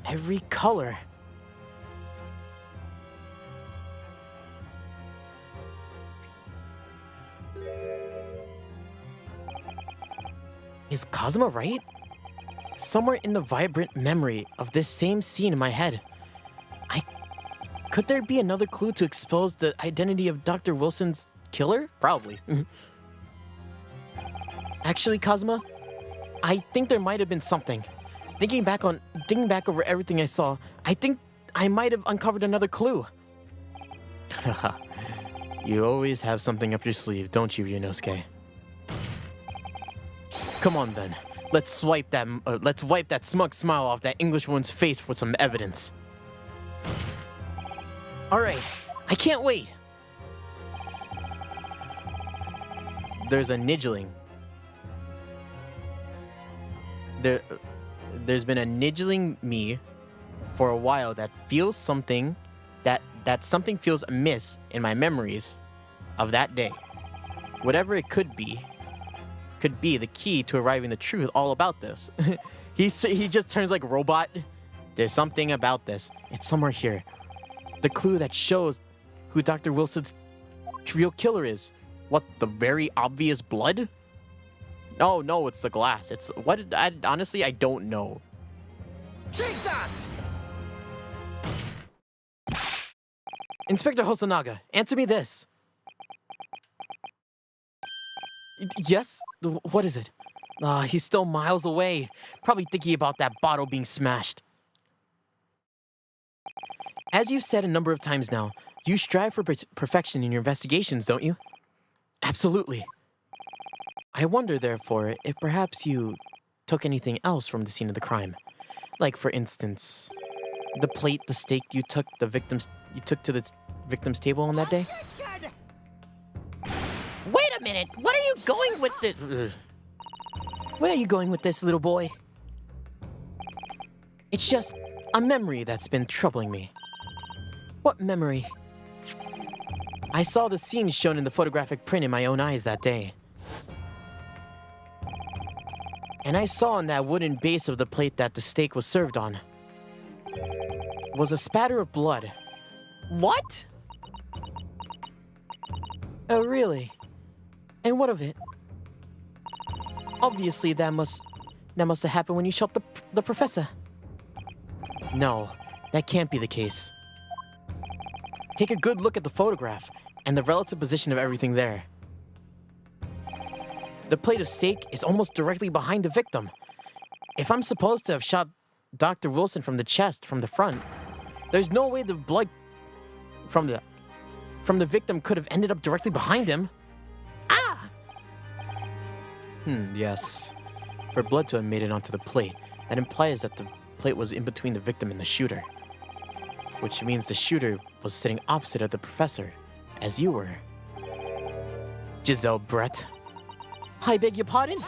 Every color. Is Kazuma right? Somewhere in the vibrant memory of this same scene in my head, could there be another clue to expose the identity of Dr. Wilson's killer? Probably. Actually, Kazuma, I think there might have been something. Thinking back over everything I saw, I think I might have uncovered another clue. You always have something up your sleeve, don't you, Ryunosuke? Come on then. Let's wipe that smug smile off that Englishwoman's face with some evidence. All right, I can't wait. There's a nidgeling. There's been a nidgeling me for a while that feels something, that something feels amiss in my memories of that day. Whatever it could be the key to arriving the truth all about this. He just turns like a robot. There's something about this. It's somewhere here. The clue that shows who Dr. Wilson's real killer is. What, the very obvious blood? No, it's the glass. It's what? Honestly, I don't know. Take that! Inspector Hosonaga, answer me this. Yes? What is it? He's still miles away. Probably thinking about that bottle being smashed. As you've said a number of times now, you strive for perfection in your investigations, don't you? Absolutely. I wonder, therefore, if perhaps you took anything else from the scene of the crime. Like, for instance, the plate, the steak you took to the victim's table on that day? Wait a minute! What are you going with this? Where are you going with this, little boy? It's just a memory that's been troubling me. What memory? I saw the scene shown in the photographic print in my own eyes that day. And I saw on that wooden base of the plate that the steak was served on was a spatter of blood. What? Oh, really? And what of it? Obviously, that must have happened when you shot the professor. No, that can't be the case. Take a good look at the photograph and the relative position of everything there. The plate of steak is almost directly behind the victim. If I'm supposed to have shot Dr. Wilson from the chest from the front, there's no way the blood from the victim could have ended up directly behind him. Ah! Yes. For blood to have made it onto the plate, that implies that the plate was in between the victim and the shooter. Which means the shooter was sitting opposite of the professor, as you were. Giselle Brett. I beg your pardon?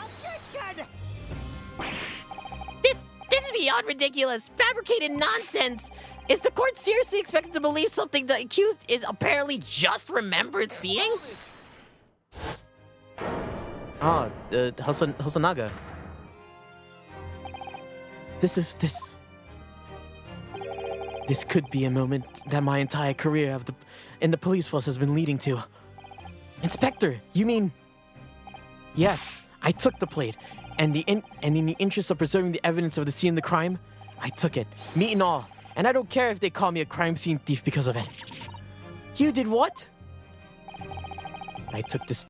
This is beyond ridiculous. Fabricated nonsense. Is the court seriously expected to believe something the accused is apparently just remembered seeing? Hosanaga. This could be a moment that my entire career in the police force has been leading to. Inspector, you mean? Yes, I took the plate, and in the interest of preserving the evidence of the scene of the crime, I took it, meat and all, and I don't care if they call me a crime scene thief because of it. You did what? I took this